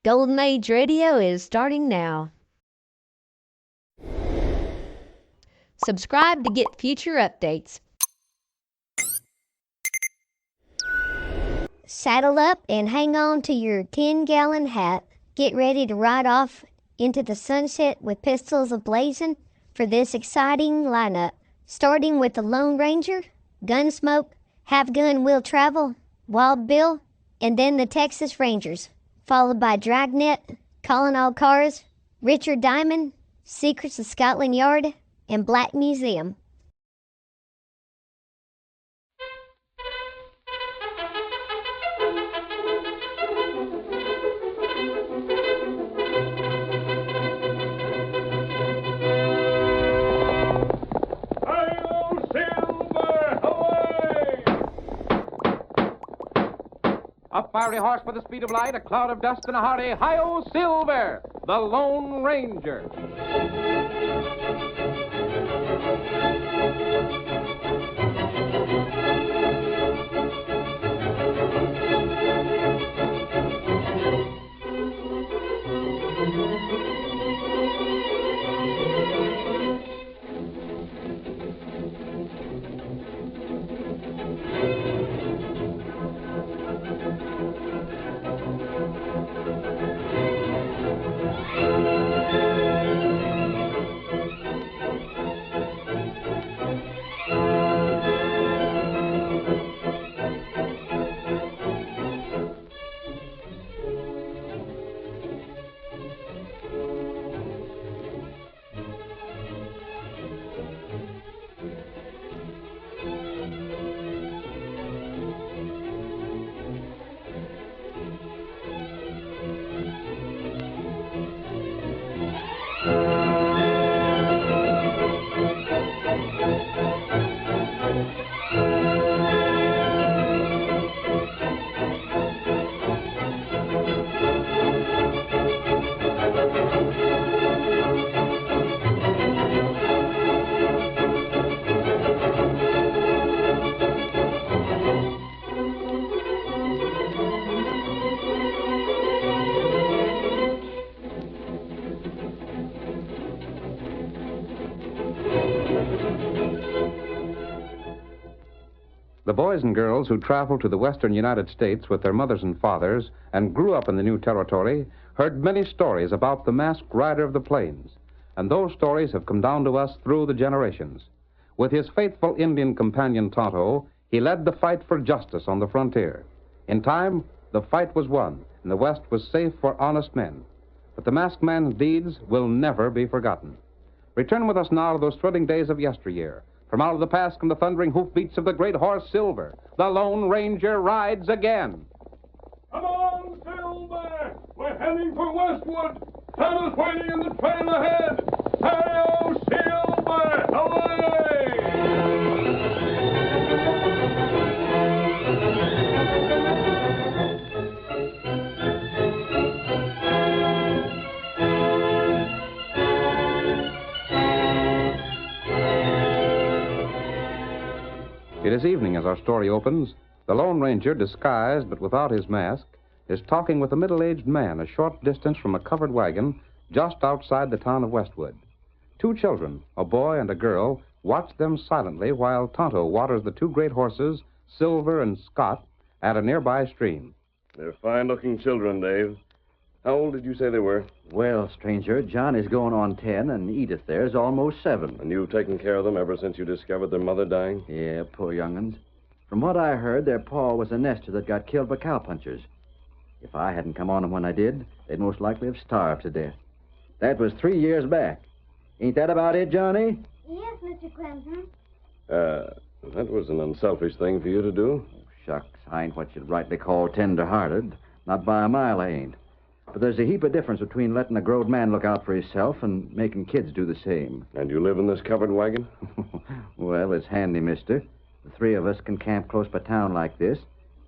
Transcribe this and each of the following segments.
Golden Age Radio is starting now. Subscribe to get future updates. Saddle up and hang on to your 10-gallon hat. Get ready to ride off into the sunset with pistols a-blazing for this exciting lineup. Starting with the Lone Ranger, Gunsmoke, Have Gun Will Travel, Wild Bill, and then the Texas Rangers, followed by Dragnet, Calling All Cars, Richard Diamond, Secrets of Scotland Yard, and Black Museum. A fiery horse with the speed of light, a cloud of dust, and a hearty Hi-Yo Silver, the Lone Ranger. The boys and girls who traveled to the western United States with their mothers and fathers and grew up in the new territory heard many stories about the masked rider of the plains, and those stories have come down to us through the generations. With his faithful Indian companion Tonto, he led the fight for justice on the frontier. In time, the fight was won, and the West was safe for honest men. But the masked man's deeds will never be forgotten. Return with us now to those thrilling days of yesteryear. From out of the past come the thundering hoofbeats of the great horse Silver. The Lone Ranger rides again. Come on, Silver! We're heading for Westwood. Santa's waiting in the trail ahead. Hi-Yo Silver! Away! It is evening as our story opens. The Lone Ranger, disguised but without his mask, is talking with a middle-aged man a short distance from a covered wagon just outside the town of Westwood. Two children, a boy and a girl, watch them silently while Tonto waters the two great horses, Silver and Scott, at a nearby stream. They're fine-looking children, Dave. How old did you say they were? Well, stranger, John is going on 10, and Edith there is almost 7. And you've taken care of them ever since you discovered their mother dying? Yeah, poor young'uns. From what I heard, their pa was a nester that got killed by cowpunchers. If I hadn't come on them when I did, they'd most likely have starved to death. That was 3 years back. Ain't that about it, Johnny? Yes, Mr. Clemson. That was an unselfish thing for you to do. Oh, shucks, I ain't what you'd rightly call tender-hearted. Not by a mile, I ain't. But there's a heap of difference between letting a grown man look out for himself and making kids do the same. And you live in this covered wagon? Well, it's handy, mister. The three of us can camp close by town like this,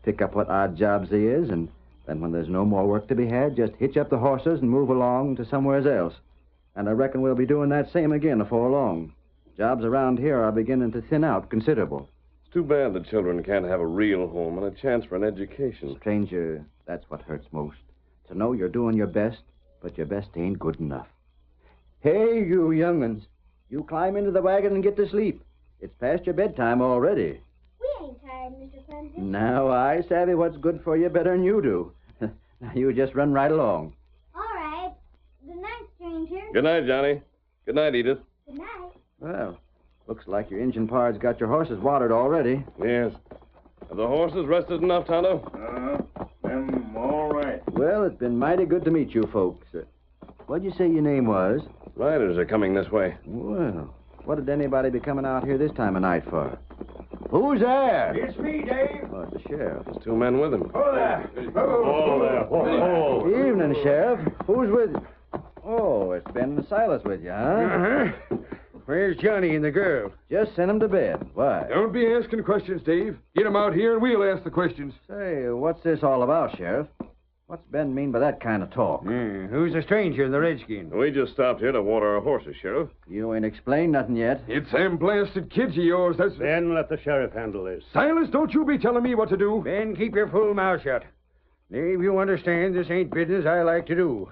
pick up what odd jobs there is, and then when there's no more work to be had, just hitch up the horses and move along to somewheres else. And I reckon we'll be doing that same again afore long. Jobs around here are beginning to thin out considerable. It's too bad the children can't have a real home and a chance for an education. Stranger, that's what hurts most. To know you're doing your best, but your best ain't good enough. Hey, you young'uns. You climb into the wagon and get to sleep. It's past your bedtime already. We ain't tired, Mr. Clemson. Now, I savvy what's good for you better than you do. Now, you just run right along. All right. Good night, stranger. Good night, Johnny. Good night, Edith. Good night. Well, looks like your engine par's got your horses watered already. Yes. Have the horses rested enough, Tonto? Them all right. Well, it's been mighty good to meet you folks. What'd you say your name was? Riders are coming this way. Well, what did anybody be coming out here this time of night for? Who's there? It's me, Dave. Oh, it's the sheriff. There's 2 men with him. Oh, there. Oh, there. Whoa. Evening, Sheriff. Who's with you? Oh, it's Ben and Silas with you, huh? Uh-huh. Where's Johnny and the girl? Just sent 'em to bed. Why? Don't be asking questions, Dave. Get 'em out here and we'll ask the questions. Say, what's this all about, Sheriff? What's Ben mean by that kind of talk? Who's the stranger in the redskin? We just stopped here to water our horses, Sheriff. You ain't explained nothing yet. It's them blasted kids of yours. That's... Ben, let the sheriff handle this. Silas, don't you be telling me what to do. Ben, keep your fool mouth shut. Dave, you understand this ain't business I like to do.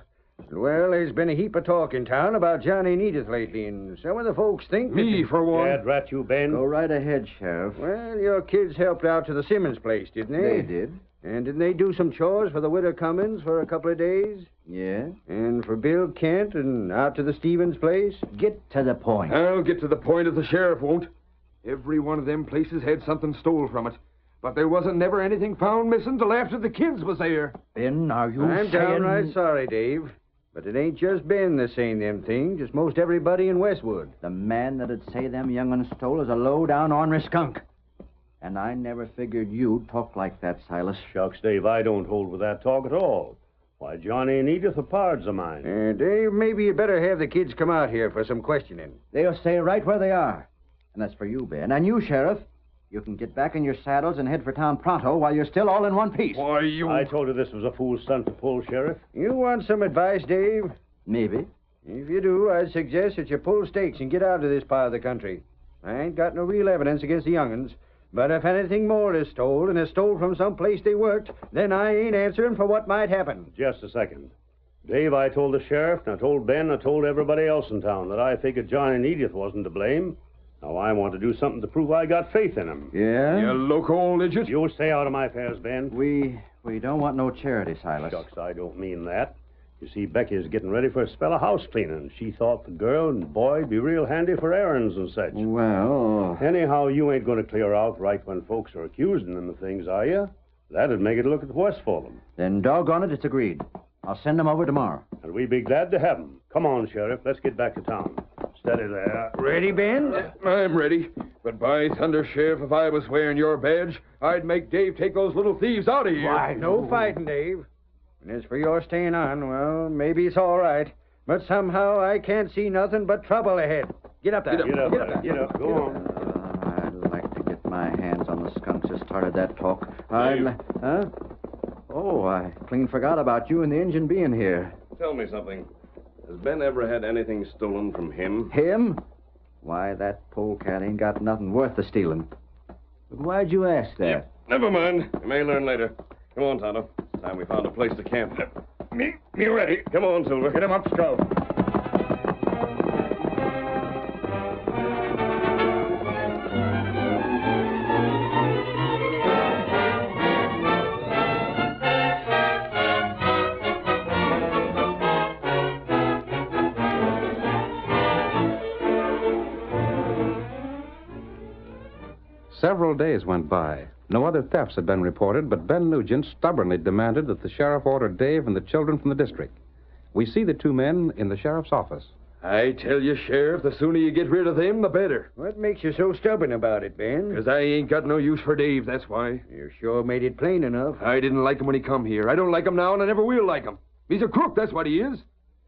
Well, there's been a heap of talk in town about Johnny and Edith lately, and some of the folks think... Me, for one. Gad rat you, Ben. Go right ahead, Sheriff. Well, your kids helped out to the Simmons place, didn't they? They did. And didn't they do some chores for the widow Cummins for a couple of days? Yeah? And for Bill Kent and out to the Stevens place? Get to the point. I'll get to the point if the sheriff won't. Every one of them places had something stole from it. But there wasn't never anything found missing till after the kids was there. Ben, are you I'm saying... downright sorry, Dave. But it ain't just Ben that's saying them things. It's most everybody in Westwood. The man that'd say them young'uns stole is a low-down ornery skunk. And I never figured you'd talk like that, Silas. Shucks, Dave, I don't hold with that talk at all. Why, Johnny and Edith are pards of mine. Dave, maybe you better have the kids come out here for some questioning. They'll stay right where they are. And that's for you, Ben. And you, Sheriff, you can get back in your saddles and head for town pronto while you're still all in one piece. Why, you... I told you this was a fool stunt to pull, Sheriff. You want some advice, Dave? Maybe. If you do, I'd suggest that you pull stakes and get out of this part of the country. I ain't got no real evidence against the young'uns. But if anything more is stole, and is stole from some place they worked, then I ain't answering for what might happen. Just a second. Dave, I told the sheriff, and I told Ben, and I told everybody else in town that I figured Johnny and Edith wasn't to blame. Now, I want to do something to prove I got faith in them. Yeah? You loco old idiot. You'll stay out of my affairs, Ben. We don't want no charity, Silas. Shucks, I don't mean that. You see, Becky's getting ready for a spell of house cleaning. She thought the girl and boy'd be real handy for errands and such. Well... Anyhow, you ain't going to clear out right when folks are accusing them of things, are you? That'd make it look at worse for them. Then doggone it, it's agreed. I'll send them over tomorrow. And we'd be glad to have them. Come on, Sheriff. Let's get back to town. Steady there. Ready, Ben? I'm ready. But by thunder, Sheriff, if I was wearing your badge, I'd make Dave take those little thieves out of here. Why, no fighting, Dave. And as for your staying on, well, maybe it's all right. But somehow I can't see nothing but trouble ahead. Get up there. Get up. Go on. I'd like to get my hands on the skunks that started that talk. Huh? Oh, I clean forgot about you and the engine being here. Tell me something. Has Ben ever had anything stolen from him? Him? Why, that polecat ain't got nothing worth the stealing. But why'd you ask that? Never mind. You may learn later. Come on, Tonto. It's time we found a place to camp. Me ready. Come on, Silver. Get him up, Scout. Several days went by. No other thefts had been reported, but Ben Nugent stubbornly demanded that the sheriff order Dave and the children from the district. We see the 2 men in the sheriff's office. I tell you, Sheriff, the sooner you get rid of them, the better. What makes you so stubborn about it, Ben? Because I ain't got no use for Dave, that's why. You sure made it plain enough. I didn't like him when he come here. I don't like him now, and I never will like him. He's a crook, that's what he is.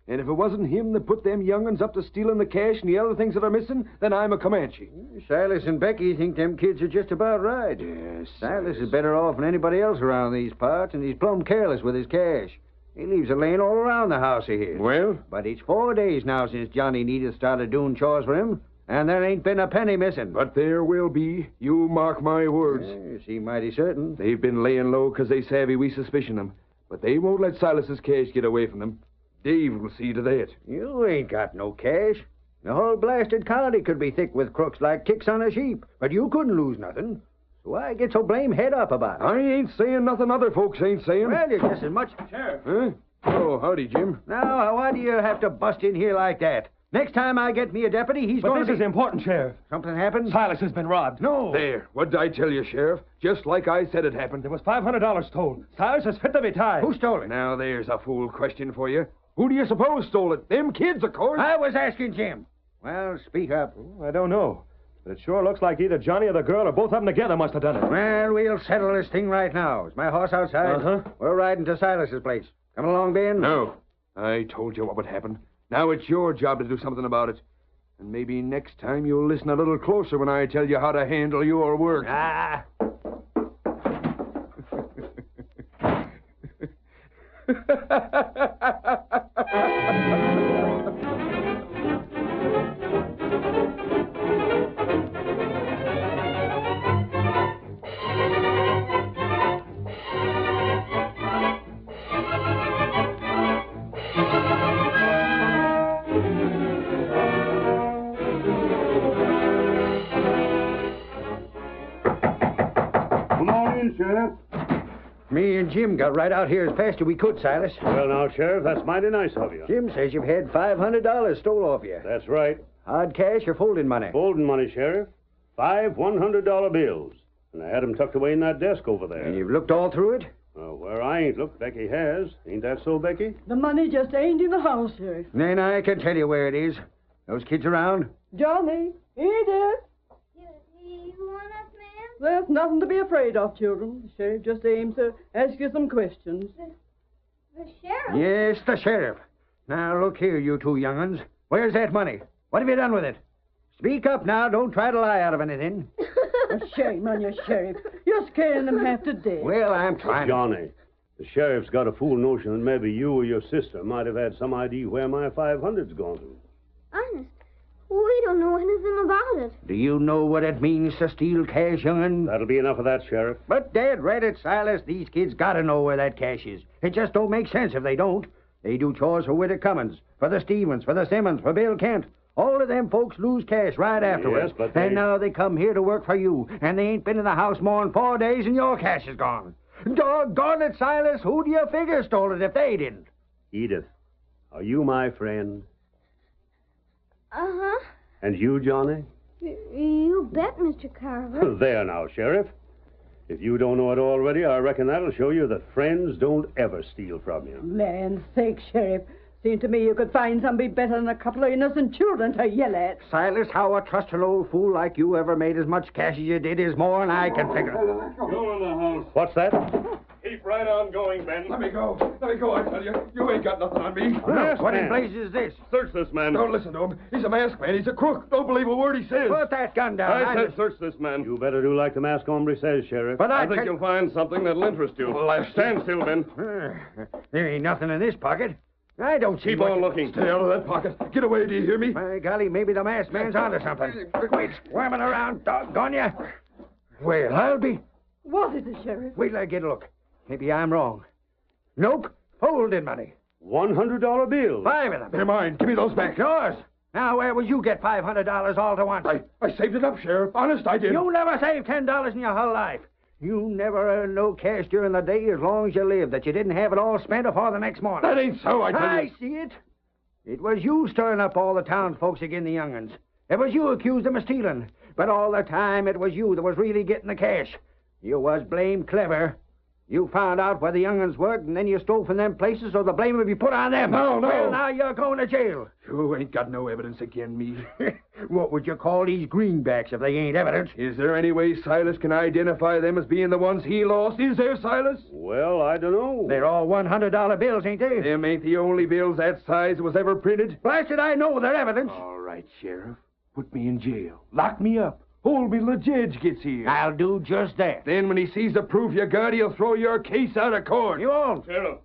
And if it wasn't him that put them young'uns up to stealing the cash and the other things that are missing, then I'm a Comanche. Silas and Becky think them kids are just about right. Yes, Silas is better off than anybody else around these parts, and he's plumb careless with his cash. He leaves it laying all around the house of his. Well? But it's 4 days now since Johnny and Edith started doing chores for him, And there ain't been a penny missing. But there will be. You mark my words. You seem mighty certain. They've been laying low 'cause they savvy we suspicion them. But they won't let Silas's cash get away from them. Dave will see to that. You ain't got no cash. The whole blasted county could be thick with crooks like ticks on a sheep. But you couldn't lose nothing. So why get so blame head up about it? I ain't saying nothing other folks ain't saying. Well, you're just as much... Sheriff. Huh? Oh, howdy, Jim. Now, why do you have to bust in here like that? Next time I get me a deputy, he's going to But this is important, Sheriff. Something happened? Silas has been robbed. No. There. What'd I tell you, Sheriff? Just like I said it happened. There was $500 stolen. Silas is fit to be tied. Who stole it? Now, there's a fool question for you. Who do you suppose stole it? Them kids, of course. I was asking Jim. Well, speak up. I don't know. But it sure looks like either Johnny or the girl or both of them together must have done it. Well, we'll settle this thing right now. Is my horse outside? Uh-huh. We're riding to Silas's place. Coming along, Ben? No. I told you what would happen. Now it's your job to do something about it. And maybe next time you'll listen a little closer when I tell you how to handle your work. Ah. Sheriff. Me and Jim got right out here as fast as we could, Silas. Well, now, Sheriff, that's mighty nice of you. Jim says you've had $500 stole off you. That's right. Hard cash or folding money? Folding money, Sheriff. 5 $100 bills. And I had them tucked away in that desk over there. And you've looked all through it? Where I ain't looked, Becky has. Ain't that so, Becky? The money just ain't in the house, Sheriff. Then I can tell you where it is. Those kids around? Johnny, Edith. You want us, ma'am? There's nothing to be afraid of, children. The sheriff just aims to ask you some questions. The sheriff? Yes, the sheriff. Now, look here, you two young'uns. Where's that money? What have you done with it? Speak up now. Don't try to lie out of anything. Shame on you, Sheriff. You're scaring them half to death. Well, I'm trying. Johnny, the sheriff's got a fool notion that maybe you or your sister might have had some idea where my 500's gone to. Honest, we don't know anything about it. Do you know what it means to steal cash, young'un? That'll be enough of that, Sheriff. But, Dad, read it, Silas. These kids gotta know where that cash is. It just don't make sense if they don't. They do chores for Widow Cummins, for the Stevens, for the Simmons, for Bill Kent. All of them folks lose cash right afterwards. Yes, but they... And now they come here to work for you, and they ain't been in the house more'n 4 days, and your cash is gone. Doggone it, Silas. Who do you figure stole it if they didn't? Edith, are you my friend? Uh-huh. And you, Johnny? You bet, Mr. Carver. There now, Sheriff. If you don't know it already, I reckon that'll show you that friends don't ever steal from you. Land's sake, Sheriff. Seemed to me you could find somebody better than a couple of innocent children to yell at. Silas, how a trusting old fool like you ever made as much cash as you did is more than I can figure. Go in the house. What's that? Keep right on going, Ben. Let me go. Let me go, I tell you. You ain't got nothing on me. What in blazes is this? Search this man. Don't listen to him. He's a masked man. He's a crook. Don't believe a word he says. Put that gun down. I said search this man. You better do like the masked hombre says, Sheriff. But I think you'll find something that'll interest you. Stand still, Ben. There ain't nothing in this pocket. I don't see Keep on looking. Stay out of that pocket. Get away, do you hear me? By golly, maybe the masked man's onto something. Quit squirming around, doggone you. Well, I'll be... What is it, Sheriff? Wait till I get a look. Maybe I'm wrong. Nope. Folded money. $100 bills. 5 of them. They're mine. Give me those back. Yours. Now, where would you get $500 all to once? I saved it up, Sheriff. Honest, I did. You never saved $10 in your whole life. You never earned no cash during the day as long as you lived that you didn't have it all spent before the next morning. That ain't so, I tell you. I see it. It was you stirring up all the townsfolks agin the young'uns. It was you accused them of stealing. But all the time, it was you that was really getting the cash. You was blamed clever. You found out where the young'uns worked, and then you stole from them places, so the blame would be put on them. No. Well, now you're going to jail. You ain't got no evidence again me. What would you call these greenbacks if they ain't evidence? Is there any way Silas can identify them as being the ones he lost? Is there, Silas? Well, I don't know. They're all $100 bills, ain't they? Them ain't the only bills that size was ever printed. Blasted, I know they're evidence. All right, Sheriff. Put me in jail. Lock me up. Hold me till the judge gets here. I'll do just that. Then when he sees the proof you got, he'll throw your case out of court. You won't. Sheriff,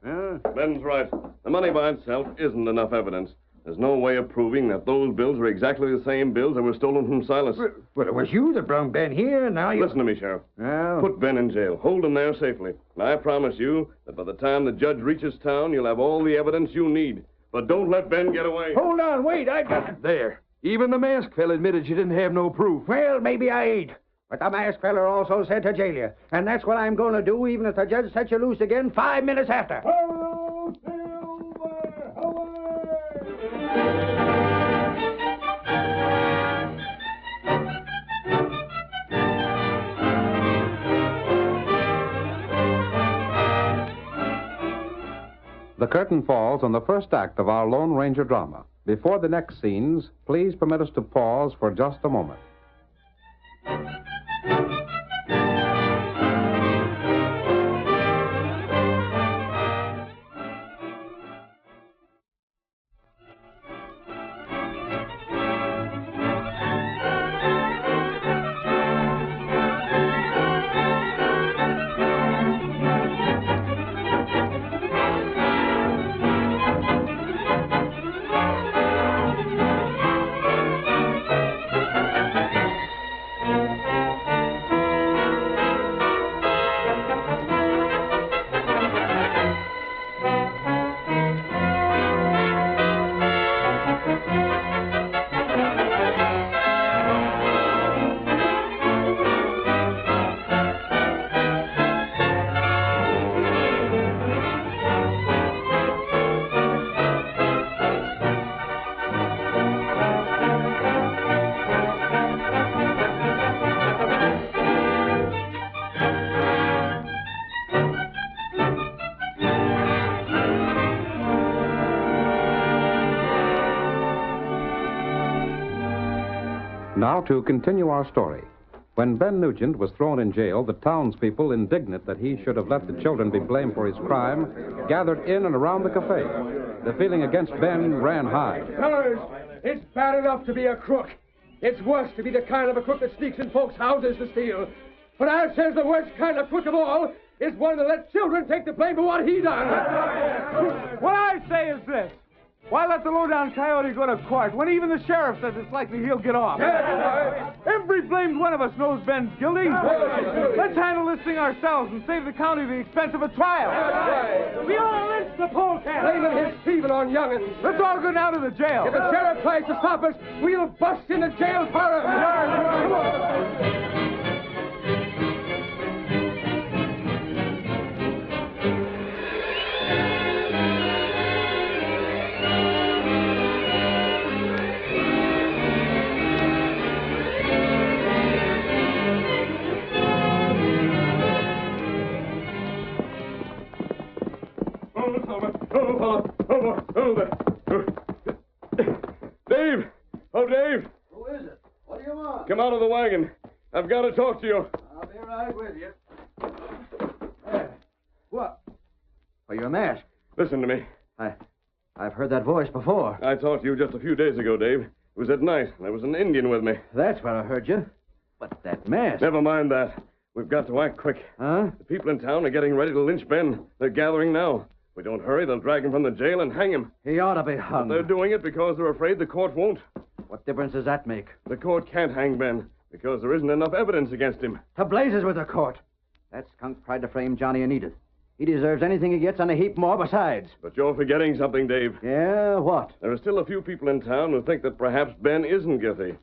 Ben's right. The money by itself isn't enough evidence. There's no way of proving that those bills are exactly the same bills that were stolen from Silas. Well, it was you that brought Ben here, and now you... Listen to me, Sheriff. Well... Put Ben in jail. Hold him there safely. And I promise you that by the time the judge reaches town, you'll have all the evidence you need. But don't let Ben get away. Hold on, wait, I got... There. Even the masked fella admitted you didn't have no proof. Well, maybe I ain't. But the masked feller also said to jail you. And that's what I'm going to do, even if the judge sets you loose again 5 minutes after. Hello, Silver! Away! The curtain falls on the first act of our Lone Ranger drama. Before the next scenes, please permit us to pause for just a moment. Now to continue our story. When Ben Nugent was thrown in jail, the townspeople, indignant that he should have let the children be blamed for his crime, gathered in and around the cafe. The feeling against Ben ran high. Fellas, it's bad enough to be a crook. It's worse to be the kind of a crook that sneaks in folks' houses to steal. But I says the worst kind of crook of all is one that lets children take the blame for what he done. What I say is this. Why let the low-down coyote go to court when even the sheriff says it's likely he'll get off? Every blamed one of us knows Ben's guilty. Let's handle this thing ourselves and save the county the expense of a trial. We all lynch the polecat. Blaming his thieving on young'uns. Let's all go down to the jail. If the sheriff tries to stop us, we'll bust into jail for him. Come on. Dave! Oh, Dave! Who is it? What do you want? Come out of the wagon. I've got to talk to you. I'll be right with you. What? Oh, you're masked. Listen to me. I've heard that voice before. I talked to you just a few days ago, Dave. It was at night. There was an Indian with me. That's where I heard you. But that mask... Never mind that. We've got to act quick. Huh? The people in town are getting ready to lynch Ben. They're gathering now. If we don't hurry, they'll drag him from the jail and hang him. He ought to be hung. But they're doing it because they're afraid the court won't. What difference does that make? The court can't hang Ben because there isn't enough evidence against him. To blazes with the court. That skunk tried to frame Johnny and Edith. He deserves anything he gets and a heap more besides. But you're forgetting something, Dave. Yeah, what? There are still a few people in town who think that perhaps Ben isn't guilty.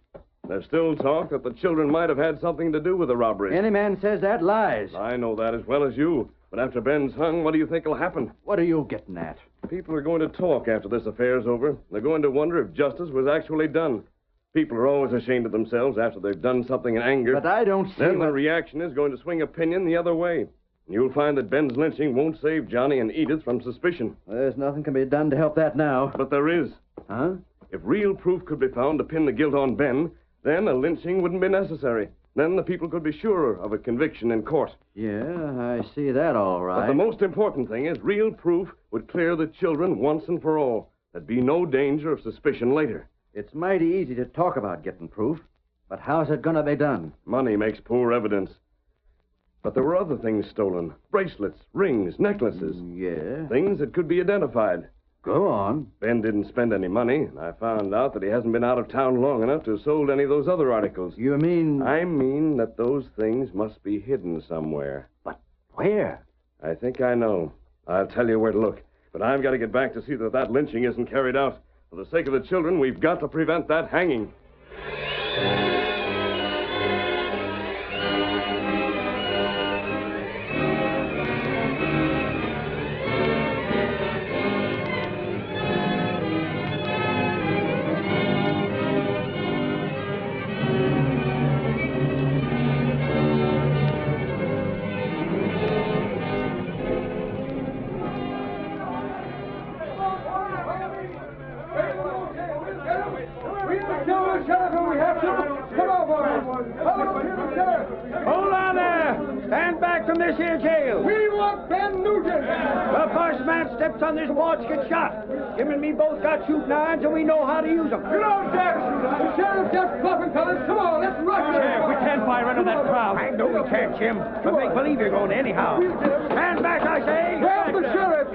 There's still talk that the children might have had something to do with the robbery. Any man says that lies. I know that as well as you. But after Ben's hung, what do you think will happen? What are you getting at? People are going to talk after this affair's over. They're going to wonder if justice was actually done. People are always ashamed of themselves after they've done something in anger. But I don't see Then the reaction is going to swing opinion the other way. And you'll find that Ben's lynching won't save Johnny and Edith from suspicion. There's nothing can be done to help that now. But there is. Huh? If real proof could be found to pin the guilt on Ben, then a lynching wouldn't be necessary. Then the people could be sure of a conviction in court. Yeah, I see that all right. But the most important thing is real proof would clear the children once and for all. There'd be no danger of suspicion later. It's mighty easy to talk about getting proof, but how's it going to be done? Money makes poor evidence. But there were other things stolen. Bracelets, rings, necklaces. Yeah? Things that could be identified. Go on. Ben didn't spend any money, and I found out that he hasn't been out of town long enough to have sold any of those other articles. You mean... I mean that those things must be hidden somewhere. But where? I think I know. I'll tell you where to look. But I've got to get back to see that that lynching isn't carried out. For the sake of the children, we've got to prevent that hanging. Hold on there! Stand back from this here jail! We want Ben Nugent! The first man steps on this porch gets shot. Him and me both got shooting irons, and we know how to use them. You don't dare shoot us! The sheriff's just bluffing, fellas. Come on, let's rush him! We can't fire into that crowd. I know we can't, Jim, but make believe you're going anyhow. Stand back, I say! Grab the sheriff!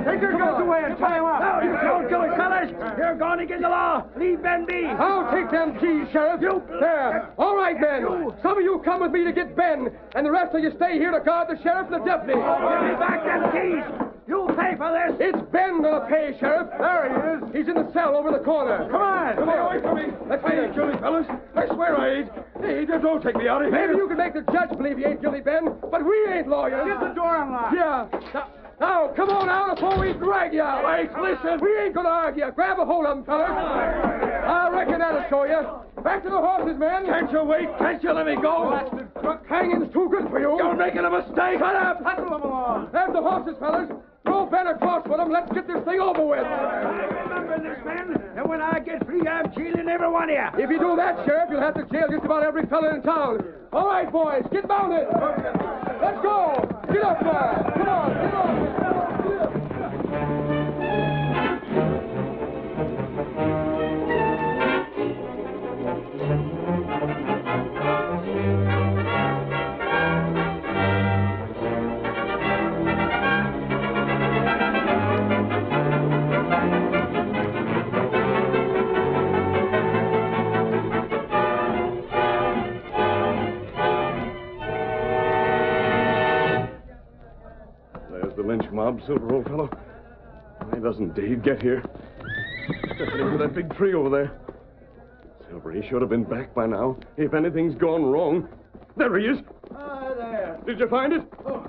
Take your guns away and tie him up. No, you don't do it, fellas! You're going against the law! Leave Ben be! I'll take them keys, Sheriff. You... There. All right, Ben. Some of you come with me to get Ben, and the rest of you stay here to guard the sheriff and the deputy. Give me back them keys! You'll pay for this! It's Ben gonna pay, Sheriff. There he is. He's in the cell over the corner. Come on. Come on. Away from me. Let's I ain't guilty, fellas. I swear I ain't. Hey, don't take me out of here. Maybe you can make the judge believe you ain't guilty, Ben, but we ain't lawyers. Get the door unlocked. Yeah. Now, come on out before we drag you out. Wait, listen. We ain't gonna argue. Grab a hold of him, fellas. I reckon that'll show you. Back to the horses, men. Can't you wait? Can't you let me go? Blasted crook. Hanging's too good for you. You're making a mistake. Shut up. Hustle them along. There's the horses, fellas. Throw Ben across with them. Let's get this thing over with. Remember this, men, and when I get free, I'm jailing every one of you. If you do that, Sheriff, you'll have to jail just about every fella in town. All right, boys, get mounted. Let's go. Get up there. Come on, get on. Lynch mob, Silver, old fellow. Why doesn't Dave get here? Stepping into that big tree over there. Silver, he should have been back by now. If anything's gone wrong. There he is. Ah, there. Did you find it? Oh,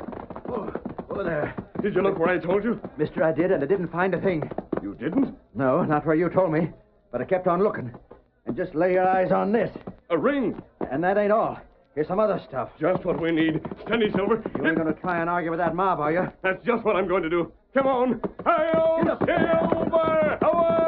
there. Did you look where I told you? Mister, I did, and I didn't find a thing. You didn't? No, not where you told me. But I kept on looking. And just lay your eyes on this. A ring. And that ain't all. Here's some other stuff. Just what we need. Steady, Silver. You ain't going to try and argue with that mob, are you? That's just what I'm going to do. Come on. Hi-yo, Silver! Away!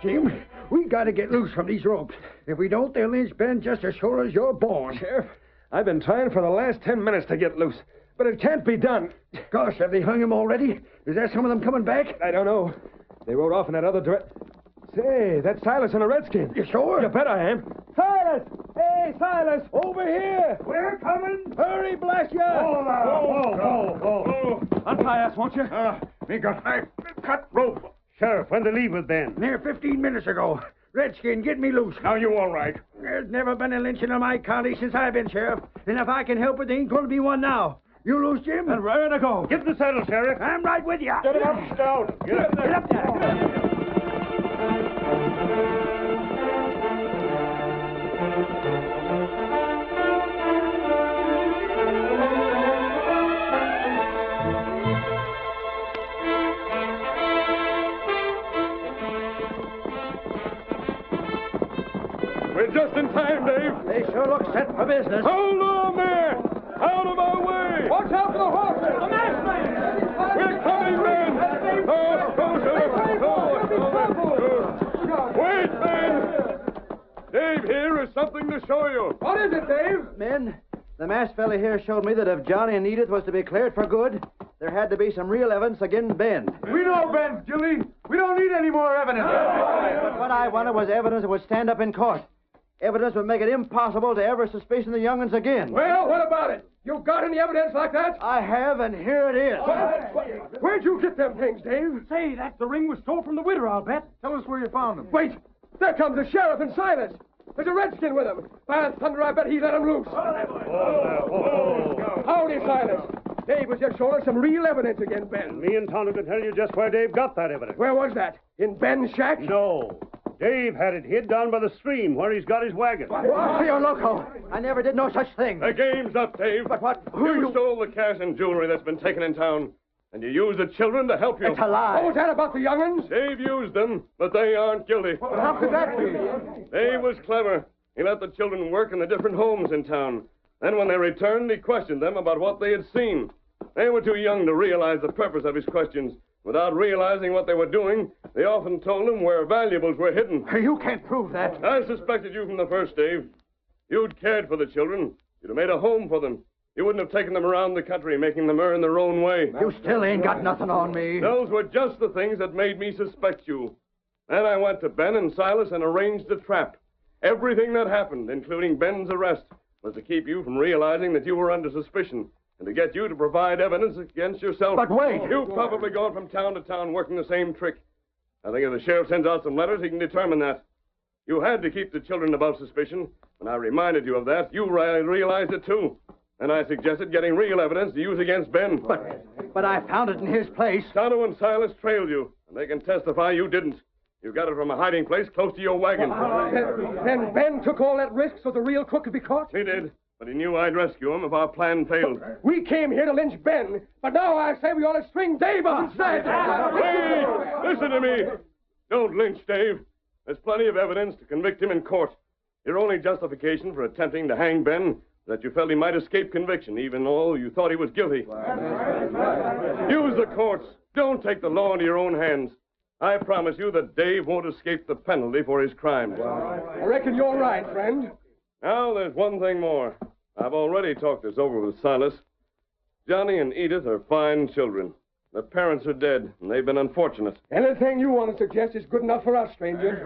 Jim, we got to get loose from these ropes. If we don't, they'll lynch Ben just as sure as you're born. Sheriff, I've been trying for the last 10 minutes to get loose, but it can't be done. Gosh, have they hung him already? Is there some of them coming back? I don't know. They rode off in that other direction. Say, that's Silas and a redskin. You sure? You bet I am. Silas! Hey, Silas! Over here! We're coming. Hurry, blast you! Oh. Untie us, won't you? Me got knife. Cut rope. Sheriff, when they leave with Ben? Near 15 minutes ago. Redskin, get me loose. Now you all right? There's never been a lynching in my county since I've been sheriff. And if I can help it, there ain't going to be one now. You loose, Jim? And ready to go. Get in the saddle, Sheriff. I'm right with you. Get him up, Stout. Get up there. Get up there. We're just in time, Dave. They sure look set for business. Hold on there! Out of our way! Watch out for the horses! The masked man! We're coming, men! Wait, men! Dave, here is something to show you. What is it, Dave? Men, the masked fella here showed me that if Johnny and Edith was to be cleared for good, there had to be some real evidence against Ben. We know Ben's guilty. We don't need any more evidence. But what I wanted was evidence that would stand up in court. Evidence would make it impossible to ever suspicion the young'uns again. Well, what about it? You got any evidence like that? I have, and here it is. Where'd you get them things, Dave? Say, that's the ring was stole from the widow, I'll bet. Tell us where you found them. Wait! There comes the sheriff and Silas. There's a redskin with him. By thunder, I bet he let him loose. Howdy, Silas. Dave was just showing us some real evidence against Ben. Me and Tonto can tell you just where Dave got that evidence. Where was that? In Ben's shack? No. Dave had it hid down by the stream where he's got his wagon. You're loco. I never did no such thing. The game's up, Dave. But what? You stole the cash and jewelry that's been taken in town, and you used the children to help you. It's a lie. What was that about the young'uns? Dave used them, but they aren't guilty. How could that be? Dave was clever. He let the children work in the different homes in town. Then when they returned, he questioned them about what they had seen. They were too young to realize the purpose of his questions. Without realizing what they were doing, they often told him where valuables were hidden. You can't prove that. I suspected you from the first, Dave. You'd cared for the children. You'd have made a home for them. You wouldn't have taken them around the country, making them earn their own way. You still ain't got nothing on me. Those were just the things that made me suspect you. Then I went to Ben and Silas and arranged a trap. Everything that happened, including Ben's arrest, was to keep you from realizing that you were under suspicion, and to get you to provide evidence against yourself. But wait! You've probably gone from town to town working the same trick. I think if the sheriff sends out some letters, he can determine that. You had to keep the children above suspicion. When I reminded you of that, you realized it too. And I suggested getting real evidence to use against Ben. But I found it in his place. Tonto and Silas trailed you, and they can testify you didn't. You got it from a hiding place close to your wagon. Then Ben took all that risk so the real crook could be caught? He did, but he knew I'd rescue him if our plan failed. We came here to lynch Ben, but now I say we ought to string Dave up instead. Hey, listen to me. Don't lynch Dave. There's plenty of evidence to convict him in court. Your only justification for attempting to hang Ben is that you felt he might escape conviction, even though you thought he was guilty. Use the courts. Don't take the law into your own hands. I promise you that Dave won't escape the penalty for his crimes. I reckon you're right, friend. Now, there's one thing more. I've already talked this over with Silas. Johnny and Edith are fine children. Their parents are dead, and they've been unfortunate. Anything you want to suggest is good enough for us, stranger.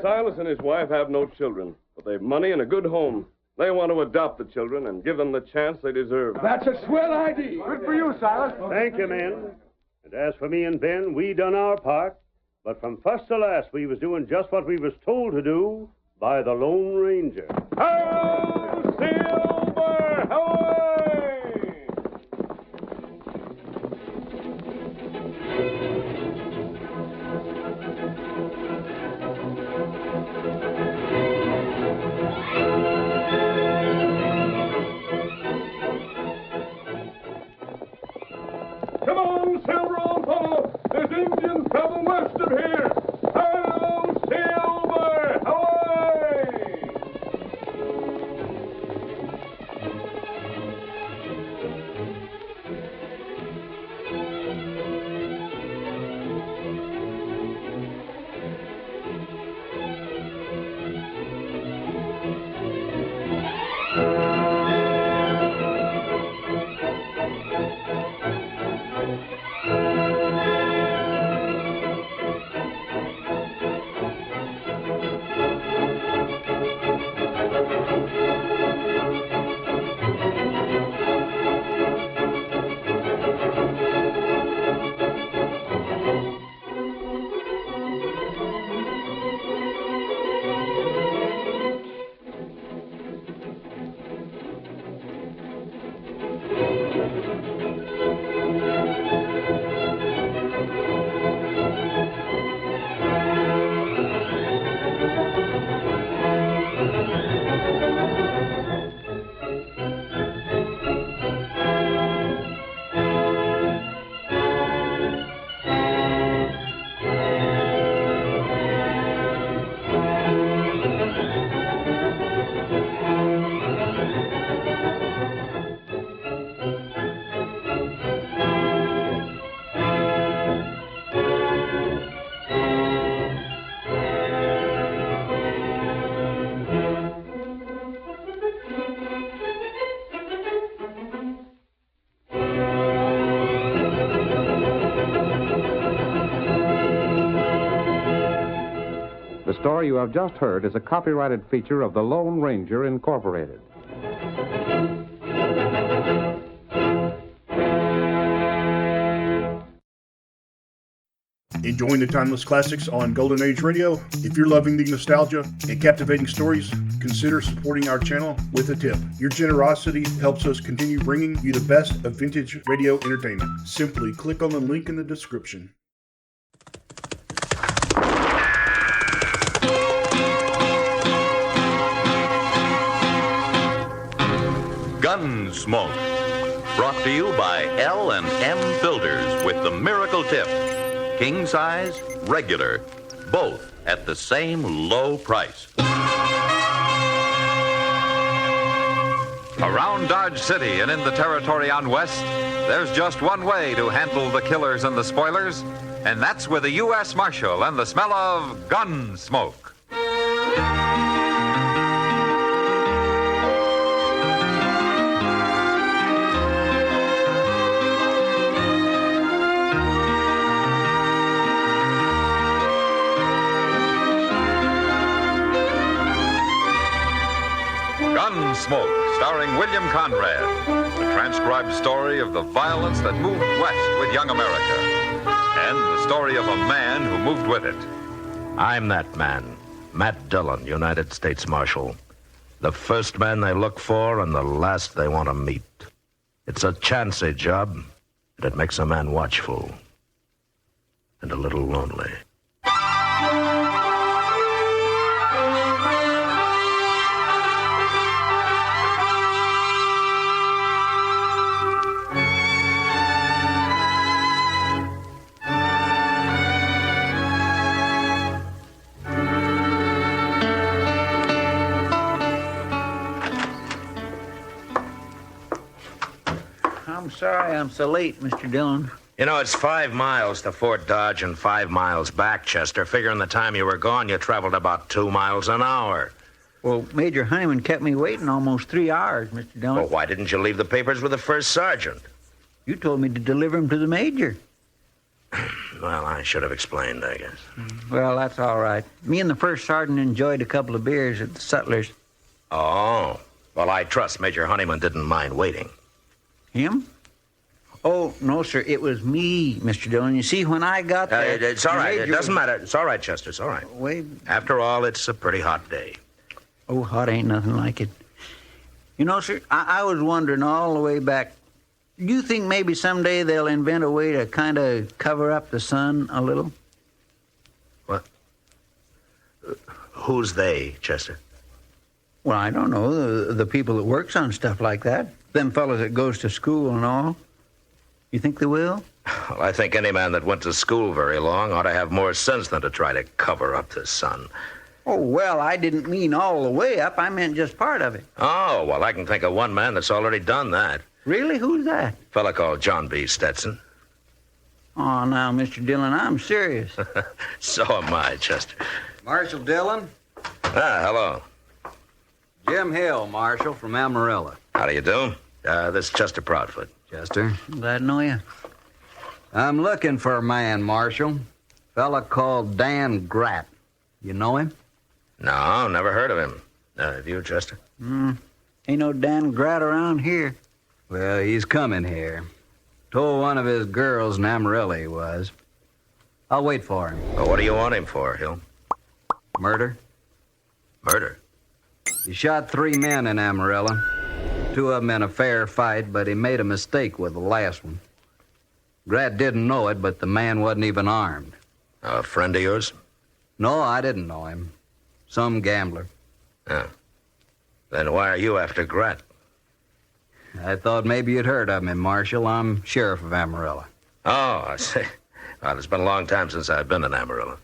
Silas and his wife have no children, but they've money and a good home. They want to adopt the children and give them the chance they deserve. That's a swell idea. Good for you, Silas. Thank you, men. And as for me and Ben, we done our part. But from first to last, we was doing just what we was told to do by the Lone Ranger. Ho, Silver! Away! Come on, Silver, old fellow. There's Indians travel west of here. Hello, Silver! Away! The story you have just heard is a copyrighted feature of the Lone Ranger Incorporated. Enjoying the timeless classics on Golden Age Radio? If you're loving the nostalgia and captivating stories, consider supporting our channel with a tip. Your generosity helps us continue bringing you the best of vintage radio entertainment. Simply click on the link in the description. Gunsmoke, brought to you by L&M Builders with the miracle tip. King size, regular, both at the same low price. Around Dodge City and in the territory on West, there's just one way to handle the killers and the spoilers, and that's with a U.S. Marshal and the smell of Gunsmoke. Gunsmoke, starring William Conrad, the transcribed story of the violence that moved west with young America, and the story of a man who moved with it. I'm that man, Matt Dillon, United States Marshal. The first man they look for and the last they want to meet. It's a chancy job, and it makes a man watchful and a little lonely. I'm sorry I'm so late, Mr. Dillon. You know, it's 5 miles to Fort Dodge and 5 miles back, Chester. Figuring the time you were gone, you traveled about 2 miles an hour. Well, Major Honeyman kept me waiting almost 3 hours, Mr. Dillon. Well, why didn't you leave the papers with the first sergeant? You told me to deliver them to the Major. Well, I should have explained, I guess. Well, that's all right. Me and the first sergeant enjoyed a couple of beers at the Sutler's. Oh. Well, I trust Major Honeyman didn't mind waiting. Him? Oh, no, sir. It was me, Mr. Dillon. You see, when I got there... It's all right. It doesn't matter. It's all right, Chester. It's all right. Wait. After all, it's a pretty hot day. Oh, hot ain't nothing like it. You know, sir, I was wondering all the way back, do you think maybe someday they'll invent a way to kind of cover up the sun a little? What? Who's they, Chester? Well, I don't know. The people that works on stuff like that. Them fellas that goes to school and all. You think they will? Well, I think any man that went to school very long ought to have more sense than to try to cover up the sun. Oh, well, I didn't mean all the way up. I meant just part of it. Oh, well, I can think of one man that's already done that. Really? Who's that? A fella called John B. Stetson. Oh, now, Mr. Dillon, I'm serious. So am I, Chester. Marshal Dillon? Hello. Jim Hill, Marshal, from Amarillo. How do you do? This is Chester Proudfoot. Chester? Glad to know you. I'm looking for a man, Marshal. Fella called Dan Gratt. You know him? No, never heard of him. Have you, Chester? Ain't no Dan Gratt around here. Well, he's coming here. Told one of his girls in Amarillo he was. I'll wait for him. Well, what do you want him for, Hill? Murder? Murder? He shot 3 men in Amarillo. 2 of them in a fair fight, but he made a mistake with the last one. Gratt didn't know it, but the man wasn't even armed. A friend of yours? No, I didn't know him. Some gambler. Oh. Then why are you after Gratt? I thought maybe you'd heard of me, Marshal. I'm sheriff of Amarillo. Oh, I see. Well, it's been a long time since I've been in Amarillo.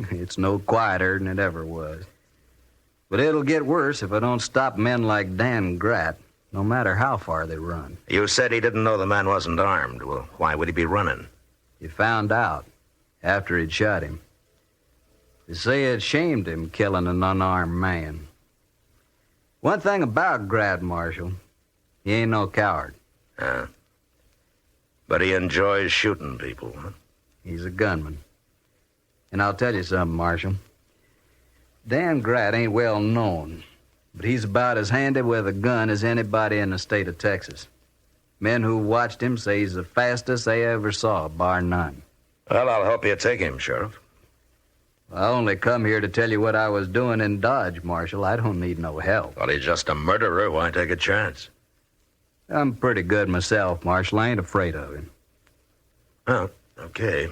It's no quieter than it ever was. But it'll get worse if I don't stop men like Dan Gratt, no matter how far they run. You said he didn't know the man wasn't armed. Well, why would he be running? He found out after he'd shot him. They say it shamed him killing an unarmed man. One thing about Gratt, Marshal, he ain't no coward. But he enjoys shooting people, huh? He's a gunman. And I'll tell you something, Marshal. Dan Gratt ain't well known, but he's about as handy with a gun as anybody in the state of Texas. Men who watched him say he's the fastest they ever saw, bar none. Well, I'll help you take him, Sheriff. I only come here to tell you what I was doing in Dodge, Marshal. I don't need no help. Well, he's just a murderer. Why take a chance? I'm pretty good myself, Marshal. I ain't afraid of him. Oh, okay.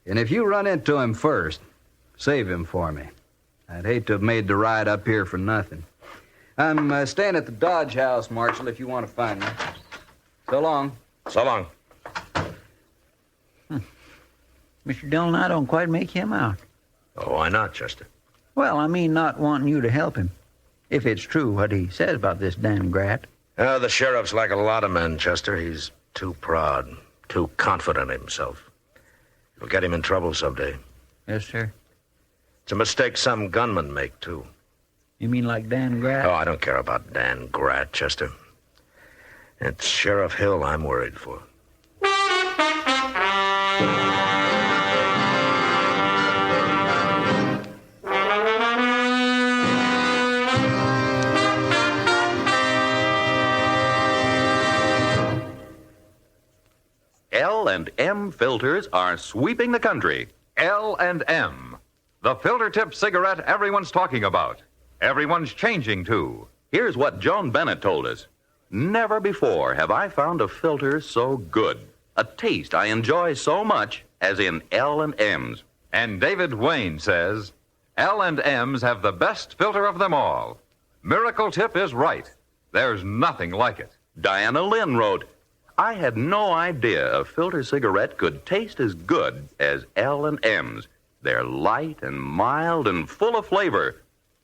And if you run into him first, save him for me. I'd hate to have made the ride up here for nothing. I'm staying at the Dodge house, Marshal, if you want to find me. So long. So long. Mr. Dillon, I don't quite make him out. Oh, why not, Chester? Well, I mean not wanting you to help him. If it's true what he says about this Dan Gratt. The sheriff's like a lot of men, Chester. He's too proud, too confident in himself. It'll get him in trouble someday. Yes, sir. It's a mistake some gunmen make, too. You mean like Dan Gratt? Oh, I don't care about Dan Gratt, Chester. It's Sheriff Hill I'm worried for. L&M filters are sweeping the country. L&M, the filter tip cigarette everyone's talking about. Everyone's changing to. Here's what Joan Bennett told us. Never before have I found a filter so good, a taste I enjoy so much as in L&M's. And David Wayne says, L&M's have the best filter of them all. Miracle Tip is right. There's nothing like it. Diana Lynn wrote, I had no idea a filter cigarette could taste as good as L&M's. They're light and mild and full of flavor.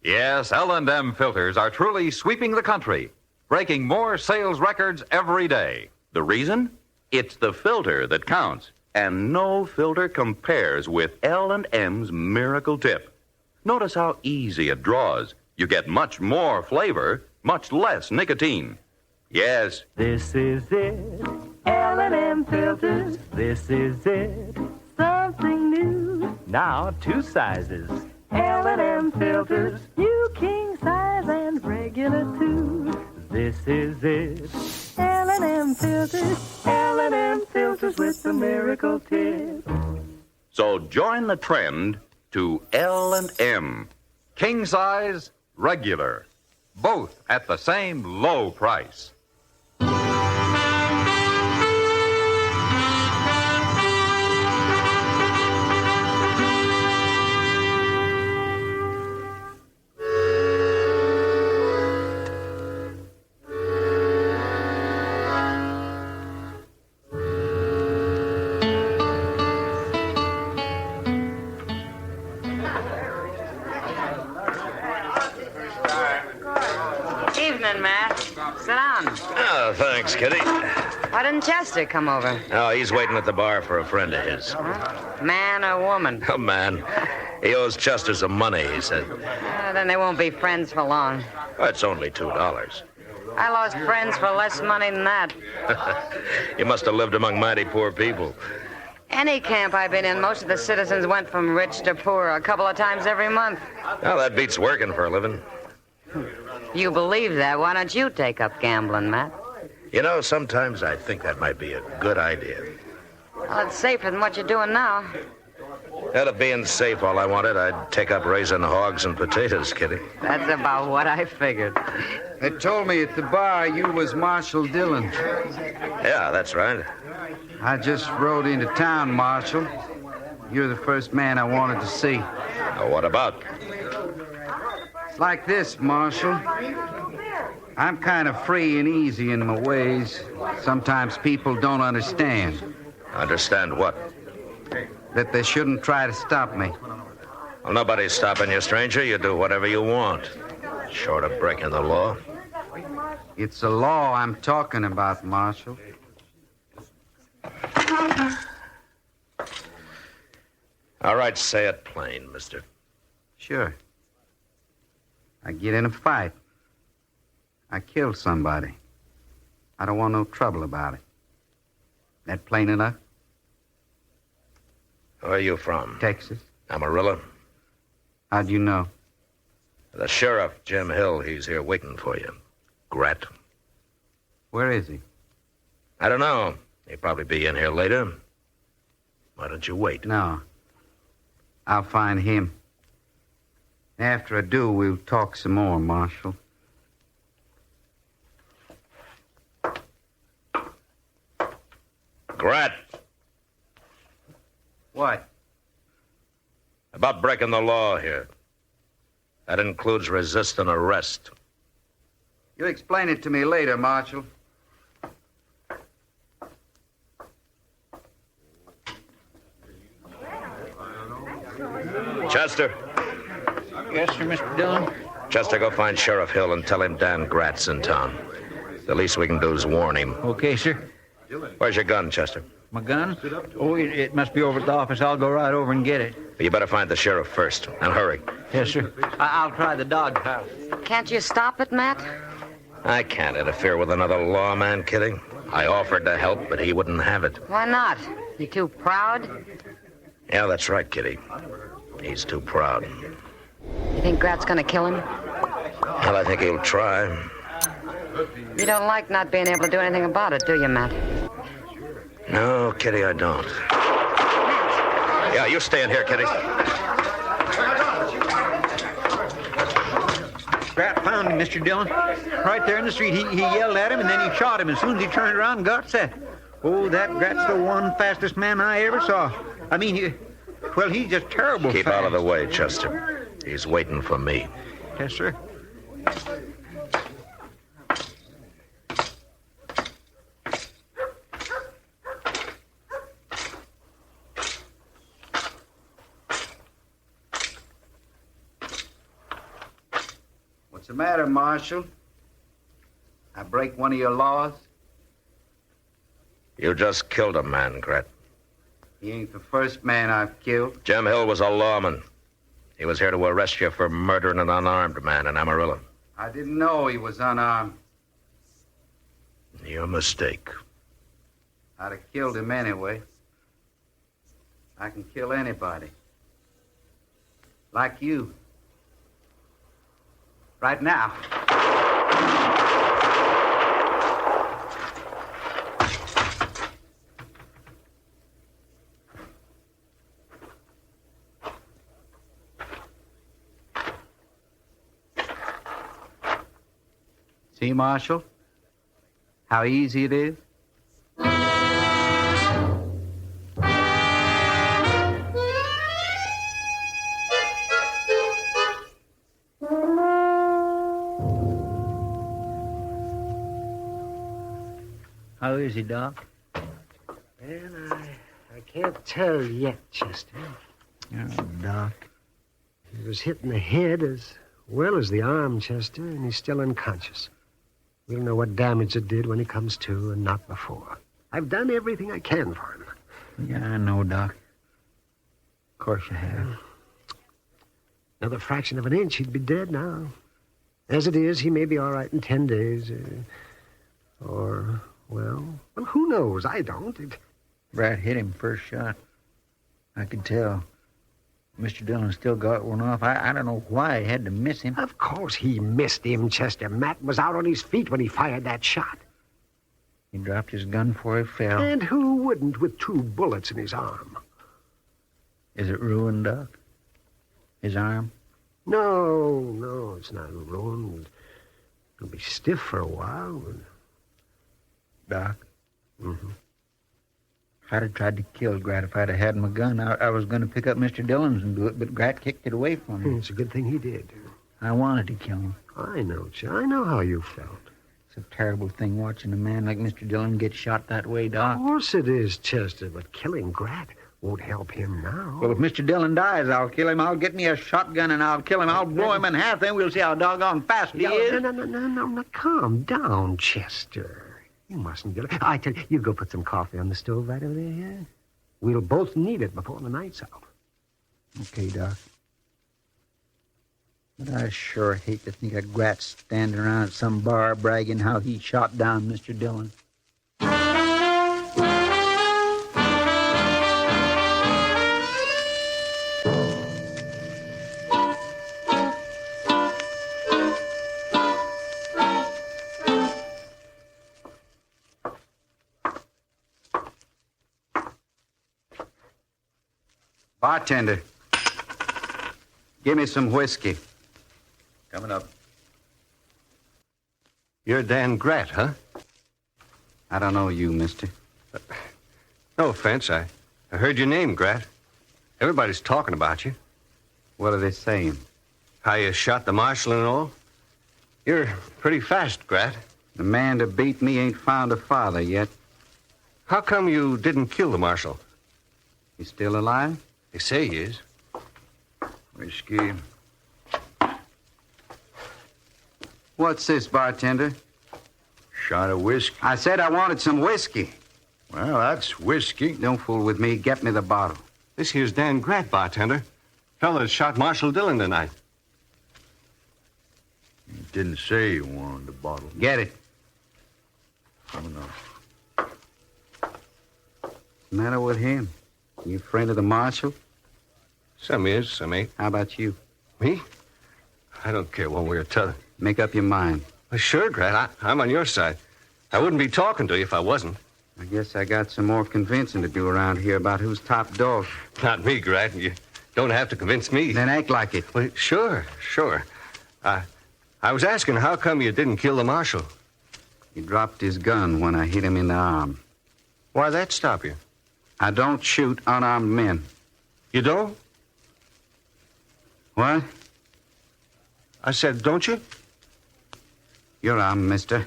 Yes, L&M filters are truly sweeping the country, breaking more sales records every day. The reason? It's the filter that counts, and no filter compares with L&M's Miracle Tip. Notice how easy it draws. You get much more flavor, much less nicotine. Yes. This is it, L&M filters. This is it, something new. Now 2 sizes, L&M filters. You king size and regular too. This is it, L&M filters. L&M filters with the Miracle Tip. So join the trend to L&M. King size, regular. Both at the same low price. Evening, Matt. Sit down. Oh, thanks, Kitty. Why didn't Chester come over? Oh, he's waiting at the bar for a friend of his. Man or woman? Oh, man. He owes Chester some money, he said. Then they won't be friends for long. Oh, it's only $2. I lost friends for less money than that. You must have lived among mighty poor people. Any camp I've been in, most of the citizens went from rich to poor a couple of times every month. Well, that beats working for a living. You believe that? Why don't you take up gambling, Matt? You know, sometimes I think that might be a good idea. Well, it's safer than what you're doing now. Instead of being safe all I wanted, I'd take up raising hogs and potatoes, Kitty. That's about what I figured. They told me at the bar you was Marshal Dillon. Yeah, that's right. I just rode into town, Marshal. You're the first man I wanted to see. Now, what about? It's like this, Marshal. I'm kind of free and easy in my ways. Sometimes people don't understand. Understand what? That they shouldn't try to stop me. Well, nobody's stopping you, stranger. You do whatever you want. Short of breaking the law. It's the law I'm talking about, Marshal. All right, say it plain, mister. Sure. I get in a fight. I kill somebody. I don't want no trouble about it. That plain enough? Where are you from? Texas. Amarillo? How'd you know? The sheriff, Jim Hill, he's here waiting for you. Grat. Where is he? I don't know. He'll probably be in here later. Why don't you wait? No. I'll find him. After I do, we'll talk some more, Marshal. Grat. What? About breaking the law here. That includes resisting arrest. You explain it to me later, Marshal. Chester. Yes, sir, Mr. Dillon. Chester, go find Sheriff Hill and tell him Dan Grat's in town. The least we can do is warn him. Okay, sir. Where's your gun, Chester? My gun? Oh, it must be over at the office. I'll go right over and get it. You better find the sheriff first. And hurry. Yes, sir. I'll try the dog house. Can't you stop it, Matt? I can't interfere with another lawman, Kitty. I offered to help, but he wouldn't have it. Why not? You too proud? Yeah, that's right, Kitty. He's too proud. You think Grat's gonna kill him? Well, I think he'll try. You don't like not being able to do anything about it, do you, Matt? No, Kitty, I don't. Yeah, you stay in here, Kitty. Grat found him, Mr. Dillon. Right there in the street. He yelled at him, and then he shot him as soon as he turned around and got set. Oh, that Grat's the one fastest man I ever saw. I mean, he's just terrible Keep fast. out of the way, Chester. He's waiting for me. Yes, sir. What's the matter, Marshal? I break one of your laws? You just killed a man, Grat. He ain't the first man I've killed. Jim Hill was a lawman. He was here to arrest you for murdering an unarmed man in Amarillo. I didn't know he was unarmed. Your mistake. I'd have killed him anyway. I can kill anybody. Like you. Right now. See, Marshal? How easy it is? How is he, Doc? Well, I can't tell yet, Chester. Oh, Doc. He was hit in the head as well as the arm, Chester, and he's still unconscious. We'll know what damage it did when he comes to and not before. I've done everything I can for him. Yeah, I know, Doc. Of course you have. Another fraction of an inch, he'd be dead now. As it is, he may be all right in 10 days. Well, who knows? I don't. Brad hit him first shot. I could tell. Mr. Dillon still got one off. I don't know why he had to miss him. Of course he missed him, Chester. Matt was out on his feet when he fired that shot. He dropped his gun before he fell. And who wouldn't with 2 bullets in his arm? Is it ruined, Doc? His arm? No, it's not ruined. It'll be stiff for a while. Doc? Mm-hmm. I'd have tried to kill Grat if I'd have had my gun. I was going to pick up Mr. Dillon's and do it, but Grat kicked it away from me. It's a good thing he did. I wanted to kill him. I know, I know how you felt. It's a terrible thing watching a man like Mr. Dillon get shot that way, Doc. Of course it is, Chester, but killing Grat won't help him now. Well, if Mr. Dillon dies, I'll kill him. I'll get me a shotgun and I'll kill him. I'll blow him in half, then we'll see how doggone fast he is. No, calm down, Chester. You mustn't get it. I tell you, you go put some coffee on the stove right over there, yeah? We'll both need it before the night's out. Okay, Doc. But I sure hate to think of Grat standing around at some bar bragging how he shot down Mr. Dillon. Bartender, give me some whiskey. Coming up. You're Dan Grat, huh? I don't know you, mister. No offense. I heard your name, Grat. Everybody's talking about you. What are they saying? How you shot the marshal and all. You're pretty fast, Grat. The man to beat me ain't found a father yet. How come you didn't kill the marshal? He's still alive? They say he is. Whiskey. What's this, bartender? Shot of whiskey. I said I wanted some whiskey. Well, that's whiskey. Don't fool with me. Get me the bottle. This here's Dan Grat, bartender. Fella that shot Marshal Dillon tonight. You didn't say you wanted the bottle. Get it. Coming up. What's the matter with him? You afraid of the marshal? Some is, some ain't. How about you? Me? I don't care one way or t'other. Make up your mind. Well, sure, Grat. I'm on your side. I wouldn't be talking to you if I wasn't. I guess I got some more convincing to do around here about who's top dog. Not me, Grat. You don't have to convince me. Then act like it. Well, sure. I was asking how come you didn't kill the marshal? He dropped his gun when I hit him in the arm. Why'd that stop you? I don't shoot unarmed men. You don't? What? I said, don't you? You're armed, mister.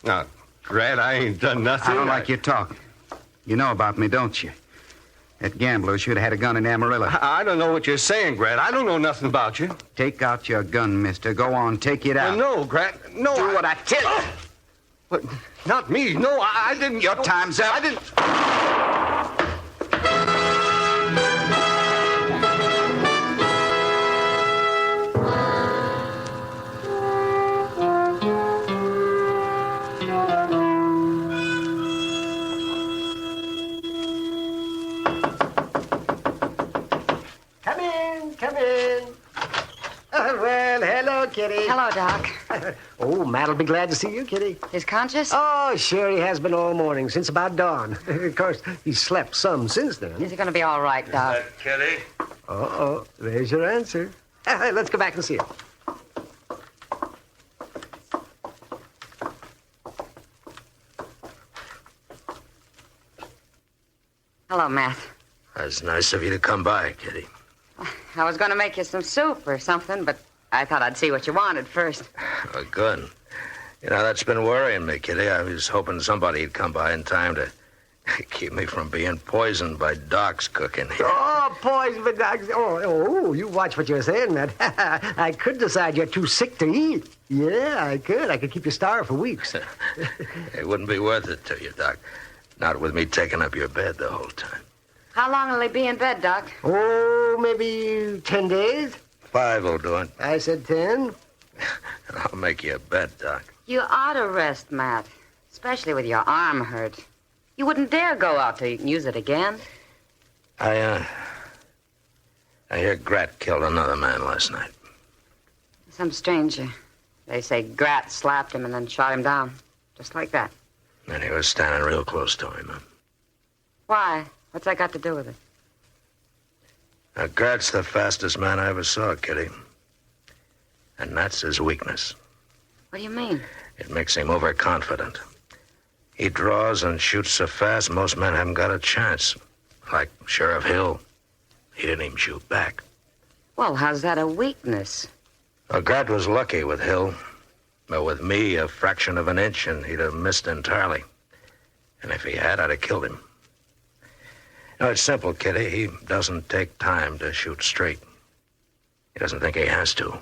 Now, Grat, I ain't done nothing. I don't like your talk. You know about me, don't you? That gambler should have had a gun in Amarillo. I don't know what you're saying, Grat. I don't know nothing about you. Take out your gun, mister. Go on, take it out. No, Grat. No. Do what I tell you. But not me. No, I didn't. Your time's up. I didn't. Come in. Well, hello, Kitty. Hello, Doc. Oh, Matt'll be glad to see you, Kitty. He's conscious? Oh, sure, he has been all morning, since about dawn. Of course, he's slept some since then. Is he going to be all right, Doc? Kitty? Uh-oh, there's your answer. Let's go back and see him. Hello, Matt. That's nice of you to come by, Kitty. I was going to make you some soup or something, but I thought I'd see what you wanted first. A gun. You know, that's been worrying me, Kitty. I was hoping somebody'd come by in time to keep me from being poisoned by Doc's cooking here. Oh, poison for dogs. Oh, you watch what you're saying, Matt. I could decide you're too sick to eat. Yeah, I could. I could keep you starved for weeks. It wouldn't be worth it to you, Doc. Not with me taking up your bed the whole time. How long will he be in bed, Doc? Oh, maybe 10 days. 5 will do it. I said 10. I'll make you a bet, Doc. You ought to rest, Matt. Especially with your arm hurt. You wouldn't dare go out till you can use it again. I hear Grat killed another man last night. Some stranger. They say Grat slapped him and then shot him down. Just like that. And he was standing real close to him. Huh? Why? What's that got to do with it? Now, Grat's the fastest man I ever saw, Kitty. And that's his weakness. What do you mean? It makes him overconfident. He draws and shoots so fast, most men haven't got a chance. Like Sheriff Hill. He didn't even shoot back. Well, how's that a weakness? Well, Grat was lucky with Hill. But with me, a fraction of an inch, and he'd have missed entirely. And if he had, I'd have killed him. No, it's simple, Kitty. He doesn't take time to shoot straight. He doesn't think he has to.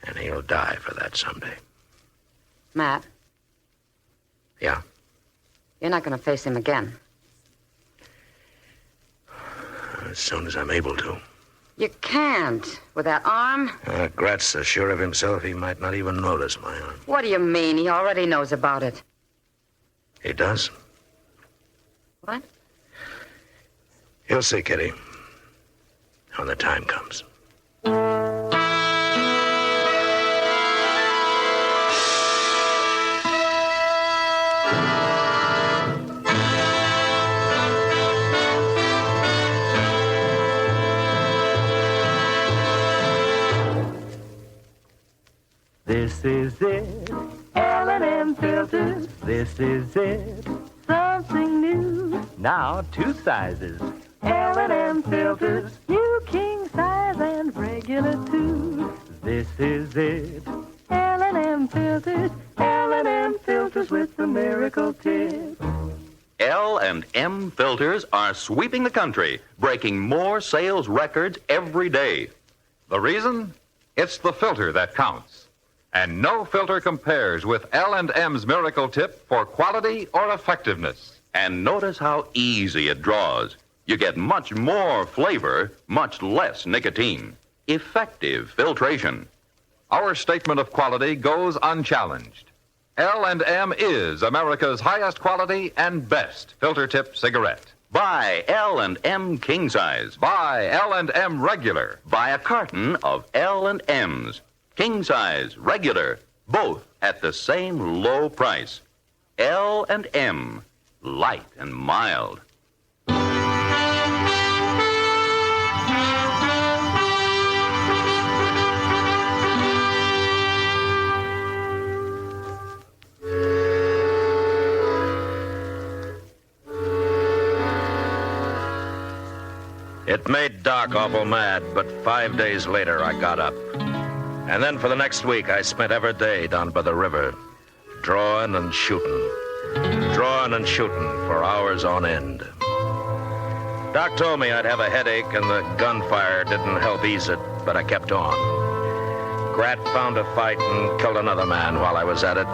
And he'll die for that someday. Matt? Yeah? You're not going to face him again. As soon as I'm able to. You can't. With that arm? Grat's so sure of himself he might not even notice my arm. What do you mean? He already knows about it. He does? What? You'll see, Kitty. When the time comes. This is it. L&M filters. This is it. Something new. Now 2 sizes. L&M filters. New king size and regular too. This is it. L&M filters. L&M filters with the miracle tip. L&M filters are sweeping the country, breaking more sales records every day. The reason? It's the filter that counts. And no filter compares with L&M's miracle tip for quality or effectiveness. And notice how easy it draws. You get much more flavor, much less nicotine. Effective filtration. Our statement of quality goes unchallenged. L&M is America's highest quality and best filter tip cigarette. Buy L&M King Size. Buy L&M Regular. Buy a carton of L&M's. King Size, Regular, both at the same low price. L&M, light and mild. It made Doc awful mad, but 5 days later I got up. And then for the next week I spent every day down by the river, drawing and shooting for hours on end. Doc told me I'd have a headache and the gunfire didn't help ease it, but I kept on. Grat found a fight and killed another man while I was at it,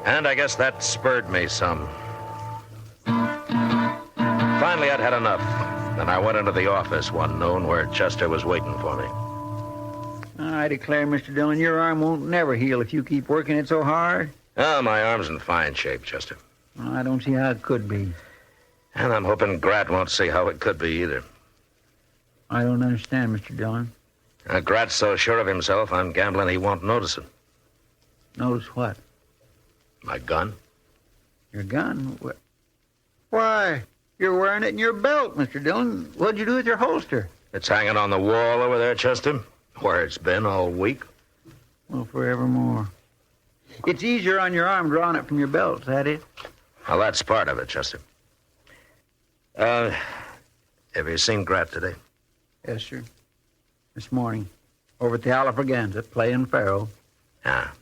and I guess that spurred me some. Finally, I'd had enough. Then I went into the office one noon where Chester was waiting for me. I declare, Mr. Dillon, your arm won't never heal if you keep working it so hard. Oh, my arm's in fine shape, Chester. Well, I don't see how it could be. And I'm hoping Grat won't see how it could be either. I don't understand, Mr. Dillon. Grat's so sure of himself, I'm gambling he won't notice it. Notice what? My gun. Your gun? Why, you're wearing it in your belt, Mr. Dillon. What'd you do with your holster? It's hanging on the wall over there, Chester, where it's been all week. Well, forevermore. It's easier on your arm drawing it from your belt, is that it? Well, that's part of it, Chester. Have you seen Grat today? Yes, sir. This morning. Over at the Alafraganza, playing faro. Ah.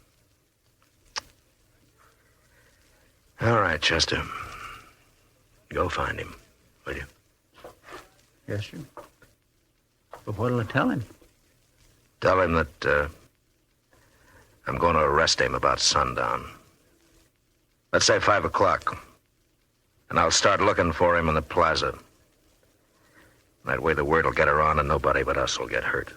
All right, Chester. Go find him, will you? Yes, sir. But what'll I tell him? Tell him that I'm going to arrest him about sundown. Let's say 5 o'clock. And I'll start looking for him in the plaza. That way the word will get around and nobody but us will get hurt.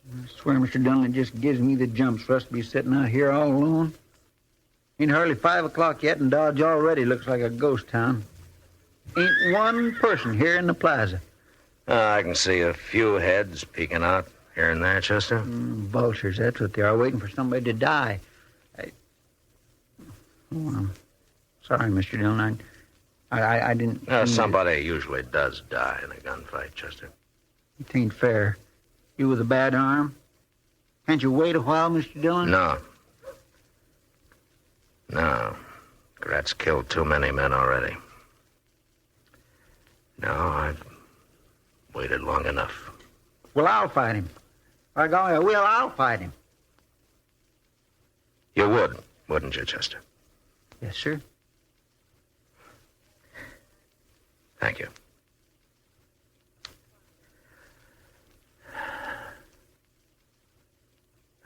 I swear, Mr. Dillon, it just gives me the jumps for us to be sitting out here all alone. Ain't hardly 5 o'clock yet, and Dodge already looks like a ghost town. Ain't one person here in the plaza. I can see a few heads peeking out here and there, Chester. Vultures, that's what they are, waiting for somebody to die. I'm sorry, Mr. Dillon. I didn't... Somebody usually does die in a gunfight, Chester. It ain't fair. You with a bad arm? Can't you wait a while, Mr. Dillon? No. Grat's killed too many men already. No, I've waited long enough. Well, I'll fight him. By golly, I will. I'll fight him. You would, wouldn't you, Chester? Yes, sir. Thank you.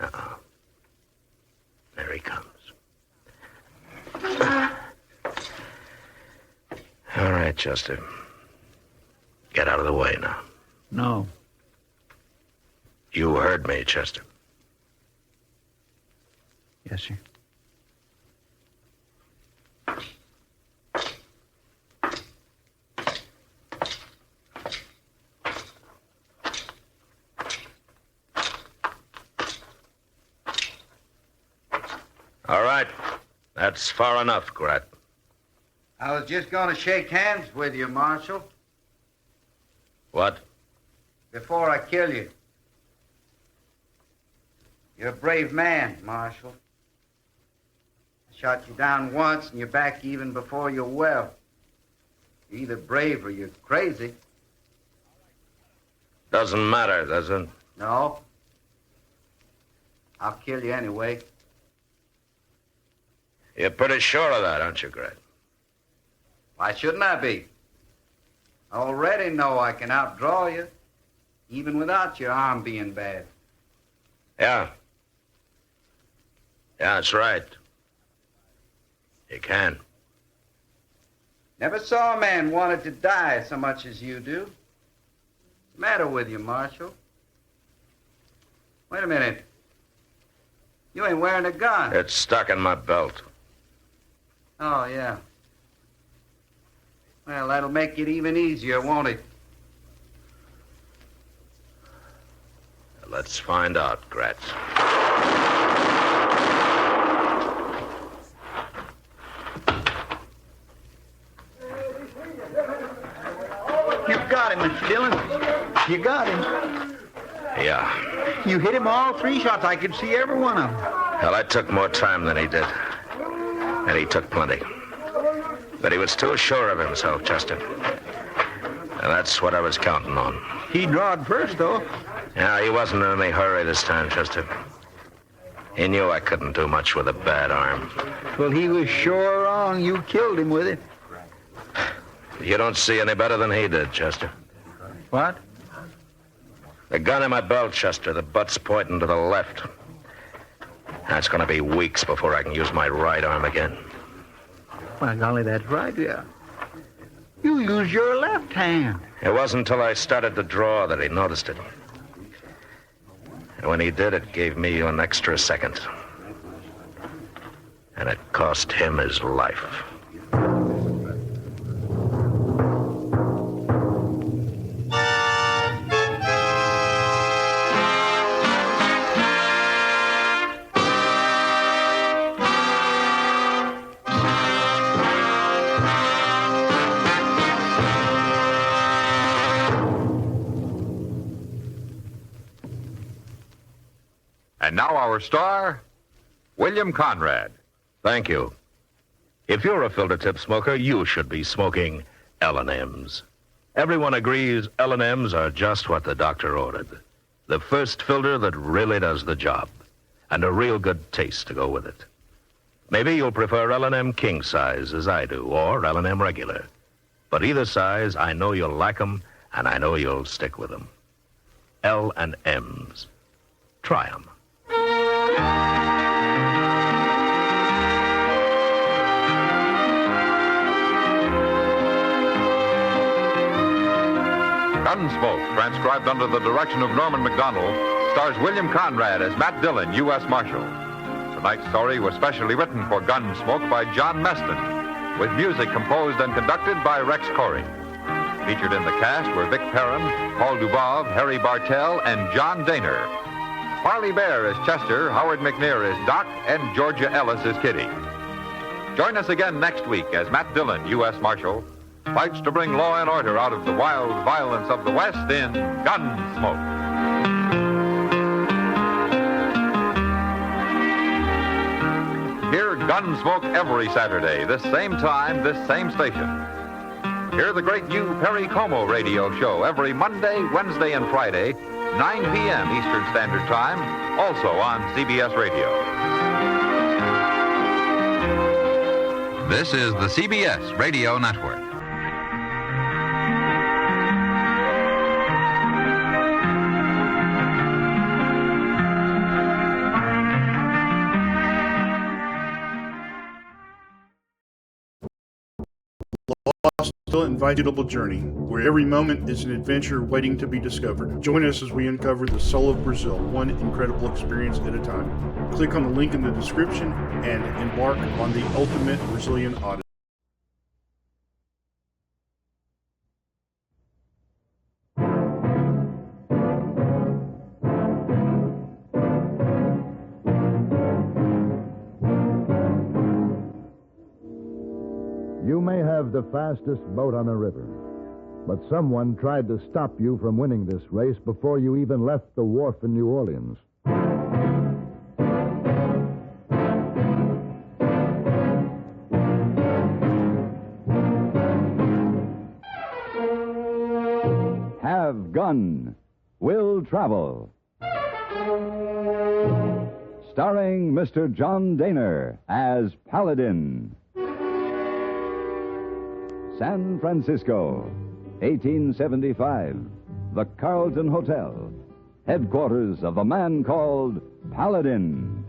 Uh-oh. There he comes. All right, Chester. Get out of the way now. No. You heard me, Chester. Yes, sir. That's far enough, Grat. I was just going to shake hands with you, Marshal, What? before I kill you. You're a brave man, Marshal. I shot you down once and you're back even before you're well. You're either brave or you're crazy. Doesn't matter, does it? No. I'll kill you anyway. You're pretty sure of that, aren't you, Grat? Why shouldn't I be? I already know I can outdraw you, even without your arm being bad. Yeah. Yeah, that's right. You can. Never saw a man wanted to die so much as you do. What's the matter with you, Marshal? Wait a minute. You ain't wearing a gun. It's stuck in my belt. Oh, yeah. Well, that'll make it even easier, won't it? Let's find out, Grat. You got him, Mr. Dillon. You got him. Yeah. You hit him all 3 shots. I could see every one of them. Well, I took more time than he did. And he took plenty. But he was too sure of himself, Chester. And that's what I was counting on. He drawed first, though. Yeah, he wasn't in any hurry this time, Chester. He knew I couldn't do much with a bad arm. Well, he was sure wrong. You killed him with it. You don't see any better than he did, Chester. What? The gun in my belt, Chester, the butt's pointing to the left. That's going to be weeks before I can use my right arm again. Well, golly, that's right, yeah. You use your left hand. It wasn't until I started to draw that he noticed it. And when he did, it gave me an extra second. And it cost him his life. And now our star, William Conrad. Thank you. If you're a filter tip smoker, you should be smoking L&M's. Everyone agrees L&M's are just what the doctor ordered. The first filter that really does the job. And a real good taste to go with it. Maybe you'll prefer L&M king size, as I do, or L&M regular. But either size, I know you'll like them, and I know you'll stick with them. L&M's. Try them. Gunsmoke, transcribed under the direction of Norman MacDonald, stars William Conrad as Matt Dillon, U.S. Marshal. Tonight's story was specially written for Gunsmoke by John Meston, with music composed and conducted by Rex Corey. Featured in the cast were Vic Perrin, Paul Dubov, Harry Bartell, and John Daner. Marley Bear is Chester, Howard McNear is Doc, and Georgia Ellis is Kitty. Join us again next week as Matt Dillon, U.S. Marshal, fights to bring law and order out of the wild violence of the West in Gunsmoke. Hear Gunsmoke every Saturday, this same time, this same station. Hear the great new Perry Como radio show every Monday, Wednesday, and Friday, 9 p.m. Eastern Standard Time, also on CBS Radio. This is the CBS Radio Network. Still invitable journey, where every moment is an adventure waiting to be discovered. Join us as we uncover the soul of Brazil, one incredible experience at a time. Click on the link in the description and embark on the ultimate Brazilian odyssey. have the fastest boat on the river. But someone tried to stop you from winning this race before you even left the wharf in New Orleans. Have Gun. Will Travel. Starring Mr. John Daner as Paladin. San Francisco, 1875. The Carlton Hotel. Headquarters of a man called Paladin.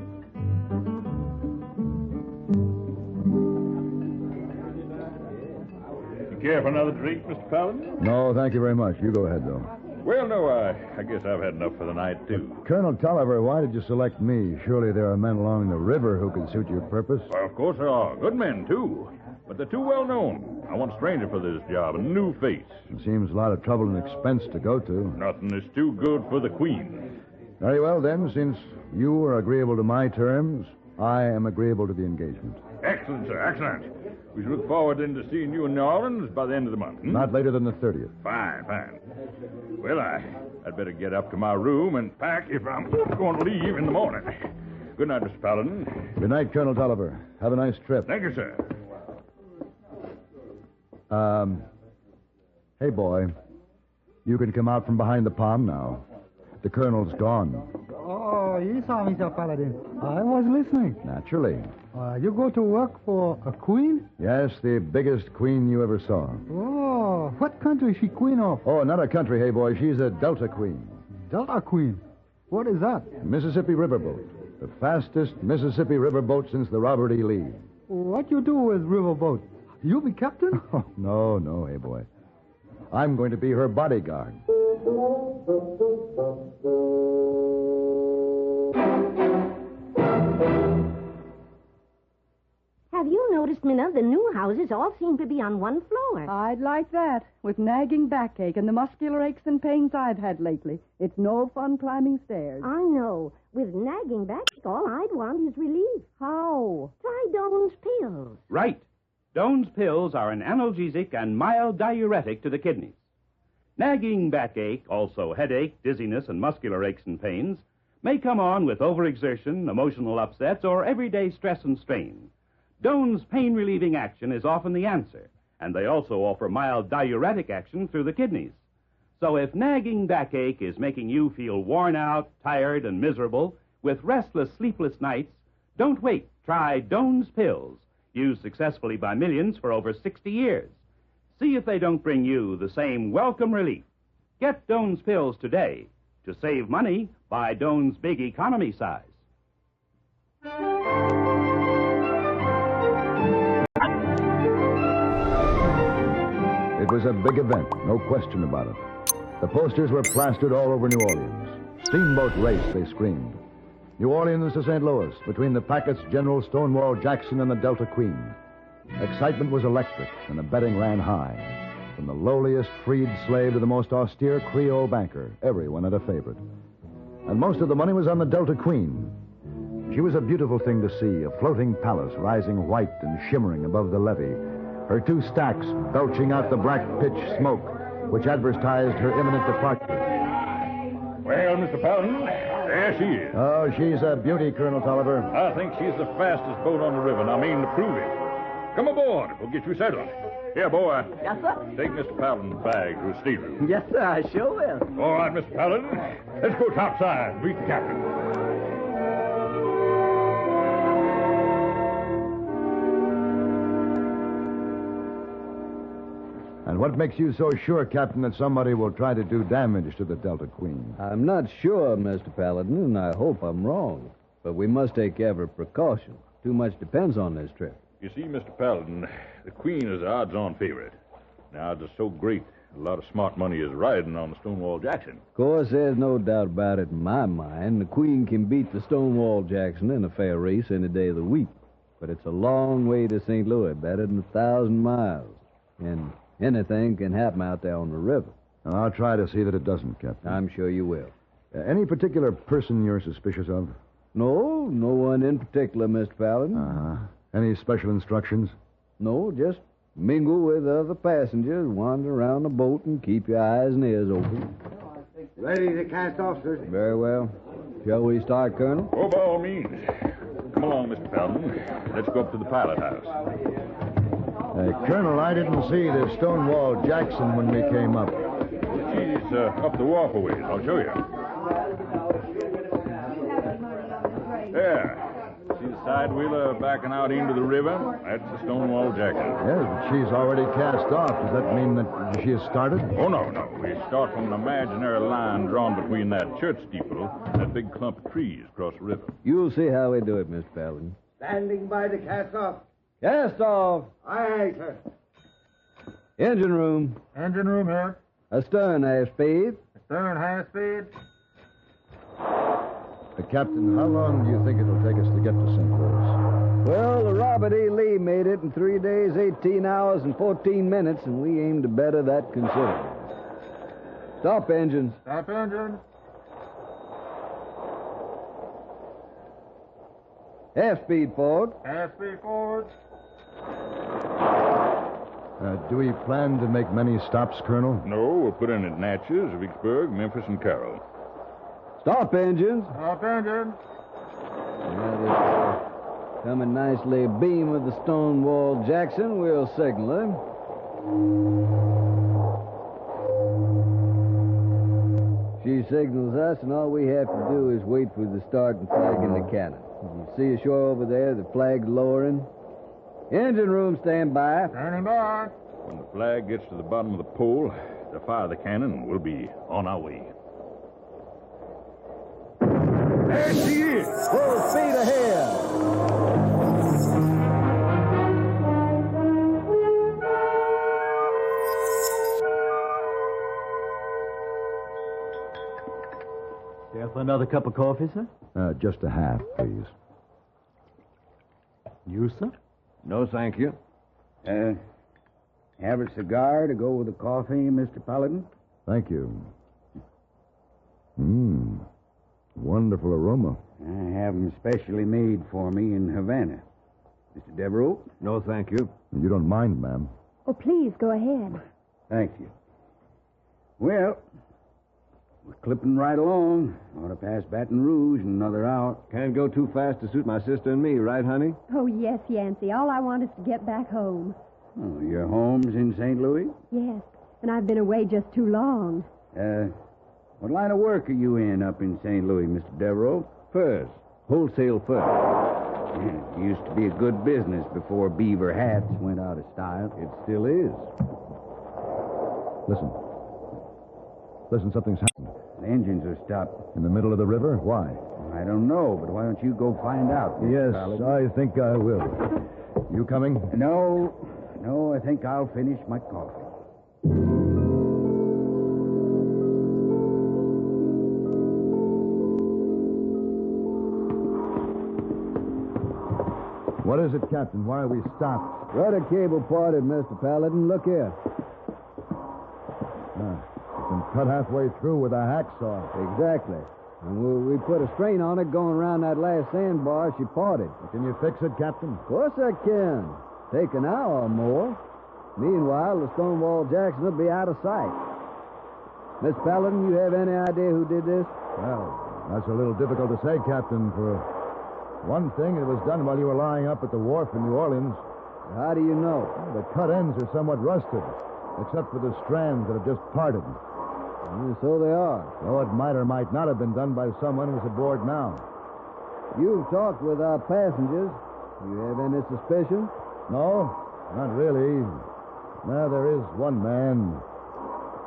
You care for another drink, Mr. Paladin? No, thank you very much. You go ahead, though. Well, no, I guess I've had enough for the night, too. Colonel Tolliver, why did you select me? Surely there are men along the river who can suit your purpose. Well, of course there are. Good men, too. But they're too well known. I want a stranger for this job, a new face. It seems a lot of trouble and expense to go to. Nothing is too good for the Queen. Very well, then, since you are agreeable to my terms, I am agreeable to the engagement. Excellent, sir, excellent. We shall look forward then to seeing you in New Orleans by the end of the month. Not later than the 30th. Fine, fine. Well, I'd better get up to my room and pack if I'm going to leave in the morning. Good night, Mr. Paladin. Good night, Colonel Tolliver. Have a nice trip. Thank you, sir. Hey, boy. You can come out from behind the palm now. The colonel's gone. Oh, yes, Mr. Paladin. I was listening. Naturally. You go to work for a queen? Yes, the biggest queen you ever saw. Oh, what country is she queen of? Oh, not a country, hey, boy. She's a Delta queen. Delta queen? What is that? Mississippi riverboat. The fastest Mississippi riverboat since the Robert E. Lee. What you do with riverboat? You be captain? Oh, no, hey, boy. I'm going to be her bodyguard. Have you noticed, Minna, the new houses all seem to be on one floor? I'd like that, with nagging backache and the muscular aches and pains I've had lately. It's no fun climbing stairs. I know. With nagging backache, all I'd want is relief. How? Try Doan's pills. Right. Doan's pills are an analgesic and mild diuretic to the kidneys. Nagging backache, also headache, dizziness, and muscular aches and pains, may come on with overexertion, emotional upsets, or everyday stress and strain. Doan's pain-relieving action is often the answer, and they also offer mild diuretic action through the kidneys. So if nagging backache is making you feel worn out, tired, and miserable, with restless, sleepless nights, don't wait. Try Doan's pills, used successfully by millions for over 60 years. See if they don't bring you the same welcome relief. Get Doan's pills today. To save money, buy Doan's big economy size. It was a big event, no question about it. The posters were plastered all over New Orleans. Steamboat race, they screamed. New Orleans to St. Louis, between the Packett's General Stonewall Jackson and the Delta Queen. Excitement was electric, and the betting ran high. From the lowliest freed slave to the most austere Creole banker, everyone had a favorite. And most of the money was on the Delta Queen. She was a beautiful thing to see, a floating palace rising white and shimmering above the levee, her two stacks belching out the black pitch smoke, which advertised her imminent departure. Well, Mr. Paladin, there she is. Oh, she's a beauty, Colonel Tolliver. I think she's the fastest boat on the river, and I mean to prove it. Come aboard. We'll get you settled. Here, boy. Yes, sir? Take Mr. Paladin's bag to his stateroom. Yes, sir, I sure will. All right, Mr. Paladin. Let's go topside and meet the captain. And what makes you so sure, Captain, that somebody will try to do damage to the Delta Queen? I'm not sure, Mr. Paladin, and I hope I'm wrong. But we must take every precaution. Too much depends on this trip. You see, Mr. Paladin, the Queen is the odds-on favorite. Now, it's so great. A lot of smart money is riding on the Stonewall Jackson. Of course, there's no doubt about it in my mind. The Queen can beat the Stonewall Jackson in a fair race any day of the week. But it's a long way to St. Louis, better than 1,000 miles. And anything can happen out there on the river. I'll try to see that it doesn't, Captain. I'm sure you will. Any particular person you're suspicious of? No one in particular, Mr. Paladin. Uh-huh. Any special instructions? No, just Mingle with other passengers, wander around the boat, and keep your eyes and ears open. Ready to cast off, sir. Very well. Shall we start, Colonel? Oh, by all means. Come along, Mr. Paladin. Let's go up to the pilot house. Colonel, I didn't see the Stonewall Jackson when we came up. She's up the wharf a ways. I'll show you. There. See the side wheeler backing out into the river? That's the Stonewall Jackson. Yes, but she's already cast off. Does that mean that she has started? Oh, no. We start from an imaginary line drawn between that church steeple and that big clump of trees across the river. You'll see how we do it, Mr. Paladin. Standing by to cast off. Cast off. Aye, sir. Engine room. Engine room here. Astern half speed. Astern half speed. Captain, how long do you think it'll take us to get to St. Louis? Well, the Robert E. Lee made it in 3 days, 18 hours, and 14 minutes, and we aim to better that considerably. Stop engines. Stop engines. Half speed forward. Half speed forward. Do we plan to make many stops, Colonel? No, we'll put in at Natchez, Vicksburg, Memphis, and Carroll. Stop engines. Stop engines. Coming nicely abeam with the Stonewall Jackson, we'll signal him. She signals us, and all we have to do is wait for the starting flag in the cannon. You see ashore over there, the flag's lowering. Engine room, stand by. Standing by. When the flag gets to the bottom of the pole, to fire the cannon, we'll be on our way. There she is! Full speed ahead! Care for another cup of coffee, sir? Just a half, please. You, sir? No, thank you. Have a cigar to go with the coffee, Mr. Paladin? Thank you. Wonderful aroma. I have them specially made for me in Havana. Mr. Devereaux? No, thank you. You don't mind, ma'am? Oh, please, go ahead. Thank you. Well, we're clipping right along. Ought to pass Baton Rouge in another hour. Can't go too fast to suit my sister and me, right, honey? Oh, yes, Yancey. All I want is to get back home. Oh, your home's in St. Louis? Yes, and I've been away just too long. What line of work are you in up in St. Louis, Mr. Devereaux? Furs. Wholesale furs. Yeah, it used to be a good business before beaver hats went out of style. It still is. Listen, something's happened. The engines are stopped. In the middle of the river? Why? I don't know, but why don't you go find out, Mr. Yes, Paladin? I think I will. You coming? No, I think I'll finish my coffee. What is it, Captain? Why are we stopped? Rudder cable parted, Mr. Paladin. Look here. It's been cut halfway through with a hacksaw. Exactly. And we put a strain on it going around that last sandbar. She parted. Can you fix it, Captain? Of course I can. Take an hour or more. Meanwhile, the Stonewall Jackson will be out of sight. Miss Paladin, you have any idea who did this? Well, that's a little difficult to say, Captain. For one thing, it was done while you were lying up at the wharf in New Orleans. How do you know? The cut ends are somewhat rusted, except for the strands that have just parted. So they are. Though it might or might not have been done by someone who's aboard now. You've talked with our passengers. You have any suspicion? No, not really. Now, there is one man.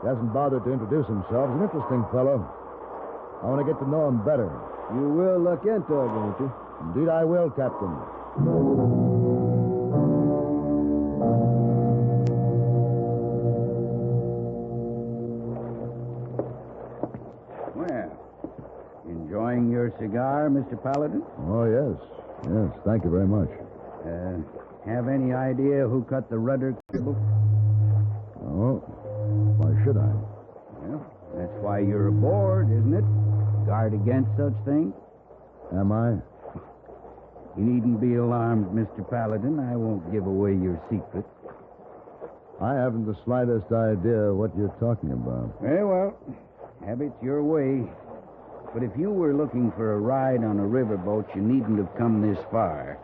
He hasn't bothered to introduce himself. He's an interesting fellow. I want to get to know him better. You will look into it, won't you? Indeed I will, Captain. Well, enjoying your cigar, Mr. Paladin? Oh, yes. Yes, thank you very much. Have any idea who cut the rudder cable? Oh, why should I? Well, that's why you're aboard, isn't it? Guard against such things. Am I? You needn't be alarmed, Mr. Paladin. I won't give away your secret. I haven't the slightest idea what you're talking about. Very well. Have it your way. But if you were looking for a ride on a riverboat, you needn't have come this far.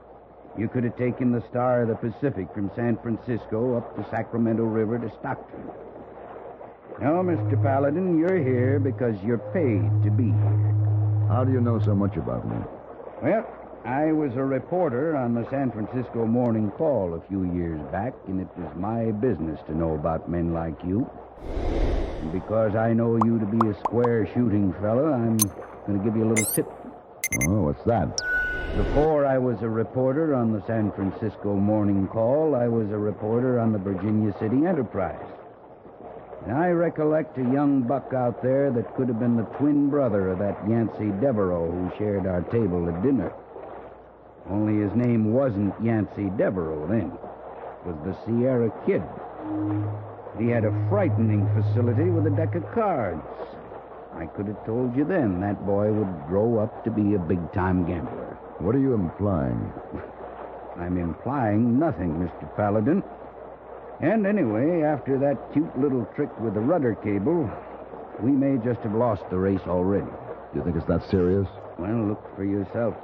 You could have taken the Star of the Pacific from San Francisco up the Sacramento River to Stockton. No, Mr. Paladin, you're here because you're paid to be here. How do you know so much about me? Well, I was a reporter on the San Francisco Morning Call a few years back, and it was my business to know about men like you. And because I know you to be a square shooting fella, I'm going to give you a little tip. Oh, what's that? Before I was a reporter on the San Francisco Morning Call, I was a reporter on the Virginia City Enterprise. And I recollect a young buck out there that could have been the twin brother of that Yancey Devereaux who shared our table at dinner. Only his name wasn't Yancey Devereaux then. It was the Sierra Kid. He had a frightening facility with a deck of cards. I could have told you then that boy would grow up to be a big-time gambler. What are you implying? I'm implying nothing, Mr. Paladin. And anyway, after that cute little trick with the rudder cable, we may just have lost the race already. Do you think it's that serious? Well, look for yourself.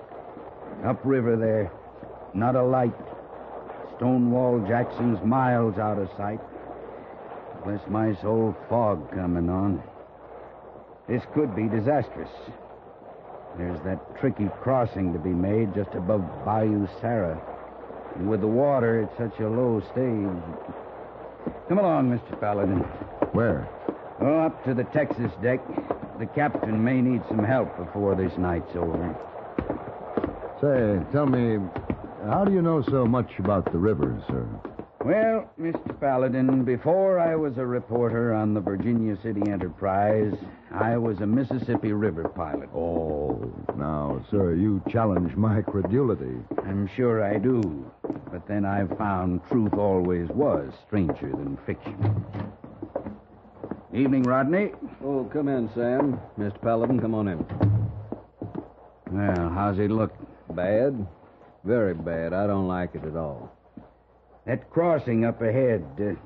Upriver there, not a light. Stonewall Jackson's miles out of sight. Bless my soul, fog coming on. This could be disastrous. There's that tricky crossing to be made just above Bayou Sarah. And with the water at such a low stage... Come along, Mr. Paladin. Where? Oh, up to the Texas deck. The captain may need some help before this night's over. Say, tell me, how do you know so much about the rivers, sir? Well, Mr. Paladin, before I was a reporter on the Virginia City Enterprise, I was a Mississippi River pilot. Oh, now, sir, you challenge my credulity. I'm sure I do. But then I've found truth always was stranger than fiction. Evening, Rodney. Oh, come in, Sam. Mr. Paladin, come on in. Well, how's it look? Bad. Very bad. I don't like it at all. That crossing up ahead, has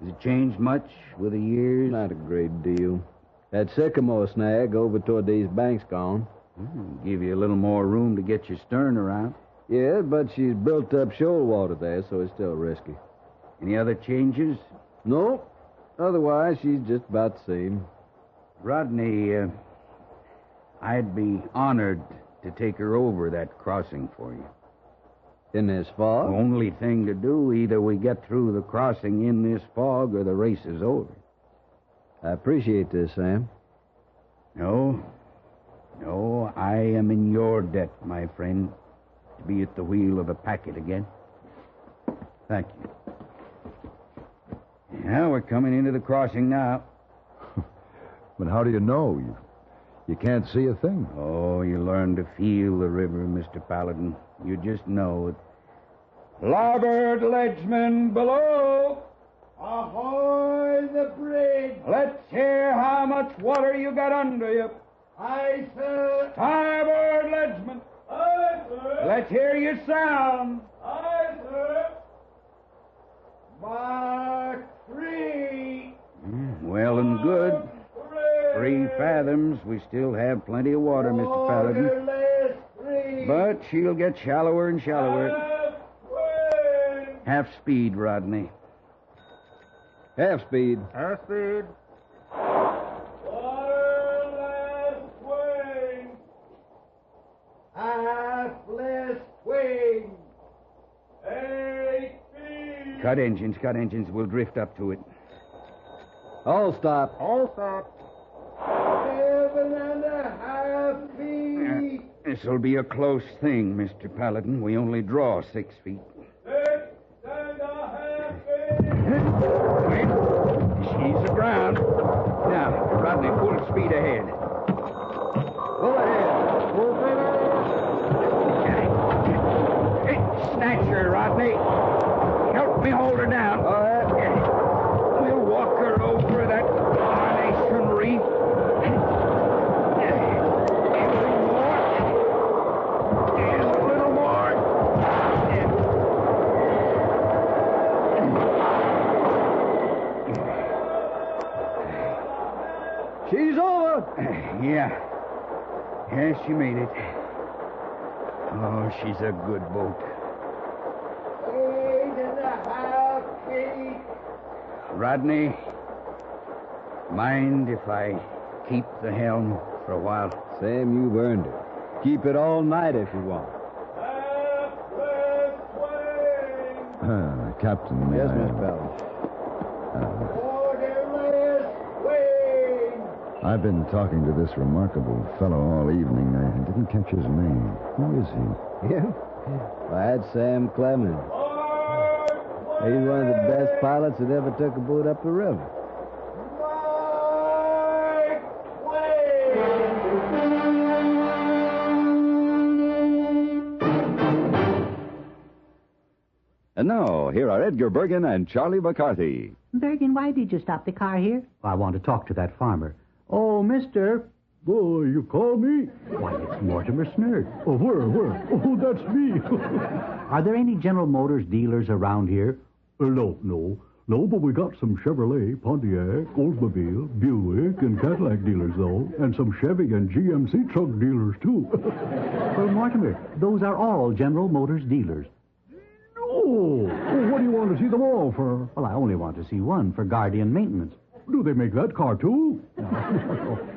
it changed much with the years? Not a great deal. That sycamore snag over toward these banks gone. Give you a little more room to get your stern around. Yeah, but she's built up shoal water there, so it's still risky. Any other changes? No. Otherwise, she's just about the same. Rodney, I'd be honored to take her over that crossing for you. In this fog? Only thing to do, either we get through the crossing in this fog or the race is over. I appreciate this, Sam. No, I am in your debt, my friend, to be at the wheel of a packet again. Thank you. Yeah, we're coming into the crossing now. But how do you know? You can't see a thing. Oh, you learn to feel the river, Mr. Paladin. You just know it. Larboard leadsmen below! Ahoy the bridge! Let's hear how much water you got under you. Aye, sir. Starboard leadsmen! Aye, sir. Let's hear you sound. Aye, sir. Mark 3. Well and good. 3 fathoms. We still have plenty of water, Mr. Paladin. But she'll get shallower and shallower. Half speed, Rodney. Half speed. Half speed. Half less swing. 8 feet. Cut engines. We'll drift up to it. All stop. All stop. 7.5 feet. This'll be a close thing, Mr. Paladin. We only draw 6 feet. 6.5 feet. Wait. She's aground. Now, Rodney, full speed ahead. Full ahead. Full speed. Hey, snatch her, Rodney. Help me hold her down. All right. We'll walk her over that carnation reef. She's over. Yeah. Yes, she made it. Oh, she's a good boat. Rodney, mind if I keep the helm for a while? Sam, you've earned it. Keep it all night if you want. Captain. Yes, Miss Bell. I've been talking to this remarkable fellow all evening. I didn't catch his name. Who is he? Yeah? Why, that's Sam Clemens. He's one of the best pilots that ever took a boat up the river. And now, here are Edgar Bergen and Charlie McCarthy. Bergen, why did you stop the car here? I want to talk to that farmer. Oh, mister. Oh, you call me? Why, it's Mortimer Snerd. Oh, where? Oh, that's me. Are there any General Motors dealers around here? No, but we got some Chevrolet, Pontiac, Oldsmobile, Buick, and Cadillac dealers, though, and some Chevy and GMC truck dealers, too. Well, Mortimer, those are all General Motors dealers. Oh, what do you want to see them all for? Well, I only want to see one for Guardian maintenance. Do they make that car, too?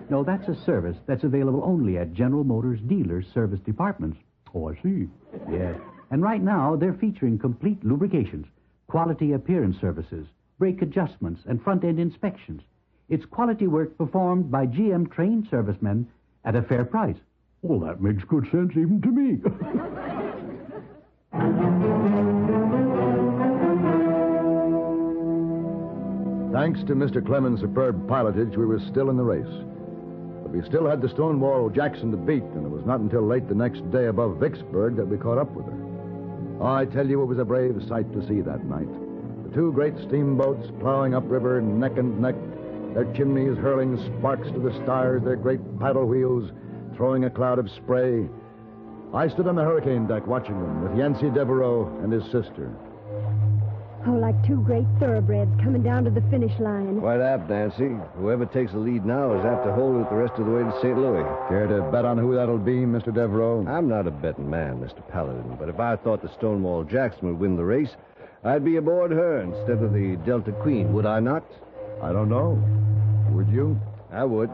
No, that's a service that's available only at General Motors dealers' service departments. Oh, I see. Yes. And right now, they're featuring complete lubrications, quality appearance services, brake adjustments, and front-end inspections. It's quality work performed by GM-trained servicemen at a fair price. Well, that makes good sense even to me. Thanks to Mr. Clemens' superb pilotage, we were still in the race. But we still had the Stonewall Jackson to beat, and it was not until late the next day above Vicksburg that we caught up with her. Oh, I tell you, it was a brave sight to see that night. The two great steamboats plowing upriver neck and neck, their chimneys hurling sparks to the stars, their great paddle wheels throwing a cloud of spray. I stood on the hurricane deck watching them with Yancey Devereaux and his sister. Oh, like two great thoroughbreds coming down to the finish line. Quite apt, Nancy. Whoever takes the lead now is apt to hold it the rest of the way to St. Louis. Care to bet on who that'll be, Mr. Devereaux? I'm not a betting man, Mr. Paladin, but if I thought the Stonewall Jackson would win the race, I'd be aboard her instead of the Delta Queen, would I not? I don't know. Would you? I would.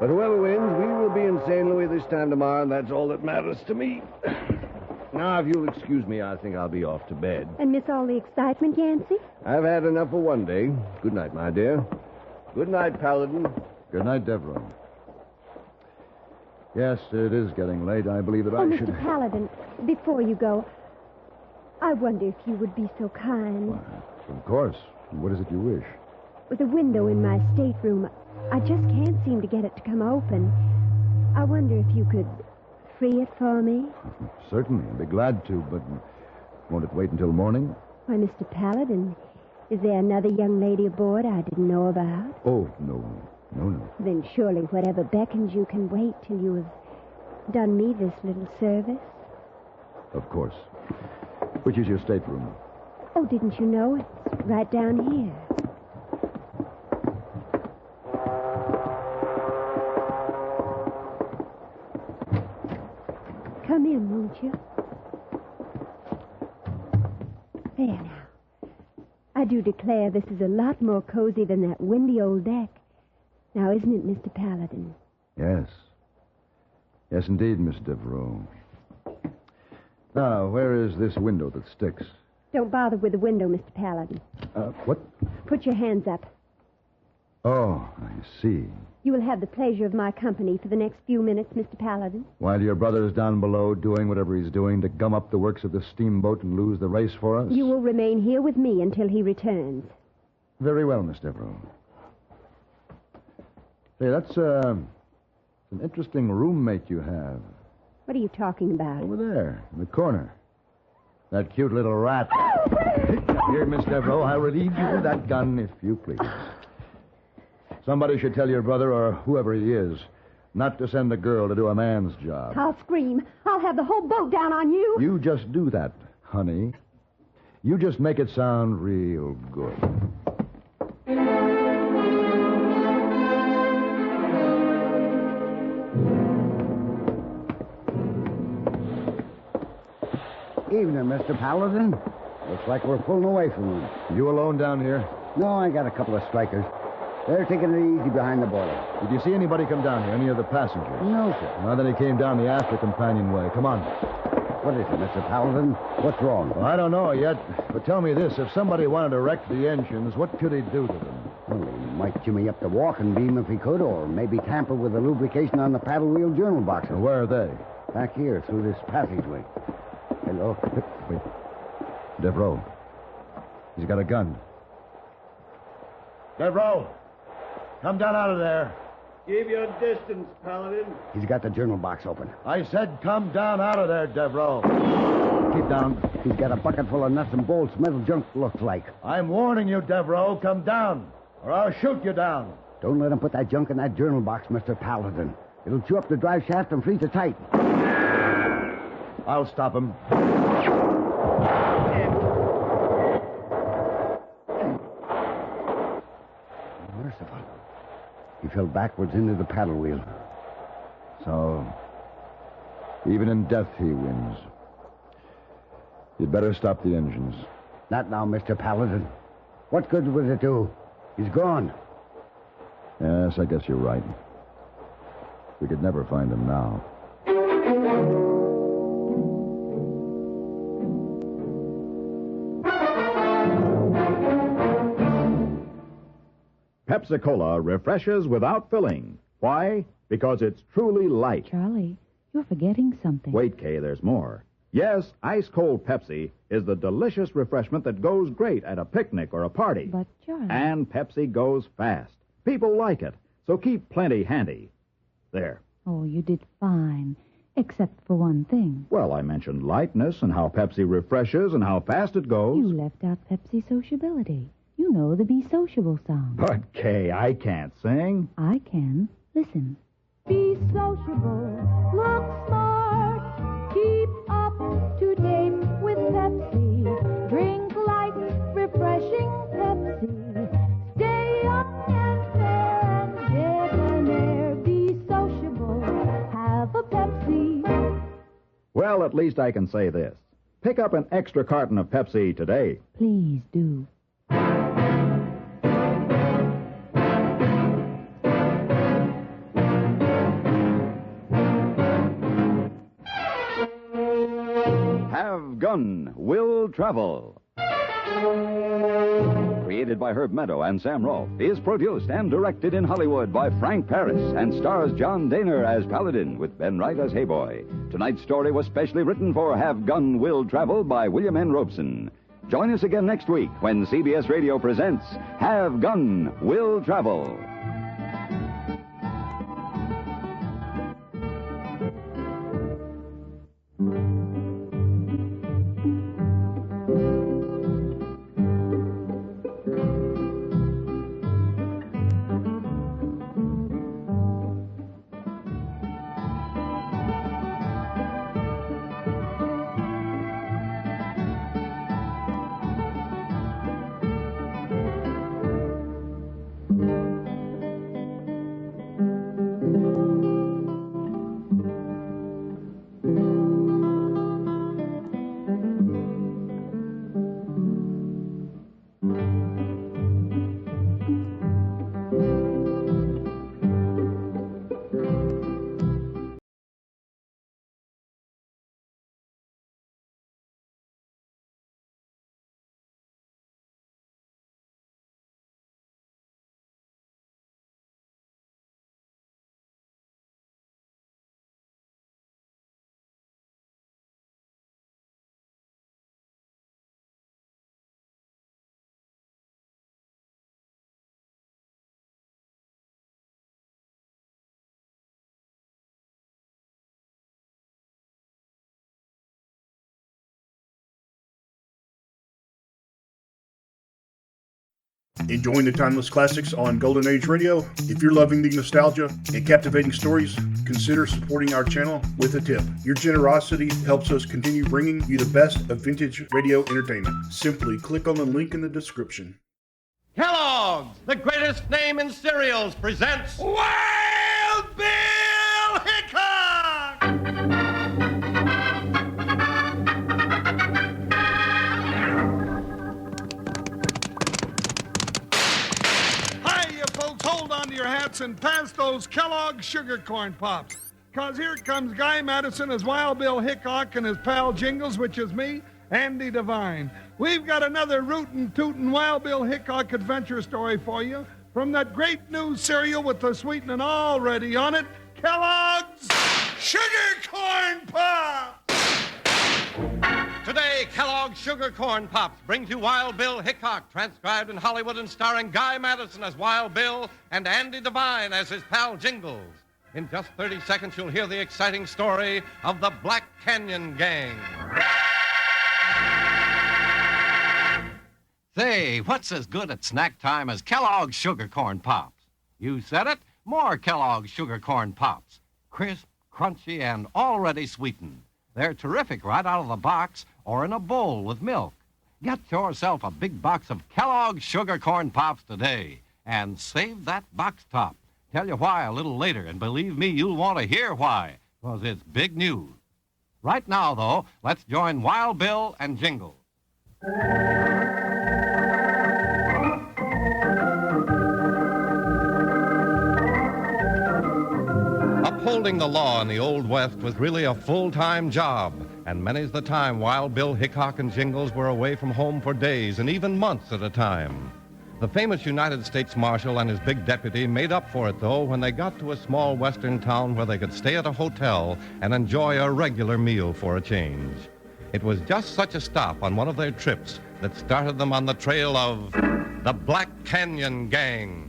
But whoever wins, we will be in St. Louis this time tomorrow, and that's all that matters to me. Now, if you'll excuse me, I think I'll be off to bed. And miss all the excitement, Yancey? I've had enough for one day. Good night, my dear. Good night, Paladin. Good night, Devereaux. Yes, it is getting late. I believe that I should... Mr. Paladin, before you go, I wonder if you would be so kind. Of course. What is it you wish? With a window in my stateroom, I just can't seem to get it to come open. I wonder if you could free it for me? Certainly. I'd be glad to, but won't it wait until morning? Why, Mr. Paladin, is there another young lady aboard I didn't know about? Oh, no. Then surely whatever beckons you can wait till you have done me this little service. Of course. Which is your stateroom? Oh, didn't you know? It's right down here. Come in, won't you? There now. I do declare this is a lot more cozy than that windy old deck. Now, isn't it, Mr. Paladin? Yes. Yes, indeed, Miss Devereaux. Now, where is this window that sticks? Don't bother with the window, Mr. Paladin. What? Put your hands up. Oh, I see. You will have the pleasure of my company for the next few minutes, Mr. Paladin. While your brother's down below doing whatever he's doing to gum up the works of the steamboat and lose the race for us? You will remain here with me until he returns. Very well, Miss Devereaux. Hey, that's an interesting roommate you have. What are you talking about? Over there, in the corner. That cute little rat. Here, Miss Devereaux, I'll relieve you of that gun, if you please. Somebody should tell your brother, or whoever he is, not to send a girl to do a man's job. I'll scream. I'll have the whole boat down on you. You just do that, honey. You just make it sound real good. Evening, Mr. Paladin. Looks like we're pulling away from them. You alone down here? No, I got a couple of strikers. They're taking it easy behind the border. Did you see anybody come down here? Any of the passengers? No, sir. Well, then he came down the after companionway. Come on. What is it, Mr. Paladin? What's wrong? Well, I don't know yet, but tell me this. If somebody wanted to wreck the engines, what could he do to them? Well, he might jimmy up the walking beam if he could, or maybe tamper with the lubrication on the paddle wheel journal boxes. And where are they? Back here, through this passageway. Hello? Wait. Devereaux. He's got a gun. Devereaux! Come down out of there. Keep your distance, Paladin. He's got the journal box open. I said come down out of there, Devereaux. Keep down. He's got a bucket full of nuts and bolts, metal junk looks like. I'm warning you, Devereaux. Come down, or I'll shoot you down. Don't let him put that junk in that journal box, Mr. Paladin. It'll chew up the drive shaft and freeze it tight. I'll stop him. Merciful. He fell backwards into the paddle wheel. So, even in death, he wins. You'd better stop the engines. Not now, Mr. Paladin. What good would it do? He's gone. Yes, I guess you're right. We could never find him now. Pepsi-Cola refreshes without filling. Why? Because it's truly light. Charlie, you're forgetting something. Wait, Kay, there's more. Yes, ice-cold Pepsi is the delicious refreshment that goes great at a picnic or a party. But, Charlie... And Pepsi goes fast. People like it, so keep plenty handy. There. Oh, you did fine, except for one thing. Well, I mentioned lightness and how Pepsi refreshes and how fast it goes. You left out Pepsi sociability. You know the Be Sociable song. But, Kay, I can't sing. I can. Listen. Be sociable, look smart, keep up to date with Pepsi. Drink light, refreshing Pepsi. Stay young and fair and debonair. Be sociable, have a Pepsi. Well, at least I can say this. Pick up an extra carton of Pepsi today. Please do. Have Gun Will Travel. Created by Herb Meadow and Sam Rolfe, is produced and directed in Hollywood by Frank Paris and stars John Daner as Paladin with Ben Wright as Hayboy. Tonight's story was specially written for Have Gun Will Travel by William N. Robeson. Join us again next week when CBS Radio presents Have Gun Will Travel. Enjoying the timeless classics on Golden Age Radio? If you're loving the nostalgia and captivating stories, consider supporting our channel with a tip. Your generosity helps us continue bringing you the best of vintage radio entertainment. Simply click on the link in the description. Kellogg's, the greatest name in cereals, presents Wild Bill Hickok! your hats and pass those Kellogg's Sugar Corn Pops. 'Cause here comes Guy Madison as Wild Bill Hickok and his pal Jingles, which is me, Andy Devine. We've got another rootin' tootin' Wild Bill Hickok adventure story for you from that great new cereal with the sweetening already on it, Kellogg's Sugar Corn Pops! Today, Kellogg's Sugar Corn Pops brings you Wild Bill Hickok, transcribed in Hollywood and starring Guy Madison as Wild Bill and Andy Devine as his pal Jingles. In just 30 seconds, you'll hear the exciting story of the Black Canyon Gang. Say, what's as good at snack time as Kellogg's Sugar Corn Pops? You said it, more Kellogg's Sugar Corn Pops. Crisp, crunchy, and already sweetened. They're terrific right out of the box or in a bowl with milk. Get yourself a big box of Kellogg's Sugar Corn Pops today and save that box top. Tell you why a little later, and believe me, you'll want to hear why, because it's big news. Right now, though, let's join Wild Bill and Jingle. Upholding the law in the Old West was really a full-time job, and many's the time Wild Bill Hickok and Jingles were away from home for days and even months at a time. The famous United States Marshal and his big deputy made up for it, though, when they got to a small western town where they could stay at a hotel and enjoy a regular meal for a change. It was just such a stop on one of their trips that started them on the trail of the Black Canyon Gang.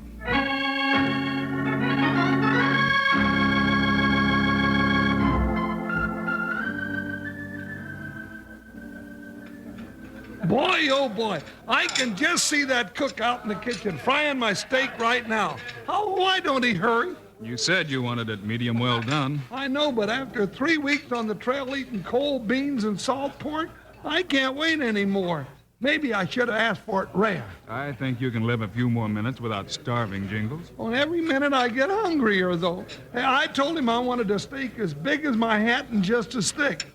Boy, oh boy, I can just see that cook out in the kitchen frying my steak right now. Why don't he hurry? You said you wanted it medium well done. I know, but after 3 weeks on the trail eating cold beans and salt pork, I can't wait anymore. Maybe I should have asked for it rare. I think you can live a few more minutes without starving, Jingles. On every minute I get hungrier, though. Hey, I told him I wanted a steak as big as my hat and just as thick.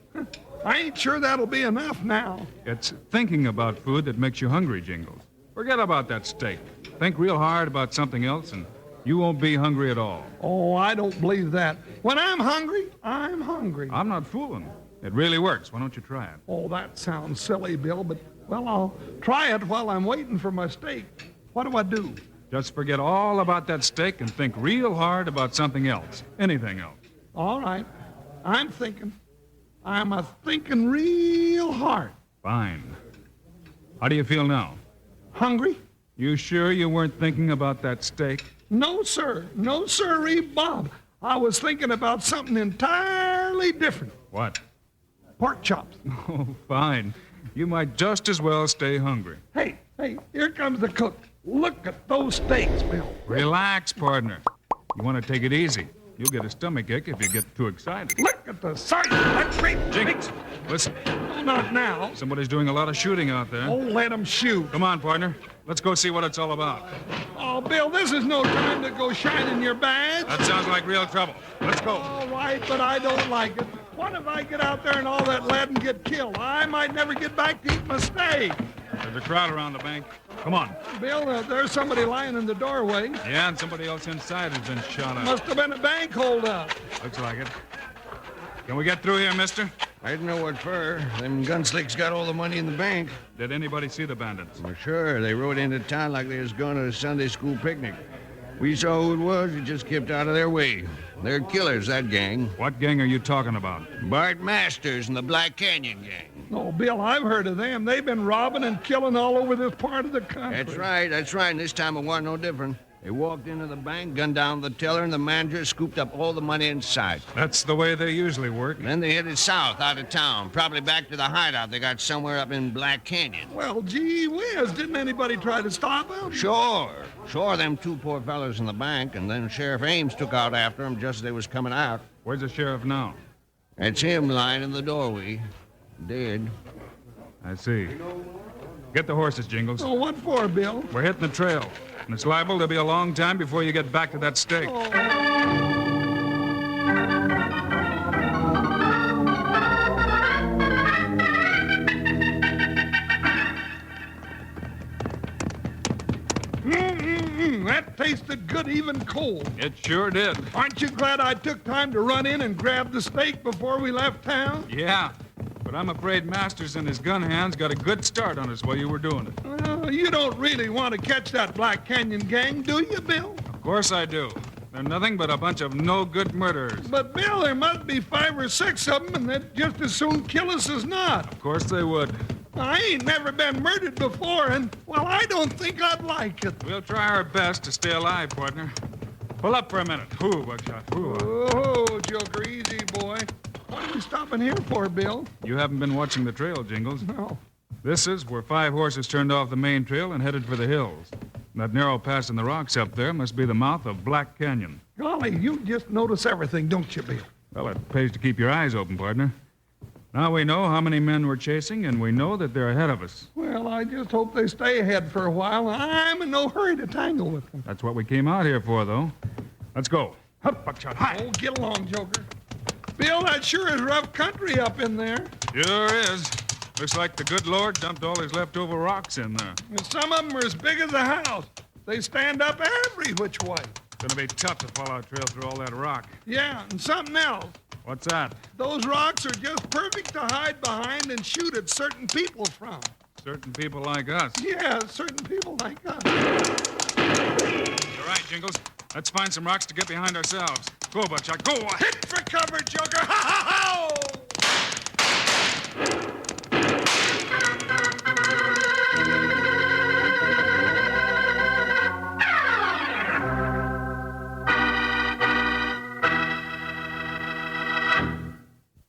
I ain't sure that'll be enough now. It's thinking about food that makes you hungry, Jingles. Forget about that steak. Think real hard about something else, and you won't be hungry at all. Oh, I don't believe that. When I'm hungry, I'm hungry. I'm not fooling. It really works. Why don't you try it? Oh, that sounds silly, Bill, but, well, I'll try it while I'm waiting for my steak. What do I do? Just forget all about that steak and think real hard about something else. Anything else. All right. I'm thinking. I'm a-thinking real hard. Fine. How do you feel now? Hungry? You sure you weren't thinking about that steak? No, sir. No, sirree, Bob. I was thinking about something entirely different. What? Pork chops. Oh, fine. You might just as well stay hungry. Hey, here comes the cook. Look at those steaks, Bill. Relax, partner. You want to take it easy. You'll get a stomachache if you get too excited. Look at the sight of that great Jinx, listen. Oh, not now. Somebody's doing a lot of shooting out there. Oh, let them shoot. Come on, partner. Let's go see what it's all about. Oh, Bill, this is no time to go shining your badge. That sounds like real trouble. Let's go. All right, but I don't like it. What if I get out there and all that lead and get killed? I might never get back to eat my steak. There's a crowd around the bank. Come on. Bill, there's somebody lying in the doorway. Yeah, and somebody else inside has been shot up. Must have been a bank holdup. Looks like it. Can we get through here, mister? I don't know what for. Them gunslicks got all the money in the bank. Did anybody see the bandits? Well, sure. They rode into town like they was going to a Sunday school picnic. We saw who it was. We just kept out of their way. They're killers, that gang. What gang are you talking about? Bart Masters and the Black Canyon gang. Oh, Bill, I've heard of them. They've been robbing and killing all over this part of the country. That's right. And this time it wasn't no different. They walked into the bank, gunned down the teller, and the manager scooped up all the money in sight. That's the way they usually work. Then they headed south, out of town, probably back to the hideout they got somewhere up in Black Canyon. Well, gee whiz, didn't anybody try to stop them? Sure, them two poor fellas in the bank, and then Sheriff Ames took out after them just as they was coming out. Where's the sheriff now? That's him lying in the doorway, dead. I see. Get the horses, Jingles. Oh, what for, Bill? We're hitting the trail. And it's liable to be a long time before you get back to that steak. Oh. That tasted good even cold. It sure did. Aren't you glad I took time to run in and grab the steak before we left town? Yeah, but I'm afraid Masters and his gun hands got a good start on us while you were doing it. Well, you don't really want to catch that Black Canyon gang, do you, Bill? Of course I do. They're nothing but a bunch of no-good murderers. But, Bill, there must be 5 or 6 of them, and they'd just as soon kill us as not. Of course they would. I ain't never been murdered before, and, well, I don't think I'd like it. We'll try our best to stay alive, partner. Pull up for a minute. Ooh, Buckshot. Ooh. Oh, Joker, easy, boy. What are you stopping here for, Bill? You haven't been watching the trail, Jingles. No. This is where 5 horses turned off the main trail and headed for the hills. That narrow pass in the rocks up there must be the mouth of Black Canyon. Golly, you just notice everything, don't you, Bill? Well, it pays to keep your eyes open, partner. Now we know how many men we're chasing, and we know that they're ahead of us. Well, I just hope they stay ahead for a while. I'm in no hurry to tangle with them. That's what we came out here for, though. Let's go. Hup, Buckshot. Hi. Oh, get along, Joker. Bill, that sure is rough country up in there. Sure is. Looks like the good Lord dumped all his leftover rocks in there. And some of them are as big as a house. They stand up every which way. It's gonna be tough to follow a trail through all that rock. Yeah, and something else. What's that? Those rocks are just perfect to hide behind and shoot at certain people from. Certain people like us. Yeah, certain people like us. All right, Jingles. Let's find some rocks to get behind ourselves. Go, Buckshot, go! Hit for cover, Joker! Ha ha ha!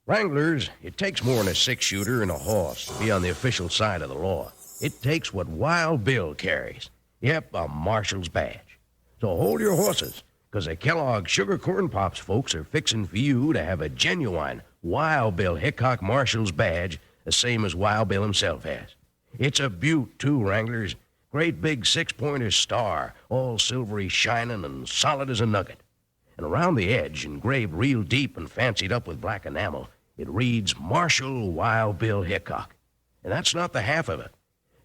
Wranglers, it takes more than a 6-shooter and a horse to be on the official side of the law. It takes what Wild Bill carries. Yep, a marshal's badge. So hold your horses, because the Kellogg Sugar Corn Pops folks are fixing for you to have a genuine Wild Bill Hickok marshal's badge, the same as Wild Bill himself has. It's a beaut, too, Wranglers. Great big 6-pointer star, all silvery shining and solid as a nugget. And around the edge, engraved real deep and fancied up with black enamel, it reads Marshal Wild Bill Hickok. And that's not the half of it.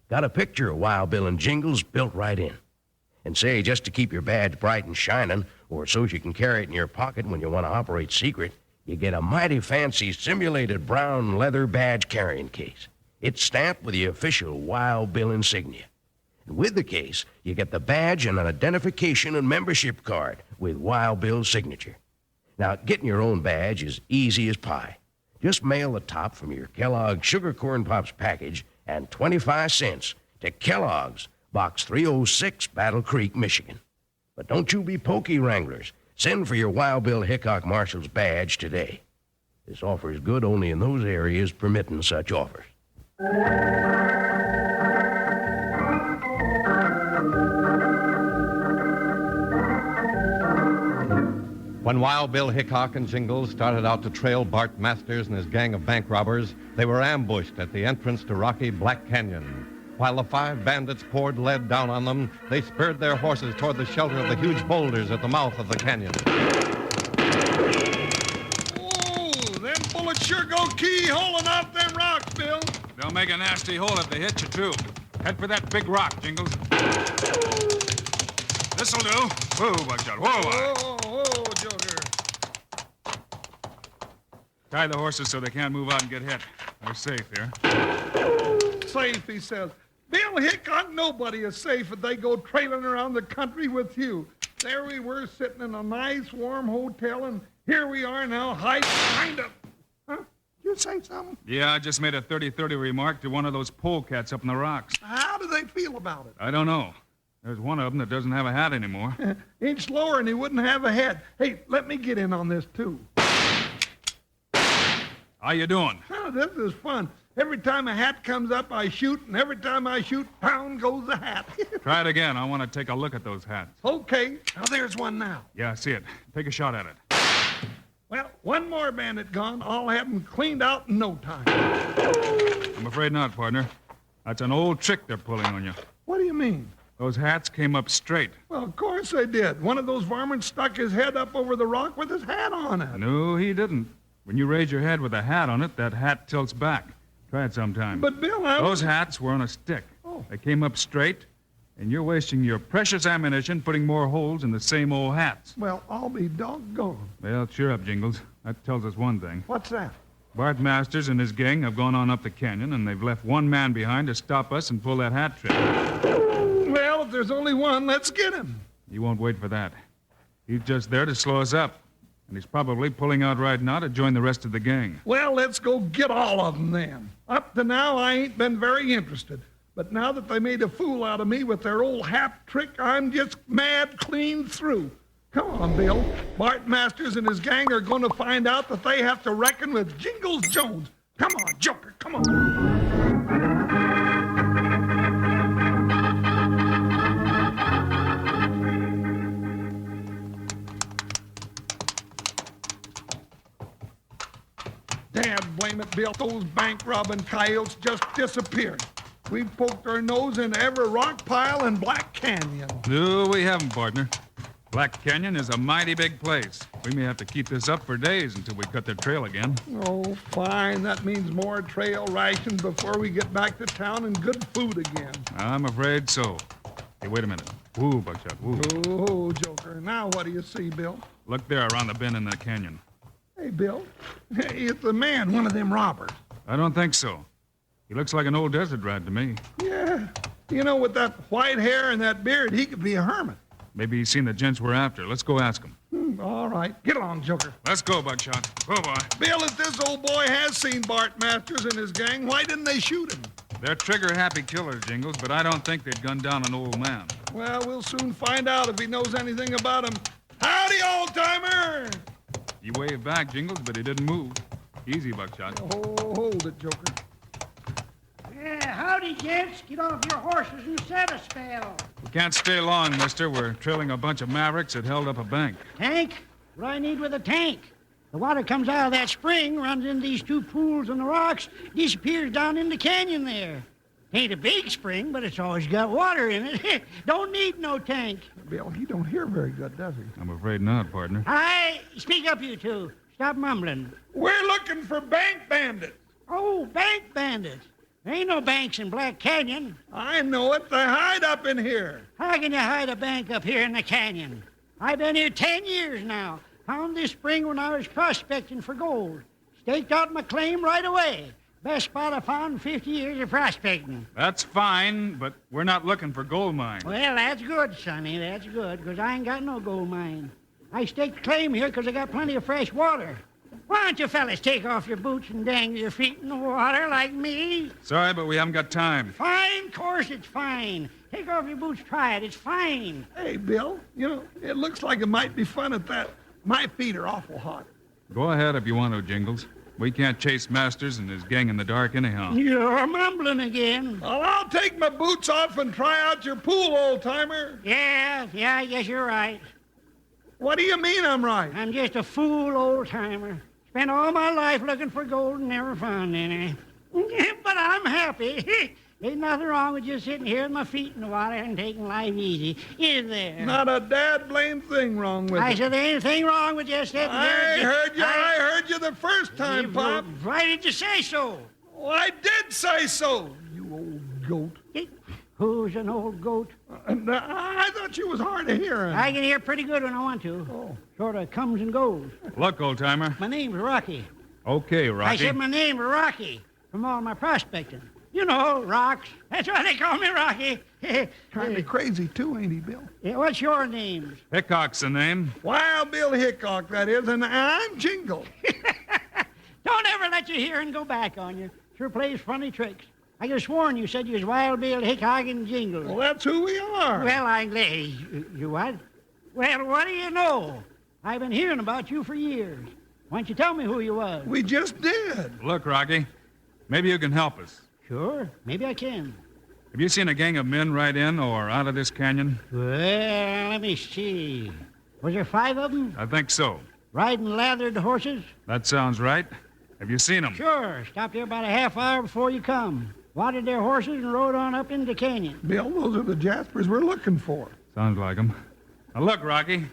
Got a picture of Wild Bill and Jingles built right in. And say, just to keep your badge bright and shining, or so you can carry it in your pocket when you want to operate secret, you get a mighty fancy simulated brown leather badge carrying case. It's stamped with the official Wild Bill insignia. And with the case, you get the badge and an identification and membership card with Wild Bill's signature. Now, getting your own badge is easy as pie. Just mail the top from your Kellogg Sugar Corn Pops package and 25 cents to Kellogg's, Box 306, Battle Creek, Michigan. But don't you be pokey, Wranglers. Send for your Wild Bill Hickok Marshal's badge today. This offer is good only in those areas permitting such offers. When Wild Bill Hickok and Jingles started out to trail Bart Masters and his gang of bank robbers, they were ambushed at the entrance to rocky Black Canyon. While the 5 bandits poured lead down on them, they spurred their horses toward the shelter of the huge boulders at the mouth of the canyon. Oh, them bullets sure go keyholing off them rocks, Bill. They'll make a nasty hole if they hit you, too. Head for that big rock, Jingles. This'll do. Whoa, Buckshot. Whoa. Whoa, Joker. Tie the horses so they can't move out and get hit. They're safe here. Safe, he says. Bill Hickok, nobody is safe if they go trailing around the country with you. There we were sitting in a nice, warm hotel, and here we are now hiding behind a... Huh? You say something? Yeah, I just made a 30-30 remark to one of those polecats up in the rocks. How do they feel about it? I don't know. There's one of them that doesn't have a hat anymore. Inch lower and he wouldn't have a head. Hey, let me get in on this, too. How you doing? Oh, this is fun. Every time a hat comes up, I shoot, and every time I shoot, down goes the hat. Try it again. I want to take a look at those hats. Okay. Now, there's one now. Yeah, I see it. Take a shot at it. Well, one more bandit gone. I'll have them cleaned out in no time. I'm afraid not, partner. That's an old trick they're pulling on you. What do you mean? Those hats came up straight. Well, of course they did. One of those varmints stuck his head up over the rock with his hat on it. No, he didn't. When you raise your head with a hat on it, that hat tilts back. Try it sometime. But, Bill, Those hats were on a stick. Oh. They came up straight, And you're wasting your precious ammunition putting more holes in the same old hats. Well, I'll be doggone. Well, cheer up, Jingles. That tells us one thing. What's that? Bart Masters and his gang have gone on up the canyon, and they've left one man behind to stop us and pull that hat trick. Well, if there's only one, let's get him. He won't wait for that. He's just there to slow us up. And he's probably pulling out right now to join the rest of the gang. Well, let's go get all of them then. Up to now, I ain't been very interested. But now that they made a fool out of me with their old hat trick, I'm just mad clean through. Come on, Bill. Bart Masters and his gang are going to find out that they have to reckon with Jingles Jones. Come on, Joker, come on. Dad, blame it, Bill. Those bank robbing coyotes just disappeared. We've poked our nose into every rock pile in Black Canyon. No, we haven't, partner. Black Canyon is a mighty big place. We may have to keep this up for days until we cut their trail again. Oh, fine. That means more trail rations before we get back to town and good food again. I'm afraid so. Hey, wait a minute. Woo, Buckshot, woo. Oh, Joker. Now what do you see, Bill? Look there around the bend in the canyon. Hey, Bill. Hey, it's the man, one of them robbers. I don't think so. He looks like an old desert rat to me. Yeah. You know, with that white hair and that beard, he could be a hermit. Maybe he's seen the gents we're after. Let's go ask him. All right. Get along, Joker. Let's go, Buckshot. Go, boy. Bill, if this old boy has seen Bart Masters and his gang, why didn't they shoot him? They're trigger-happy killers, Jingles, but I don't think they'd gun down an old man. Well, we'll soon find out if he knows anything about him. Howdy, old-timer! He waved back, Jingles, but he didn't move. Easy, Buckshot. Hold it, Joker. Yeah, howdy, gents. Get off your horses and set a spell. We can't stay long, mister. We're trailing a bunch of mavericks that held up a bank. Tank? What do I need with a tank? The water comes out of that spring, runs into these two pools in the rocks, disappears down in the canyon there. Ain't a big spring, but it's always got water in it. Don't need no tank. Bill, he don't hear very good, does he? I'm afraid not, partner. Hi, speak up, you two. Stop mumbling. We're looking for bank bandits. Oh, bank bandits. There ain't no banks in Black Canyon. I know it. They hide up in here. How can you hide a bank up here in the canyon? I've been here 10 years now. Found this spring when I was prospecting for gold. Staked out my claim right away. Best spot I found in 50 years of prospecting. That's fine, but we're not looking for gold mines. Well, that's good, Sonny. That's good, because I ain't got no gold mine. I staked a claim here because I got plenty of fresh water. Why don't you fellas take off your boots and dangle your feet in the water like me? Sorry, but we haven't got time. Fine, course it's fine. Take off your boots, try it. It's fine. Hey, Bill, you know, it looks like it might be fun at that. My feet are awful hot. Go ahead if you want to, Jingles. We can't chase Masters and his gang in the dark anyhow. You're mumbling again. Well, I'll take my boots off and try out your pool, old-timer. Yeah, I guess you're right. What do you mean I'm right? I'm just a fool old-timer. Spent all my life looking for gold and never found any. But I'm happy. Ain't nothing wrong with just sitting here with my feet in the water and taking life easy, is there? Not a dad-blame thing wrong with it. I said there ain't anything wrong with just sitting here. I heard you the first time, Pop. Why did you say so? Well, I did say so, you old goat. Who's an old goat? I thought you was hard of hearing. I can hear pretty good when I want to. Oh. Sort of comes and goes. Look, old-timer. My name's Rocky. Okay, Rocky. I said my name's Rocky from all my prospecting. You know, rocks. That's why they call me Rocky. Kind of crazy, too, ain't he, Bill? Yeah, what's your names? Hickok's the name. Wild Bill Hickok, that is, and I'm Jingle. Don't ever let your hearing go back on you. Sure plays funny tricks. I could have sworn you said you was Wild Bill Hickok and Jingle. Well, that's who we are. Well, I'm glad. You what? Well, what do you know? I've been hearing about you for years. Why don't you tell me who you was? We just did. Look, Rocky, maybe you can help us. Sure, maybe I can. Have you seen a gang of men ride in or out of this canyon? Well, let me see. Was there 5 of them? I think so. Riding lathered horses? That sounds right. Have you seen them? Sure. Stopped there about a half hour before you come. Watered their horses and rode on up into the canyon. Bill, those are the Jaspers we're looking for. Sounds like them. Now, look, Rocky.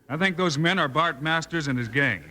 I think those men are Bart Masters and his gang.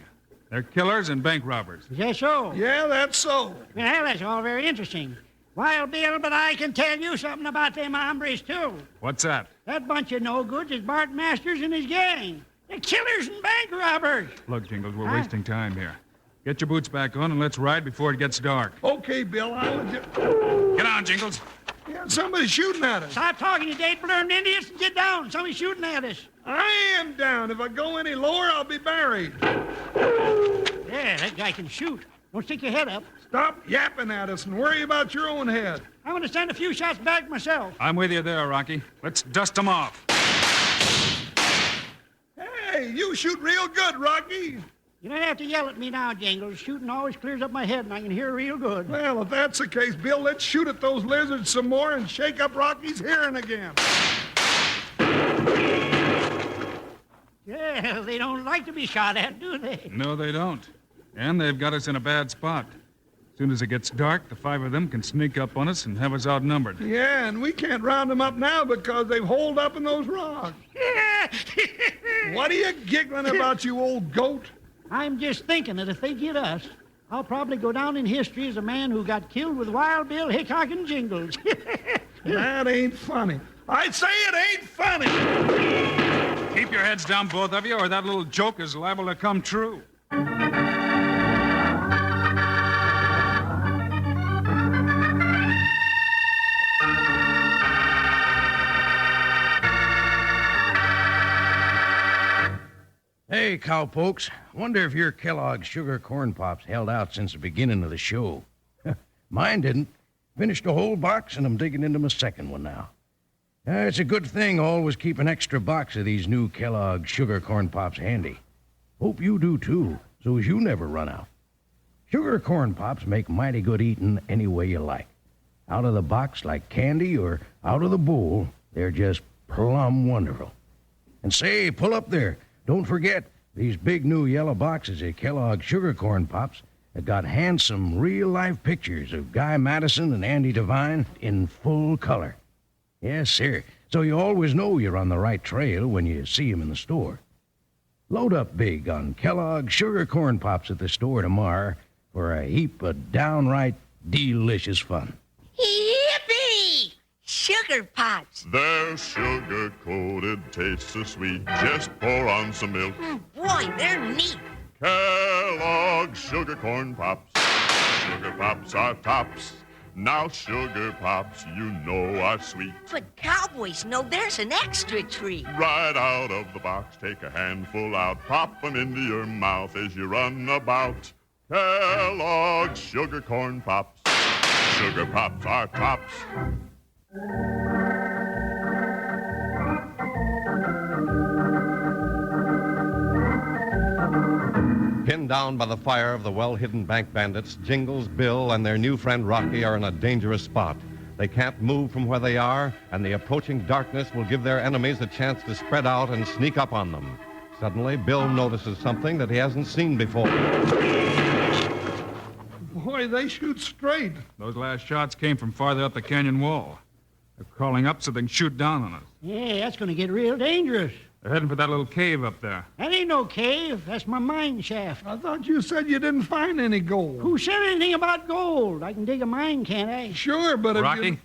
They're killers and bank robbers. Is that so? Yeah, that's so. Well, that's all very interesting. Wild Bill, but I can tell you something about them hombres, too. What's that? That bunch of no-goods is Bart Masters and his gang. They're killers and bank robbers. Look, Jingles, we're wasting time here. Get your boots back on and let's ride before it gets dark. Okay, Bill, I'll just... Get on, Jingles. Yeah, somebody's shooting at us. Stop talking, you date-blurred idiots, and get down. Somebody's shooting at us. I am down. If I go any lower, I'll be buried. Yeah, that guy can shoot. Don't stick your head up. Stop yapping at us and worry about your own head. I'm going to send a few shots back myself. I'm with you there, Rocky. Let's dust them off. Hey, you shoot real good, Rocky. You don't have to yell at me now, Jingles. Shooting always clears up my head, and I can hear real good. Well, if that's the case, Bill, let's shoot at those lizards some more and shake up Rocky's hearing again. Yeah, they don't like to be shot at, do they? No, they don't. And they've got us in a bad spot. As soon as it gets dark, the 5 of them can sneak up on us and have us outnumbered. Yeah, and we can't round them up now because they've holed up in those rocks. What are you giggling about, you old goat? I'm just thinking that if they get us, I'll probably go down in history as a man who got killed with Wild Bill Hickok and Jingles. That ain't funny. I say it ain't funny. Keep your heads down, both of you, or that little joke is liable to come true. Hey, cowpokes. Wonder if your Kellogg's Sugar Corn Pops held out since the beginning of the show. Mine didn't. Finished a whole box, and I'm digging into my second one now. It's a good thing I always keep an extra box of these new Kellogg's Sugar Corn Pops handy. Hope you do, too, so as you never run out. Sugar Corn Pops make mighty good eating any way you like. Out of the box like candy or out of the bowl, they're just plumb wonderful. And say, pull up there. Don't forget, these big new yellow boxes of Kellogg's Sugar Corn Pops have got handsome, real-life pictures of Guy Madison and Andy Devine in full color. Yes, sir, so you always know you're on the right trail when you see 'em in the store. Load up big on Kellogg's Sugar Corn Pops at the store tomorrow for a heap of downright delicious fun. Yippee! Sugar Pops. They're sugar-coated, taste so sweet. Just pour on some milk. Boy, they're neat. Kellogg's Sugar Corn Pops. Sugar Pops are tops. Now Sugar Pops, you know, are sweet. But cowboys know there's an extra treat. Right out of the box, take a handful out. Pop 'em into your mouth as you run about. Kellogg's Sugar Corn Pops. Sugar Pops are tops. Pinned down by the fire of the well-hidden bank bandits, Jingles, Bill, and their new friend Rocky are in a dangerous spot. They can't move from where they are, and the approaching darkness will give their enemies a chance to spread out and sneak up on them. Suddenly, Bill notices something that he hasn't seen before. Boy, they shoot straight. Those last shots came from farther up the canyon wall. They're crawling up so they can shoot down on us. Yeah, that's going to get real dangerous. They're heading for that little cave up there. That ain't no cave. That's my mine shaft. I thought you said you didn't find any gold. Who said anything about gold? I can dig a mine, can't I? Sure, but if Rocky,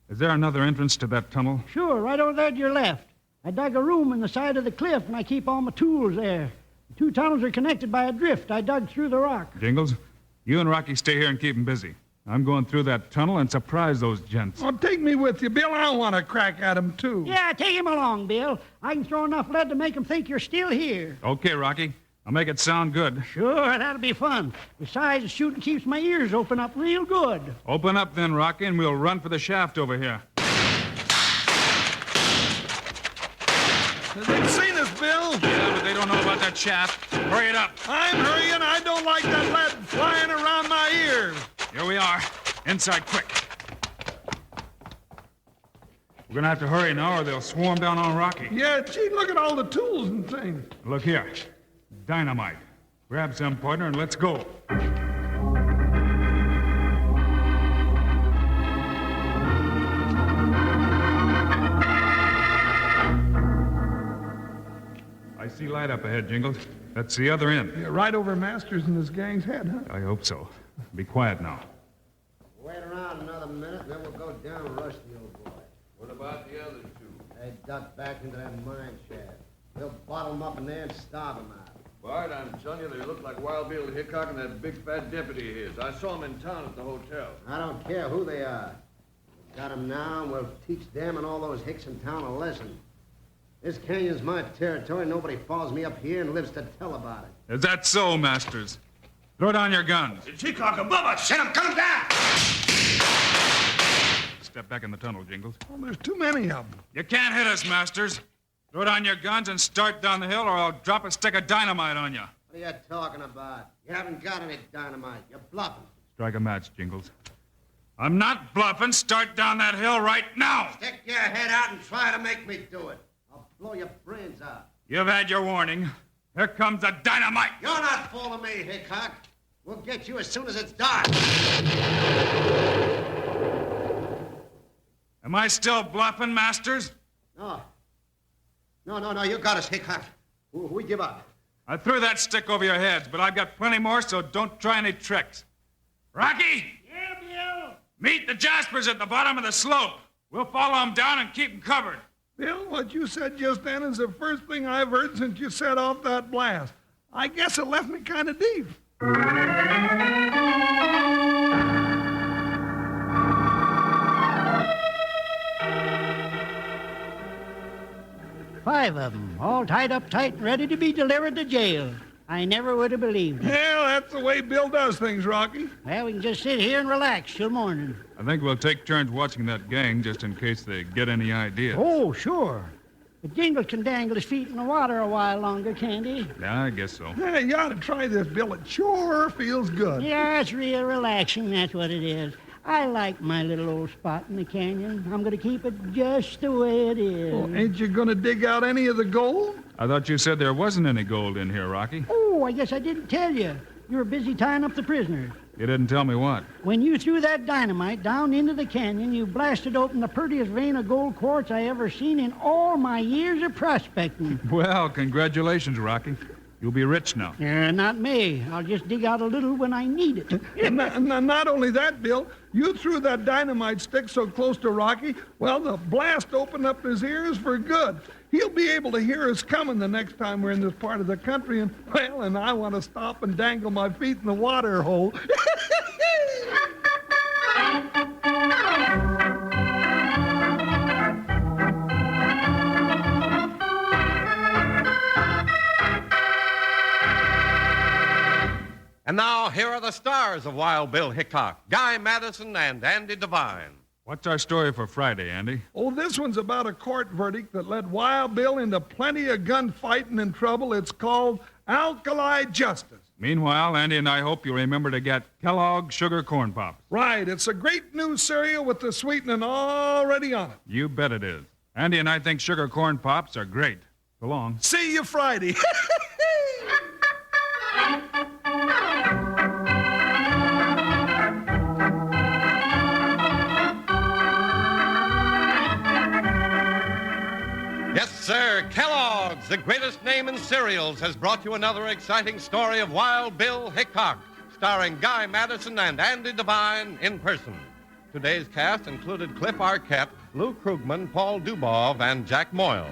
is there another entrance to that tunnel? Sure, right over there to your left. I dug a room in the side of the cliff, and I keep all my tools there. The 2 tunnels are connected by a drift I dug through the rock. Jingles, you and Rocky stay here and keep them busy. I'm going through that tunnel and surprise those gents. Well, take me with you, Bill. I want to crack at him, too. Yeah, take him along, Bill. I can throw enough lead to make him think you're still here. Okay, Rocky. I'll make it sound good. Sure, that'll be fun. Besides, the shooting keeps my ears open up real good. Open up then, Rocky, and we'll run for the shaft over here. They've seen us, Bill. Yeah, but they don't know about that shaft. Hurry it up. I'm hurrying. I don't like that lead flying around my ears. Here we are. Inside quick. We're going to have to hurry now or they'll swarm down on Rocky. Yeah, gee, look at all the tools and things. Look here. Dynamite. Grab some, partner, and let's go. I see light up ahead, Jingles. That's the other end. Yeah, right over Masters and his gang's head, huh? I hope so. Be quiet now. Wait around another a minute, then we'll go down and rush the old boy. What about the other two? They ducked back into that mine shaft. We'll bottle them up in there and starve them out. Bart, I'm telling you, they look like Wild Bill Hickok and that big fat deputy of his. I saw him in town at the hotel. I don't care who they are. We've got them now, and we'll teach them and all those hicks in town a lesson. This canyon's my territory. Nobody follows me up here and lives to tell about it. Is that so, Masters? Throw down your guns. It's Hickok above us. Send him, come down! Step back in the tunnel, Jingles. Well, there's too many of them. You can't hit us, Masters. Throw down your guns and start down the hill, or I'll drop a stick of dynamite on you. What are you talking about? You haven't got any dynamite. You're bluffing. Strike a match, Jingles. I'm not bluffing. Start down that hill right now. Stick your head out and try to make me do it. I'll blow your brains out. You've had your warning. Here comes the dynamite. You're not fooling me, Hickok. We'll get you as soon as it's dark. Am I still bluffing, Masters? No. No, you got us, Hickok. We give up. I threw that stick over your heads, but I've got plenty more, so don't try any tricks. Rocky! Yeah, Bill? Meet the Jaspers at the bottom of the slope. We'll follow them down and keep them covered. Bill, what you said just then is the first thing I've heard since you set off that blast. I guess it left me kind of deep. Five of them, all tied up tight and ready to be delivered to jail. I never would have believed it. Well, that's the way Bill does things, Rocky. Well, we can just sit here and relax till morning. I think we'll take turns watching that gang just in case they get any ideas. Oh, sure. But Jingles can dangle his feet in the water a while longer, can't he? Yeah, I guess so. Yeah, you ought to try this, Bill. It sure feels good. Yeah, it's real relaxing, that's what it is. I like my little old spot in the canyon. I'm going to keep it just the way it is. Well, ain't you going to dig out any of the gold? I thought you said there wasn't any gold in here, Rocky. Oh, I guess I didn't tell you. You were busy tying up the prisoners. You didn't tell me what. When you threw that dynamite down into the canyon, you blasted open the prettiest vein of gold quartz I ever seen in all my years of prospecting. Well, congratulations, Rocky. You'll be rich now. Not me. I'll just dig out a little when I need it. Not only that, Bill, you threw that dynamite stick so close to Rocky, well, the blast opened up his ears for good. He'll be able to hear us coming the next time we're in this part of the country, and I want to stop and dangle my feet in the water hole. And now, here are the stars of Wild Bill Hickok, Guy Madison and Andy Devine. What's our story for Friday, Andy? Oh, this one's about a court verdict that led Wild Bill into plenty of gunfighting and trouble. It's called Alkali Justice. Meanwhile, Andy and I hope you remember to get Kellogg's Sugar Corn Pops. Right. It's a great new cereal with the sweetening already on it. You bet it is. Andy and I think Sugar Corn Pops are great. So long. See you Friday. Yes, sir, Kellogg's, the greatest name in cereals, has brought you another exciting story of Wild Bill Hickok, starring Guy Madison and Andy Devine in person. Today's cast included Cliff Arquette, Lou Krugman, Paul Dubov, and Jack Moyles.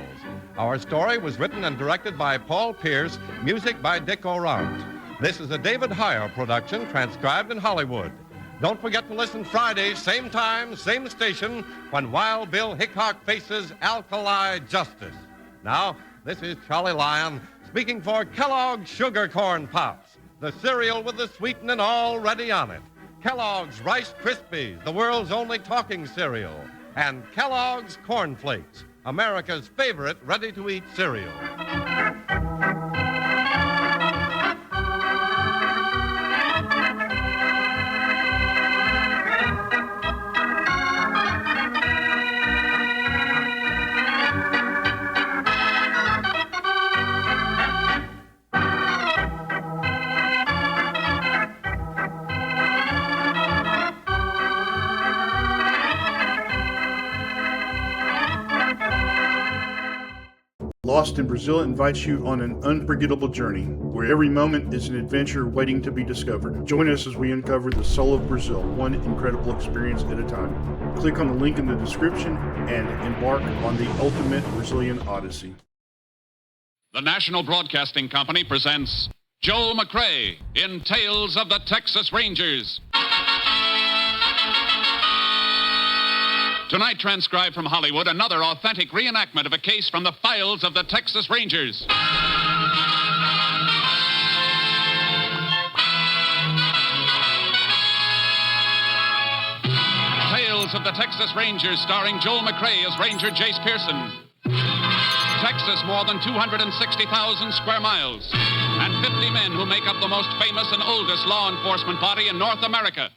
Our story was written and directed by Paul Pierce, music by Dick Orant. This is a David Heyer production, transcribed in Hollywood. Don't forget to listen Fridays, same time, same station, when Wild Bill Hickok faces Alkali Justice. Now, this is Charlie Lyon speaking for Kellogg's Sugar Corn Pops, the cereal with the sweetening already on it. Kellogg's Rice Krispies, the world's only talking cereal. And Kellogg's Corn Flakes, America's favorite ready-to-eat cereal. Lost in Brazil invites you on an unforgettable journey, where every moment is an adventure waiting to be discovered. Join us as we uncover the soul of Brazil, one incredible experience at a time. Click on the link in the description and embark on the ultimate Brazilian odyssey. The National Broadcasting Company presents Joel McCrea in Tales of the Texas Rangers. Tonight, transcribed from Hollywood, another authentic reenactment of a case from the files of the Texas Rangers. Tales of the Texas Rangers, starring Joel McCrea as Ranger Jace Pearson. Texas, more than 260,000 square miles, and 50 men who make up the most famous and oldest law enforcement body in North America.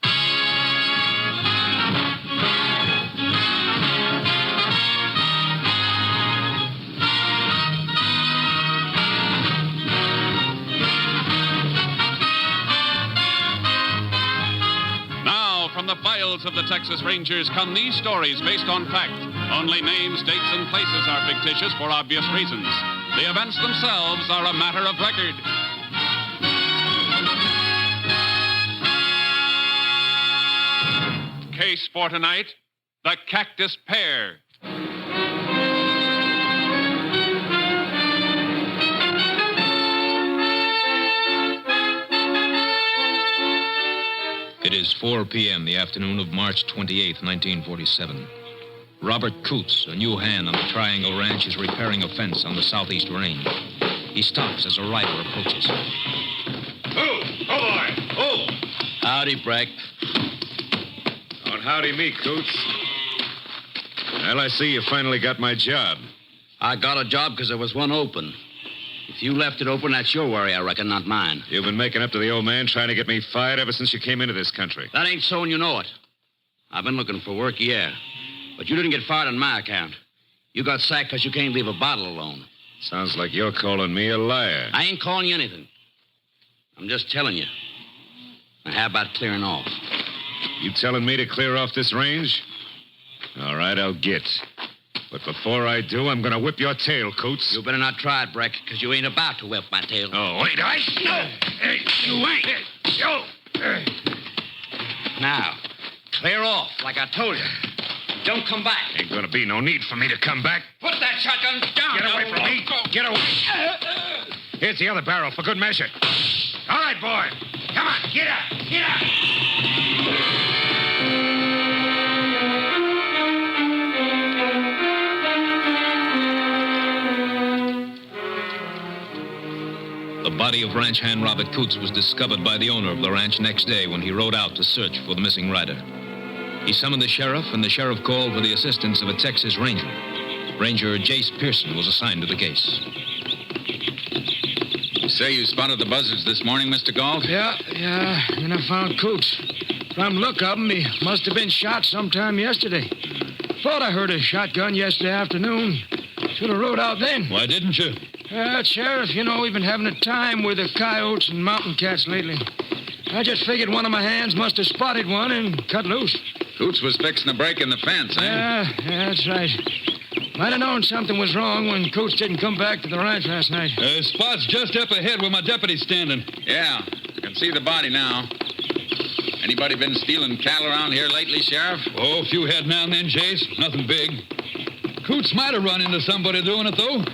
From the files of the Texas Rangers come these stories based on fact. Only names, dates, and places are fictitious for obvious reasons. The events themselves are a matter of record. Case for tonight, the Cactus Pear. It is 4 p.m. the afternoon of March 28, 1947. Robert Coots, a new hand on the Triangle Ranch, is repairing a fence on the southeast range. He stops as a rider approaches. Oh, boy! Oh! Howdy, Breck. Oh, howdy me, Coots. Well, I see you finally got my job. I got a job because there was one open. If you left it open, that's your worry, I reckon, not mine. You've been making up to the old man, trying to get me fired ever since you came into this country. That ain't so, and you know it. I've been looking for work, yeah. But you didn't get fired on my account. You got sacked because you can't leave a bottle alone. Sounds like you're calling me a liar. I ain't calling you anything. I'm just telling you. Now, how about clearing off? You telling me to clear off this range? All right, I'll get. But before I do, I'm going to whip your tail, Coots. You better not try it, Breck, because you ain't about to whip my tail. Oh, wait, No! Hey, you ain't. Yo! Now, clear off, like I told you. Don't come back. Ain't going to be no need for me to come back. Put that shotgun down. Get away from me. Get away. Here's the other barrel for good measure. All right, boy. Come on, get up. Get up. The body of ranch hand Robert Coots was discovered by the owner of the ranch next day when he rode out to search for the missing rider. He summoned the sheriff, and the sheriff called for the assistance of a Texas Ranger. Ranger Jace Pearson was assigned to the case. You say you spotted the buzzards this morning, Mr. Galt? Yeah, and I found Coots. From the look of him, he must have been shot sometime yesterday. Thought I heard a shotgun yesterday afternoon. Should have rode out then. Why didn't you? Sheriff, you know, we've been having a time with the coyotes and mountain cats lately. I just figured one of my hands must have spotted one and cut loose. Coots was fixing to break in the fence, eh? Yeah, that's right. Might have known something was wrong when Coots didn't come back to the ranch last night. Spot's just up ahead where my deputy's standing. Yeah, I can see the body now. Anybody been stealing cattle around here lately, Sheriff? Oh, a few head now and then, Jace. Nothing big. Coots might have run into somebody doing it, though.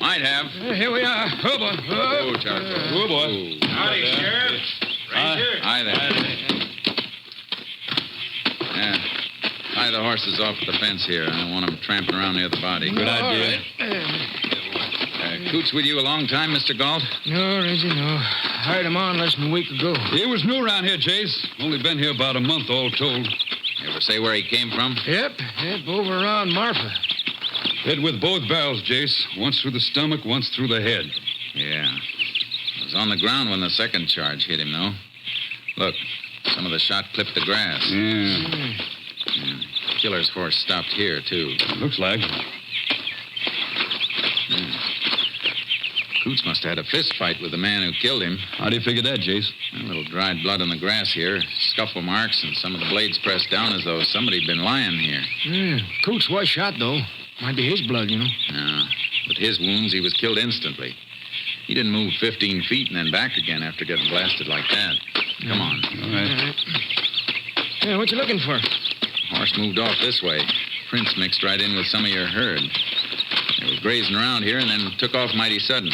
Might have. Here we are. Oh, boy. Oh, Charlie. Oh, boy. Howdy, Sheriff. Ranger. Hi there. Yeah. Tie the horses off the fence here. I don't want them tramping around near the body. Good idea. Coots with you a long time, Mr. Galt? No, Reggie, no. Hired him on less than a week ago. He was new around here, Jace. Only been here about a month, all told. You ever say where he came from? Yep, over around Marfa. Hit with both barrels, Jace. Once through the stomach, once through the head. Yeah. I was on the ground when the second charge hit him, though. Look, some of the shot clipped the grass. Yeah. Killer's horse stopped here, too. Looks like. Coots must have had a fist fight with the man who killed him. How do you figure that, Jace? A little dried blood on the grass here, scuffle marks, and some of the blades pressed down as though somebody'd been lying here. Coots was shot, though. Might be his blood, you know. Yeah. With his wounds, he was killed instantly. He didn't move 15 feet and then back again after getting blasted like that. Come on. All right. Yeah, what you looking for? Horse moved off this way. Prints mixed right in with some of your herd. They was grazing around here and then took off mighty sudden.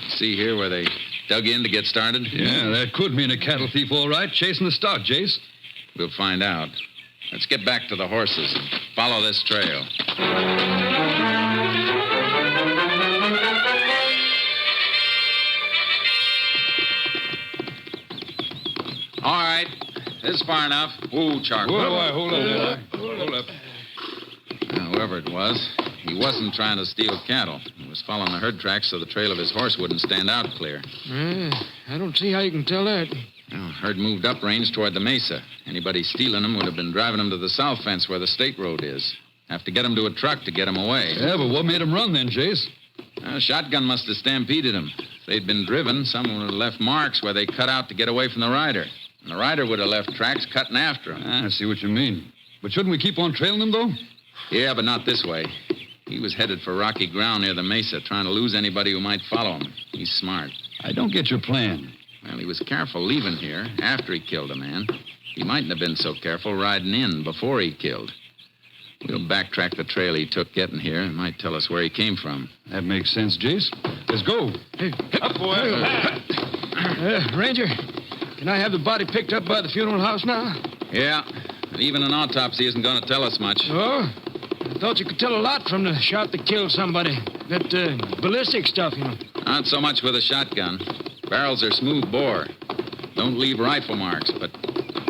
See here where they dug in to get started? Yeah, that could mean a cattle thief, all right, chasing the stock, Jace. We'll find out. Let's get back to the horses and follow this trail. All right. This is far enough. Ooh, charcoal. Hold up. Whoever it was, he wasn't trying to steal cattle. He was following the herd tracks so the trail of his horse wouldn't stand out clear. I don't see how you can tell that. Well, herd moved up range toward the mesa. Anybody stealing them would have been driving them to the south fence where the state road is. Have to get them to a truck to get them away. Yeah, but what made them run then, Jace? A shotgun must have stampeded them. If they'd been driven, someone would have left marks where they cut out to get away from the rider. And the rider would have left tracks cutting after him. I see what you mean. But shouldn't we keep on trailing them, though? Yeah, but not this way. He was headed for rocky ground near the mesa, trying to lose anybody who might follow him. He's smart. I don't get your plan. Well, he was careful leaving here after he killed a man. He mightn't have been so careful riding in before he killed. We'll backtrack the trail he took getting here. It might tell us where he came from. That makes sense, Jace. Let's go. Hey, up, boy. Ranger, can I have the body picked up by the funeral house now? Yeah, but even an autopsy isn't going to tell us much. Oh? I thought you could tell a lot from the shot that killed somebody. That ballistic stuff, you know. Not so much with a shotgun. Barrels are smooth bore. Don't leave rifle marks, but...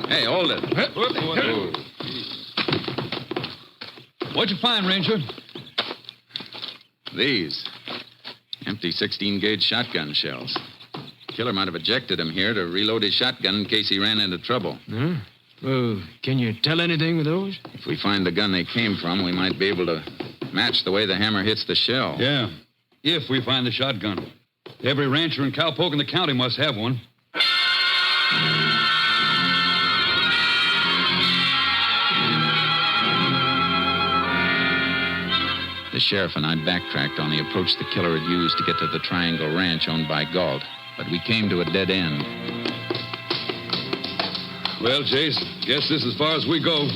Hey, hold it. What'd you find, Ranger? These. Empty 16-gauge shotgun shells. Killer might have ejected him here to reload his shotgun in case he ran into trouble. Huh? Well, can you tell anything with those? If we find the gun they came from, we might be able to match the way the hammer hits the shell. Yeah, if we find the shotgun. Every rancher and cowpoke in the county must have one. The sheriff and I backtracked on the approach the killer had used to get to the Triangle Ranch owned by Galt, but we came to a dead end. Well, Jace, guess this is as far as we go.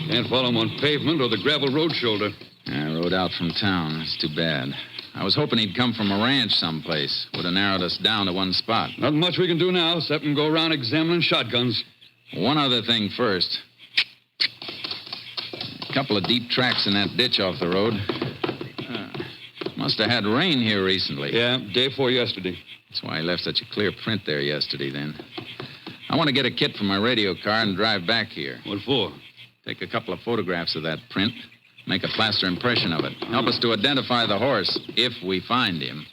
Can't follow him on pavement or the gravel road shoulder. I rode out from town. That's too bad. I was hoping he'd come from a ranch someplace. Would have narrowed us down to one spot. Nothing much we can do now, except go around examining shotguns. One other thing first. A couple of deep tracks in that ditch off the road. Must have had rain here recently. Yeah, day before yesterday. That's why I left such a clear print there yesterday, then. I want to get a kit from my radio car and drive back here. What for? Take a couple of photographs of that print. Make a plaster impression of it. Help us to identify the horse, if we find him.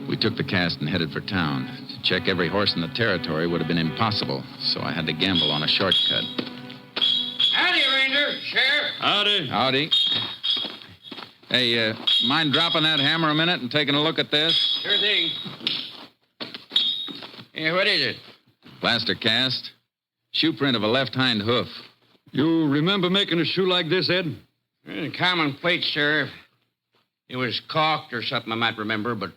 We took the cast and headed for town. To check every horse in the territory would have been impossible, so I had to gamble on a shortcut. Howdy, Ranger. Sheriff. Howdy. Howdy. Hey, mind dropping that hammer a minute and taking a look at this? Sure thing. Yeah, what is it? Plaster cast. Shoe print of a left hind hoof. You remember making a shoe like this, Ed? Common plate, Sheriff. It was caulked or something I might remember, but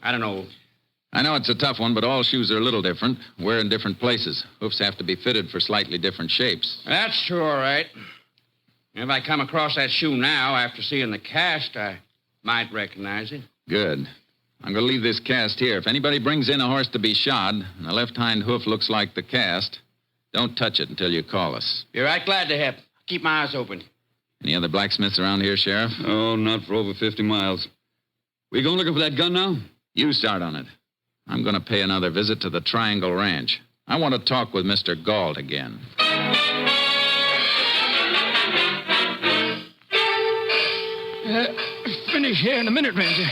I don't know. I know it's a tough one, but all shoes are a little different. Wear in different places. Hoofs have to be fitted for slightly different shapes. That's true, all right. If I come across that shoe now after seeing the cast, I might recognize it. Good. I'm going to leave this cast here. If anybody brings in a horse to be shod, and the left hind hoof looks like the cast, don't touch it until you call us. Be right glad to help. Keep my eyes open. Any other blacksmiths around here, Sheriff? Oh, not for over 50 miles. We going looking for that gun now? You start on it. I'm going to pay another visit to the Triangle Ranch. I want to talk with Mr. Galt again. Finish here in a minute, Ranger.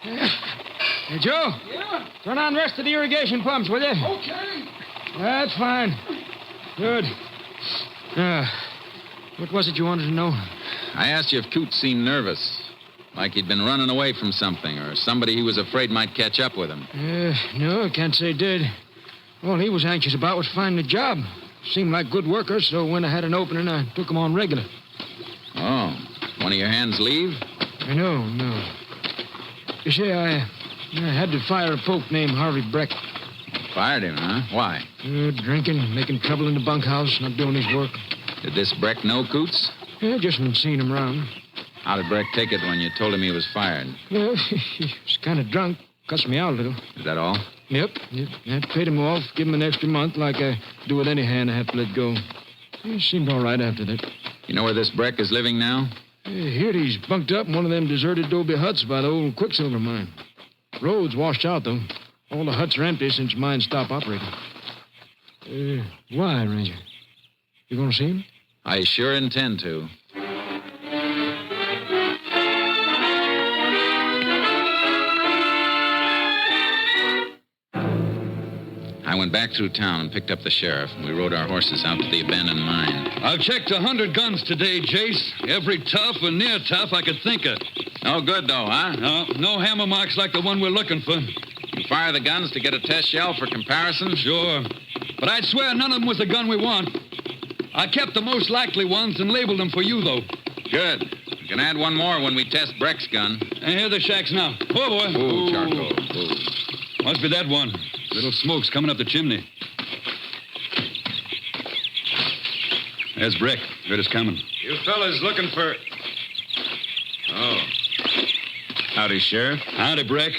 Hey, Joe. Yeah? Turn on the rest of the irrigation pumps, will you? Okay. That's fine. Good. What was it you wanted to know? I asked you if Coots seemed nervous. Like he'd been running away from something, or somebody he was afraid might catch up with him. No, I can't say he did. All he was anxious about was finding a job. seemed like good workers, so when I had an opening, I took them on regular. Oh, one of your hands leave? No. You see, I had to fire a poke named Harvey Breck. Fired him, huh? Why? Drinking, making trouble in the bunkhouse, not doing his work. Did this Breck know Coots? Yeah, just been seeing him around. How did Breck take it when you told him he was fired? Well, he was kind of drunk. Cussed me out a little. Is that all? Yep. I paid him off, give him an extra month like I do with any hand I have to let go. He seemed all right after that. You know where this Breck is living now? Here he's bunked up in one of them deserted adobe huts by the old Quicksilver mine. Road's washed out, though. All the huts are empty since mine stopped operating. Why, Ranger? You gonna see him? I sure intend to. I went back through town and picked up the sheriff, and we rode our horses out to the abandoned mine. I've checked 100 guns today, Jace. Every tough and near tough I could think of. No good, though, huh? No hammer marks like the one we're looking for. You fire the guns to get a test shell for comparison? Sure. But I'd swear none of them was the gun we want. I kept the most likely ones and labeled them for you, though. Good. You can add one more when we test Breck's gun. And here are the shacks now. Oh, boy. Ooh, charcoal. Ooh. Must be that one. Little smoke's coming up the chimney. There's Breck. Heard us coming. You fellas looking for... Oh. Howdy, Sheriff. Howdy, Breck.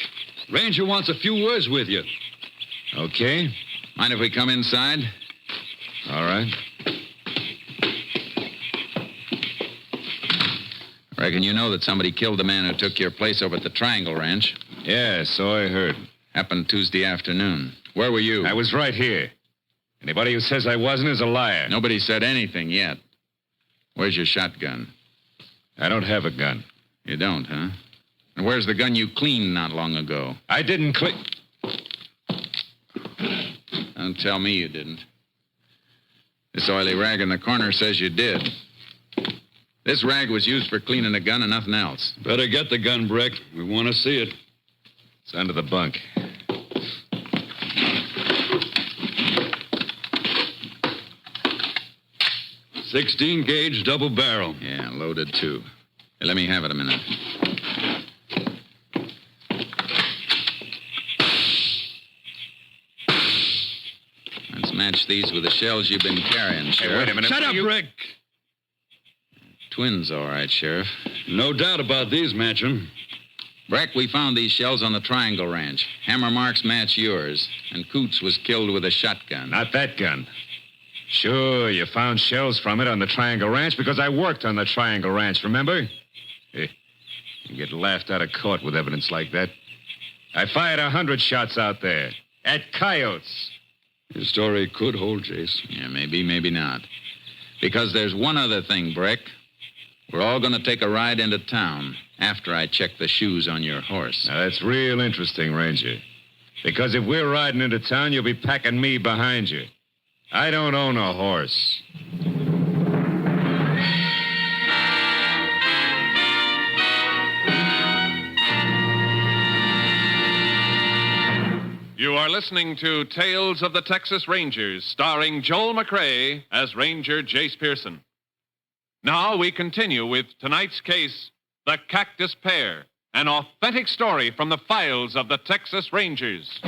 Ranger wants a few words with you. Okay. Mind if we come inside? All right. Reckon you know that somebody killed the man who took your place over at the Triangle Ranch. Yeah, so I heard. Happened Tuesday afternoon. Where were you? I was right here. Anybody who says I wasn't is a liar. Nobody said anything yet. Where's your shotgun? I don't have a gun. You don't, huh? And where's the gun you cleaned not long ago? I didn't clean... Don't tell me you didn't. This oily rag in the corner says you did. This rag was used for cleaning a gun and nothing else. Better get the gun, Breck. We want to see it. It's under the bunk. .16 gauge double barrel. Yeah, loaded too. Hey, let me have it a minute. Let's match these with the shells you've been carrying, Sheriff. Hey, wait a minute. Shut up, Breck. Twins, all right, Sheriff. No doubt about these matching. Breck, we found these shells on the Triangle Ranch. Hammer marks match yours, and Coots was killed with a shotgun. Not that gun. Sure, you found shells from it on the Triangle Ranch because I worked on the Triangle Ranch, remember? You get laughed out of court with evidence like that. I fired 100 shots out there. At coyotes. Your story could hold, Jace. Yeah, maybe, maybe not. Because there's one other thing, Breck. We're all going to take a ride into town after I check the shoes on your horse. Now, that's real interesting, Ranger. Because if we're riding into town, you'll be packing me behind you. I don't own a horse. You are listening to Tales of the Texas Rangers, starring Joel McCrea as Ranger Jace Pearson. Now we continue with tonight's case, The Cactus Pear, an authentic story from the files of the Texas Rangers.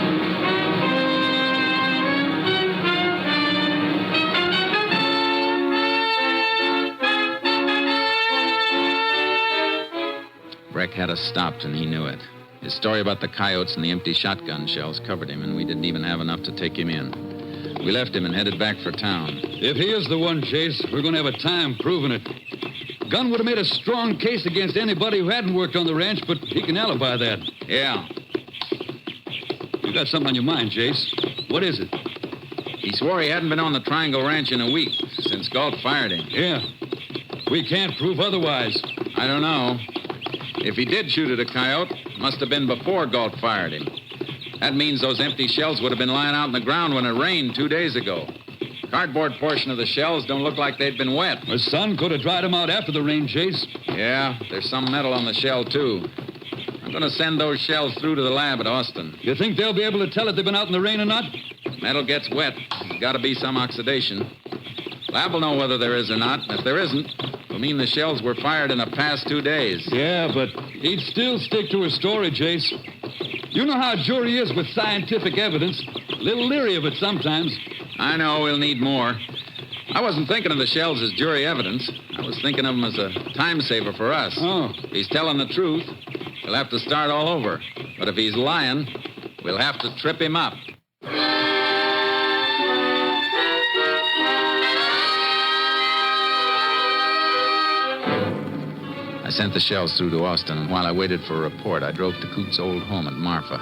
Breck had us stopped, and he knew it. His story about the coyotes and the empty shotgun shells covered him, and we didn't even have enough to take him in. We left him and headed back for town. If he is the one, Chase, we're going to have a time proving it. Gunn would have made a strong case against anybody who hadn't worked on the ranch, but he can alibi that. Yeah. You got something on your mind, Jace. What is it? He swore he hadn't been on the Triangle Ranch in a week, since Galt fired him. Yeah. We can't prove otherwise. I don't know. If he did shoot at a coyote, it must have been before Galt fired him. That means those empty shells would have been lying out in the ground when it rained 2 days ago. Cardboard portion of the shells don't look like they'd been wet. The sun could have dried them out after the rain, Chase. Yeah, there's some metal on the shell, too. I'm going to send those shells through to the lab at Austin. You think they'll be able to tell if they've been out in the rain or not? Metal gets wet. There's got to be some oxidation. Lab will know whether there is or not. And if there isn't, it'll mean the shells were fired in the past 2 days. Yeah, but he'd still stick to his story, Jace. You know how a jury is with scientific evidence. A little leery of it sometimes. I know we'll need more. I wasn't thinking of the shells as jury evidence. I was thinking of them as a time saver for us. Oh. If he's telling the truth, we'll have to start all over. But if he's lying, we'll have to trip him up. I sent the shells through to Austin, and while I waited for a report, I drove to Coots' old home at Marfa.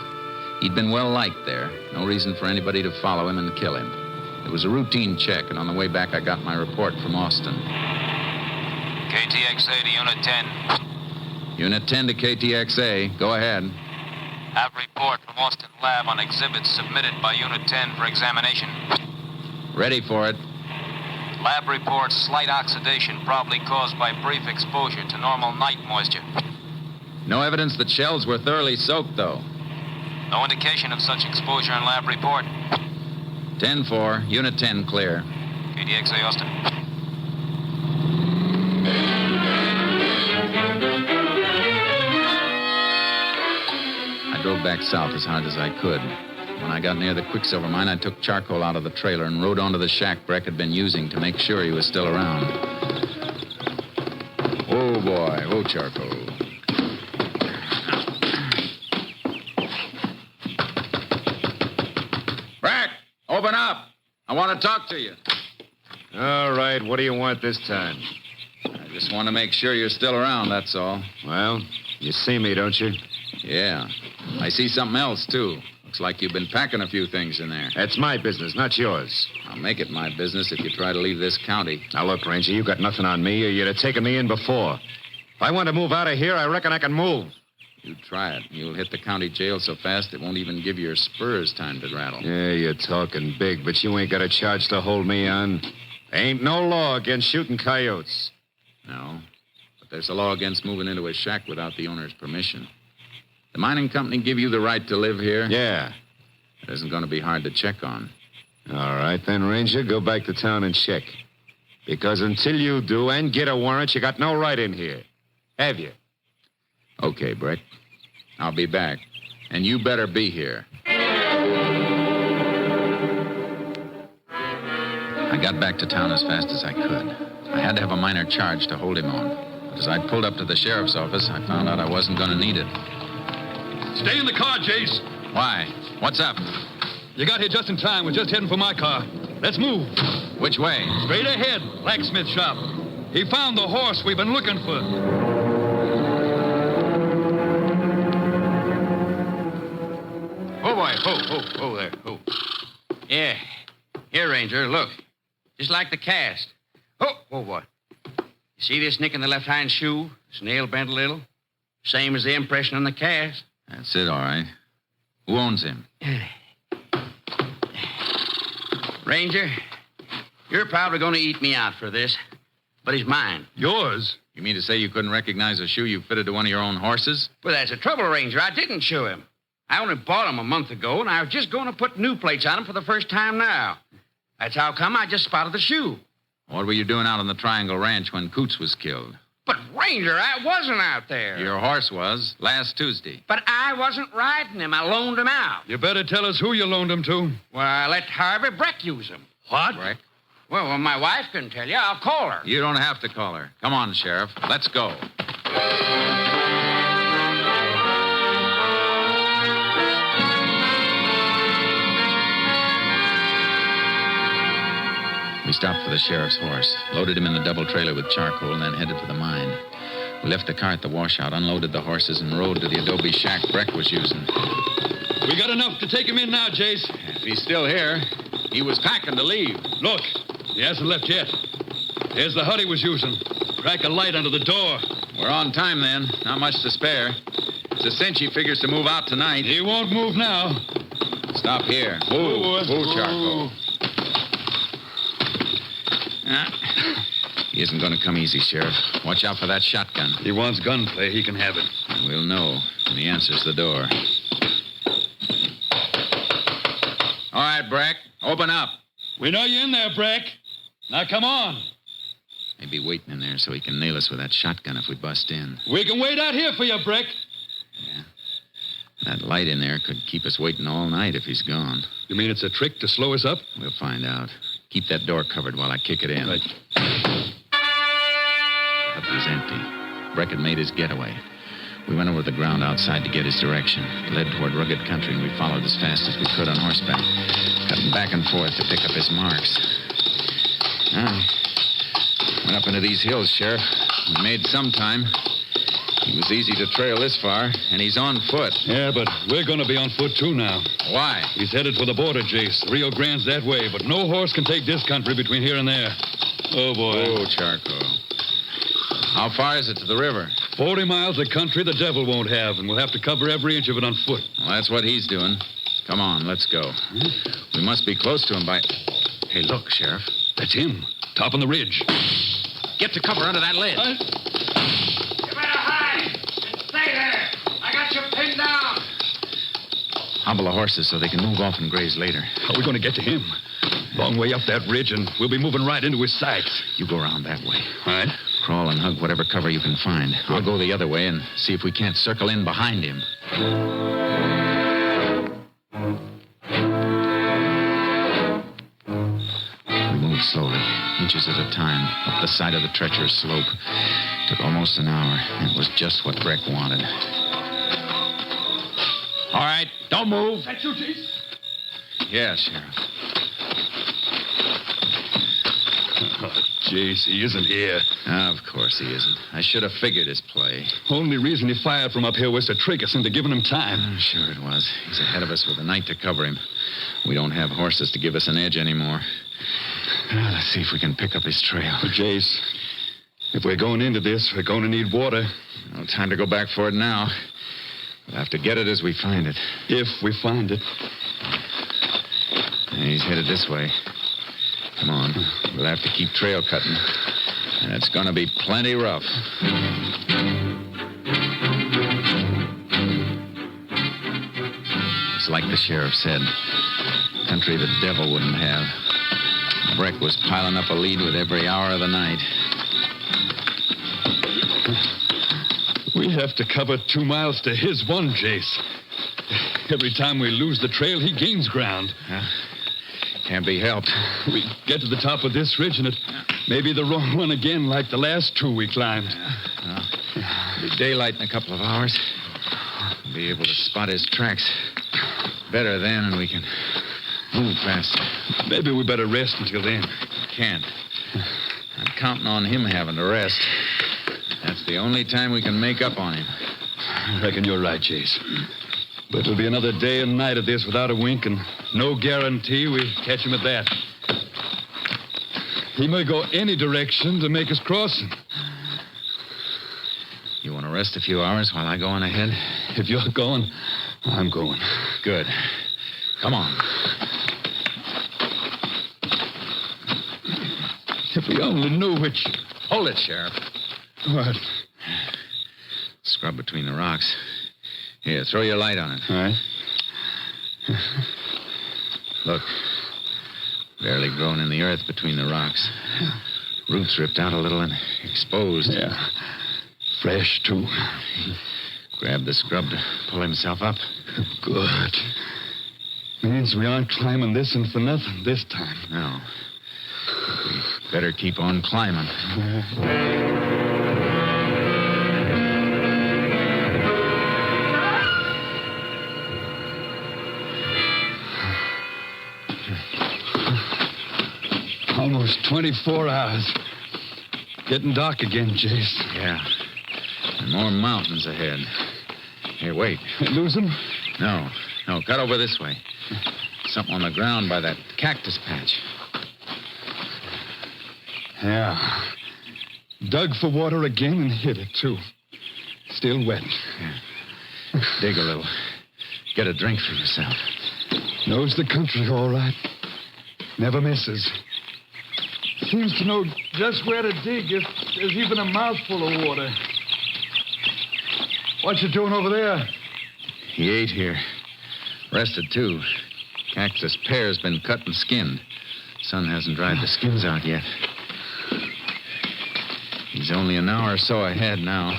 He'd been well liked there. No reason for anybody to follow him and kill him. It was a routine check, and on the way back, I got my report from Austin. KTXA to Unit 10. Unit 10 to KTXA. Go ahead. Have report from Austin Lab on exhibits submitted by Unit 10 for examination. Ready for it. Lab reports slight oxidation, probably caused by brief exposure to normal night moisture. No evidence that shells were thoroughly soaked, though. No indication of such exposure in lab report. 10-4, Unit 10 clear. KTXA Austin. I drove back south as hard as I could. When I got near the Quicksilver mine, I took charcoal out of the trailer and rode onto the shack Breck had been using to make sure he was still around. Oh, boy. Oh, charcoal. Breck, open up. I want to talk to you. All right, what do you want this time? I just want to make sure you're still around, that's all. Well, you see me, don't you? Yeah. I see something else, too. Looks like you've been packing a few things in there. That's my business, not yours. I'll make it my business if you try to leave this county. Now, look, Ranger, you got nothing on me, or you'd have taken me in before. If I want to move out of here, I reckon I can move. You try it. You'll hit the county jail so fast it won't even give your spurs time to rattle. Yeah, you're talking big, but you ain't got a charge to hold me on. Ain't no law against shooting coyotes. No, but there's a law against moving into a shack without the owner's permission. The mining company give you the right to live here? Yeah. It isn't going to be hard to check on. All right, then, Ranger, go back to town and check. Because until you do and get a warrant, you got no right in here. Have you? Okay, Breck. I'll be back. And you better be here. I got back to town as fast as I could. I had to have a minor charge to hold him on. But as I pulled up to the sheriff's office, I found out I wasn't going to need it. Stay in the car, Jace. Why? What's up? You got here just in time. We're just heading for my car. Let's move. Which way? Straight ahead. Blacksmith shop. He found the horse we've been looking for. Oh, boy. Oh, there. Oh. Yeah. Here, Ranger, look. Just like the cast. Oh, boy. You see this nick in the left-hand shoe? This nail bent a little? Same as the impression on the cast. That's it, all right. Who owns him? Ranger, you're probably going to eat me out for this, but he's mine. Yours? You mean to say you couldn't recognize a shoe you fitted to one of your own horses? Well, that's the trouble, Ranger. I didn't shoe him. I only bought him a month ago, and I was just going to put new plates on him for the first time now. That's how come I just spotted the shoe. What were you doing out on the Triangle Ranch when Coots was killed? But, Ranger, I wasn't out there. Your horse was last Tuesday. But I wasn't riding him. I loaned him out. You better tell us who you loaned him to. Well, I let Harvey Breck use him. What? Breck? Well, my wife can tell you. I'll call her. You don't have to call her. Come on, Sheriff. Let's go. We stopped for the sheriff's horse, loaded him in the double trailer with charcoal, and then headed for the mine. We left the car at the washout, unloaded the horses, and rode to the adobe shack Breck was using. We got enough to take him in now, Jace. If he's still here, he was packing to leave. Look, he hasn't left yet. There's the hut he was using. Crack a light under the door. We're on time, then. Not much to spare. It's a cinch he figures to move out tonight. He won't move now. Stop here. Whoa, charcoal. He isn't going to come easy, Sheriff. Watch out for that shotgun. He wants gunplay. He can have it. We'll know when he answers the door. All right, Breck. Open up. We know you're in there, Breck. Now, come on. Maybe waiting in there so he can nail us with that shotgun if we bust in. We can wait out here for you, Breck. Yeah. That light in there could keep us waiting all night if he's gone. You mean it's a trick to slow us up? We'll find out. Keep that door covered while I kick it in. Right. It was empty. Breck had made his getaway. We went over the ground outside to get his direction. It led toward rugged country, and we followed as fast as we could on horseback, cutting back and forth to pick up his marks. Went up into these hills, Sheriff. We made some time. It was easy to trail this far, and he's on foot. Yeah, but we're going to be on foot, too, now. Why? He's headed for the border, Jace. Rio Grande's that way, but no horse can take this country between here and there. Oh, boy. Oh, charcoal. How far is it to the river? 40 miles of country the devil won't have, and we'll have to cover every inch of it on foot. Well, that's what he's doing. Come on, let's go. We must be close to him by... Hey, look, Sheriff. That's him, top on the ridge. Get to cover under that ledge. You better hide and stay there. I got you pinned down. Hobble the horses so they can move off and graze later. How are we going to get to him? Long way up that ridge, and we'll be moving right into his sights. You go around that way. All right. Crawl and hug whatever cover you can find. I'll go the other way and see if we can't circle in behind him. We moved slowly, inches at a time, up the side of the treacherous slope. Took almost an hour, and it was just what Breck wanted. All right, don't move. That you, Jace? Yeah, Sheriff. Oh, Jace, he isn't here. Of course he isn't. I should have figured his play. Only reason he fired from up here was to trick us into giving him time. Sure it was. He's ahead of us with the night to cover him. We don't have horses to give us an edge anymore. Well, let's see if we can pick up his trail. But Jace, if we're going into this, we're going to need water. No time to go back for it now. We'll have to get it as we find it. If we find it. He's headed this way. Come on. We'll have to keep trail cutting. And it's going to be plenty rough. It's like the sheriff said. Country the devil wouldn't have. Breck was piling up a lead with every hour of the night. We have to cover 2 miles to his one, Jace. Every time we lose the trail, he gains ground. Can't be helped. We get to the top of this ridge, and it may be the wrong one again, like the last 2 we climbed. It'll be daylight in a couple of hours. We'll be able to spot his tracks better then, and we can move faster. Maybe we better rest until then. Can't. I'm counting on him having to rest. That's the only time we can make up on him. I reckon you're right, Jace. But it'll be another day and night of this without a wink, and no guarantee we catch him at that. He may go any direction to make us cross him. You want to rest a few hours while I go on ahead? If you're going, I'm going. Good. Come on. If we only knew which... Hold it, Sheriff. What? Scrub between the rocks. Here, throw your light on it. All right. Look. Barely grown in the earth between the rocks. Roots ripped out a little and exposed. Yeah. Fresh, too. Grabbed the scrub to pull himself up. Good. Means we aren't climbing this one for nothing this time. No. We better keep on climbing. Almost 24 hours. Getting dark again, Jace. Yeah. And more mountains ahead. Here, wait. Lose them? No. Cut over this way. Something on the ground by that cactus patch. Yeah. Dug for water again and hit it, too. Still wet. Yeah. Dig a little. Get a drink for yourself. Knows the country all right. Never misses. Seems to know just where to dig if there's even a mouthful of water. What you doing over there? He ate here. Rested, too. Cactus pear's been cut and skinned. sun hasn't dried the skins out yet. He's only an hour or so ahead now.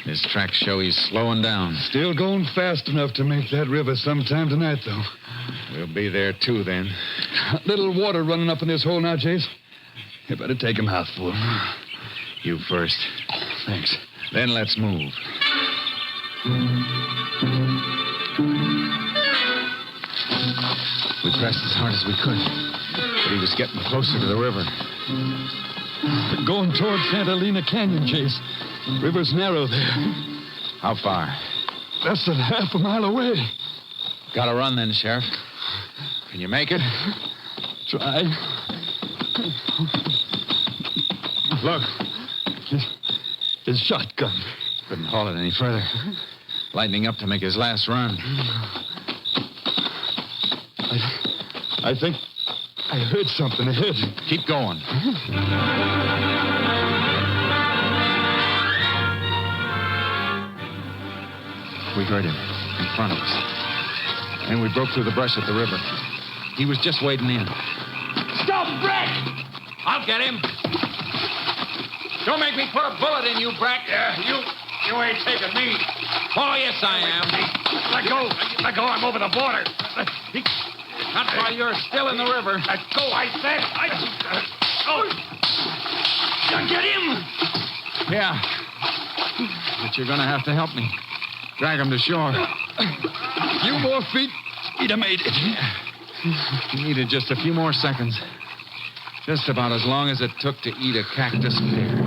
His tracks show he's slowing down. Still going fast enough to make that river sometime tonight, though. We'll be there, too, then. Little water running up in this hole now, Jace. You better take a mouthful. You first. Thanks. Then let's move. We pressed as hard as we could, but he was getting closer to the river. Going toward Santa Lena Canyon, Chase. River's narrow there. How far? Less than half a mile away. Gotta run then, Sheriff. Can you make it? Try. Look. His shotgun. Couldn't haul it any further. Lightening up to make his last run. I think I heard something ahead. Keep going. We heard him in front of us. And we broke through the brush at the river. He was just wading in. Stop, Brack! I'll get him. Don't make me put a bullet in you, Brack. You ain't taking me. Oh, yes, I am. Let go. Let go. I'm over the border. Not while you're still in the river. Let go, I said. Get him! Yeah. But you're going to have to help me. Drag him to shore. A few more feet, he'd have made it. He needed just a few more seconds. Just about as long as it took to eat a cactus pear.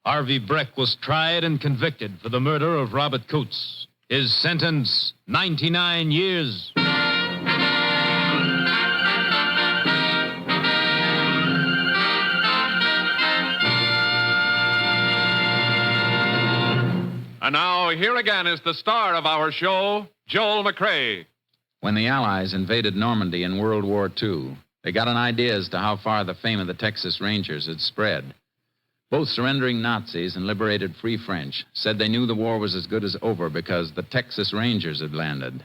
Harvey Breck was tried and convicted for the murder of Robert Coots. His sentence, 99 years. And now, here again is the star of our show, Joel McCrea. When the Allies invaded Normandy in World War II, they got an idea as to how far the fame of the Texas Rangers had spread. Both surrendering Nazis and liberated Free French said they knew the war was as good as over because the Texas Rangers had landed.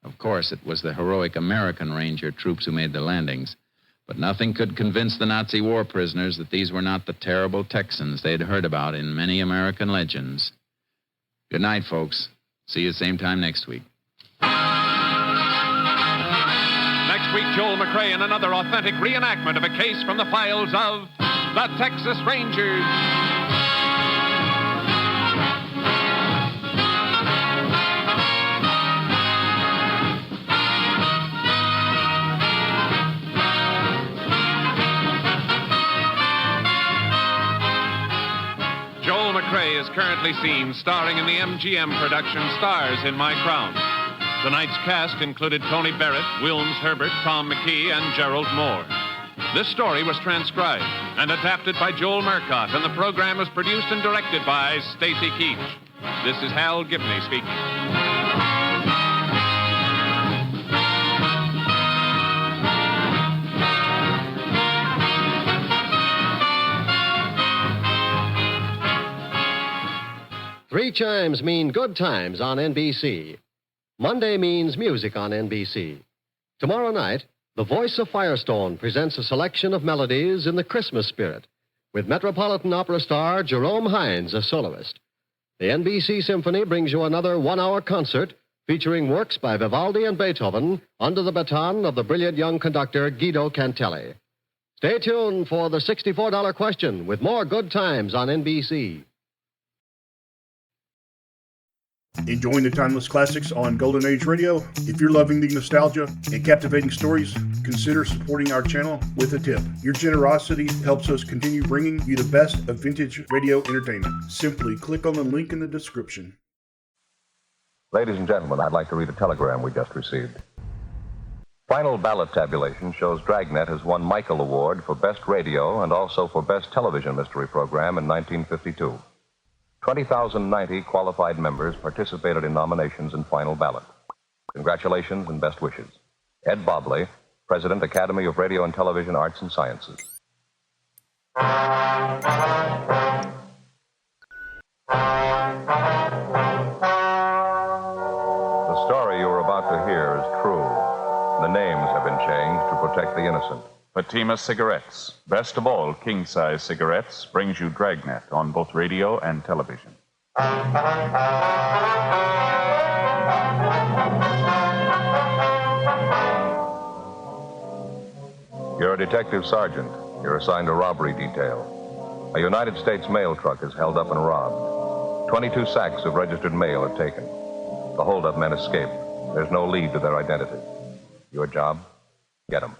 Of course, it was the heroic American Ranger troops who made the landings, but nothing could convince the Nazi war prisoners that these were not the terrible Texans they'd heard about in many American legends. Good night, folks. See you same time next week. Next week, Joel McCrea in another authentic reenactment of a case from the files of the Texas Rangers. Joel McCrea is currently seen starring in the MGM production Stars in My Crown. Tonight's cast included Tony Barrett, Wilms Herbert, Tom McKee, and Gerald Moore. This story was transcribed and adapted by Joel Murcott, and the program was produced and directed by Stacy Keach. This is Hal Gibney speaking. Three chimes mean good times on NBC. Monday means music on NBC. Tomorrow night, the Voice of Firestone presents a selection of melodies in the Christmas spirit, with Metropolitan Opera star Jerome Hines as soloist. The NBC Symphony brings you another one-hour concert featuring works by Vivaldi and Beethoven under the baton of the brilliant young conductor Guido Cantelli. Stay tuned for the $64 question with more good times on NBC. Enjoying the timeless classics on Golden Age Radio? If you're loving the nostalgia and captivating stories, consider supporting our channel with a tip. Your generosity helps us continue bringing you the best of vintage radio entertainment. Simply click on the link in the description. Ladies and gentlemen, I'd like to read a telegram we just received. Final ballot tabulation shows Dragnet has won Michael Award for Best Radio and also for Best Television Mystery Program in 1952. 20,090 qualified members participated in nominations in final ballot. Congratulations and best wishes. Ed Bobley, President, Academy of Radio and Television Arts and Sciences. The story you are about to hear is true. The names have been changed to protect the innocent. Fatima Cigarettes, best of all king-size cigarettes, brings you Dragnet on both radio and television. You're a detective sergeant. You're assigned a robbery detail. A United States mail truck is held up and robbed. 22 sacks of registered mail are taken. The holdup men escape. There's no lead to their identity. Your job? Get them.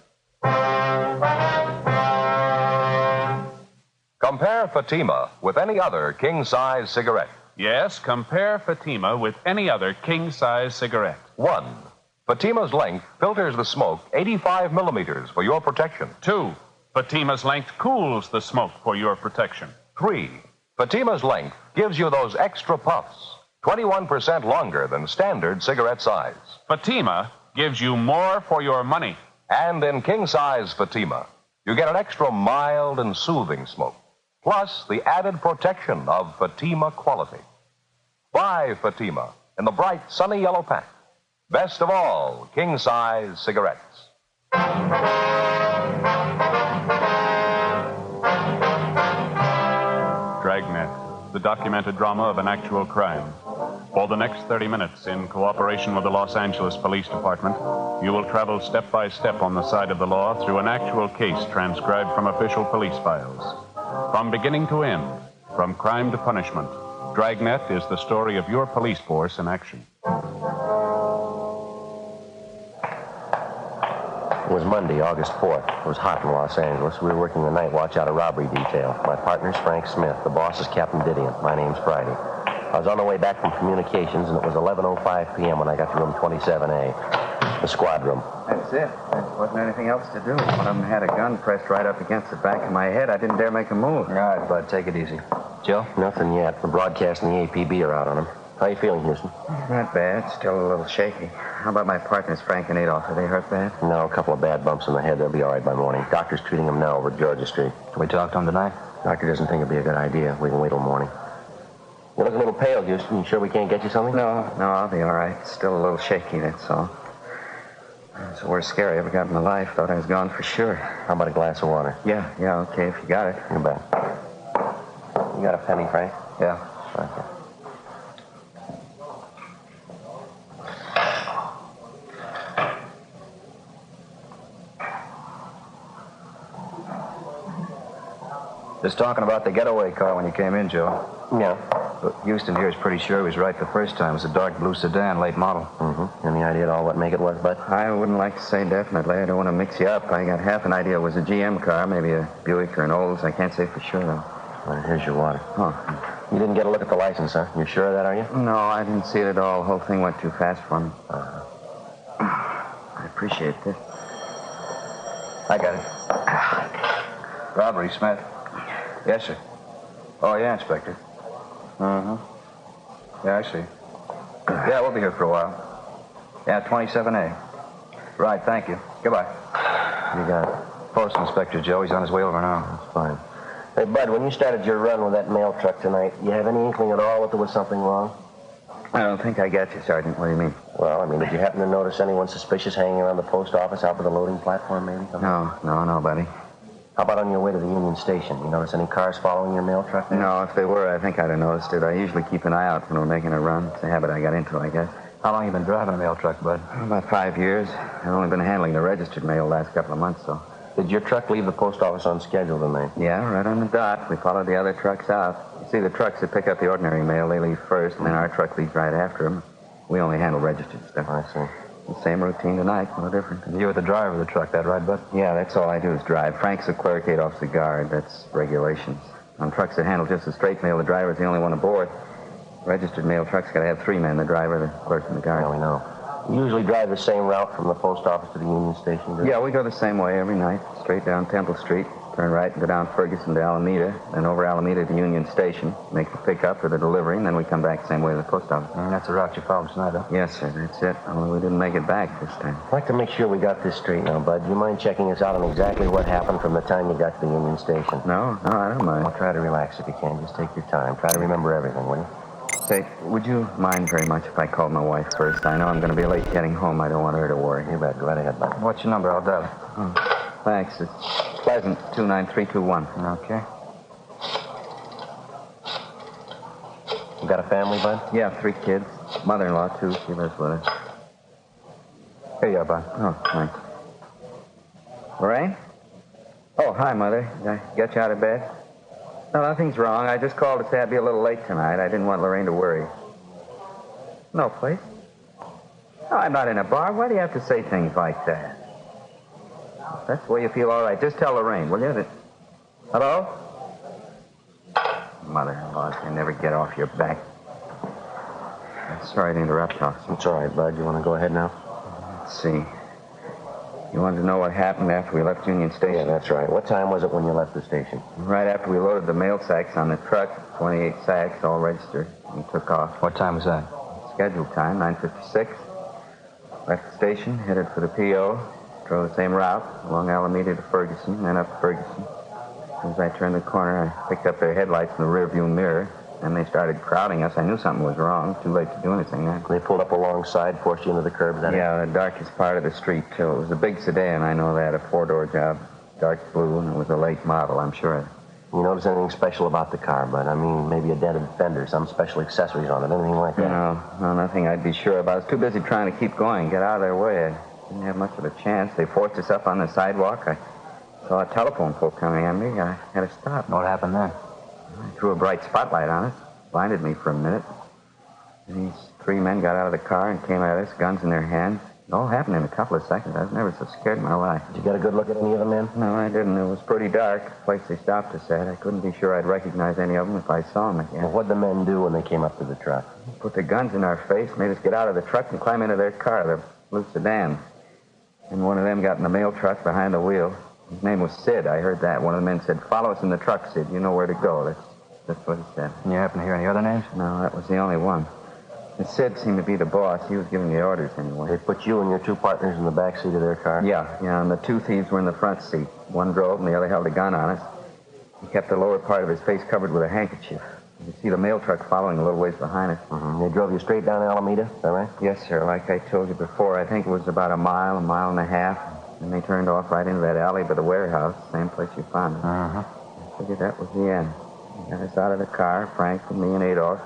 Compare Fatima with any other king-size cigarette. Yes, compare Fatima with any other king-size cigarette. 1. Fatima's length filters the smoke 85 millimeters for your protection. 2. Fatima's length cools the smoke for your protection. 3. Fatima's length gives you those extra puffs, 21% longer than standard cigarette size. Fatima gives you more for your money. And in king-size Fatima, you get an extra mild and soothing smoke, plus the added protection of Fatima quality. Buy Fatima in the bright, sunny yellow pack. Best of all, king-size cigarettes. Dragnet, the documented drama of an actual crime. For the next 30 minutes, in cooperation with the Los Angeles Police Department, you will travel step by step on the side of the law through an actual case transcribed from official police files. From beginning to end, from crime to punishment, Dragnet is the story of your police force in action. It was Monday, August 4th. It was hot in Los Angeles. We were working the night watch out of robbery detail. My partner's Frank Smith. The boss is Captain Didion. My name's Friday. I was on the way back from communications, and it was 11:05 p.m. when I got to room 27A, the squad room. That's it. There wasn't anything else to do. One of them had a gun pressed right up against the back of my head. I didn't dare make a move. All right, bud, take it easy. Joe? Nothing yet. The broadcast and the APB are out on him. How you feeling, Houston? Not bad. Still a little shaky. How about my partners, Frank and Adolph? Are they hurt bad? No, a couple of bad bumps in the head. They'll be all right by morning. Doctor's treating them now over at Georgia Street. Can we talk to them tonight? Doctor doesn't think it'd be a good idea. We can wait till morning. You look a little pale, Houston. You sure we can't get you something? No, I'll be all right. Still a little shaky, that's all. It's the worst scare I ever got in my life. Thought I was gone for sure. How about a glass of water? Yeah, okay, if you got it. You bet. You got a penny, Frank? Yeah. Okay. Just talking about the getaway car when you came in, Joe. Yeah. But Houston here is pretty sure he was right the first time. It was a dark blue sedan, late model. Mm-hmm. Any idea at all what make it was, Bud? I wouldn't like to say definitely. I don't want to mix you up. I got half an idea it was a GM car, maybe a Buick or an Olds. I can't say for sure, though. Well, here's your water. Oh. You didn't get a look at the license, huh? You sure of that, are you? No, I didn't see it at all. The whole thing went too fast for me. I appreciate this. I got it. Robbery, Smith. Yes, sir. Oh, yeah, Inspector. Uh-huh. Yeah, I see. Yeah, we'll be here for a while. Yeah, 27A. Right, thank you. Goodbye. You got it. Post Inspector Joe. He's on his way over now. That's fine. Hey, Bud, when you started your run with that mail truck tonight, you have any inkling at all that there was something wrong? I don't think I got you, Sergeant. What do you mean? Well, I mean, did you happen to notice anyone suspicious hanging around the post office out by the loading platform, maybe? No, buddy. How about on your way to the Union Station? You notice any cars following your mail truck there? No, if they were, I think I'd have noticed it. I usually keep an eye out when we're making a run. It's a habit I got into, I guess. How long you been driving a mail truck, Bud? About 5 years. I've only been handling the registered mail the last couple of months, so. Did your truck leave the post office on schedule tonight? Yeah, right on the dot. We followed the other trucks out. You see, the trucks that pick up the ordinary mail, they leave first, and then our truck leaves right after them. We only handle registered stuff. I see. The same routine tonight, no different. And you were the driver of the truck, that right, Bud? Yeah, that's all I do is drive. Frank's the clerk, Adolph's the guard. That's regulations. On trucks that handle just the straight mail, the driver's the only one aboard. Registered mail trucks got to have 3 men, the driver, the clerk, and the guard. Yeah, we know. You usually drive the same route from the post office to the Union Station, do you? Yeah, we go the same way every night. Straight down Temple Street. Turn right and go down Ferguson to Alameda, then over Alameda to Union Station. Make the pickup for the delivery, and then we come back the same way to the post office. And that's the route you followed tonight, huh? Yes, sir, that's it. Only we didn't make it back this time. I'd like to make sure we got this straight now, Bud. Do you mind checking us out on exactly what happened from the time you got to the Union Station? No, I don't mind. Well, try to relax if you can. Just take your time. Try to remember everything, will you? Say, would you mind very much if I called my wife first? I know I'm going to be late getting home. I don't want her to worry. You bet. Go right ahead, Bud. What's your number? I'll dial it. Oh, thanks. It's Pleasant 29321. Okay. You got a family, Bud? Yeah, 3 kids. Mother-in-law, too. She lives with us. Here you are, Bud. Oh, thanks. Lorraine? Oh, hi, Mother. Did I get you out of bed? No, nothing's wrong. I just called to say I'd be a little late tonight. I didn't want Lorraine to worry. No place? No, I'm not in a bar. Why do you have to say things like that? That's the way you feel all right. Just tell Lorraine, will you? That... Hello? Mother-in-law can never get off your back. I'm sorry to interrupt, Officer. It's all right, Bud. You want to go ahead now? Let's see. You wanted to know what happened after we left Union Station? Yeah, that's right. What time was it when you left the station? Right after we loaded the mail sacks on the truck, 28 sacks, all registered. We took off. What time was that? Scheduled time, 9:56. Left the station, headed for the P.O., drove the same route, along Alameda to Ferguson, then up Ferguson. As I turned the corner, I picked up their headlights in the rearview mirror. Then they started crowding us. I knew something was wrong. Too late to do anything then. They pulled up alongside, forced you into the curb, is that it? Yeah, the darkest part of the street, too. It was a big sedan, I know that, a 4-door job. Dark blue, and it was a late model, I'm sure. You notice anything special about the car, Bud? I mean, maybe a dented fender, some special accessories on it, anything like that? No, nothing I'd be sure about. I was too busy trying to keep going, get out of their way. I didn't have much of a chance. They forced us up on the sidewalk. I saw a telephone pole coming at me. I had to stop. What happened then? I threw a bright spotlight on it. Blinded me for a minute. These 3 men got out of the car and came at us, guns in their hands. It all happened in a couple of seconds. I was never so scared in my life. Did you get a good look at any of the men? No, I didn't. It was pretty dark. The place they stopped us at. I couldn't be sure I'd recognize any of them if I saw them again. Well, what'd the men do when they came up to the truck? Put their guns in our face, made us get out of the truck and climb into their car, the blue sedan. And one of them got in the mail truck behind the wheel. His name was Sid. I heard that. One of the men said, "Follow us in the truck, Sid. You know where to go." That's what he said. And you happen to hear any other names? No, that was the only one. And Sid seemed to be the boss. He was giving the orders anyway. They put you and your 2 partners in the back seat of their car? Yeah, and the 2 thieves were in the front seat. One drove and the other held a gun on us. He kept the lower part of his face covered with a handkerchief. You could see the mail truck following a little ways behind us. Mm-hmm. They drove you straight down Alameda, is that right? Yes, sir. Like I told you before, I think it was about a mile and a half. And they turned off right into that alley by the warehouse, same place you found us. Uh-huh. I figured that was the end. They got us out of the car, Frank and me and Adolph.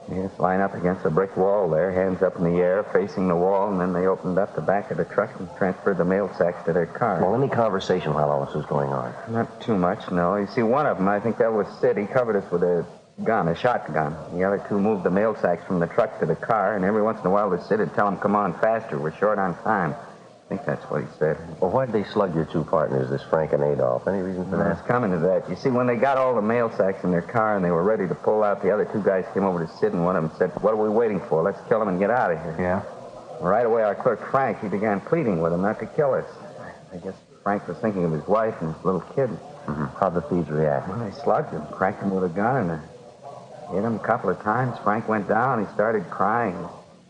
They had us line up against a brick wall there, hands up in the air, facing the wall, and then they opened up the back of the truck and transferred the mail sacks to their car. Well, any conversation while all this was going on? Not too much, no. You see, one of them, I think that was Sid, he covered us with a gun, a shotgun. The other 2 moved the mail sacks from the truck to the car, and every once in a while the Sid would tell them, "Come on, faster, we're short on time." I think that's what he said. Well, why'd they slug your 2 partners, this Frank and Adolph? Any reason for I that? was coming to that. You see, when they got all the mail sacks in their car and they were ready to pull out, the other 2 guys came over to Sid, and one of them said, "What are we waiting for? Let's kill them and get out of here." Yeah? Right away, our clerk, Frank, he began pleading with them not to kill us. I guess Frank was thinking of his wife and his little kid. Mm-hmm. How'd the thieves react? Well, they slugged him, cracked him with a gun, and hit him a couple of times. Frank went down. He started crying.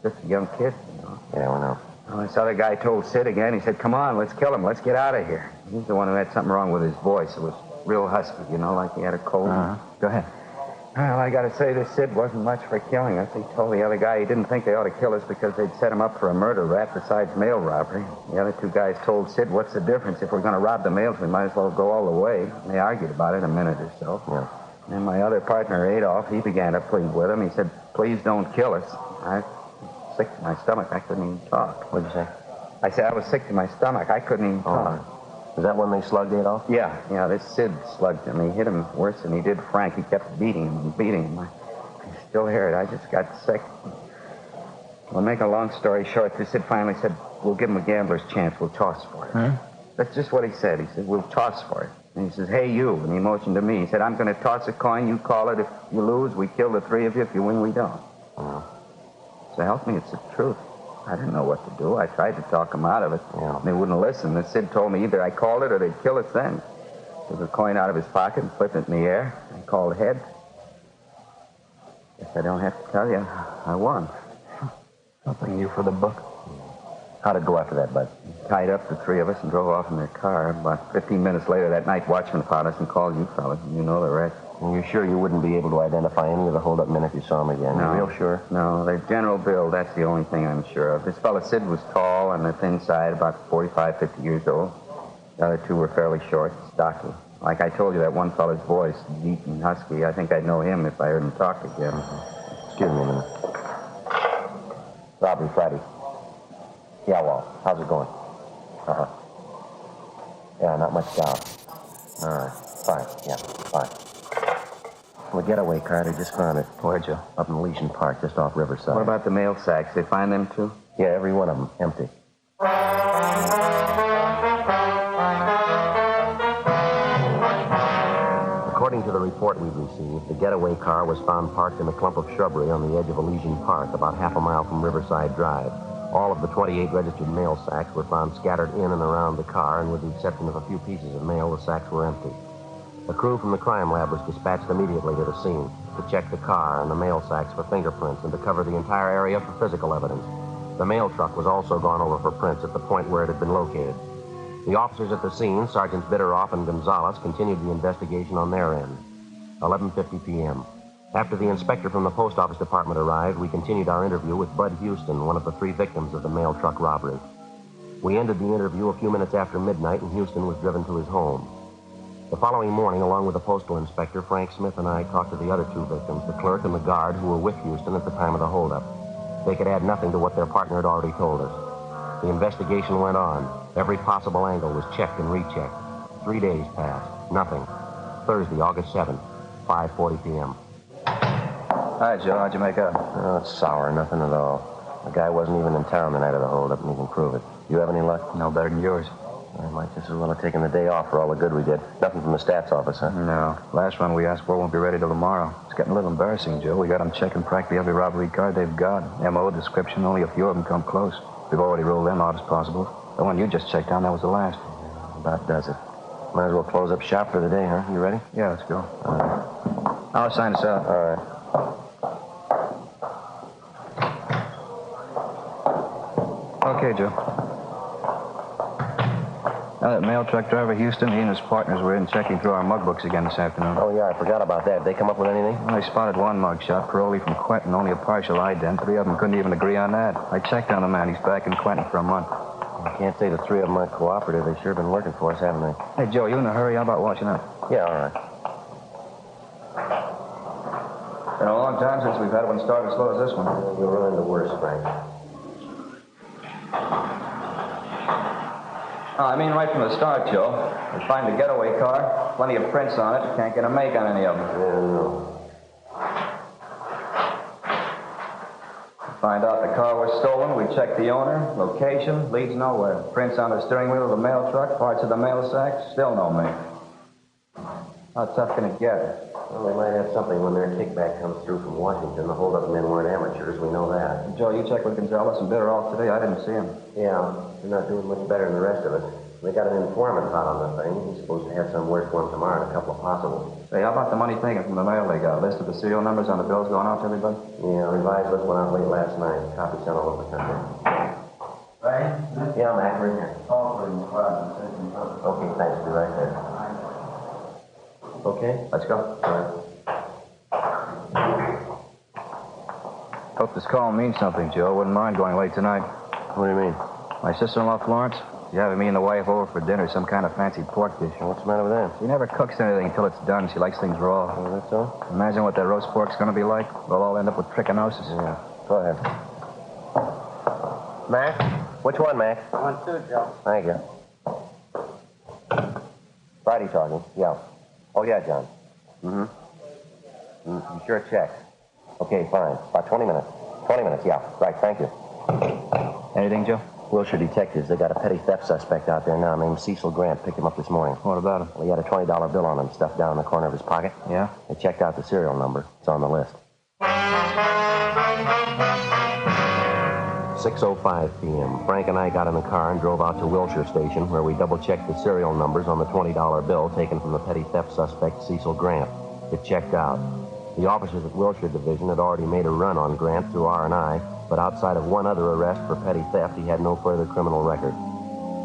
Just a young kid, you know. Yeah, we know. Well, this other guy told Sid again. He said, "Come on, let's kill him. Let's get out of here." He's the one who had something wrong with his voice. It was real husky, you know, like he had a cold. Uh-huh. Go ahead. Well, I got to say, this Sid wasn't much for killing us. He told the other guy he didn't think they ought to kill us because they'd set him up for a murder rap besides mail robbery. The other 2 guys told Sid, "What's the difference? If we're going to rob the mails, we might as well go all the way." And they argued about it a minute or so. Yeah. And my other partner, Adolph, he began to plead with him. He said, "Please don't kill us." I was sick to my stomach. I couldn't even talk. What'd you say? I said I was sick to my stomach. I couldn't even talk. Is that when they slugged Adolph? Yeah, this Sid slugged him. He hit him worse than he did Frank. He kept beating him and beating him. I still hear it. I just got sick. Well, make a long story short, this Sid finally said, "We'll give him a gambler's chance. We'll toss for it." Huh? That's just what he said. He said, "We'll toss for it." And he says, "Hey, you." And he motioned to me. He said, "I'm going to toss a coin. You call it. If you lose, we kill the 3 of you. If you win, we don't." So help me, it's the truth. I didn't know what to do. I tried to talk them out of it. Yeah. They wouldn't listen. The Sid told me either I called it or they'd kill us then. Took a coin out of his pocket and flipped it in the air. I called heads. Guess I don't have to tell you. I won. Something new for the book. How'd it go after that, Bud? Tied up the three of us and drove off in their car. About 15 minutes later, that night watchman found us and called you fellas. You know the rest. And you're sure you wouldn't be able to identify any of the hold-up men if you saw them again? No. You're real sure? No, their general build, that's the only thing I'm sure of. This fellow Sid was tall on the thin side, about 45, 50 years old. The other two were fairly short, stocky. Like I told you, that one fellow's voice, deep and husky, I think I'd know him if I heard him talk again. Excuse me a minute. Robbery Friday. Yeah, Walt. How's it going? Uh-huh. Yeah, not much doubt. All right. Fine. Yeah, fine. Well, the getaway car, they just found it. Where'd you? Up in Elysian Park, just off Riverside. What about the mail sacks? They find them, too? Yeah, every one of them. Empty. According to the report we've received, the getaway car was found parked in a clump of shrubbery on the edge of Elysian Park, about half a mile from Riverside Drive. All of the 28 registered mail sacks were found scattered in and around the car, and with the exception of a few pieces of mail, the sacks were empty. A crew from the crime lab was dispatched immediately to the scene to check the car and the mail sacks for fingerprints and to cover the entire area for physical evidence. The mail truck was also gone over for prints at the point where it had been located. The officers at the scene, Sergeants Bitteroff and Gonzalez, continued the investigation on their end. 11:50 p.m. After the inspector from the post office department arrived, we continued our interview with Bud Houston, one of the three victims of the mail truck robbery. We ended the interview a few minutes after midnight, and Houston was driven to his home. The following morning, along with the postal inspector, Frank Smith and I talked to the other two victims, the clerk and the guard who were with Houston at the time of the holdup. They could add nothing to what their partner had already told us. The investigation went on. Every possible angle was checked and rechecked. 3 days passed. Nothing. Thursday, August 7th, 5:40 p.m. Hi, Joe. How'd you make out? Oh, it's sour. Nothing at all. The guy wasn't even in town the night of the holdup, and he can prove it. You have any luck? No better than yours. I might just as well have taken the day off for all the good we did. Nothing from the stats office, huh? No. Last one we asked for won't be ready till tomorrow. It's getting a little embarrassing, Joe. We got them checking practically every robbery card they've got. M.O., description, only a few of them come close. We've already ruled them out as possible. The one you just checked on, that was the last. About does it. Might as well close up shop for the day, huh? You ready? Yeah, let's go. All right. I'll sign us out. All right. Okay, Joe. Now, that mail truck driver, Houston, he and his partners were in checking through our mug books again this afternoon. Oh, yeah, I forgot about that. Did they come up with anything? Well, they spotted one mug shot, parolee from Quentin, only a partial ident. Three of them couldn't even agree on that. I checked on the man. He's back in Quentin for a month. I can't say the three of them aren't cooperative. They've sure been working for us, haven't they? Hey, Joe, you in a hurry? How about watching up? Yeah, all right. Been a long time since we've had one start as slow as this one. We're running the worst, Frank. I mean right from the start, Joe. We find the getaway car, plenty of prints on it. Can't get a make on any of them. No. Find out the car was stolen. We check the owner, location, leads nowhere. Prints on the steering wheel of the mail truck, parts of the mail sack, still no make. How tough can it get? Well, they might have something when their kickback comes through from Washington. The holdup men weren't amateurs, we know that. Joe, you checked with Gonzalez and Bitteroff today. I didn't see him. Yeah, they're not doing much better than the rest of us. They got an informant hot on the thing. He's supposed to have some work for them tomorrow and a couple of possibles. Hey, how about the money taken from the mail they got? A list of the serial numbers on the bills going out to everybody? Yeah, revised list went out late last night. Copies sent all over the country. Right? Yeah, Mac, right here. Okay, thanks. Be right there. Okay? Let's go. All right. Hope this call means something, Joe. Wouldn't mind going late tonight. What do you mean? My sister-in-law, Florence, she's having me and the wife over for dinner, some kind of fancy pork dish. What's the matter with that? She never cooks anything until it's done. She likes things raw. Oh, that's so? Imagine what that roast pork's going to be like. We'll all end up with trichinosis. Yeah. Go ahead. Mac? Which one, Mac? 1, 2, Joe. Thank you. Friday talking. Yeah. Oh, yeah, John. Mm-hmm. You sure it checks? Okay, fine. About 20 minutes. 20 minutes, yeah. Right, thank you. Anything, Joe? Wilshire detectives. They got a petty theft suspect out there now named Cecil Grant. Picked him up this morning. What about him? Well, he had a $20 bill on him stuffed down in the corner of his pocket. Yeah? They checked out the serial number. It's on the list. 6:05 p.m. Frank and I got in the car and drove out to Wilshire Station, where we double-checked the serial numbers on the $20 bill taken from the petty theft suspect, Cecil Grant. It checked out. The officers at Wilshire Division had already made a run on Grant through R&I, but outside of one other arrest for petty theft, he had no further criminal record.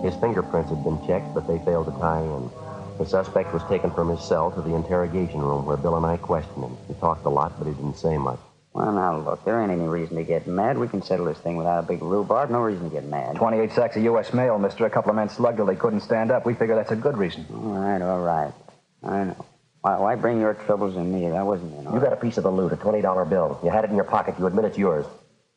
His fingerprints had been checked, but they failed to tie in. The suspect was taken from his cell to the interrogation room, where Bill and I questioned him. He talked a lot, but he didn't say much. Well, now, look, there ain't any reason to get mad. We can settle this thing without a big rhubarb. No reason to get mad. 28 sacks of U.S. mail, mister. A couple of men slugged till they couldn't stand up. We figure that's a good reason. All right. I know. Why bring your troubles to me? That wasn't in order. You got a piece of the loot, a $20 bill. You had it in your pocket. You admit it's yours.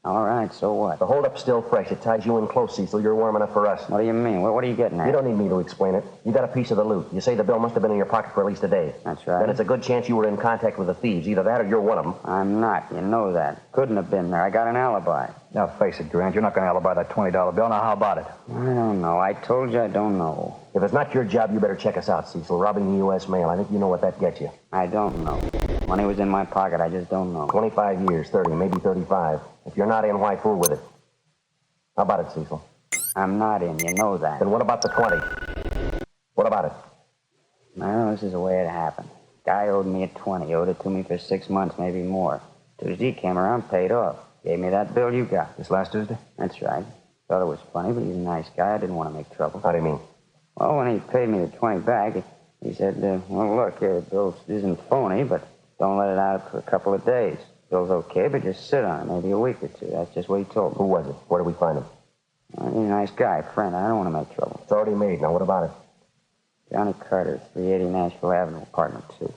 All right, so what? The holdup's still fresh. It ties you in close, Cecil. You're warm enough for us. What do you mean? What are you getting at? You don't need me to explain it. You got a piece of the loot. You say the bill must have been in your pocket for at least a day. That's right. Then it's a good chance you were in contact with the thieves. Either that or you're one of them. I'm not. You know that. Couldn't have been there. I got an alibi. Now, face it, Grant. You're not going to alibi that $20 bill. Now, how about it? I don't know. I told you I don't know. If it's not your job, you better check us out, Cecil. Robbing the U.S. mail. I think you know what that gets you. I don't know. Money was in my pocket. I just don't know. 25 years, 30, maybe 35. If you're not in, why fool with it? How about it, Cecil? I'm not in. You know that. Then what about the 20? What about it? Well, this is the way it happened. Guy owed me a 20. Owed it to me for 6 months, maybe more. Tuesday came around, paid off. Gave me that bill you got. This last Tuesday? That's right. Thought it was funny, but he's a nice guy. I didn't want to make trouble. How do you mean? Well, when he paid me the 20 back, he said, well, look, the bill isn't phony, but don't let it out for a couple of days. Bill's okay, but just sit on it, maybe a week or two. That's just what he told me. Who was it? Where did we find him? He's a nice guy, friend. I don't want to make trouble. It's already made. Now, what about it? Johnny Carter, 380 Nashville Avenue, apartment 2.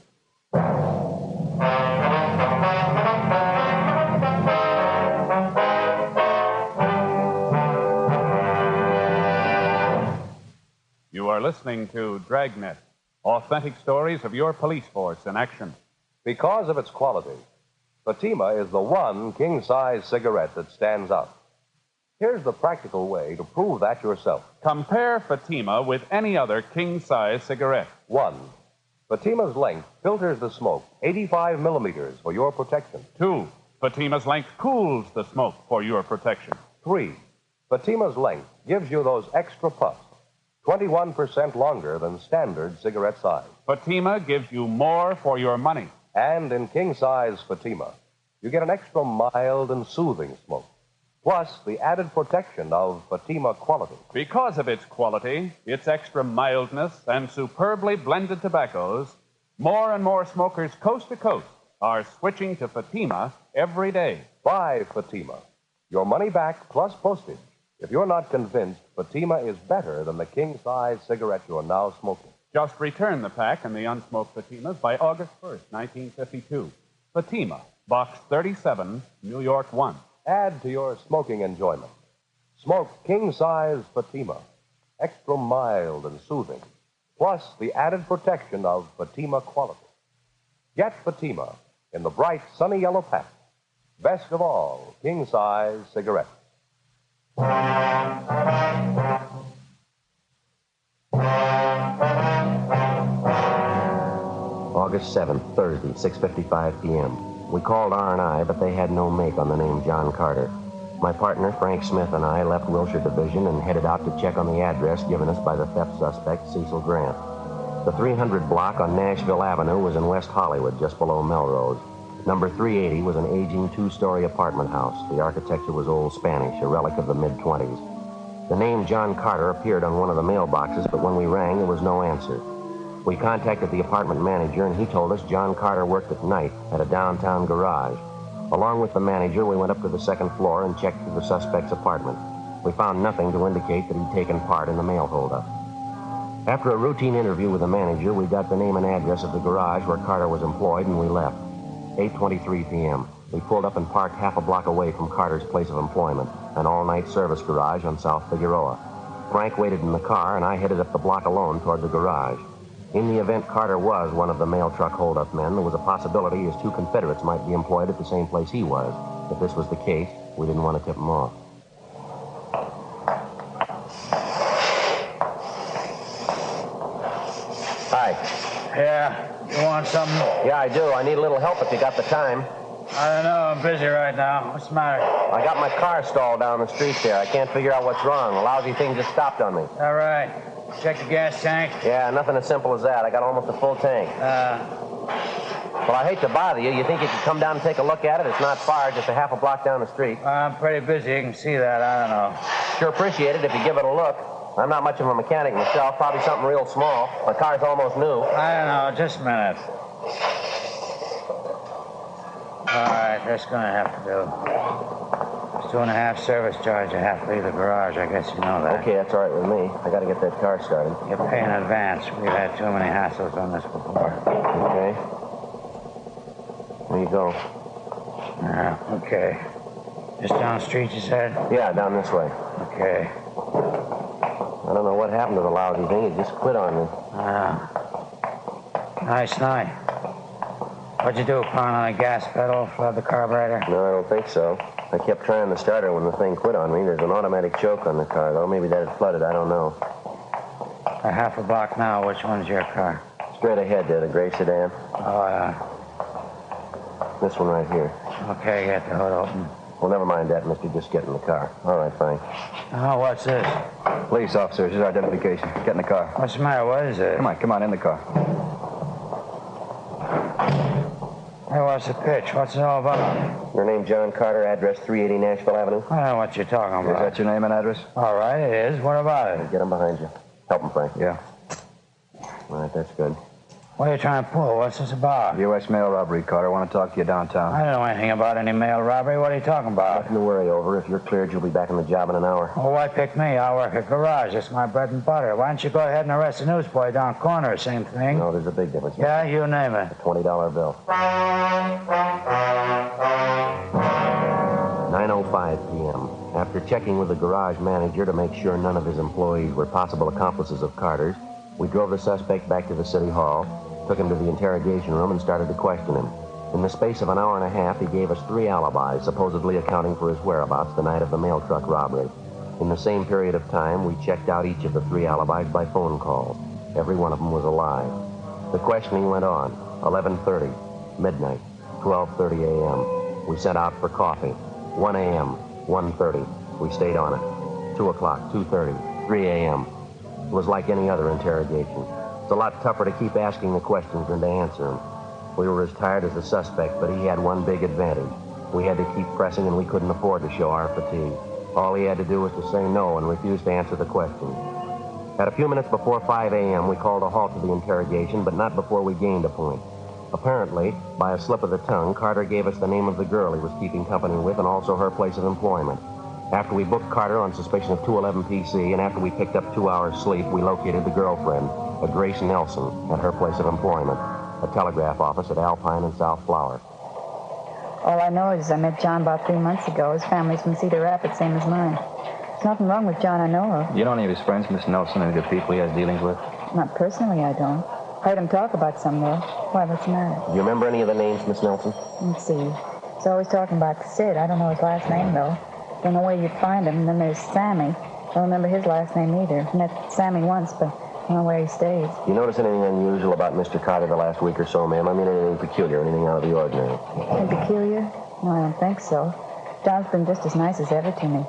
You are listening to Dragnet, authentic stories of your police force in action. Because of its quality, Fatima is the one king-size cigarette that stands out. Here's the practical way to prove that yourself. Compare Fatima with any other king-size cigarette. 1. Fatima's length filters the smoke 85 millimeters for your protection. 2. Fatima's length cools the smoke for your protection. 3. Fatima's length gives you those extra puffs, 21% longer than standard cigarette size. Fatima gives you more for your money. And in king-size Fatima, you get an extra mild and soothing smoke, plus the added protection of Fatima quality. Because of its quality, its extra mildness, and superbly blended tobaccos, more and more smokers coast to coast are switching to Fatima every day. Buy Fatima. Your money back plus postage if you're not convinced Fatima is better than the king-size cigarette you're now smoking. Just return the pack and the unsmoked Fatimas by August 1st, 1952. Fatima, Box 37, New York 1. Add to your smoking enjoyment. Smoke king-size Fatima, extra mild and soothing, plus the added protection of Fatima quality. Get Fatima in the bright, sunny yellow pack. Best of all, king-size cigarettes. August 7th, Thursday, 6:55 p.m. We called R&I, but they had no make on the name John Carter. My partner, Frank Smith, and I left Wilshire Division and headed out to check on the address given us by the theft suspect, Cecil Grant. The 300 block on Nashville Avenue was in West Hollywood, just below Melrose. Number 380 was an aging two-story apartment house. The architecture was old Spanish, a relic of the mid-20s. The name John Carter appeared on one of the mailboxes, but when we rang, there was no answer. We contacted the apartment manager, and he told us John Carter worked at night at a downtown garage. Along with the manager, we went up to the second floor and checked through the suspect's apartment. We found nothing to indicate that he'd taken part in the mail holdup. After a routine interview with the manager, we got the name and address of the garage where Carter was employed, and we left. 8:23 p.m. We pulled up and parked half a block away from Carter's place of employment, an all-night service garage on South Figueroa. Frank waited in the car, and I headed up the block alone toward the garage. In the event Carter was one of the mail truck holdup men, there was a possibility his two Confederates might be employed at the same place he was. If this was the case, we didn't want to tip him off. Hi. Yeah, you want something? Yeah, I do. I need a little help if you got the time. I don't know. I'm busy right now. What's the matter? I got my car stalled down the street there. I can't figure out what's wrong. The lousy thing just stopped on me. All right. Check the gas tank? Yeah, nothing as simple as that. I got almost a full tank. Well, I hate to bother you. You think you could come down and take a look at it? It's not far, just a half a block down the street. I'm pretty busy. You can see that. I don't know. Sure appreciate it if you give it a look. I'm not much of a mechanic myself. Probably something real small. My car's almost new. I don't know. Just a minute. All right, that's going to have to do. It's $2.50 service charge. I have to leave the garage. I guess you know that. Okay, that's all right with me. I got to get that car started. You pay in advance. We've had too many hassles on this before. Okay. There you go. Okay. Just down the street, you said? Yeah, down this way. Okay. I don't know what happened to the lousy thing. It just quit on me. Nice night. What'd you do, pound on the gas pedal, flood the carburetor? No, I don't think so. I kept trying the starter when the thing quit on me. There's an automatic choke on the car, though. Maybe that had flooded. I don't know. A half a block now. Which one's your car? Straight ahead there, the gray sedan. Oh, yeah. This one right here. Okay, get the hood open. Well, never mind that, mister. Just get in the car. All right, Frank. Oh, what's this? Police officer, his identification. Get in the car. What's the matter? What is it? Come on, in the car. Hey, what's the pitch? What's it all about? Your name, John Carter, address 380 Nashville Avenue? I don't know what you're talking about. Is that your name and address? All right, it is. What about it? Get him behind you. Help him, Frank. Yeah. All right, that's good. What are you trying to pull? What's this about? U.S. mail robbery, Carter. I want to talk to you downtown. I don't know anything about any mail robbery. What are you talking about? Nothing to worry over. If you're cleared, you'll be back on the job in an hour. Oh, why pick me? I work at garage. It's my bread and butter. Why don't you go ahead and arrest the newsboy down corner? Same thing. No, there's a big difference. Yeah, you name it. A $20 bill. 9:05 p.m. After checking with the garage manager to make sure none of his employees were possible accomplices of Carter's, we drove the suspect back to the city hall, took him to the interrogation room, and started to question him. In the space of an hour and a half, he gave us 3 alibis, supposedly accounting for his whereabouts the night of the mail truck robbery. In the same period of time, we checked out each of the 3 alibis by phone calls. Every one of them was alive. The questioning went on. 11:30, midnight, 12:30 a.m. We sent out for coffee. 1 a.m., 1:30. We stayed on it. 2 o'clock, 2:30, 3 a.m. It was like any other interrogation. It's a lot tougher to keep asking the questions than to answer them. We were as tired as the suspect, but he had one big advantage. We had to keep pressing, and we couldn't afford to show our fatigue. All he had to do was to say no and refuse to answer the questions. At a few minutes before 5 a.m., we called a halt to the interrogation, but not before we gained a point. Apparently, by a slip of the tongue, Carter gave us the name of the girl he was keeping company with and also her place of employment. After we booked Carter on suspicion of 211 PC, and after we picked up 2 hours' sleep, we located the girlfriend, a Grace Nelson, at her place of employment, a telegraph office at Alpine and South Flower. All I know is I met John about 3 months ago. His family's from Cedar Rapids, same as mine. There's nothing wrong with John I know of. You know any of his friends, Miss Nelson, any of the people he has dealings with? Not personally, I don't. Heard him talk about some, though. Why, what's the matter? Do you remember any of the names, Miss Nelson? Let's see. He's always talking about Sid. I don't know his last name, though. Don't know where you'd find him. And then there's Sammy. Don't remember his last name either. Met Sammy once, but I don't know where he stays. You notice anything unusual about Mr. Carter the last week or so, ma'am? I mean, anything peculiar, anything out of the ordinary? Anything peculiar? No, I don't think so. John's been just as nice as ever to me.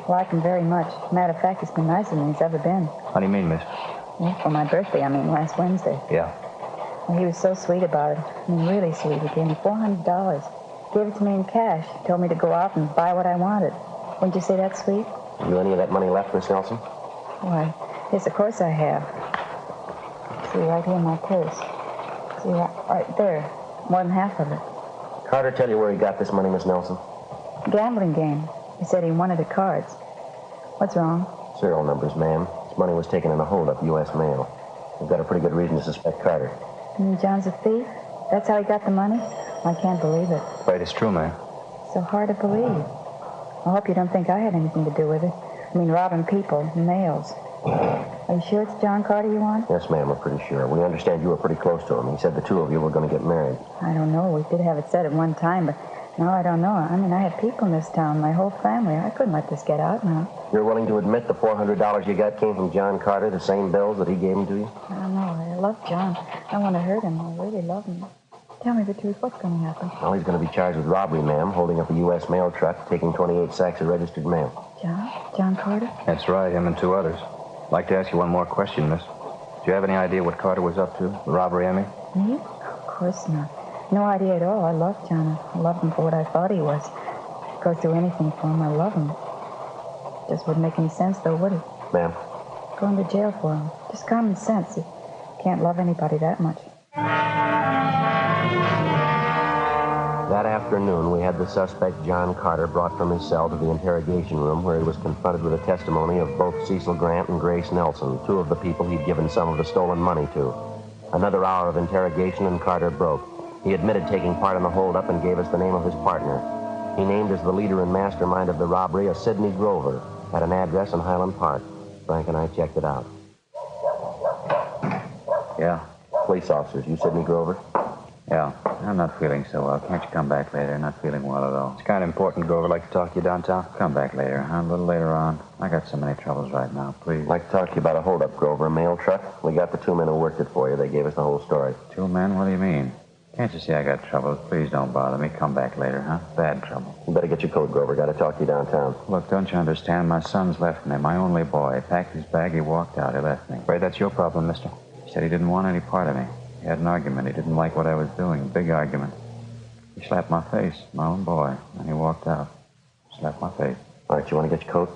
Like him very much. Matter of fact, he's been nicer than he's ever been. How do you mean, miss? Well, for my birthday, last Wednesday. Yeah. Well, he was so sweet about it. Really sweet. He gave me $400. Gave it to me in cash. Told me to go out and buy what I wanted. Wouldn't you say that's sweet? Have you any of that money left, Miss Nelson? Why, yes, of course I have. See, right here in my purse. See, right there. More than half of it. Carter tell you where he got this money, Miss Nelson? Gambling game. He said he wanted the cards. What's wrong? Serial numbers, ma'am. This money was taken in a holdup, U.S. mail. We've got a pretty good reason to suspect Carter. You mean John's a thief? That's how he got the money? I can't believe it. Right, it's true, ma'am. So hard to believe. I hope you don't think I had anything to do with it. Robbing people, mails. Are you sure it's John Carter you want? Yes, ma'am, we're pretty sure. We understand you were pretty close to him. He said the two of you were going to get married. I don't know. We did have it said at one time, but no, I don't know. I have people in this town, my whole family. I couldn't let this get out now. You're willing to admit the $400 you got came from John Carter, the same bills that he gave them to you? I don't know. I love John. I don't want to hurt him. I really love him. Tell me the truth. What's going to happen? Well, he's going to be charged with robbery, ma'am, holding up a U.S. mail truck, taking 28 sacks of registered mail. John Carter? That's right, him and 2 others. I'd like to ask you one more question, miss. Do you have any idea what Carter was up to? The robbery, I mean? Me? Of course not. No idea at all. I love John. I loved him for what I thought he was. Go through anything for him. I love him. Just wouldn't make any sense, though, would it? Ma'am? Going to jail for him. Just common sense. You can't love anybody that much. That afternoon, we had the suspect, John Carter, brought from his cell to the interrogation room where he was confronted with the testimony of both Cecil Grant and Grace Nelson, 2 of the people he'd given some of the stolen money to. Another hour of interrogation and Carter broke. He admitted taking part in the holdup and gave us the name of his partner. He named as the leader and mastermind of the robbery a Sidney Grover at an address in Highland Park. Frank and I checked it out. Yeah? Police officers, you Sidney Grover? Yeah. I'm not feeling so well. Can't you come back later? Not feeling well at all. It's kind of important, Grover. Like to talk to you downtown? Come back later, huh? A little later on. I got so many troubles right now, please. I'd like to talk to you about a holdup, Grover, a mail truck. We got the 2 men who worked it for you. They gave us the whole story. 2 men? What do you mean? Can't you see I got troubles? Please don't bother me. Come back later, huh? Bad trouble. You better get your coat, Grover. Got to talk to you downtown. Look, don't you understand? My son's left me. My only boy. He packed his bag. He walked out. He left me. Afraid that's your problem, mister. He said he didn't want any part of me. He had an argument. He didn't like what I was doing. Big argument. He slapped my face, my own boy, and he walked out. Slapped my face. All right, you want to get your coat?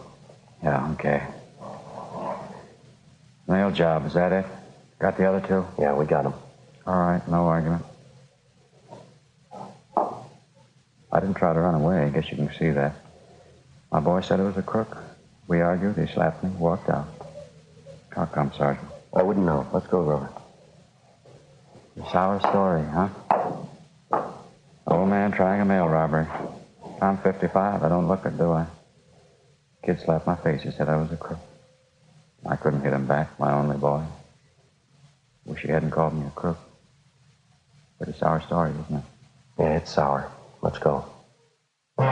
Yeah, okay. Mail job, is that it? Got the other 2? Yeah, we got them. All right, no argument. I didn't try to run away. I guess you can see that. My boy said it was a crook. We argued. He slapped me, walked out. How come, Sergeant? I wouldn't know. Let's go, Grover. A sour story, huh? Old man trying a mail robbery. I'm 55. I don't look it, do I? Kid slapped my face. He said I was a crook. I couldn't hit him back, my only boy. Wish he hadn't called me a crook. Pretty sour story, isn't it? Yeah, it's sour. Let's go. The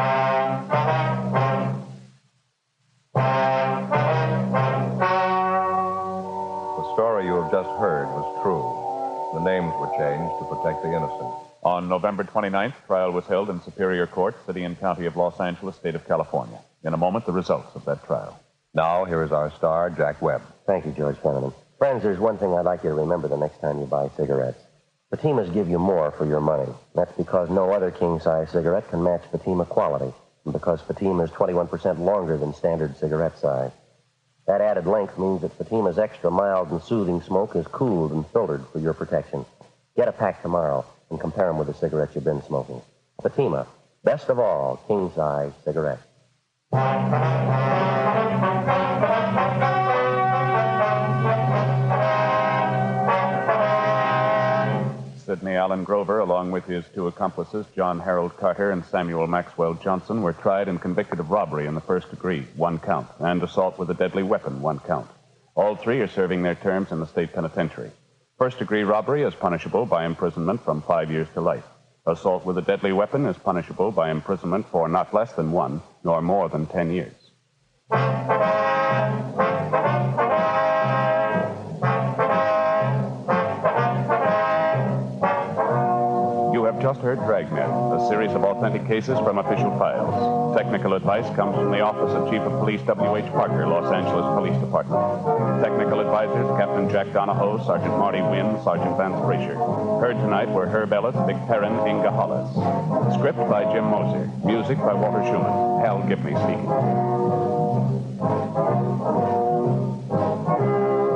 story you have just heard was true. The names were changed to protect the innocent. On November 29th, trial was held in Superior Court, City and County of Los Angeles, State of California. In a moment, the results of that trial. Now, here is our star, Jack Webb. Thank you, George Fenneman. Friends, there's one thing I'd like you to remember the next time you buy cigarettes. Fatimas give you more for your money. That's because no other king-size cigarette can match Fatima quality, and because Fatima is 21% longer than standard cigarette size. That added length means that Fatima's extra mild and soothing smoke is cooled and filtered for your protection. Get a pack tomorrow and compare them with the cigarettes you've been smoking. Fatima, best of all king-size cigarettes. Sidney Allen Grover, along with his 2 accomplices, John Harold Carter and Samuel Maxwell Johnson, were tried and convicted of robbery in the 1st degree, 1 count, and assault with a deadly weapon, 1 count. All 3 are serving their terms in the state penitentiary. 1st degree robbery is punishable by imprisonment from 5 years to life. Assault with a deadly weapon is punishable by imprisonment for not less than 1 nor more than 10 years. You have just heard Dragnet, a series of authentic cases from official files. Technical advice comes from the Office of Chief of Police W.H. Parker, Los Angeles Police Department. Technical advisors, Captain Jack Donahoe, Sergeant Marty Wynn, Sergeant Vance Brasher. Heard tonight were Herb Ellis, Vic Perrin, Inga Hollis. Script by Jim Moser. Music by Walter Schumann. Hal Gibney speaking.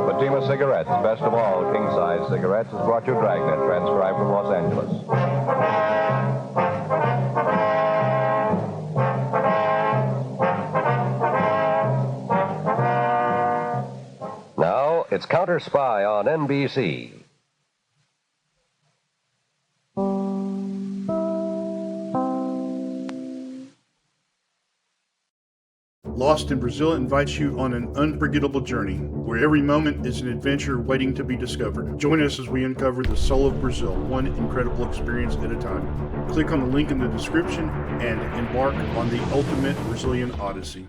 Fatima Cigarettes, best of all king-size cigarettes, has brought you Dragnet, transcribed from Los Angeles. Now, it's Counter Spy on NBC. Lost in Brazil invites you on an unforgettable journey, where every moment is an adventure waiting to be discovered. Join us as we uncover the soul of Brazil, one incredible experience at a time. Click on the link in the description and embark on the ultimate Brazilian odyssey.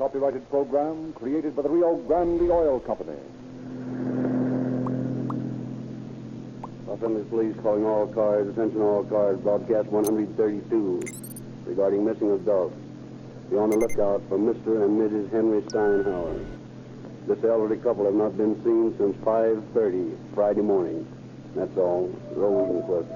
copyrighted program created by the Rio Grande Oil Company. Los Angeles Police calling all cars, attention all cars, broadcast 132 regarding missing adults. Be on the lookout for Mr. and Mrs. Henry Steinhauer. This elderly couple have not been seen since 5:30 Friday morning. That's all. Roll and clip.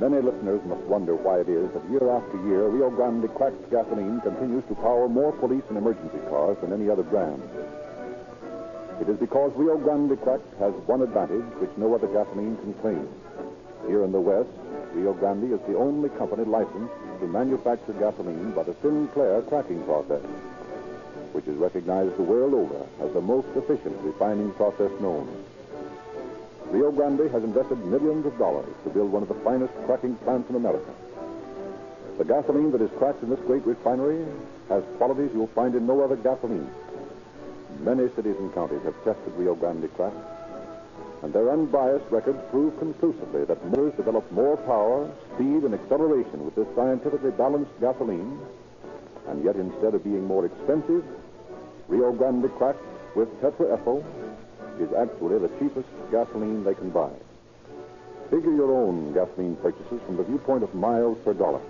Many listeners must wonder why it is that year after year, Rio Grande cracked gasoline continues to power more police and emergency cars than any other brand. It is because Rio Grande cracked has one advantage which no other gasoline can claim. Here in the West, Rio Grande is the only company licensed to manufacture gasoline by the Sinclair cracking process, which is recognized the world over as the most efficient refining process known. Rio Grande has invested millions of dollars to build one of the finest cracking plants in America. The gasoline that is cracked in this great refinery has qualities you'll find in no other gasoline. Many cities and counties have tested Rio Grande crack, and their unbiased records prove conclusively that motors develop more power, speed, and acceleration with this scientifically balanced gasoline, and yet instead of being more expensive, Rio Grande cracked with tetraethyl is actually the cheapest gasoline they can buy. Figure your own gasoline purchases from the viewpoint of miles per dollar.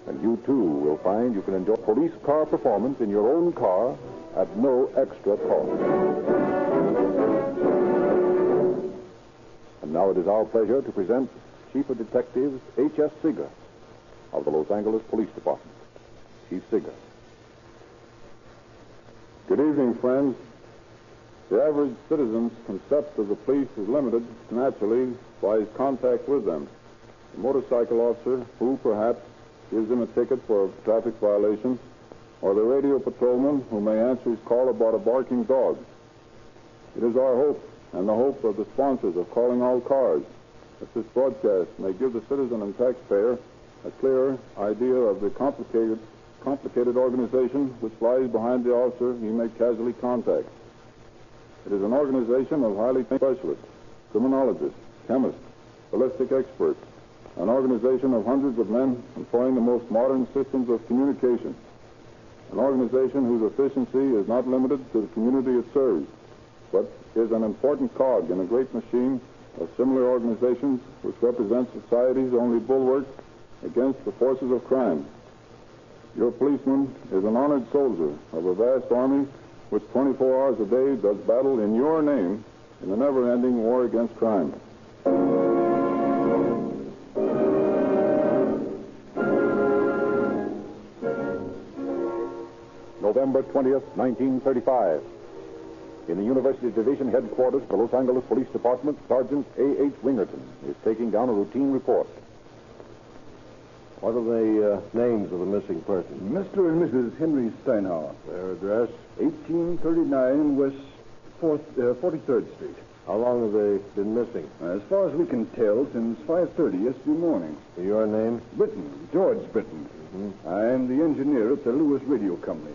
And you, too, will find you can enjoy police car performance in your own car at no extra cost. And now it is our pleasure to present Chief of Detectives H.S. Seeger of the Los Angeles Police Department. Chief Seeger. Good evening, friends. The average citizen's concept of the police is limited, naturally, by his contact with them. The motorcycle officer, who perhaps gives him a ticket for a traffic violation, or the radio patrolman who may answer his call about a barking dog. It is our hope, and the hope of the sponsors of Calling All Cars, that this broadcast may give the citizen and taxpayer a clearer idea of the complicated organization which lies behind the officer he may casually contact. It is an organization of highly trained specialists, criminologists, chemists, ballistic experts, an organization of hundreds of men employing the most modern systems of communication, an organization whose efficiency is not limited to the community it serves, but is an important cog in a great machine of similar organizations which represent society's only bulwark against the forces of crime. Your policeman is an honored soldier of a vast army which 24 hours a day does battle in your name in the never-ending war against crime. November 20th, 1935. In the University Division headquarters of the Los Angeles Police Department, Sergeant A.H. Wingerton is taking down a routine report. What are the names of the missing persons? Mr. and Mrs. Henry Steinhauer. Their address? 1839 West 43rd Street. How long have they been missing? As far as we can tell, since 5:30 yesterday morning. Your name? Britton, George Britton. Mm-hmm. I'm the engineer at the Lewis Radio Company.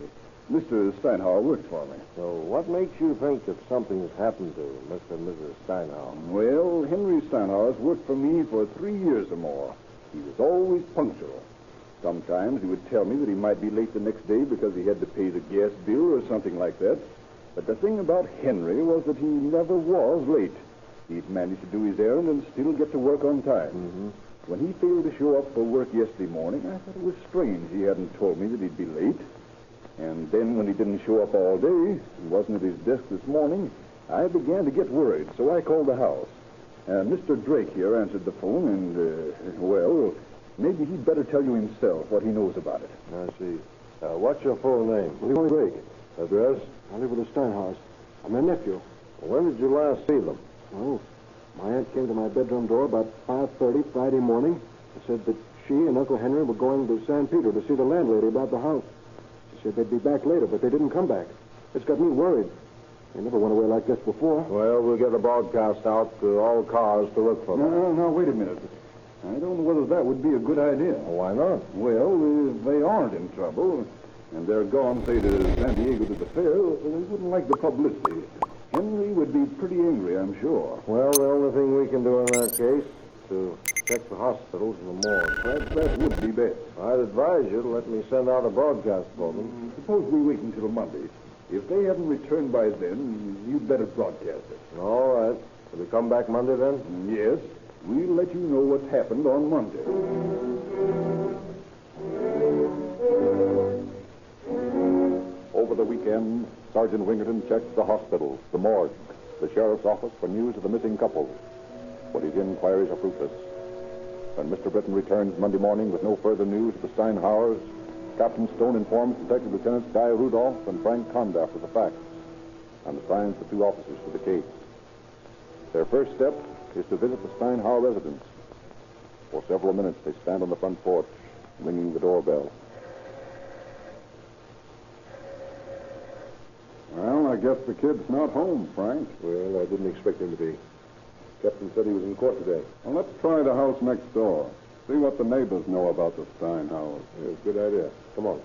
Mr. Steinhauer works for me. So what makes you think that something has happened to Mr. and Mrs. Steinhauer? Well, Henry Steinhauer's worked for me for 3 years or more. He was always punctual. Sometimes he would tell me that he might be late the next day because he had to pay the gas bill or something like that. But the thing about Henry was that he never was late. He'd manage to do his errand and still get to work on time. Mm-hmm. When he failed to show up for work yesterday morning, I thought it was strange he hadn't told me that he'd be late. And then when he didn't show up all day and wasn't at his desk this morning, I began to get worried, so I called the house. Mr. Drake here answered the phone, and, well, maybe he'd better tell you himself what he knows about it. I see. What's your full name? Leroy Drake. Address? I live with the Steinhauers. I'm their nephew. When did you last see them? Oh, my aunt came to my bedroom door about 5:30 Friday morning and said that she and Uncle Henry were going to San Pedro to see the landlady about the house. She said they'd be back later, but they didn't come back. It's got me worried. They never went away like this before. Well, we'll get a broadcast out to all cars to look for them. No, wait a minute. I don't know whether that would be a good idea. Why not? Well, if they aren't in trouble, and they're gone, say, to San Diego to the fair, we wouldn't like the publicity. Henry would be pretty angry, I'm sure. Well, the only thing we can do in that case is to check the hospitals and the morgue. That would be best. I'd advise you to let me send out a broadcast for them. Suppose we wait until Monday. If they haven't returned by then, you'd better broadcast it. All right. Will we come back Monday then? Yes. We'll let you know what happened on Monday. Over the weekend, Sergeant Wingerton checks the hospitals, the morgue, the sheriff's office for news of the missing couple. But his inquiries are fruitless. When Mr. Britton returns Monday morning with no further news of the Steinhauers, Captain Stone informs Detective Lieutenants Guy Rudolph and Frank Condaff of the facts and assigns the two officers to the case. Their first step is to visit the Steinhauer residence. For several minutes, they stand on the front porch, ringing the doorbell. Well, I guess the kid's not home, Frank. Well, I didn't expect him to be. Captain said he was in court today. Well, let's try the house next door. See what the neighbors know about the Steinhauers. Yeah, good idea. Come on.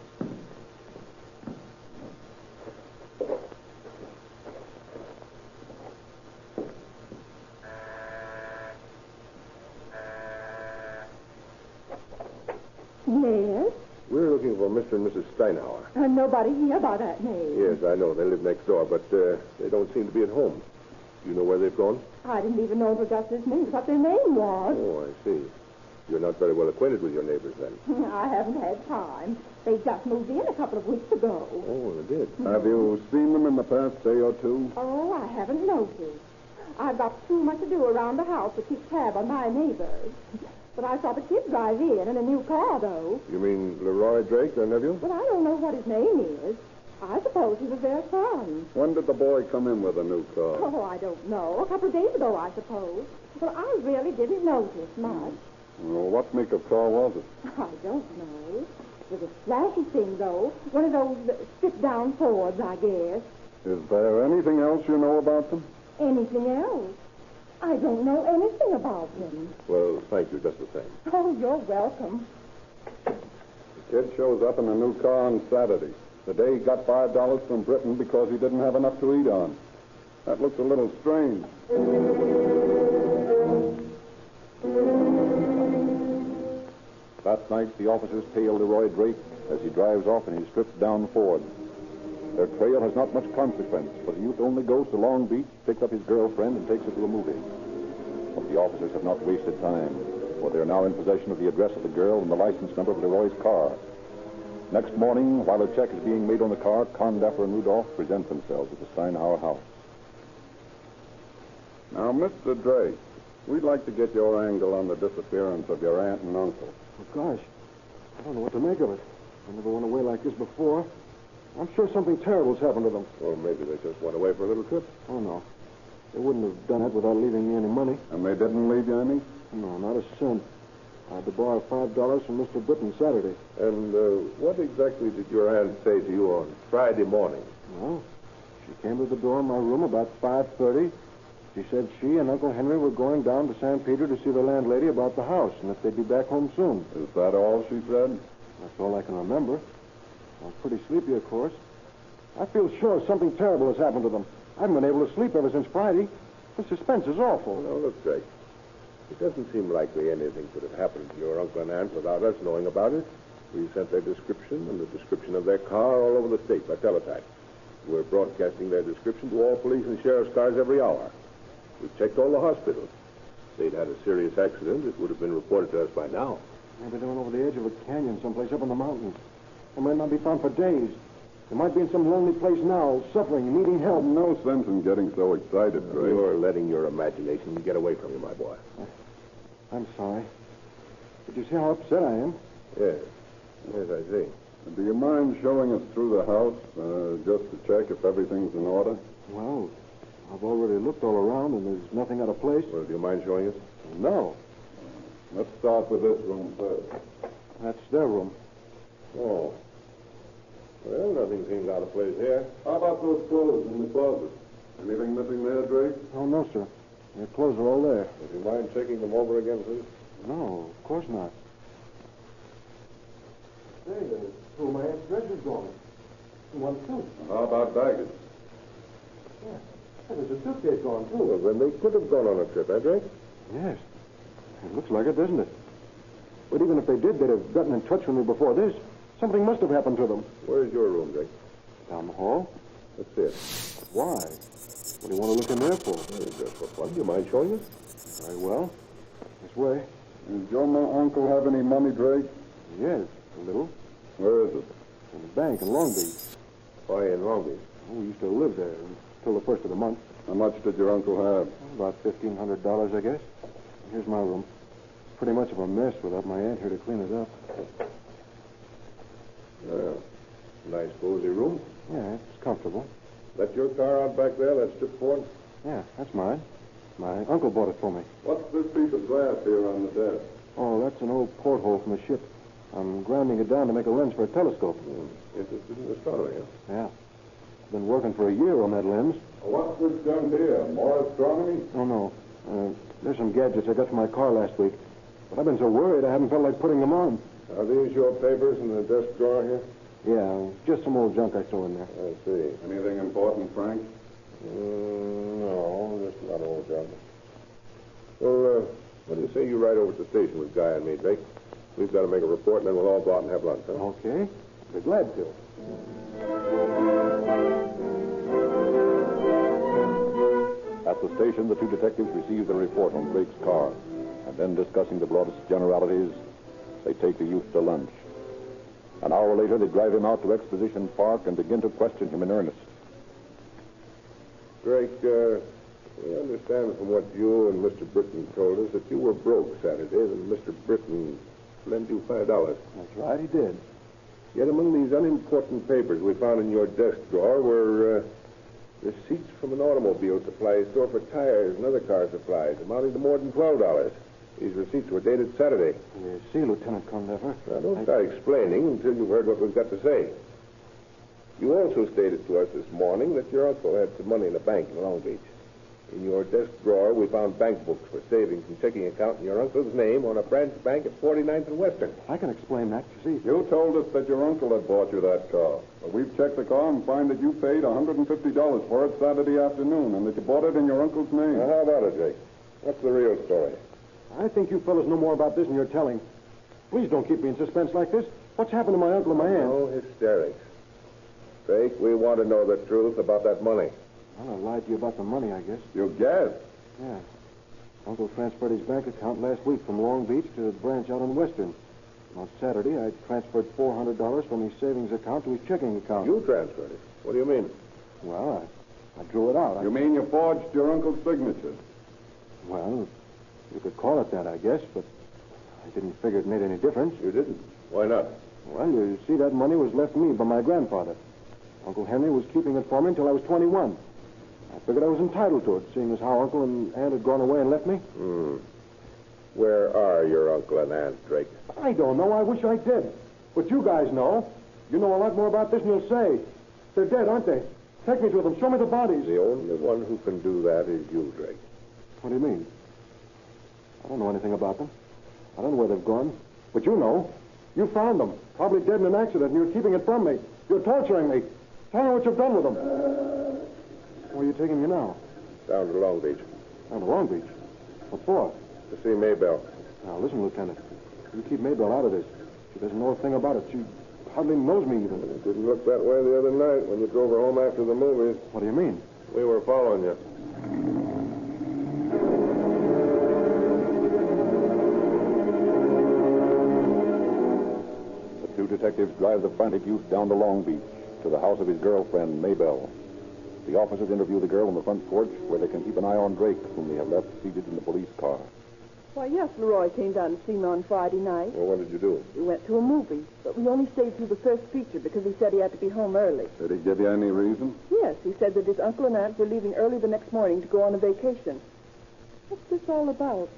Yes? We're looking for Mr. and Mrs. Steinhauer. Nobody here by that name. Yes, I know. They live next door, but they don't seem to be at home. Do you know where they've gone? I didn't even know Augustus knew what their name was. Oh, I see. You're not very well acquainted with your neighbors, then. I haven't had time. They just moved in a couple of weeks ago. Oh, they did. Have you seen them in the past day or two? Oh, I haven't noticed. I've got too much to do around the house to keep tab on my neighbors. But I saw the kid drive in a new car, though. You mean Leroy Drake, their nephew? But I don't know what his name is. I suppose he was their son. When did the boy come in with a new car? Oh, I don't know. A couple of days ago, I suppose. Well, I really didn't notice much. Well, what make of car was it? I don't know. It was a flashy thing, though. One of those sit-down Fords, I guess. Is there anything else you know about them? Anything else? I don't know anything about them. Well, thank you, just the same. Oh, you're welcome. The kid shows up in a new car on Saturday. The day he got $5 from Britain because he didn't have enough to eat on. That looks a little strange. That night, the officers tail Leroy Drake as he drives off in his stripped-down Ford. Their trail has not much consequence, for the youth only goes to Long Beach, picks up his girlfriend, and takes her to a movie. But the officers have not wasted time, for they are now in possession of the address of the girl and the license number of Leroy's car. Next morning, while a check is being made on the car, Condaffer and Rudolph present themselves at the Steinhauer house. Now, Mr. Drake, we'd like to get your angle on the disappearance of your aunt and uncle. Oh, gosh. I don't know what to make of it. I never went away like this before. I'm sure something terrible's happened to them. Or maybe they just went away for a little trip. Oh, no. They wouldn't have done it without leaving me any money. And they didn't leave you any? No, not a cent. I had to borrow $5 from Mr. Britton Saturday. And what exactly did your aunt say to you on Friday morning? Well, she came to the door of my room about 5:30. She said she and Uncle Henry were going down to San Pedro to see the landlady about the house and that they'd be back home soon. Is that all she said? That's all I can remember. I was pretty sleepy, of course. I feel sure something terrible has happened to them. I haven't been able to sleep ever since Friday. The suspense is awful. Now, look, Drake. It doesn't seem likely anything could have happened to your uncle and aunt without us knowing about it. We sent their description and the description of their car all over the state by teletype. We're broadcasting their description to all police and sheriff's cars every hour. We've checked all the hospitals. If they'd had a serious accident, it would have been reported to us by now. Maybe they went over the edge of a canyon someplace up in the mountains. They might not be found for days. They might be in some lonely place now, suffering and needing help. No sense in getting so excited, Drake. You're letting your imagination get away from you, my boy. I'm sorry. Did you see how upset I am? Yes. Yes, I see. Do you mind showing us through the house, just to check if everything's in order? Well, I've already looked all around, and there's nothing out of place. Well, do you mind showing us? No. Let's start with this room first. That's their room. Oh. Well, nothing seems out of place here. How about those clothes in the closet? Anything missing there, Drake? Oh, no, sir. Their clothes are all there. Would you mind checking them over again, please? No, of course not. Hey, Oh, my aunt's dress is gone. One suit. How about baggage? Yeah. There's a suitcase gone, too. Well, then they could have gone on a trip, eh, Drake? Yes. It looks like it, doesn't it? But even if they did, they'd have gotten in touch with me before this. Something must have happened to them. Where's your room, Drake? Down the hall. Let's see it. Why? What do you want to look in there for? Well, just for fun. Do you mind showing us? Very well. This way. Does your uncle have any money, Drake? Yes, a little. Where is it? In the bank in Long Beach. Why in Long Beach? Oh, we used to live there until the first of the month. How much did your uncle have? About $1,500, I guess. Here's my room. Pretty much of a mess without my aunt here to clean it up. Well, nice cozy room. Yeah, it's comfortable. That's your car out back there, that strip Ford? Yeah, that's mine. My uncle bought it for me. What's this piece of glass here on the desk? Oh, that's an old porthole from a ship. I'm grinding it down to make a lens for a telescope. Interested in astronomy, huh? Yeah. Been working for a year on that lens. What's this gun here? More astronomy? Oh, no. There's some gadgets I got from my car last week. But I've been so worried I haven't felt like putting them on. Are these your papers in the desk drawer here? Yeah, just some old junk I throw in there. I see. Anything important, Frank? No, just a lot of old junk. Well, what do you say you ride over to the station with Guy and me, Drake? We've got to make a report, and then we'll all go out and have lunch, huh? Okay. Be glad to. At the station, the two detectives receive the report on Drake's car, and then discussing the broadest generalities, they take the youth to lunch. An hour later, they drive him out to Exposition Park and begin to question him in earnest. Drake, we understand from what you and Mr. Britton told us that you were broke Saturday, and Mr. Britton lent you $5. That's right, he did. Yet among these unimportant papers we found in your desk drawer were receipts from an automobile supply store for tires and other car supplies, amounting to more than $12. These receipts were dated Saturday. You see, Lieutenant Condever. Now, don't start explaining until you've heard what we've got to say. You also stated to us this morning that your uncle had some money in the bank in Long Beach. In your desk drawer, we found bank books for savings and checking account in your uncle's name on a branch bank at 49th and Western. I can explain that, you see. You told us that your uncle had bought you that car. But we've checked the car and find that you paid $150 for it Saturday afternoon and that you bought it in your uncle's name. Now, how about it, Jake? What's the real story? I think you fellas know more about this than you're telling. Please don't keep me in suspense like this. What's happened to my uncle and my aunt? No hysterics. Drake, we want to know the truth about that money. Well, I lied to you about the money, I guess. You guessed? Yeah. Uncle transferred his bank account last week from Long Beach to the branch out on Western. On Saturday, I transferred $400 from his savings account to his checking account. You transferred it? What do you mean? Well, I drew it out. You mean you forged your uncle's signature? Well, you could call it that, I guess, but I didn't figure it made any difference. You didn't? Why not? Well, you see, that money was left me by my grandfather. Uncle Henry was keeping it for me until I was 21. I figured I was entitled to it, seeing as how Uncle and Aunt had gone away and left me. Where are your uncle and aunt, Drake? I don't know. I wish I did. But you guys know. You know a lot more about this than you'll say. They're dead, aren't they? Take me to them. Show me the bodies. The only one who can do that is you, Drake. What do you mean? I don't know anything about them. I don't know where they've gone. But you know. You found them. Probably dead in an accident, and you're keeping it from me. You're torturing me. Tell me what you've done with them. Where are you taking me now? Down to Long Beach. Down to Long Beach? What for? To see Maybelle. Now, listen, Lieutenant. You keep Maybelle out of this. She doesn't know a thing about it. She hardly knows me even. It didn't look that way the other night when you drove her home after the movies. What do you mean? We were following you. The two detectives drive the frantic youth down to Long Beach to the house of his girlfriend, Maybelle. The officers interview the girl on the front porch where they can keep an eye on Drake, whom they have left seated in the police car. Why, yes, Leroy came down to see me on Friday night. Well, what did you do? We went to a movie, but we only stayed through the first feature because he said he had to be home early. Did he give you any reason? Yes, he said that his uncle and aunt were leaving early the next morning to go on a vacation. What's this all about?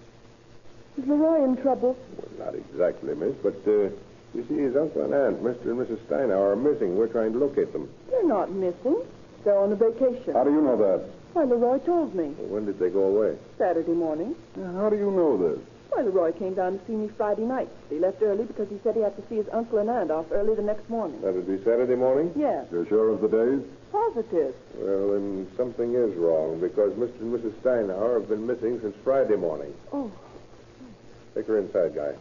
Is Leroy in trouble? Well, not exactly, miss, but, you see, his uncle and aunt, Mr. and Mrs. Steinauer, are missing. We're trying to locate them. They're not missing. They're on a vacation. How do you know that? Why, Leroy told me. Well, when did they go away? Saturday morning. How do you know this? Why, Leroy came down to see me Friday night. He left early because he said he had to see his uncle and aunt off early the next morning. That would be Saturday morning? Yeah. You're sure of the days? Positive. Well, then something is wrong, because Mr. and Mrs. Steinhauer have been missing since Friday morning. Oh. Take her inside, Guy.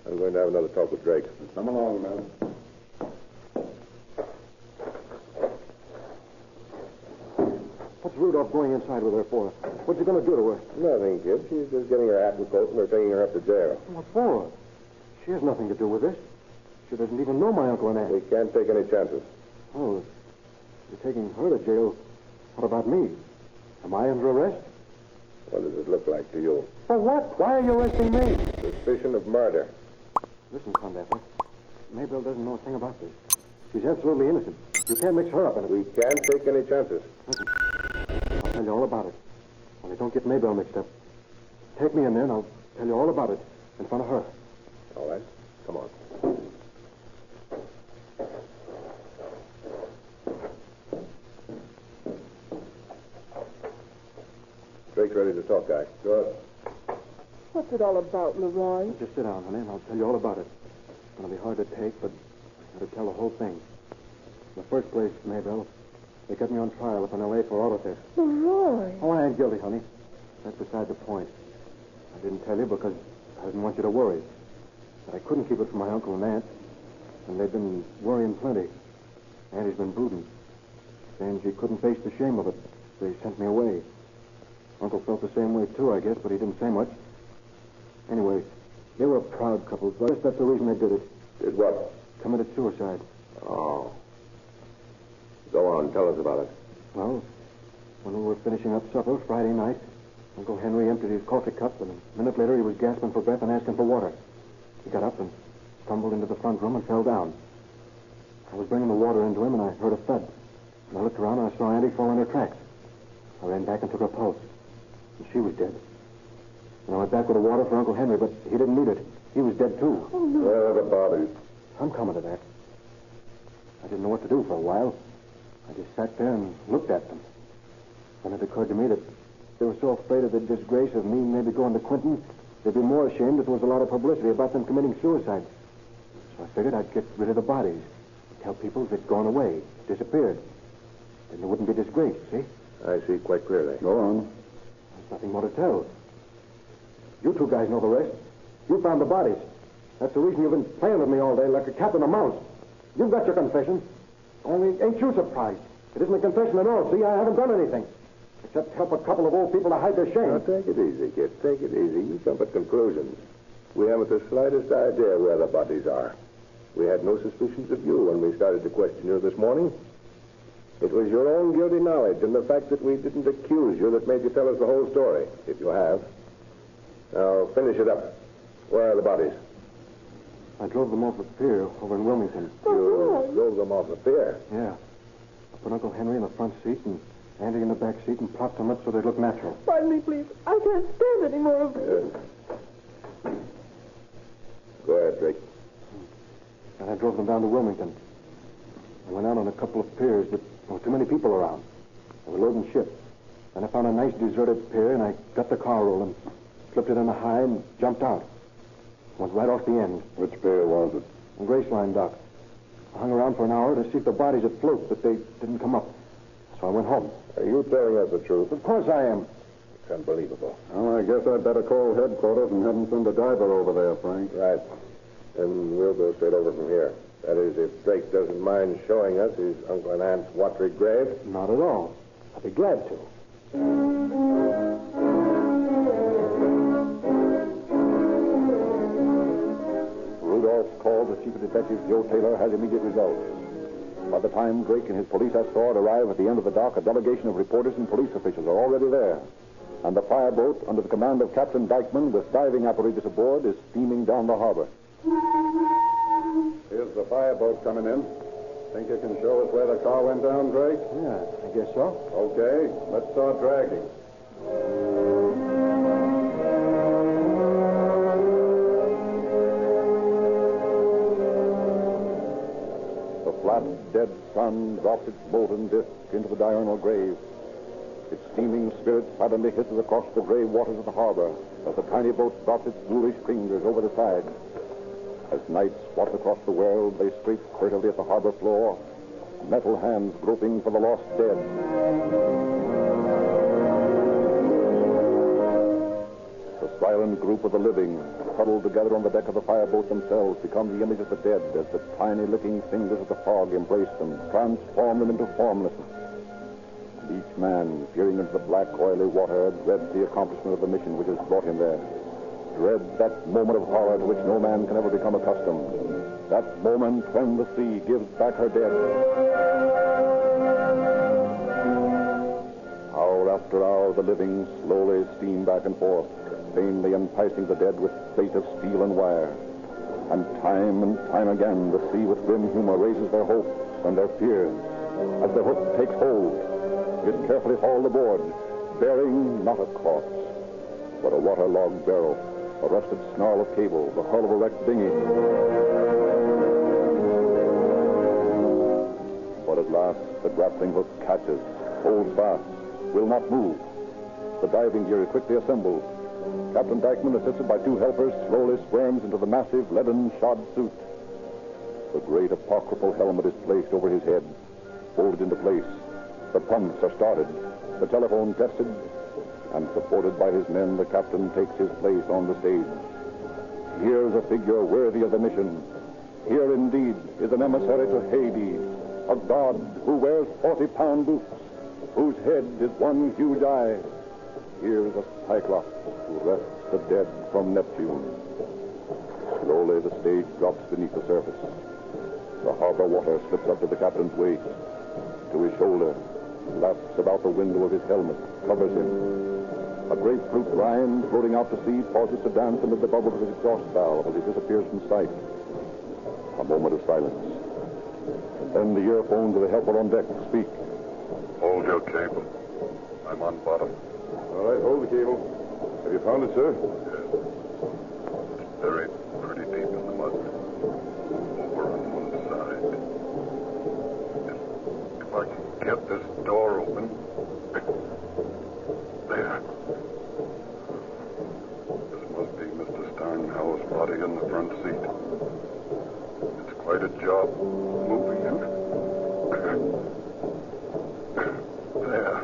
I'm going to have another talk with Drake. Come along, man. What's Rudolph going inside with her for? What's he going to do to her? Nothing, kid. She's just getting her hat and coat, and they're taking her up to jail. What for? She has nothing to do with this. She doesn't even know my uncle and aunt. We can't take any chances. Oh, if you're taking her to jail, what about me? Am I under arrest? What does it look like to you? For what? Why are you arresting me? Suspicion of murder. Listen, Conductor. Maybelle doesn't know a thing about this. She's absolutely innocent. You can't mix her up in it. We can't take any chances. Listen, I'll tell you all about it. Only don't get Maybelle mixed up. Take me in there and I'll tell you all about it in front of her. All right. Come on. Drake's ready to talk, Guy. Good. What's it all about, Leroy? Just sit down, honey, and I'll tell you all about it. It's going to be hard to take, but I've got to tell the whole thing. In the first place, Maybelle, they got me on trial up in L.A. for auto theft. Leroy. Oh, I ain't guilty, honey. That's beside the point. I didn't tell you because I didn't want you to worry. But I couldn't keep it from my uncle and aunt. And they've been worrying plenty. Auntie's been brooding, saying she couldn't face the shame of it. They sent me away. Uncle felt the same way, too, I guess, but he didn't say much. Anyway, they were a proud couple, but I guess that's the reason they did it. Did what? Committed suicide. Oh. Go on, tell us about it. Well, when we were finishing up supper Friday night, Uncle Henry emptied his coffee cup, and a minute later he was gasping for breath and asking for water. He got up and stumbled into the front room and fell down. I was bringing the water into him, and I heard a thud. And I looked around, and I saw Auntie fall in her tracks. I ran back and took her pulse. And she was dead. And I went back with the water for Uncle Henry, but he didn't need it. He was dead, too. Oh, no. Where are the bodies? I'm coming to that. I didn't know what to do for a while. I just sat there and looked at them. Then it occurred to me that they were so afraid of the disgrace of me maybe going to Quinton, they'd be more ashamed if there was a lot of publicity about them committing suicide. So I figured I'd get rid of the bodies. Tell people they'd gone away, disappeared. Then they wouldn't be disgraced, see? I see quite clearly. Go on. There's nothing more to tell. You two guys know the rest. You found the bodies. That's the reason you've been playing with me all day like a cat and a mouse. You've got your confession. Only ain't you surprised? It isn't a confession at all. See, I haven't done anything. Except help a couple of old people to hide their shame. Now, take it easy, kid. Take it easy. You jump at conclusions. We haven't the slightest idea where the bodies are. We had no suspicions of you when we started to question you this morning. It was your own guilty knowledge and the fact that we didn't accuse you that made you tell us the whole story, if you have. Now, finish it up. Where are the bodies? I drove them off the pier over in Wilmington. You drove them off the pier? Yeah. I put Uncle Henry in the front seat and Andy in the back seat and propped them up so they'd look natural. Pardon me, please. I can't stand any more of this. Go ahead, Drake. And I drove them down to Wilmington. I went out on a couple of piers, but there were too many people around. They were loading ships. Then I found a nice deserted pier, and I got the car rolling, slipped it in a high, and jumped out. Went right off the end. Which pier was it? On Graceline Dock. I hung around for an hour to see if the bodies would float, but they didn't come up. So I went home. Are you telling us the truth? Of course I am. It's unbelievable. Well, I guess I'd better call headquarters and have them send a diver over there, Frank. Right. And we'll go straight over from here. That is, if Drake doesn't mind showing us his uncle and aunt's watery grave. Not at all. I'd be glad to. Rudolph's call to Chief Detective Joe Taylor has immediate results. By the time Drake and his police escort arrive at the end of the dock, a delegation of reporters and police officials are already there. And the fireboat, under the command of Captain Dykeman, with diving apparatus aboard, is steaming down the harbor. Here's the fireboat coming in. Think you can show us where the car went down, Drake? Yeah, I guess so. Okay, let's start dragging. The flat, dead sun dropped its molten disk into the diurnal grave. Its steaming spirit silently hisses across the gray waters of the harbor as the tiny boat drops its bluish fingers over the side. As night swats across the world, they scrape furtively at the harbor floor, metal hands groping for the lost dead. The silent group of the living, huddled together on the deck of the fireboat themselves, become the image of the dead as the tiny licking fingers of the fog embrace them, transform them into formlessness. And each man, peering into the black, oily water, dreads the accomplishment of the mission which has brought him there. Dreads that moment of horror to which no man can ever become accustomed. That moment when the sea gives back her dead. Hour after hour, the living slowly steam back and forth, vainly enticing the dead with bait of steel and wire. And time again, the sea with grim humor raises their hopes and their fears. As the hook takes hold, it is carefully hauled aboard, bearing not a corpse, but a waterlogged barrel, a rusted snarl of cable, the hull of a wrecked dinghy. But at last, the grappling hook catches, holds fast, will not move. The diving gear is quickly assembled. Captain Dyckman, assisted by two helpers, slowly squirms into the massive leaden-shod suit. The great apocryphal helmet is placed over his head, folded into place. The pumps are started, the telephone tested, and supported by his men, the captain takes his place on the stage. Here's a figure worthy of the mission. Here, indeed, is an emissary to Hades, a god who wears 40-pound boots, whose head is one huge eye. Here's a cyclops who rests the dead from Neptune. Slowly, the stage drops beneath the surface. The harbor water slips up to the captain's waist, to his shoulder, laps about the window of his helmet, covers him. A grapefruit rind floating out to sea pauses to dance amid the bubbles of his exhaust valve as he disappears from sight. A moment of silence. Then the earphones of the helper on deck speak. Hold your cable. I'm on bottom. All right, hold the cable. Have you found it, sir? Yes. It's buried pretty deep in the mud. Over on one side. If I can get this door open. There. This must be Mr. Steinhauer's body in the front seat. It's quite a job moving him. There.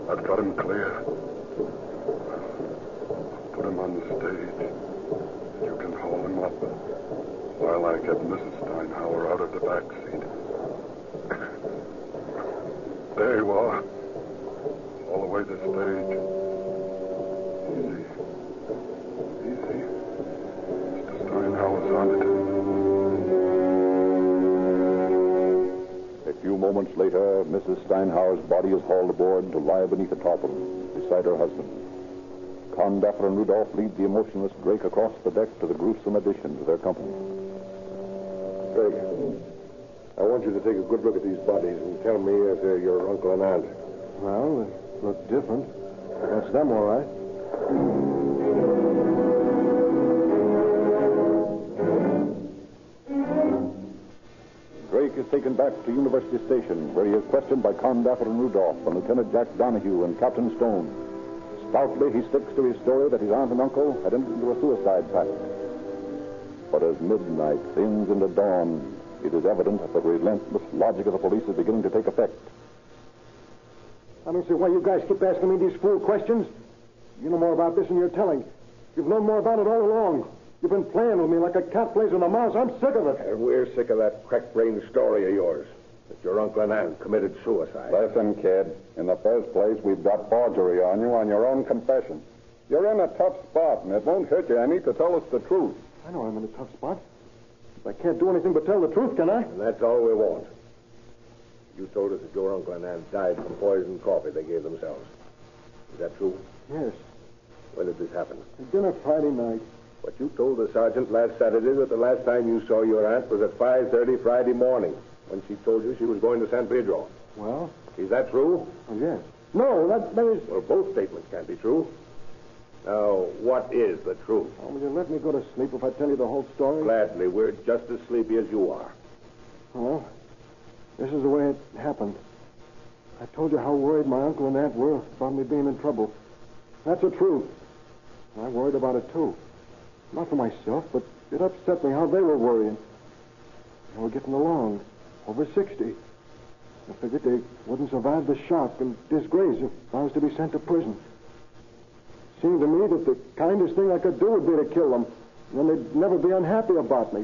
I've got him clear. Put him on the stage. You can haul him up while I get Mrs. Steinhauer out of the back seat. There you are. All the way to the stage. Easy. Easy. Mr. Steinhauer's on it. A few moments later, Mrs. Steinhauer's body is hauled aboard to lie beneath the tarpaulin beside her husband. Condaffer and Rudolph lead the emotionless Drake across the deck to the gruesome addition to their company. Drake, I want you to take a good look at these bodies and tell me if they're your uncle and aunt. Well, they look different. That's them, all right. Drake is taken back to University Station, where he is questioned by Condaffer and Rudolph and Lieutenant Jack Donahue and Captain Stone. Stoutly, he sticks to his story that his aunt and uncle had entered into a suicide pact. But as midnight thins into dawn, it is evident that the relentless logic of the police is beginning to take effect. I don't see why you guys keep asking me these fool questions. You know more about this than you're telling. You've known more about it all along. You've been playing with me like a cat plays with a mouse. I'm sick of it. And we're sick of that crack-brained story of yours, that your uncle and aunt committed suicide. Listen, kid. In the first place, we've got forgery on you on your own confession. You're in a tough spot, and it won't hurt you any to tell us the truth. I know I'm in a tough spot. I can't do anything but tell the truth, can I? And that's all we want. You told us that your uncle and aunt died from poisoned coffee they gave themselves. Is that true? Yes. When did this happen? At dinner Friday night. But you told the sergeant last Saturday that the last time you saw your aunt was at 5:30 Friday morning, when she told you she was going to San Pedro. Well? Is that true? Oh, yes. No, that is... Well, both statements can't be true. Now, what is the truth? Oh, will you let me go to sleep if I tell you the whole story? Gladly. We're just as sleepy as you are. Well, this is the way it happened. I told you how worried my uncle and aunt were about me being in trouble. That's the truth. I worried about it, too. Not for myself, but it upset me how they were worrying. They were getting along, over 60. I figured they wouldn't survive the shock and disgrace if I was to be sent to prison. It seemed to me that the kindest thing I could do would be to kill them. And then they'd never be unhappy about me.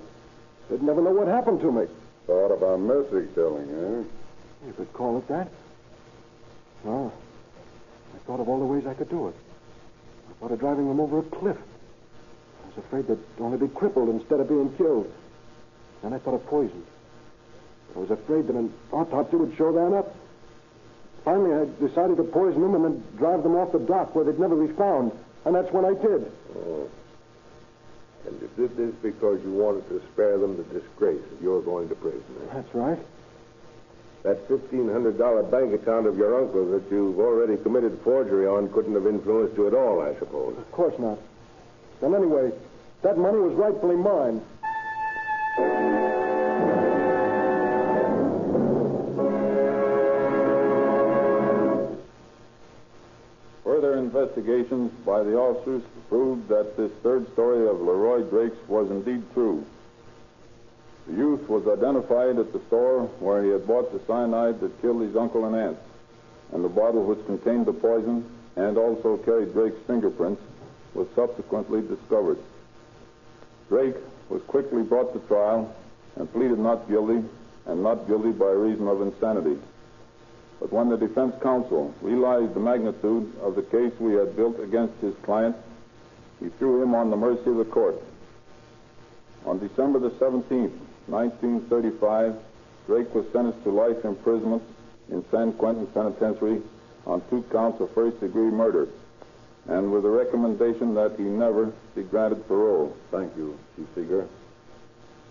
They'd never know what happened to me. Thought about mercy killing, eh? You could call it that. Well, I thought of all the ways I could do it. I thought of driving them over a cliff. I was afraid they'd only be crippled instead of being killed. Then I thought of poison. I was afraid that an autopsy would show that up. Finally, I decided to poison them and then drive them off the dock where they'd never be found. And that's what I did. Oh. And you did this because you wanted to spare them the disgrace of your going to prison. Eh? That's right. That $1,500 bank account of your uncle that you've already committed forgery on couldn't have influenced you at all, I suppose. Of course not. And anyway, that money was rightfully mine. Further investigations by the officers proved that this third story of Leroy Drake's was indeed true. The youth was identified at the store where he had bought the cyanide that killed his uncle and aunt, and the bottle which contained the poison and also carried Drake's fingerprints was subsequently discovered. Drake was quickly brought to trial and pleaded not guilty, and not guilty by reason of insanity. But when the defense counsel realized the magnitude of the case we had built against his client, he threw him on the mercy of the court. On December the 17th, 1935, Drake was sentenced to life imprisonment in San Quentin Penitentiary on 2 counts of first-degree murder, and with a recommendation that he never be granted parole. Thank you, Chief Seeger.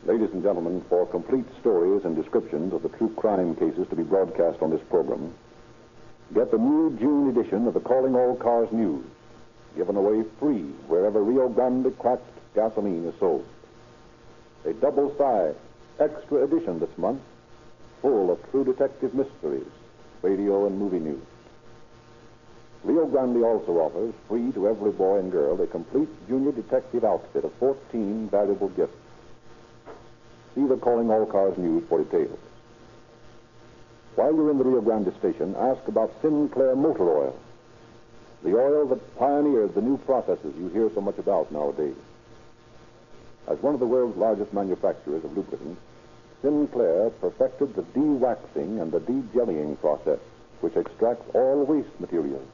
Ladies and gentlemen, for complete stories and descriptions of the true crime cases to be broadcast on this program, get the new June edition of the Calling All Cars News, given away free wherever Rio Grande cracked gasoline is sold. A double-sized extra edition this month, full of true detective mysteries, radio and movie news. Rio Grande also offers, free to every boy and girl, a complete junior detective outfit of 14 valuable gifts. See the Calling All Cars News for details. While you're in the Rio Grande station, ask about Sinclair Motor Oil, the oil that pioneered the new processes you hear so much about nowadays. As one of the world's largest manufacturers of lubricants, Sinclair perfected the de-waxing and the de-jellying process, which extracts all waste materials,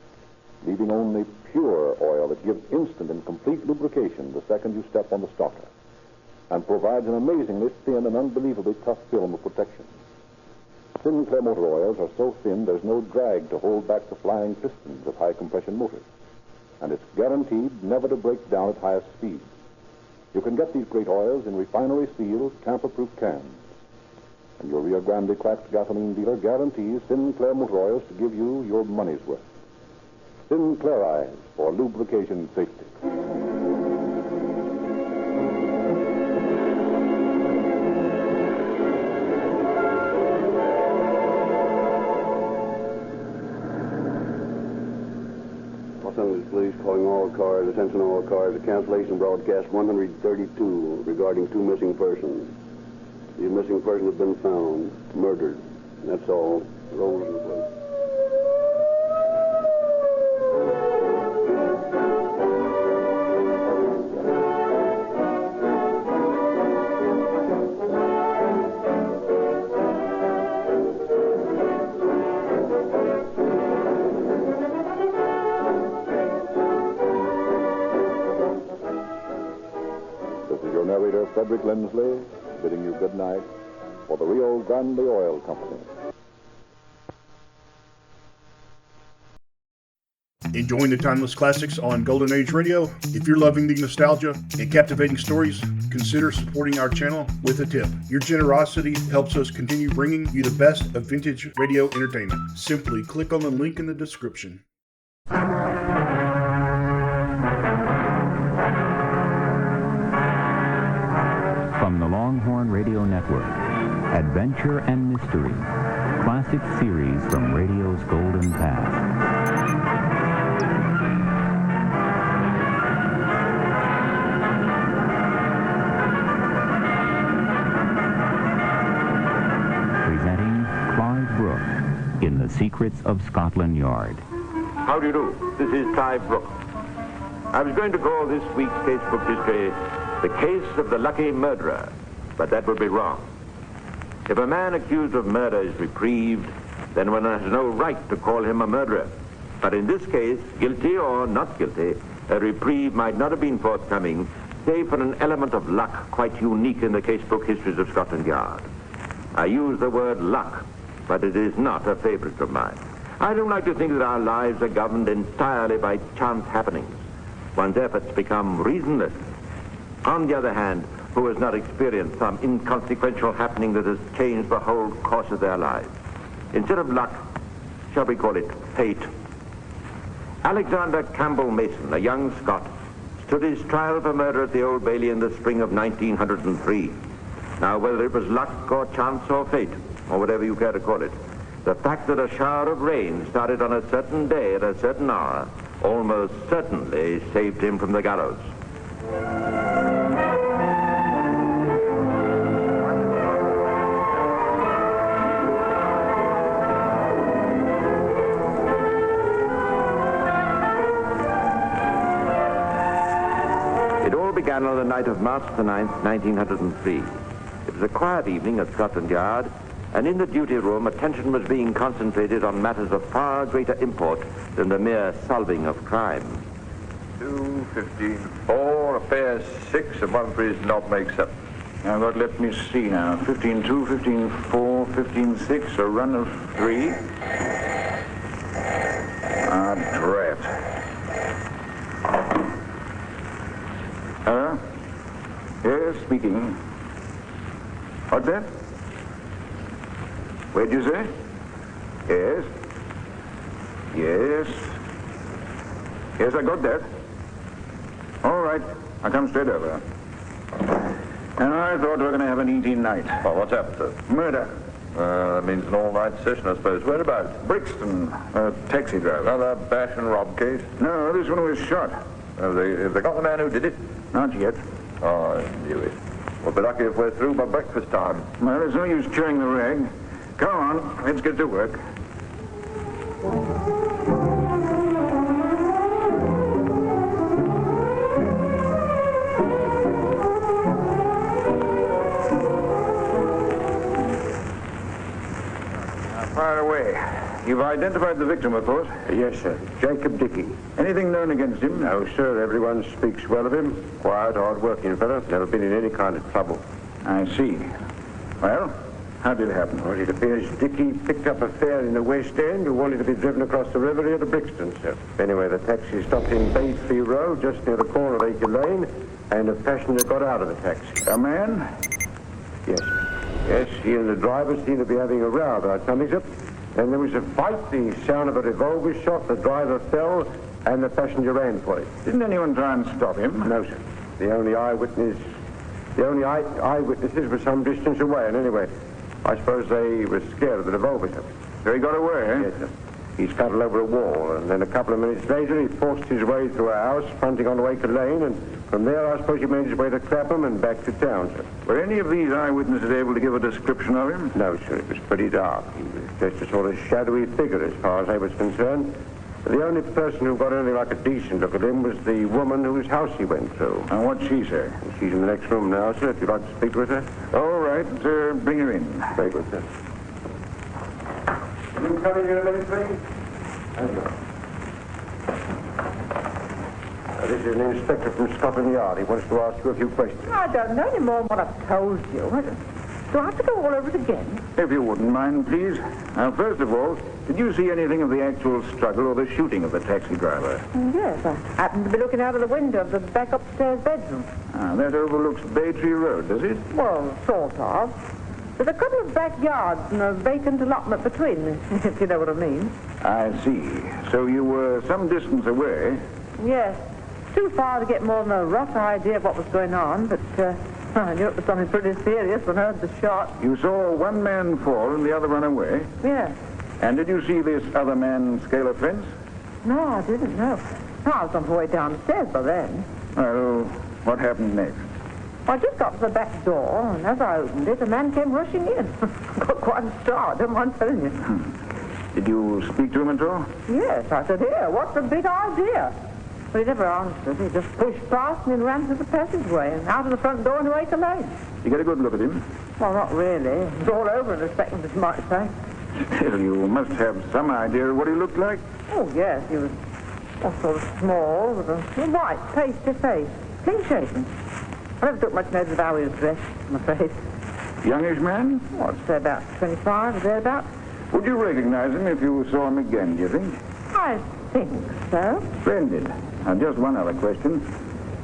leaving only pure oil that gives instant and complete lubrication the second you step on the stalker, and provides an amazingly thin and unbelievably tough film of protection. Sinclair motor oils are so thin there's no drag to hold back the flying pistons of high-compression motors, and it's guaranteed never to break down at highest speeds. You can get these great oils in refinery-sealed, tamper-proof cans, and your Rio Grande cracked gasoline dealer guarantees Sinclair motor oils to give you your money's worth. Sinclairize for lubrication safety. Los Angeles Police calling all cars, attention all cars, a cancellation broadcast 132 regarding 2 missing persons. These missing persons have been found, murdered. And that's all. Roll in the place. Narrator Frederick Lindsley, bidding you good night for the Rio Grande Oil Company. Enjoying the timeless classics on Golden Age Radio? If you're loving the nostalgia and captivating stories, consider supporting our channel with a tip. Your generosity helps us continue bringing you the best of vintage radio entertainment. Simply click on the link in the description. From the Longhorn Radio Network, Adventure and Mystery, classic series from radio's golden past. Presenting Clive Brooke in The Secrets of Scotland Yard. How do you do? This is Clive Brooke. I was going to call this week's casebook history The Case of the Lucky Murderer, but that would be wrong. If a man accused of murder is reprieved, then one has no right to call him a murderer. But in this case, guilty or not guilty, a reprieve might not have been forthcoming, save for an element of luck quite unique in the casebook histories of Scotland Yard. I use the word luck, but it is not a favorite of mine. I don't like to think that our lives are governed entirely by chance happenings. One's efforts become reasonless. On the other hand, who has not experienced some inconsequential happening that has changed the whole course of their lives? Instead of luck, shall we call it fate? Alexander Campbell Mason, a young Scot, stood his trial for murder at the Old Bailey in the spring of 1903. Now, whether it was luck or chance or fate, or whatever you care to call it, the fact that a shower of rain started on a certain day at a certain hour almost certainly saved him from the gallows. It all began on the night of March the 9th, 1903. It was a quiet evening at Scotland Yard, and in the duty room, attention was being concentrated on matters of far greater import than the mere solving of crime. 2, 15, 4, affairs 6, and 1 for his knob makes 7. Now, God, let me see now. 15, 2, 15, 4, 15, 6, a run of 3. Ah, drat. Yes, speaking. What's that? What'd you say? Yes. Yes. Yes, I got that. All right. I'll come straight over. And I thought we were going to have an eating night. Well, what's happened, sir? Murder. That means an all-night session, I suppose. Whereabouts? Brixton, a taxi driver. Another bash and rob case? No, this one was shot. Have they got the man who did it? Not yet. Oh, I knew it. We'll be lucky if we're through by breakfast time. Well, there's no use chewing the rag. Come on, let's get to work. Fire away. You've identified the victim, of course? Yes, sir. Jacob Dickey. Anything known against him? No, sir. Everyone speaks well of him. Quiet, hard-working fellow. Never been in any kind of trouble. I see. Well, how did it happen? Well, it appears Dickey picked up a fare in the West End who wanted to be driven across the river here to Brixton, sir. Anyway, the taxi stopped in Batesby Road, just near the corner of Acre Lane, and a passenger got out of the taxi. A man? Yes, sir. Yes, he and the driver seemed to be having a row about something, sir. Then there was a fight, the sound of a revolver shot, the driver fell, and the passenger ran for it. Didn't anyone try and stop him? No, sir. The only eyewitnesses were some distance away, and anyway, I suppose they were scared of the revolver, sir. So he got away, eh? Yes, sir. He scuttled over a wall, and then a couple of minutes later, he forced his way through a house fronting onto Acre Lane, and from there, I suppose he made his way to Clapham and back to town, sir. Were any of these eyewitnesses able to give a description of him? No, sir. It was pretty dark. He was just a sort of shadowy figure as far as I was concerned. The only person who got anything like a decent look at him was the woman whose house he went through. And what'd she say? She's in the next room now, sir, if you'd like to speak with her. All right, bring her in. Very good, sir. Can you come in here a minute, please? Thank you. This is an inspector from Scotland Yard. He wants to ask you a few questions. I don't know any more than what I've told you. Do I have to go all over it again? If you wouldn't mind, please. Now, first of all, did you see anything of the actual struggle or the shooting of the taxi driver? Yes, I happened to be looking out of the window of the back upstairs bedroom. That overlooks Baytree Road, does it? Well, sort of. There's a couple of backyards and a vacant allotment between, if you know what I mean. I see. So you were some distance away? Yes. Too far to get more than a rough idea of what was going on, but I knew it was something pretty serious when I heard the shot. You saw one man fall and the other run away? Yes. And did you see this other man scale a fence? No, I didn't know. No, I was on the way downstairs by then. Well, what happened next? I just got to the back door, and as I opened it, a man came rushing in. Got quite a start, don't mind telling you. Did you speak to him at all? Yes, I said, here, what's the big idea? But he never answered. He just pushed past me and ran through the passageway and out of the front door into 8th Lane. You get a good look at him? Well, not really. It was all over in a second, as you might say. Still, you must have some idea of what he looked like. Oh, yes, he was sort of small, with a white, pasty face, clean-shaven. I never took much notice of how he was dressed, I'm afraid. Youngish man? Well, I'd say about 25, or thereabouts. Would you recognize him if you saw him again, do you think? I think so. Splendid. Now, just one other question.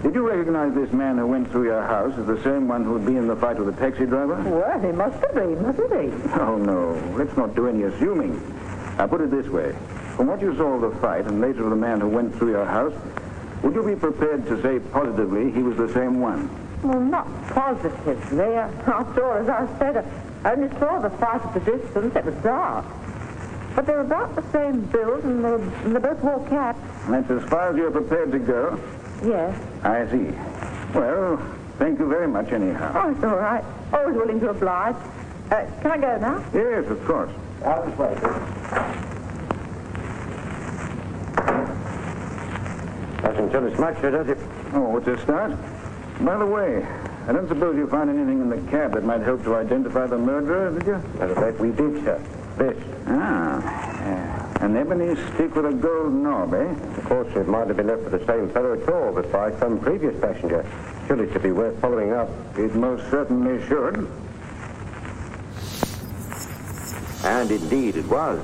Did you recognize this man who went through your house as the same one who would be in the fight with the taxi driver? Well, he must have been, mustn't he? Oh, no. Let's not do any assuming. I'll put it this way. From what you saw of the fight and later of the man who went through your house, would you be prepared to say positively he was the same one? Well, not positively. After all, as I said, I only saw the fight at the distance. It was dark. But they're about the same build, and they both wore caps. And that's as far as you're prepared to go? Yes. I see. Well, thank you very much anyhow. Oh, it's all right. Always willing to oblige. Can I go now? Yes, of course. Out this way, Doesn't tell us much, does it? Oh, what's a start? By the way, I don't suppose you found anything in the cab that might help to identify the murderer, did you? Matter of fact, we did, sir. This. An ebony stick with a gold knob, eh? Of course, it might have been left for the same fellow at all, but by some previous passenger. Surely it should be worth following up. It most certainly should. And indeed it was.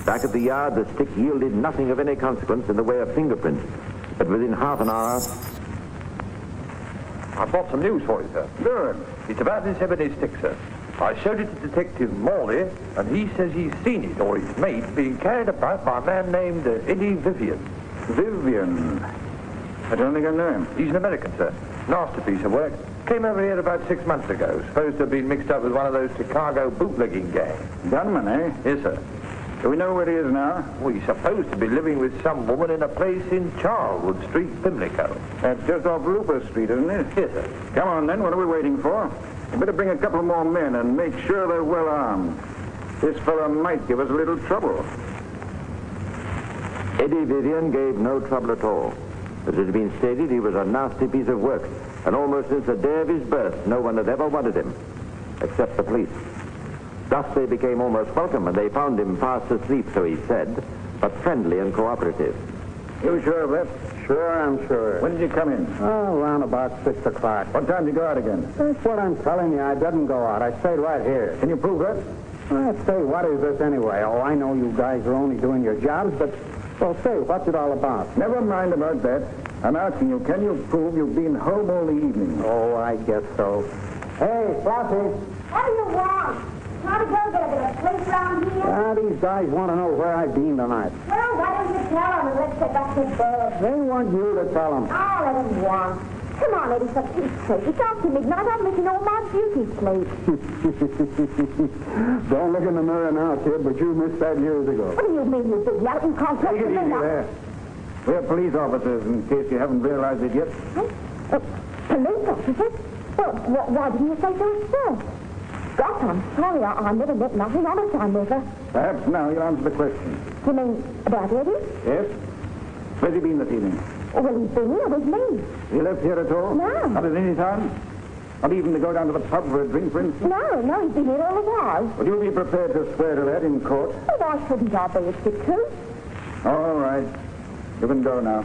Back at the yard, the stick yielded nothing of any consequence in the way of fingerprints. But within half an hour... I've got some news for you, sir. Good. It's about this ebony stick, sir. I showed it to Detective Morley, and he says he's seen it, or his mate, being carried about by a man named Eddie Vivian. Vivian? I don't think I know him. He's an American, sir. Nasty piece of work. Came over here about 6 months ago. Supposed to have been mixed up with one of those Chicago bootlegging gangs. Gunman, eh? Yes, sir. Do we know where he is now? Well, he's supposed to be living with some woman in a place in Charlwood Street, Pimlico. That's just off Looper Street, isn't it? Yes, sir. Come on, then. What are we waiting for? You better bring a couple more men and make sure they're well armed. This fellow might give us a little trouble. Eddie Vivian gave no trouble at all. As it had been stated, he was a nasty piece of work, and almost since the day of his birth, no one had ever wanted him, except the police. Thus they became almost welcome, and they found him fast asleep, so he said, but friendly and cooperative. You sure of that? Sure, I'm sure. When did you come in? Oh, around about 6 o'clock. What time did you go out again? That's what I'm telling you. I didn't go out. I stayed right here. Can you prove that? Say, what is this anyway? Oh, I know you guys are only doing your jobs, but, well, say, what's it all about? Never mind about that. I'm asking you, can you prove you've been home all the evening? Oh, I guess so. Hey, Flossie. What do you want? How to go there? There's a place around here? These guys want to know where I've been tonight. Well, why don't you tell them and let's get back to bed? They want you to tell them. I'll let them want. Come on, Eddie, for Pete's sake. It's after midnight. I'm missing all my beauty sleep. Don't look in the mirror now, kid, but you missed that years ago. What do you mean, you big lout? You can't talk to me now. There. We're police officers, in case you haven't realized it yet. Police officers? Well, why didn't you say so first? Gosh, I'm sorry. I never met nothing. Honest, I never. Perhaps now you'll answer the question. You mean about Eddie? Yes? Where's he been this evening? Well, he's been here with me. He left here at all? No. Not at any time? Not even to go down to the pub for a drink, for instance? No, he's been here all the while. Would you be prepared to swear to that in court? Well, why shouldn't I be? It's the truth. All right. You can go now.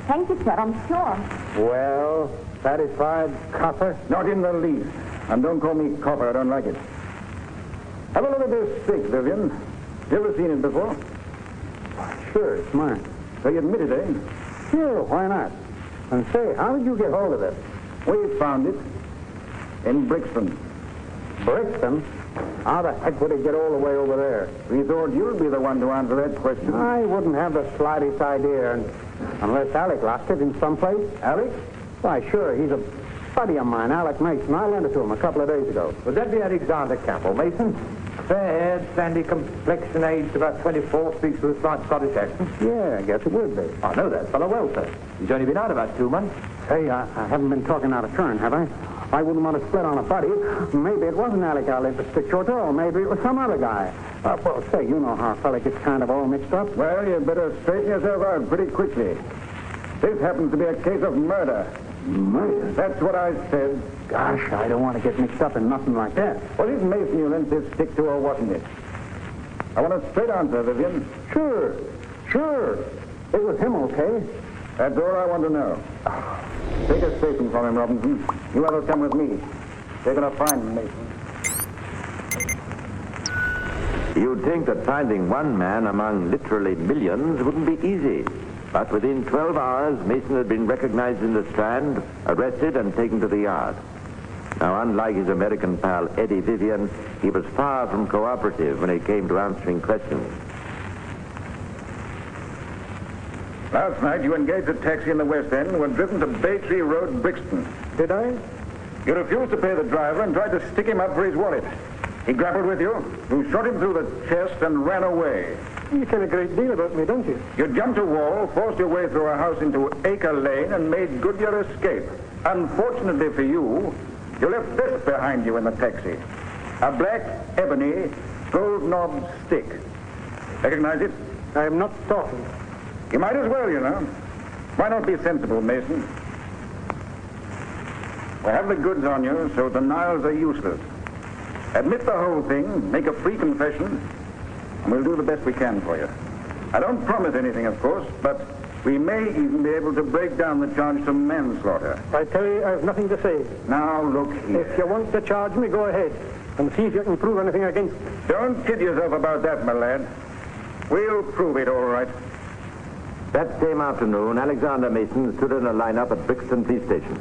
Thank you, sir, I'm sure. Well, satisfied, copper? Not in the least. And don't call me copper. I don't like it. Have a look at this stick, Vivian. You ever seen it before? Sure, it's mine. So you admit it, eh? Sure, why not? And say, how did you get hold of it? We found it in Brixton. Brixton? How the heck would it get all the way over there? We thought you'd be the one to answer that question. I wouldn't have the slightest idea, unless Alec lost it in some place. Alec? Why, sure, he's a buddy of mine, Alec Mason. I lent it to him a couple of days ago. Would that be Alexander Campbell, Mason? Fair-haired, sandy complexion, aged about 24, speaks with a slight Scottish accent. Yeah, I guess it would be. I know that fellow well, sir. He's only been out about 2 months. Hey, I haven't been talking out of turn, have I? I wouldn't want to split on a buddy. Maybe it wasn't Alec I lent the stick to at all. Maybe it was some other guy. Well, say, you know how a fella gets kind of all mixed up. Well, you'd better straighten yourself out pretty quickly. This happens to be a case of murder. Murder? That's what I said. Gosh, I don't want to get mixed up in nothing like that. Was it Mason you lent this stick to, or wasn't it? I want a straight answer, Vivian. Sure. It was him, okay? That's all I want to know. Take a statement from him, Robinson. You others come with me. They're going to find Mason. You'd think that finding one man among literally millions wouldn't be easy. But within 12 hours, Mason had been recognized in the Strand, arrested, and taken to the yard. Now, unlike his American pal, Eddie Vivian, he was far from cooperative when it came to answering questions. Last night, you engaged a taxi in the West End and were driven to Bay Tree Road, Brixton. Did I? You refused to pay the driver and tried to stick him up for his wallet. He grappled with you. You shot him through the chest and ran away. You tell a great deal about me, don't you? You jumped a wall, forced your way through a house into Acre Lane, and made good your escape. Unfortunately for you, you left this behind you in the taxi. A black ebony gold-knobbed stick. Recognize it? I am not talking. You might as well, you know. Why not be sensible, Mason? We have the goods on you, so denials are useless. Admit the whole thing, make a free confession, and we'll do the best we can for you. I don't promise anything, of course, but we may even be able to break down the charge to manslaughter. I tell you, I have nothing to say. Now, look here. If you want to charge me, go ahead, and see if you can prove anything against me. Don't kid yourself about that, my lad. We'll prove it, all right. That same afternoon, Alexander Mason stood in a lineup at Brixton Police Station.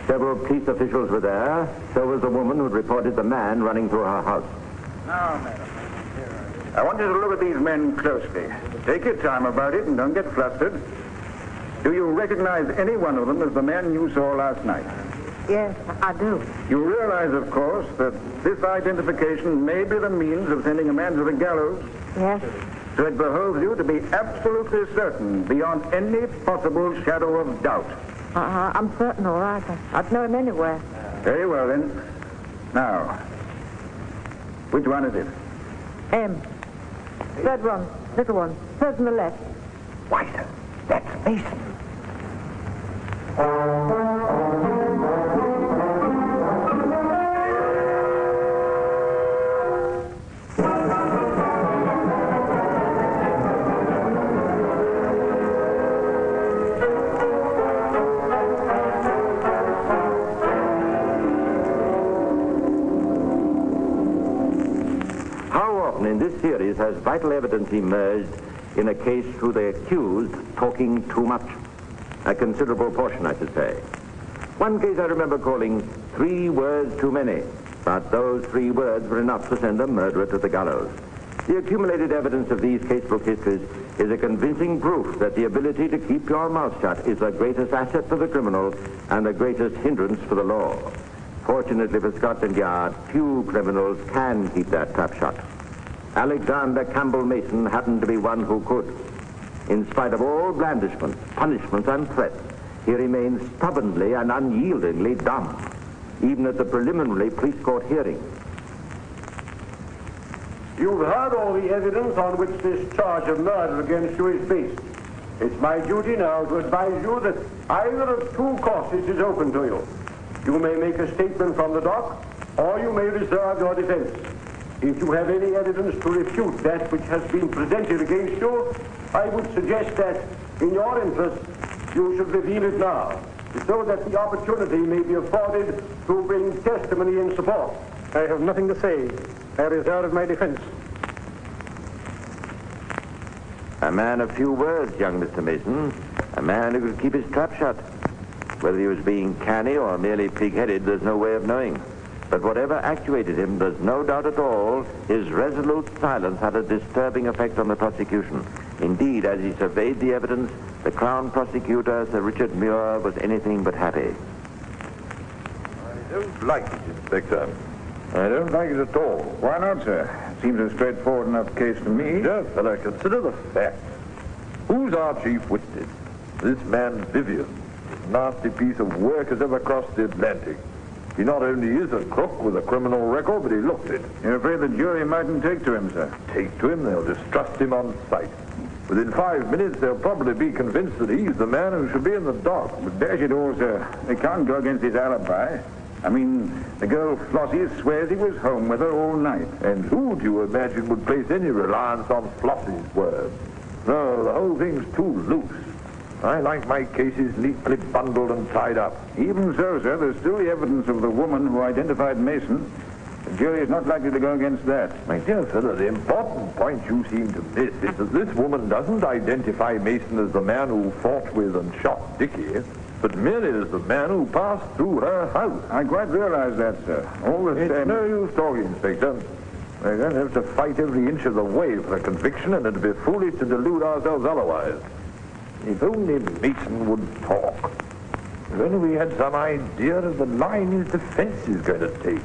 Several police officials were there. So was the woman who'd reported the man running through her house. Now, madam, I want you to look at these men closely. Take your time about it and don't get flustered. Do you recognize any one of them as the man you saw last night? Yes, I do. You realize, of course, that this identification may be the means of sending a man to the gallows? Yes. So it behoves you to be absolutely certain, beyond any possible shadow of doubt. I'm certain, all right. I'd know him anywhere. Very well, then. Now, which one is it? M. Third one, little one. Third on the left. White. That's Mason. In this series has vital evidence emerged in a case through the accused talking too much. A considerable portion, I should say. One case I remember calling 3 words too many, but those 3 words were enough to send a murderer to the gallows. The accumulated evidence of these casebook histories is a convincing proof that the ability to keep your mouth shut is the greatest asset for the criminal and the greatest hindrance for the law. Fortunately for Scotland Yard, few criminals can keep that trap shut. Alexander Campbell Mason happened to be one who could. In spite of all blandishments, punishments, and threats, he remained stubbornly and unyieldingly dumb, even at the preliminary police court hearing. You've heard all the evidence on which this charge of murder against you is based. It's my duty now to advise you that either of 2 courses is open to you. You may make a statement from the dock, or you may reserve your defense. If you have any evidence to refute that which has been presented against you, I would suggest that, in your interest, you should reveal it now, so that the opportunity may be afforded to bring testimony in support. I have nothing to say. I reserve my defense. A man of few words, young Mr. Mason. A man who could keep his trap shut. Whether he was being canny or merely pig-headed, there's no way of knowing. But whatever actuated him, there's no doubt at all, his resolute silence had a disturbing effect on the prosecution. Indeed, as he surveyed the evidence, the Crown Prosecutor, Sir Richard Muir, was anything but happy. don't like it, Inspector. I don't like it at all. Why not, sir? Seems a straightforward enough case to me. Yes, but I consider the facts. Who's our chief witness? This man, Vivian. This nasty piece of work has ever crossed the Atlantic. He not only is a crook with a criminal record, but he looks it. You're afraid the jury mightn't take to him, sir? Take to him, they'll distrust him on sight. Within 5 minutes, they'll probably be convinced that he's the man who should be in the dock. But dash it all, sir. They can't go against his alibi. I mean, the girl Flossie swears he was home with her all night. And who do you imagine would place any reliance on Flossie's word? No, the whole thing's too loose. I like my cases neatly bundled and tied up. Even so, sir, there's still the evidence of the woman who identified Mason. The jury is not likely to go against that. My dear fellow, the important point you seem to miss is that this woman doesn't identify Mason as the man who fought with and shot Dickie, but merely as the man who passed through her house. I quite realize that, sir. All the same... It's no use talking, Inspector. We're going to have to fight every inch of the way for a conviction, and it'd be foolish to delude ourselves otherwise. If only Mason would talk. If only we had some idea of the line his defense is going to take.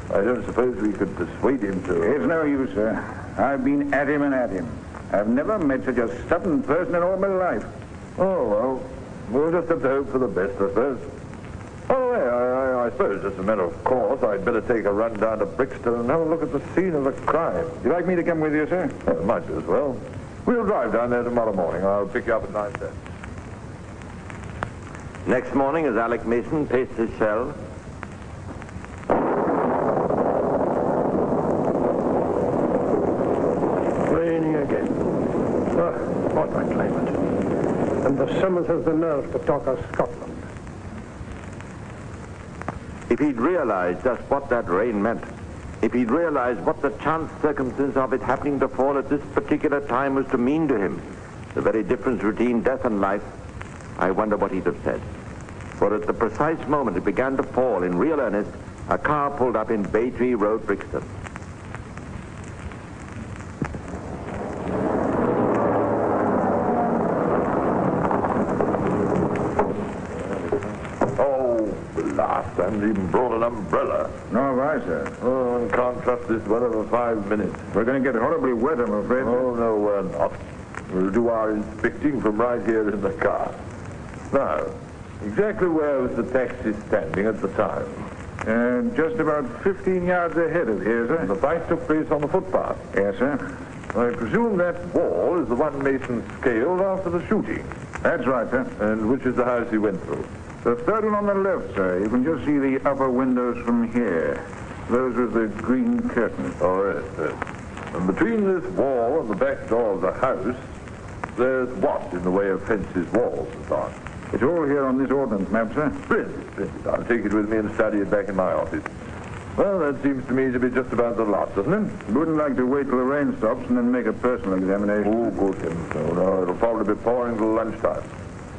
I don't suppose we could persuade him to... It's no use, sir. I've been at him and at him. I've never met such a stubborn person in all my life. Oh, well, we'll just have to hope for the best, I suppose. Oh, I suppose, just a matter of course, I'd better take a run down to Brixton and have a look at the scene of the crime. You'd like me to come with you, sir? Might as well. We'll drive down there tomorrow morning. I'll pick you up at 9:10. Next morning, as Alec Mason paced his cell, raining again. What a climate. And the Summers has the nerve to talk of Scotland. if he'd realized just what that rain meant, if he'd realized what the chance circumstance of it happening to fall at this particular time was to mean to him, the very difference between death and life, I wonder what he'd have said. For at the precise moment it began to fall in real earnest, a car pulled up in Bay Tree Road, Brixton. Blast, I haven't even brought an umbrella. No, have I, sir? Oh, and can't trust this weather for 5 minutes. We're going to get horribly wet, I'm afraid. Oh, no, we're not. We'll do our inspecting from right here in the car. Now, exactly where was the taxi standing at the time? Just about 15 yards ahead of here, sir. The fight took place on the footpath? Yes, sir. I presume that wall is the one Mason scaled after the shooting. That's right, sir. And which is the house he went through? The third one on the left, sir. You can just see the upper windows from here. Those with the green curtains. Oh, yes. And between this wall and the back door of the house, there's what in the way of fences, walls, and so on? It's all here on this ordnance map, sir. Splendid. I'll take it with me and study it back in my office. Well, that seems to me to be just about the lot, doesn't it? Wouldn't like to wait till the rain stops and then make a personal examination. Oh, good heavens, no. It'll probably be pouring till lunchtime.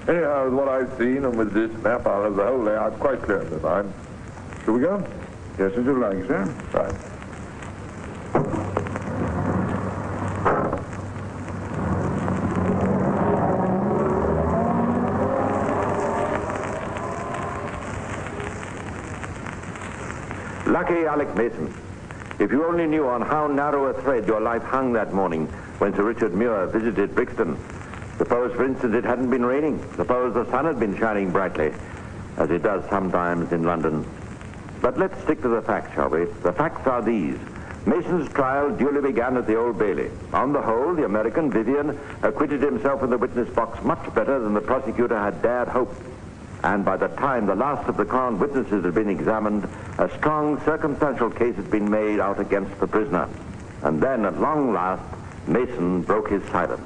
Anyhow, with what I've seen and with this map, I'll have the whole layout quite clear in my mind. Shall we go? Just as you like, sir. Right. Lucky Alec Mason. If you only knew on how narrow a thread your life hung that morning when Sir Richard Muir visited Brixton. Suppose, for instance, it hadn't been raining. Suppose the sun had been shining brightly, as it does sometimes in London. But let's stick to the facts, shall we? The facts are these. Mason's trial duly began at the Old Bailey. On the whole, the American, Vivian, acquitted himself in the witness box much better than the prosecutor had dared hope. And by the time the last of the Crown witnesses had been examined, a strong circumstantial case had been made out against the prisoner. And then, at long last, Mason broke his silence.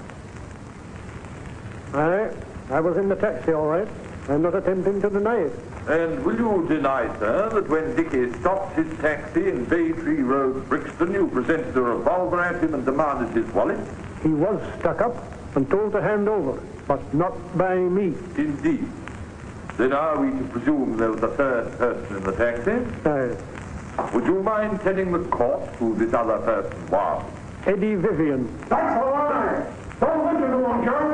I was in the taxi, all right. I'm not attempting to deny it. And will you deny, sir, that when Dickie stopped his taxi in Bay Tree Road, Brixton, you presented a revolver at him and demanded his wallet? He was stuck up and told to hand over, but not by me. Indeed. Then are we to presume there was a third person in the taxi? Aye. Would you mind telling the court who this other person was? Eddie Vivian. That's a lie! Don't listen to him, John!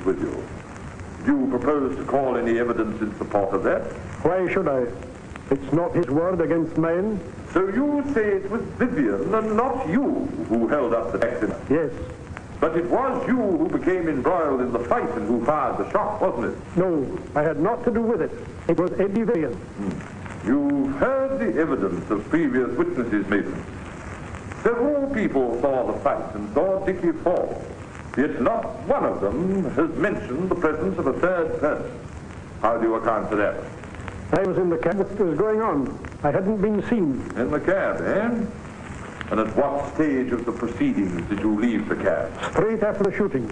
with you. Do you propose to call any evidence in support of that? Why should I? It's not his word against mine. So you say it was Vivian and not you who held up the accident? Yes. But it was you who became embroiled in the fight and who fired the shot, wasn't it? No, I had naught to do with it. It was Eddie Vivian. You've heard the evidence of previous witnesses, Mason. Several people saw the fight and saw Dickie fall. Yet not one of them has mentioned the presence of a third person. How do you account for that? I was in the cab. What was going on? I hadn't been seen. In the cab, eh? And at what stage of the proceedings did you leave the cab? Straight after the shooting.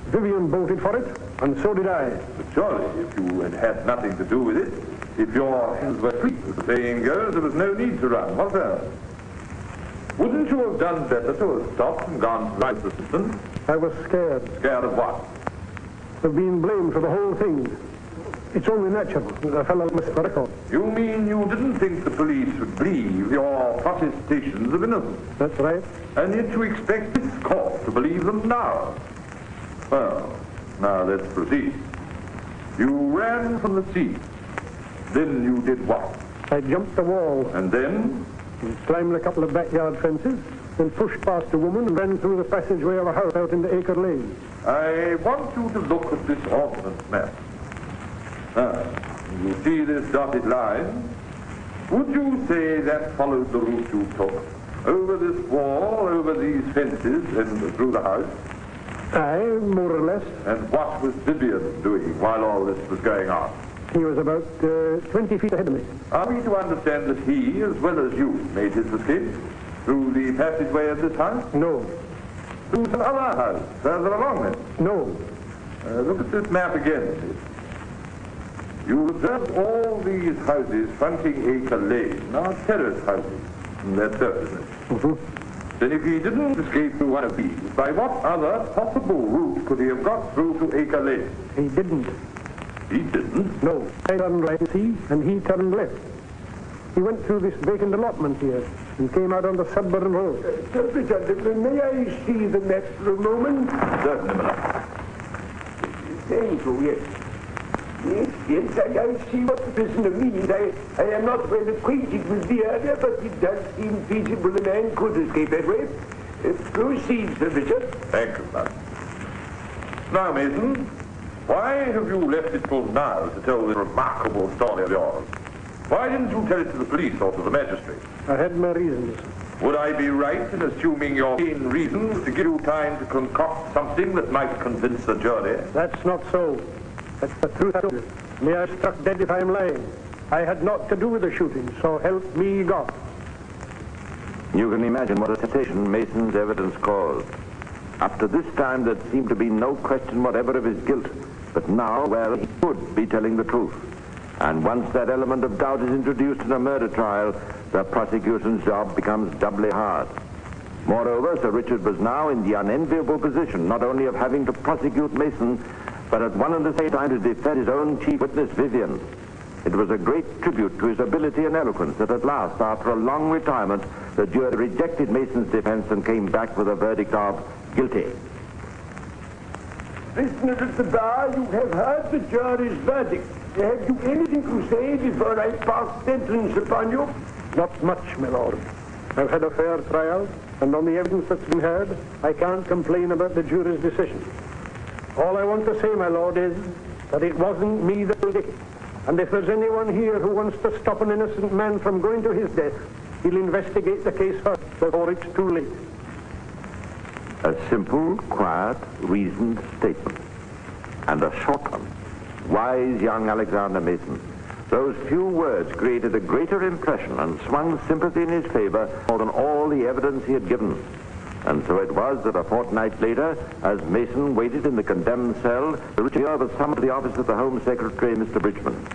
Vivian bolted for it, and so did I. But surely, if you had had nothing to do with it, if your hands were free, as the saying goes, there was no need to run, was there? Wouldn't you have done better to have stopped and gone to right assistance? I was scared. Scared of what? Of being blamed for the whole thing. It's only natural. A fellow must record. You mean you didn't think the police would believe your protestations of innocence? That's right. And yet you expect this court to believe them now? Well, now let's proceed. You ran from the scene. Then you did what? I jumped the wall. And then? Climbed a couple of backyard fences, then pushed past a woman and ran through the passageway of a house out into Acre Lane. I want you to look at this ordnance map. Now, you see this dotted line? Would you say that followed the route you took? Over this wall, over these fences, and through the house? Aye, more or less. And what was Vivian doing while all this was going on? He was about 20 feet ahead of me. Are we to understand that he, as well as you, made his escape through the passageway of this house? No. Through some other house, further along then? No. Look at this map again, please. You observe all these houses fronting Acre Lane are terrace houses. That's so, isn't it? Mm-hmm. Then if he didn't escape through one of these, by what other possible route could he have got through to Acre Lane? He didn't. He didn't? No. I turned right, see, and he turned left. He went through this vacant allotment here and came out on the Sudburn Road. May I see the map for a moment? Certainly, Miller. Thank you, yes. Yes, I see what the prisoner means. I am not well acquainted with the area, but it does seem feasible a man could escape that way. Proceed, Sir Richard. Thank you, sir. Now, Mason, why have you left it till now to tell this remarkable story of yours? Why didn't you tell it to the police or to the magistrate? I had my reasons. Would I be right in assuming your main reasons to give you time to concoct something that might convince the jury? That's not so. That's the truth. May I struck dead if I am lying. I had naught to do with the shooting, so help me God. You can imagine what a sensation Mason's evidence caused. Up to this time, there seemed to be no question whatever of his guilt. But now, well, he could be telling the truth. And once that element of doubt is introduced in a murder trial, the prosecution's job becomes doubly hard. Moreover, Sir Richard was now in the unenviable position not only of having to prosecute Mason, but at one and the same time to defend his own chief witness, Vivian. It was a great tribute to his ability and eloquence that at last, after a long retirement, the jury rejected Mason's defense and came back with a verdict of guilty. Prisoner at the bar, you have heard the jury's verdict. Have you anything to say before I pass sentence upon you? Not much, my lord. I've had a fair trial, and on the evidence that's been heard, I can't complain about the jury's decision. All I want to say, my lord, is that it wasn't me that did it. And if there's anyone here who wants to stop an innocent man from going to his death, he'll investigate the case first before it's too late. A simple, quiet, reasoned statement. And a short one. Wise young Alexander Mason. Those few words created a greater impression and swung sympathy in his favor more than all the evidence he had given. And so it was that a fortnight later, as Mason waited in the condemned cell, the Richard was summoned to the office of the Home Secretary, Mr. Bridgman.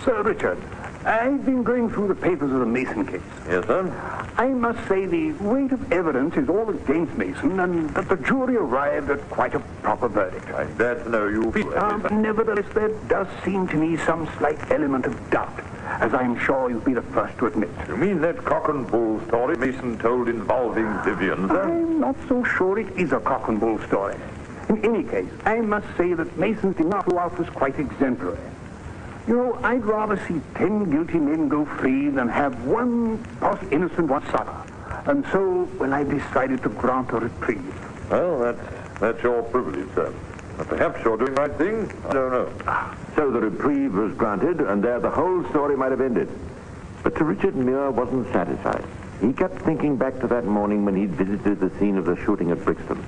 Sir Richard, I've been going through the papers of the Mason case. Yes, sir? I must say the weight of evidence is all against Mason, and that the jury arrived at quite a proper verdict. I'm glad to know you feel that. Nevertheless, there does seem to me some slight element of doubt, as I'm sure you'll be the first to admit. You mean that cock and bull story Mason told involving Vivian, sir? I'm not so sure it is a cock and bull story. In any case, I must say that Mason's enough throughout was quite exemplary. You know, I'd rather see 10 guilty men go free than have one innocent one suffer. And so, well, I decided to grant a reprieve. Well, that's your privilege, sir. Perhaps you're doing the right thing. I don't know. So the reprieve was granted, and there the whole story might have ended. But Sir Richard Muir wasn't satisfied. He kept thinking back to that morning when he'd visited the scene of the shooting at Brixton.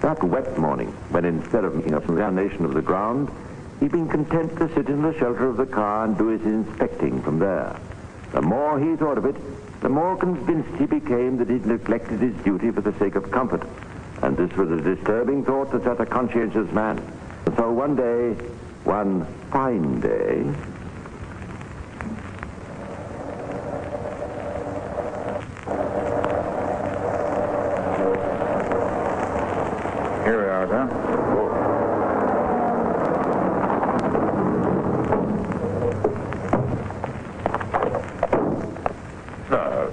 That wet morning, when instead of making an examination of the ground, he'd been content to sit in the shelter of the car and do his inspecting from there. The more he thought of it, the more convinced he became that he'd neglected his duty for the sake of comfort. And this was a disturbing thought to such a conscientious man. And so one day, one fine day... Here we are, sir. Now,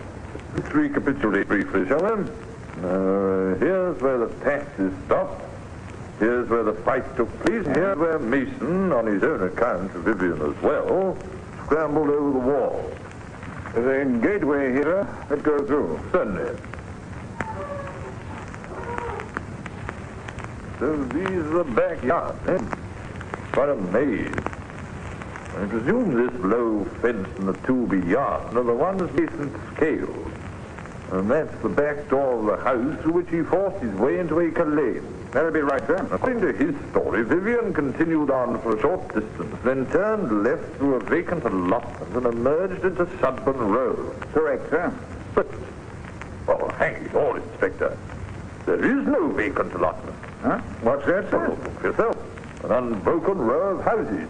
let's recapitulate briefly, shall we? Here's where the taxi stopped. Here's where the fight took place. Here's where Mason, on his own account, Vivian as well, scrambled over the wall. There's a gateway here that goes through. Certainly. So these are the backyard, eh? What a maze. I presume this low fence and the two beyond are the ones Mason scaled. And that's the back door of the house through which he forced his way into a lane. That'll be right, sir. According to his story, Vivian continued on for a short distance, then turned left through a vacant allotment and emerged into Sudburn Road. Correct, sir. But, well, hang it all, Inspector. There is no vacant allotment. Huh? What's that, sir? Well, look for yourself. An unbroken row of houses.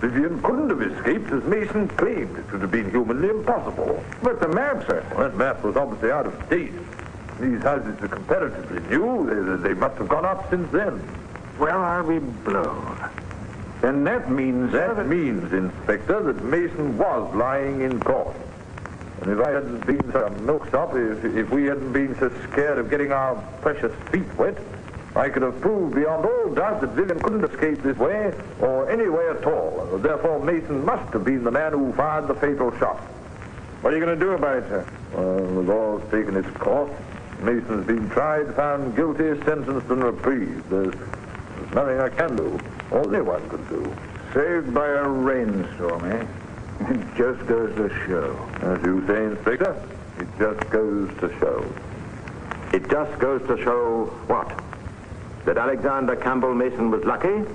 Vivian couldn't have escaped, as Mason claimed. It would have been humanly impossible. But the map, sir. Well, that map was obviously out of date. These houses are comparatively new. They must have gone up since then. Well, I'll be blowed. Then that means... That means, Inspector, that Mason was lying in court. And if I hadn't been such a milksop, if we hadn't been so scared of getting our precious feet wet, I could have proved beyond all doubt that Vivian couldn't escape this way, or any way at all. Therefore, Mason must have been the man who fired the fatal shot. What are you going to do about it, sir? The law's taken its course. Mason's been tried, found guilty, sentenced, and reprieved. There's nothing I can do. Only one can do. Saved by a rainstorm, eh? It just goes to show. As you say, Inspector, it just goes to show. It just goes to show what? That Alexander Campbell Mason was lucky?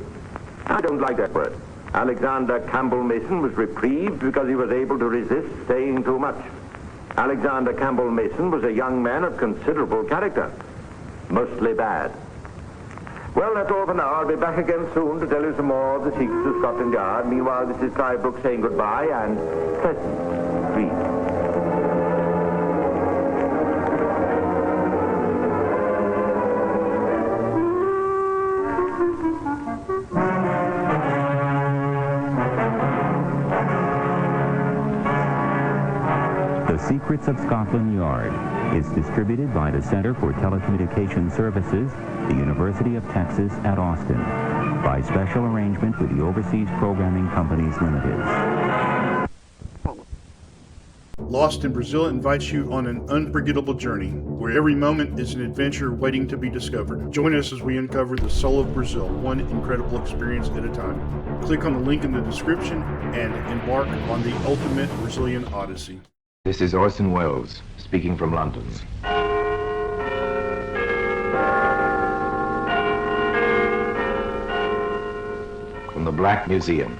I don't like that word. Alexander Campbell Mason was reprieved because he was able to resist saying too much. Alexander Campbell Mason was a young man of considerable character. Mostly bad. Well, that's all for now. I'll be back again soon to tell you some more of the secrets of Scotland Yard. Meanwhile, this is Clive Brooks saying goodbye and pleasant dreams. The Secrets of Scotland Yard is distributed by the Center for Telecommunication Services, the University of Texas at Austin, by special arrangement with the Overseas Programming Companies Limited. Lost in Brazil invites you on an unforgettable journey, where every moment is an adventure waiting to be discovered. Join us as we uncover the soul of Brazil, one incredible experience at a time. Click on the link in the description and embark on the ultimate Brazilian odyssey. This is Orson Welles, speaking from London. From the Black Museum,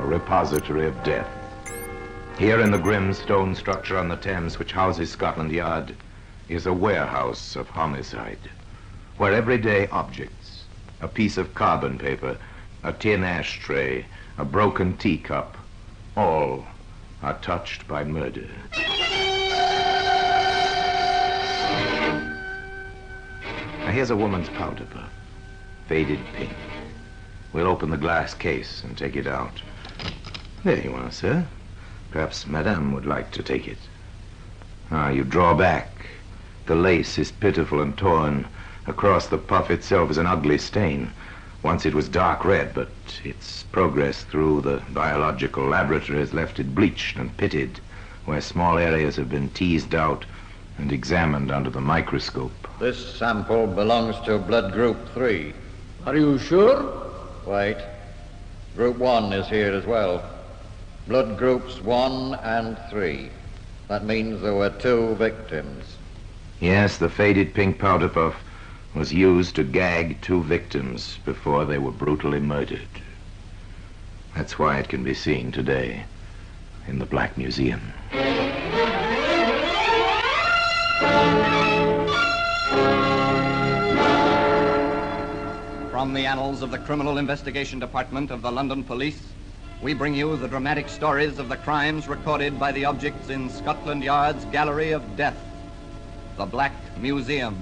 a repository of death. Here in the grim stone structure on the Thames which houses Scotland Yard is a warehouse of homicide, where everyday objects, a piece of carbon paper, a tin ashtray, a broken teacup, all are touched by murder. Now here's a woman's powder puff, faded pink. We'll open the glass case and take it out. There you are, sir. Perhaps Madame would like to take it. Ah, you draw back. The lace is pitiful and torn, Across the puff itself is an ugly stain. Once it was dark red, but its progress through the biological laboratory has left it bleached and pitted, where small areas have been teased out and examined under the microscope. This sample belongs to blood group 3. Are you sure? Wait. Group 1 is here as well. Blood groups 1 and 3. That means there were 2 victims. Yes, the faded pink powder puff was used to gag 2 victims before they were brutally murdered. That's why it can be seen today in the Black Museum. From the annals of the Criminal Investigation Department of the London Police, we bring you the dramatic stories of the crimes recorded by the objects in Scotland Yard's Gallery of Death, the Black Museum.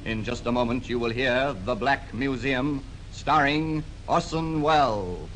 In just a moment, you will hear The Black Museum, starring Orson Welles.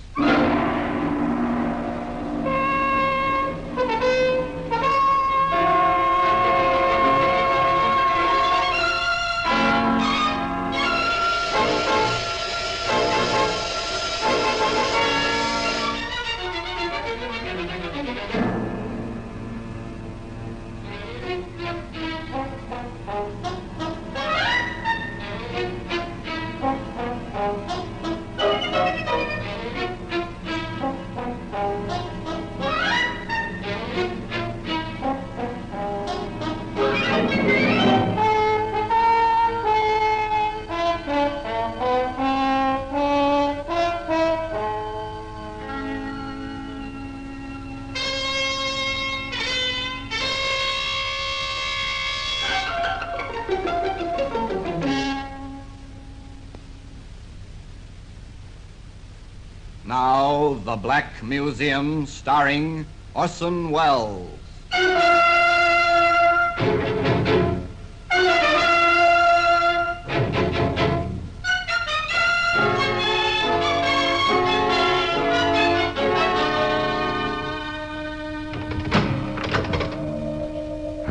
Now, The Black Museum, starring Orson Welles. Well,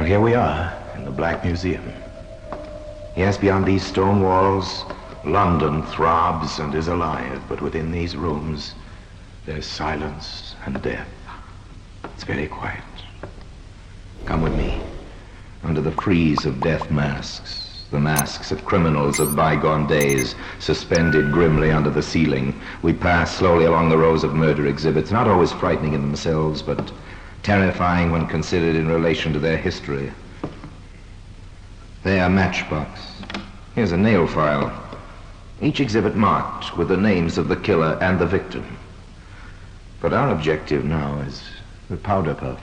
here we are in the Black Museum. Yes, beyond these stone walls, London throbs and is alive, but within these rooms, there's silence and death. It's very quiet. Come with me. Under the frieze of death masks, the masks of criminals of bygone days, suspended grimly under the ceiling, we pass slowly along the rows of murder exhibits, not always frightening in themselves, but terrifying when considered in relation to their history. There, matchbox. Here's a nail file. Each exhibit marked with the names of the killer and the victim. But our objective now is the powder puff.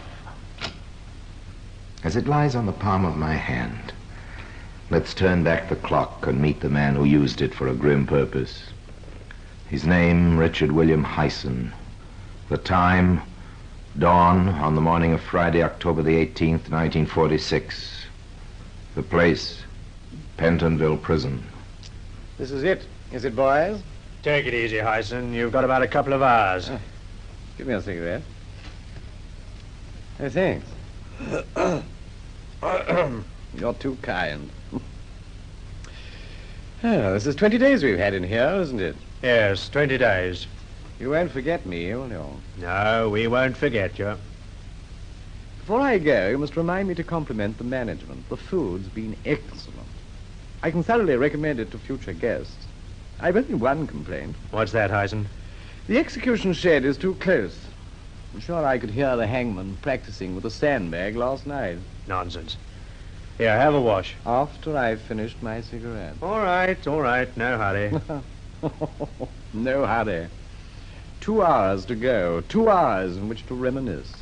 As it lies on the palm of my hand, let's turn back the clock and meet the man who used it for a grim purpose. His name, Richard William Hyson. The time, dawn on the morning of Friday, October the 18th, 1946. The place, Pentonville Prison. This is it, is it, boys? Take it easy, Hyson. You've got about a couple of hours. Give me a cigarette. Hey, thanks. You're too kind. This is 20 days we've had in here, isn't it? Yes, 20 days. You won't forget me, will you? No, we won't forget you. Before I go, you must remind me to compliment the management. The food's been excellent. I can thoroughly recommend it to future guests. I've only one complaint. What's that, Hyson? The execution shed is too close. I'm sure I could hear the hangman practicing with a sandbag last night. Nonsense. Here, have a wash. After I've finished my cigarette. All right. No hurry. No hurry. 2 hours to go. 2 hours in which to reminisce.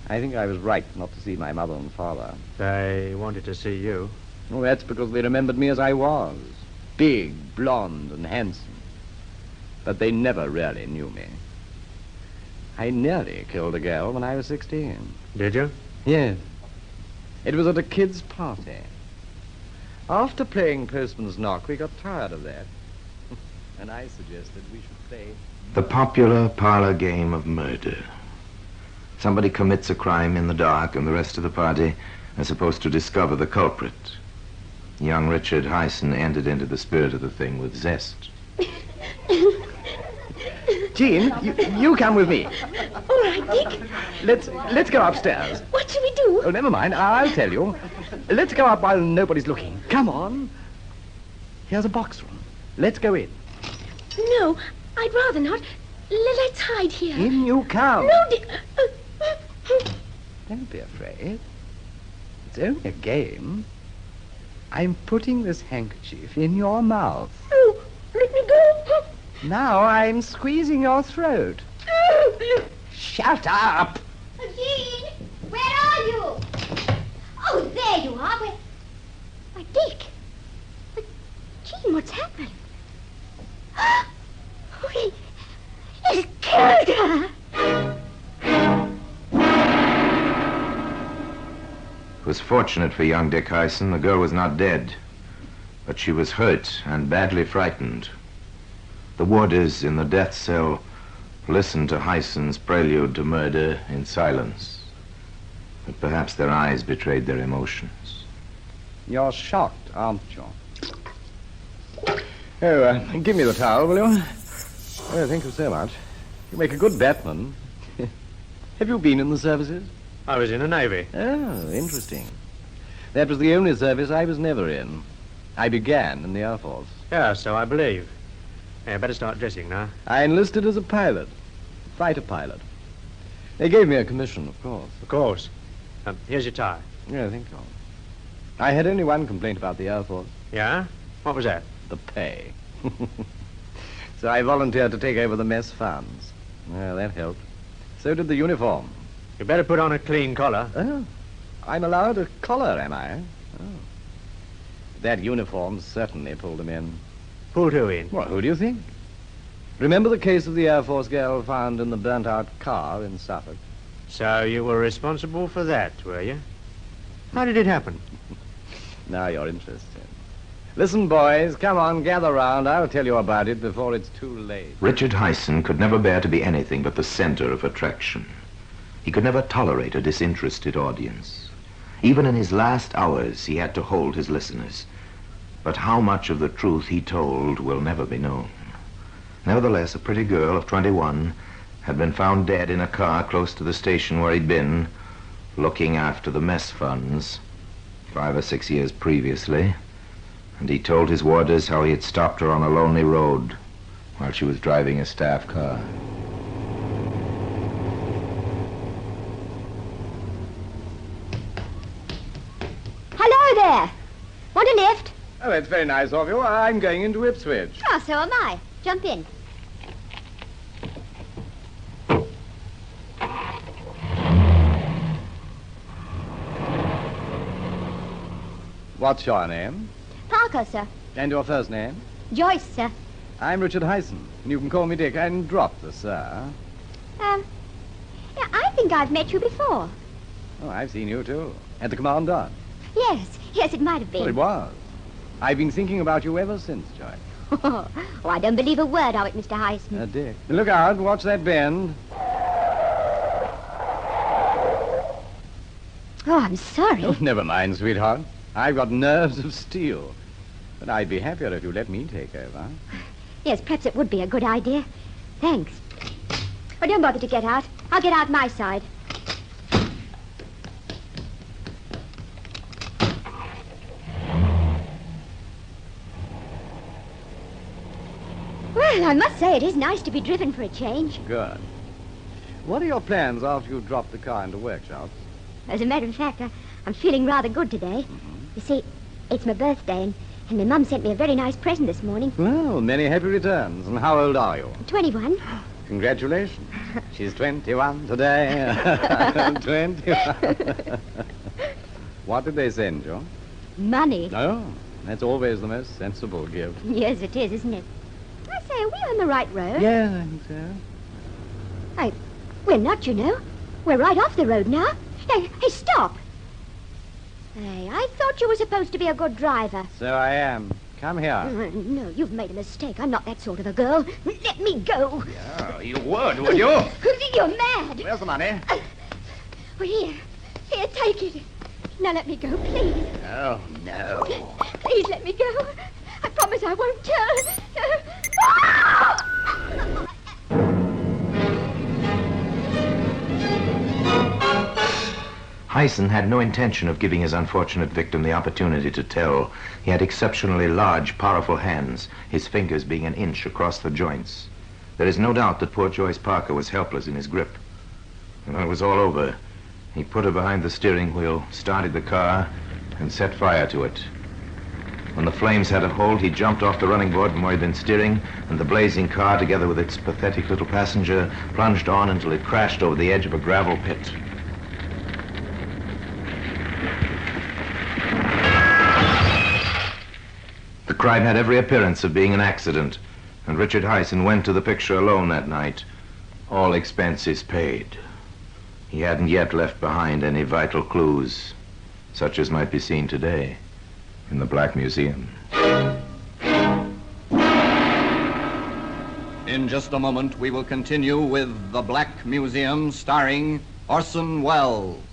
I think I was right not to see my mother and father. They wanted to see you. Oh, that's because they remembered me as I was. Big, blonde, and handsome. But they never really knew me. I nearly killed a girl when I was 16. Did you? Yes. It was at a kid's party. After playing Postman's Knock, we got tired of that. And I suggested we should play... The popular parlor game of murder. Somebody commits a crime in the dark, and the rest of the party are supposed to discover the culprit. Young Richard Hyson entered into the spirit of the thing with zest. Jean, you come with me. All right, Dick. Let's go upstairs. What shall we do? Oh, never mind. I'll tell you. Let's go up while nobody's looking. Come on. Here's a box room. Let's go in. No, I'd rather not. Let's hide here. In you come. No, Dick. Don't be afraid. It's only a game. I'm putting this handkerchief in your mouth. Oh, let me go. Now I'm squeezing your throat. Shut up! Jean, where are you? Oh, there you are. Why, Dick. But, Jean, what's happened? Oh, he's killed her. It was fortunate for young Dick Hyson the girl was not dead, but she was hurt and badly frightened. The warders in the death cell listened to Hyson's prelude to murder in silence, but perhaps their eyes betrayed their emotions. You're shocked, aren't you? Oh, give me the towel, will you? Oh, thank you so much. You make a good batman. Have you been in the services? I was in the Navy. Oh, interesting. That was the only service I was never in. I began in the Air Force. Yeah, so I believe. Yeah, better start dressing now. I enlisted as a pilot. Fighter pilot. They gave me a commission, of course. Of course. Here's your tie. Yeah, thank you. I had only one complaint about the Air Force. Yeah? What was that? The pay. So I volunteered to take over the mess funds. Well, that helped. So did the uniform. You better put on a clean collar. Oh, I'm allowed a collar, am I? Oh. That uniform certainly pulled them in. Pulled who in? Well, who do you think? Remember the case of the Air Force girl found in the burnt-out car in Suffolk? So you were responsible for that, were you? How did it happen? Now you're interested. Listen, boys, come on, gather round. I'll tell you about it before it's too late. Richard Hyson could never bear to be anything but the center of attraction. He could never tolerate a disinterested audience. Even in his last hours, he had to hold his listeners. But how much of the truth he told will never be known. Nevertheless, a pretty girl of 21 had been found dead in a car close to the station where he'd been, looking after the mess funds 5 or 6 years previously. And he told his warders how he had stopped her on a lonely road while she was driving a staff car. Hello there. Want a lift? Oh, that's very nice of you. I'm going into Ipswich. Oh, so am I. Jump in. What's your name? Parker, sir. And your first name? Joyce, sir. I'm Richard Hyson, and you can call me Dick, and drop the sir. Yeah, I think I've met you before. Oh, I've seen you, too. At the Commandant. Yes, it might have been. Well, it was. I've been thinking about you ever since, Joyce. Oh, I don't believe a word of it, Mr. Hyson. Dick. Look out, watch that bend. Oh, I'm sorry. Oh, never mind, sweetheart. I've got nerves of steel. But I'd be happier if you let me take over. Yes, perhaps it would be a good idea. Thanks. Oh, don't bother to get out. I'll get out my side. Well, I must say it is nice to be driven for a change. Good. What are your plans after you drop the car into workshops? As a matter of fact, I'm feeling rather good today. You see, it's my birthday, and my mum sent me a very nice present this morning. Well, many happy returns. And how old are you? 21. Congratulations. She's 21 today. 21. What did they send you? Money. Oh, that's always the most sensible gift. Yes, it is, isn't it? I say, are we on the right road? Yeah, I think so. We're not, you know. We're right off the road now. Hey, stop. Hey, I thought you were supposed to be a good driver. So I am. Come here. No, you've made a mistake. I'm not that sort of a girl. Let me go. Yeah, you would you? You're mad. Where's the money? Well, here, take it. Now let me go, please. Oh, no. Please let me go. I promise I won't turn. Hyson had no intention of giving his unfortunate victim the opportunity to tell. He had exceptionally large, powerful hands, his fingers being an inch across the joints. There is no doubt that poor Joyce Parker was helpless in his grip. And when it was all over, he put her behind the steering wheel, started the car, and set fire to it. When the flames had a hold, he jumped off the running board from where he'd been steering, and the blazing car, together with its pathetic little passenger, plunged on until it crashed over the edge of a gravel pit. The crime had every appearance of being an accident, and Richard Hyson went to the picture alone that night, all expenses paid. He hadn't yet left behind any vital clues, such as might be seen today in the Black Museum. In just a moment, we will continue with The Black Museum, starring Orson Welles.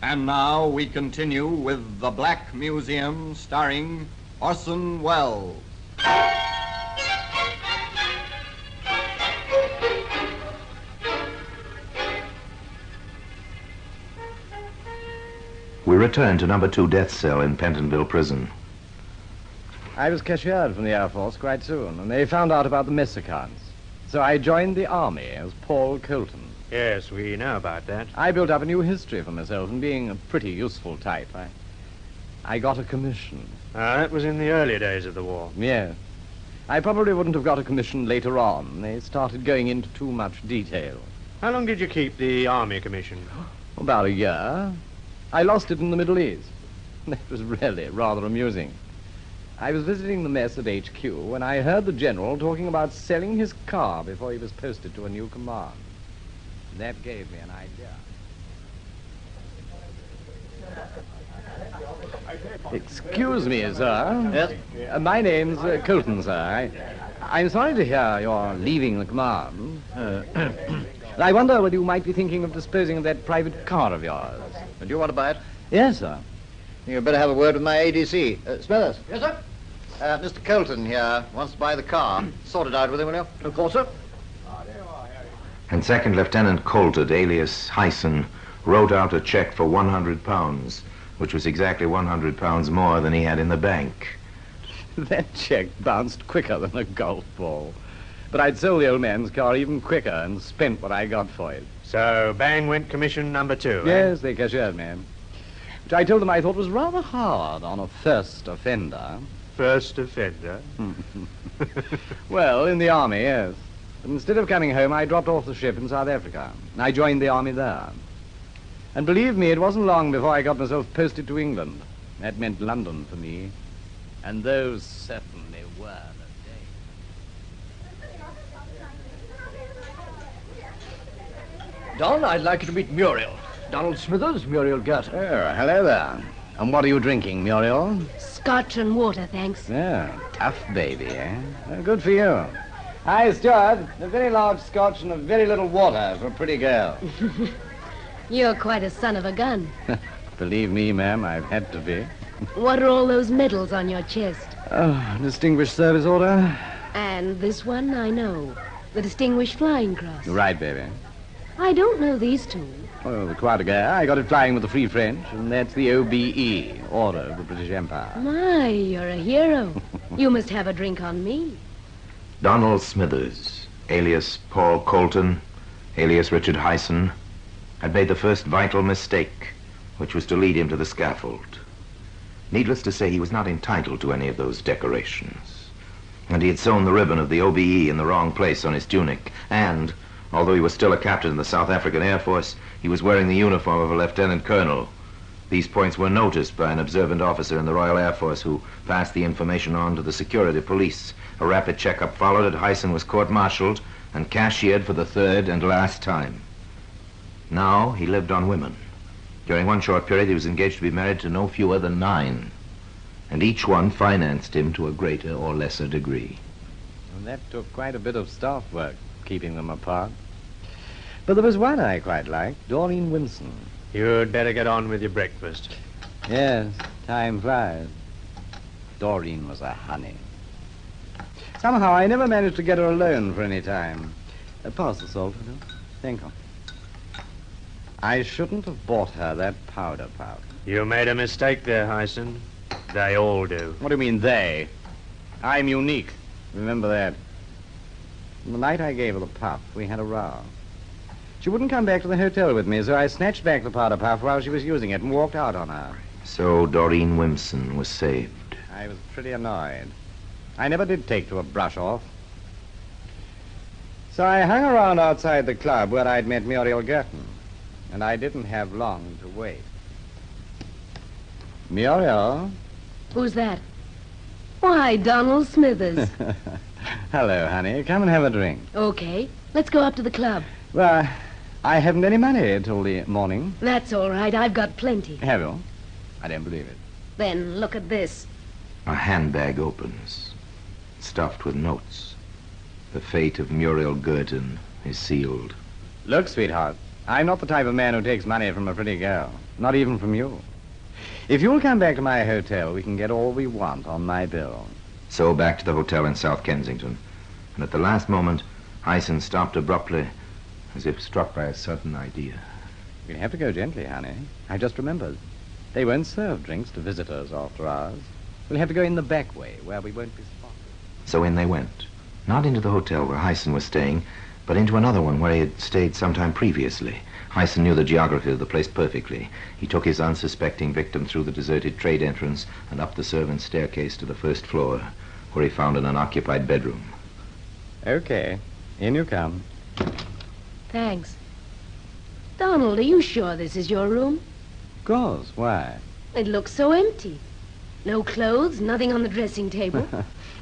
And now we continue with The Black Museum, starring Orson Welles. We returned to number 2 death cell in Pentonville Prison. I was cashiered from the Air Force quite soon, and they found out about the mess accounts. So I joined the Army as Paul Colton. Yes, we know about that. I built up a new history for myself, and being a pretty useful type, I got a commission. That was in the early days of the war. Yes. I probably wouldn't have got a commission later on. They started going into too much detail. How long did you keep the Army commission? About a year. I lost it in the Middle East. That was really rather amusing. I was visiting the mess at HQ when I heard the general talking about selling his car before he was posted to a new command. That gave me an idea. Excuse me, sir. Yes? My name's Colton, sir. I'm sorry to hear you're leaving the command. I wonder whether you might be thinking of disposing of that private car of yours. Do you want to buy it? Yes, sir. You'd better have a word with my ADC. Smithers. Yes, sir? Mr. Colton here wants to buy the car. Sort it out with him, will you? Of course, sir. And Second Lieutenant Colton, alias Hyson, wrote out a check for £100, which was exactly £100 more than he had in the bank. That check bounced quicker than a golf ball. But I'd sold the old man's car even quicker and spent what I got for it. So, bang went commission number 2, Yes, they cashiered me. Which I told them I thought was rather hard on a first offender. First offender? Well, in the Army, yes. But instead of coming home, I dropped off the ship in South Africa. I joined the Army there. And believe me, it wasn't long before I got myself posted to England. That meant London for me. And those certainly were the days. Don, I'd like you to meet Muriel. Donald Smithers, Muriel Gerton. Oh, hello there. And what are you drinking, Muriel? Scotch and water, thanks. Yeah, tough baby, eh? Well, good for you. Hi, Stuart. A very large scotch and a very little water for a pretty girl. You're quite a son of a gun. Believe me, ma'am, I've had to be. What are all those medals on your chest? Oh, Distinguished Service Order. And this one, I know. The Distinguished Flying Cross. Right, baby. I don't know these two. Oh, the Croix de Guerre. I got it flying with the Free French, and that's the OBE, Order of the British Empire. My, you're a hero. You must have a drink on me. Donald Smithers, alias Paul Colton, alias Richard Hyson, had made the first vital mistake, which was to lead him to the scaffold. Needless to say, he was not entitled to any of those decorations. And he had sewn the ribbon of the OBE in the wrong place on his tunic. And, although he was still a captain in the South African Air Force, he was wearing the uniform of a lieutenant colonel. These points were noticed by an observant officer in the Royal Air Force who passed the information on to the security police. A rapid checkup followed, and Hyson was court-martialed and cashiered for the third and last time. Now he lived on women. During one short period, he was engaged to be married to no fewer than 9, and each one financed him to a greater or lesser degree. Well, that took quite a bit of staff work, keeping them apart. But there was one I quite liked, Doreen Winston. You'd better get on with your breakfast. Yes, time flies. Doreen was a honey. Somehow I never managed to get her alone for any time. Pass the salt, will you? Thank you. I shouldn't have bought her that powder puff. You made a mistake there, Hyson. They all do. What do you mean, they? I'm unique. Remember that. The night I gave her the puff, we had a row. She wouldn't come back to the hotel with me, so I snatched back the powder puff while she was using it and walked out on her. So Doreen Winston was saved. I was pretty annoyed. I never did take to a brush-off. So I hung around outside the club where I'd met Muriel Gerton, and I didn't have long to wait. Muriel? Who's that? Why, Donald Smithers. Hello, honey. Come and have a drink. Okay, let's go up to the club. Well, I haven't any money till the morning. That's all right. I've got plenty. Have you? I don't believe it. Then look at this. A handbag opens, stuffed with notes. The fate of Muriel Gerton is sealed. Look, sweetheart, I'm not the type of man who takes money from a pretty girl. Not even from you. If you'll come back to my hotel, we can get all we want on my bill. So back to the hotel in South Kensington. And at the last moment, Hyson stopped abruptly, as if struck by a sudden idea. You'll have to go gently, honey. I just remembered. They won't serve drinks to visitors after hours. We'll have to go in the back way, where we won't be spotted. So in they went. Not into the hotel where Hyson was staying, but into another one where he had stayed some time previously. Hyson knew the geography of the place perfectly. He took his unsuspecting victim through the deserted trade entrance and up the servants' staircase to the first floor, where he found an unoccupied bedroom. Okay, in you come. Thanks. Donald, are you sure this is your room? Of course, why? It looks so empty. No clothes, nothing on the dressing table.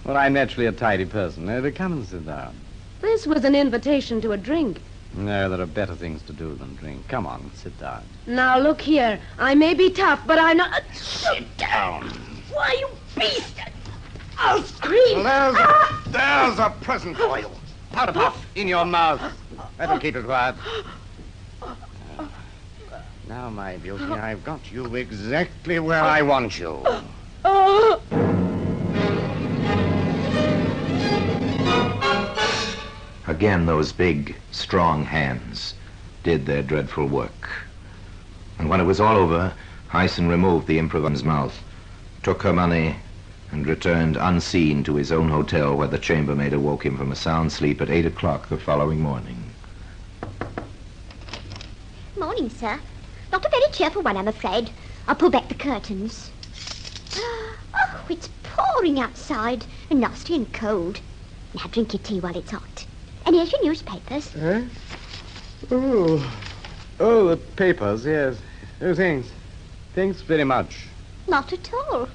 Well, I'm naturally a tidy person. Come and sit down. This was an invitation to a drink. No, there are better things to do than drink. Come on, sit down. Now, look here. I may be tough, but I'm not... Sit down. Why, you beast! I'll scream. Well, there's a present for you. Powder puff in your mouth. That'll keep it quiet. Now, my beauty, I've got you exactly where I want you. Again, those big, strong hands did their dreadful work. And when it was all over, Hyson removed the improviser's mouth, took her money, and returned unseen to his own hotel, where the chambermaid awoke him from a sound sleep at 8 o'clock the following morning. Morning, sir. Not a very cheerful one, I'm afraid. I'll pull back the curtains. Oh, it's pouring outside, and nasty and cold. Now drink your tea while it's hot. And here's your newspapers. Eh? Oh, the papers, yes. Oh, thanks. Thanks very much. Not at all.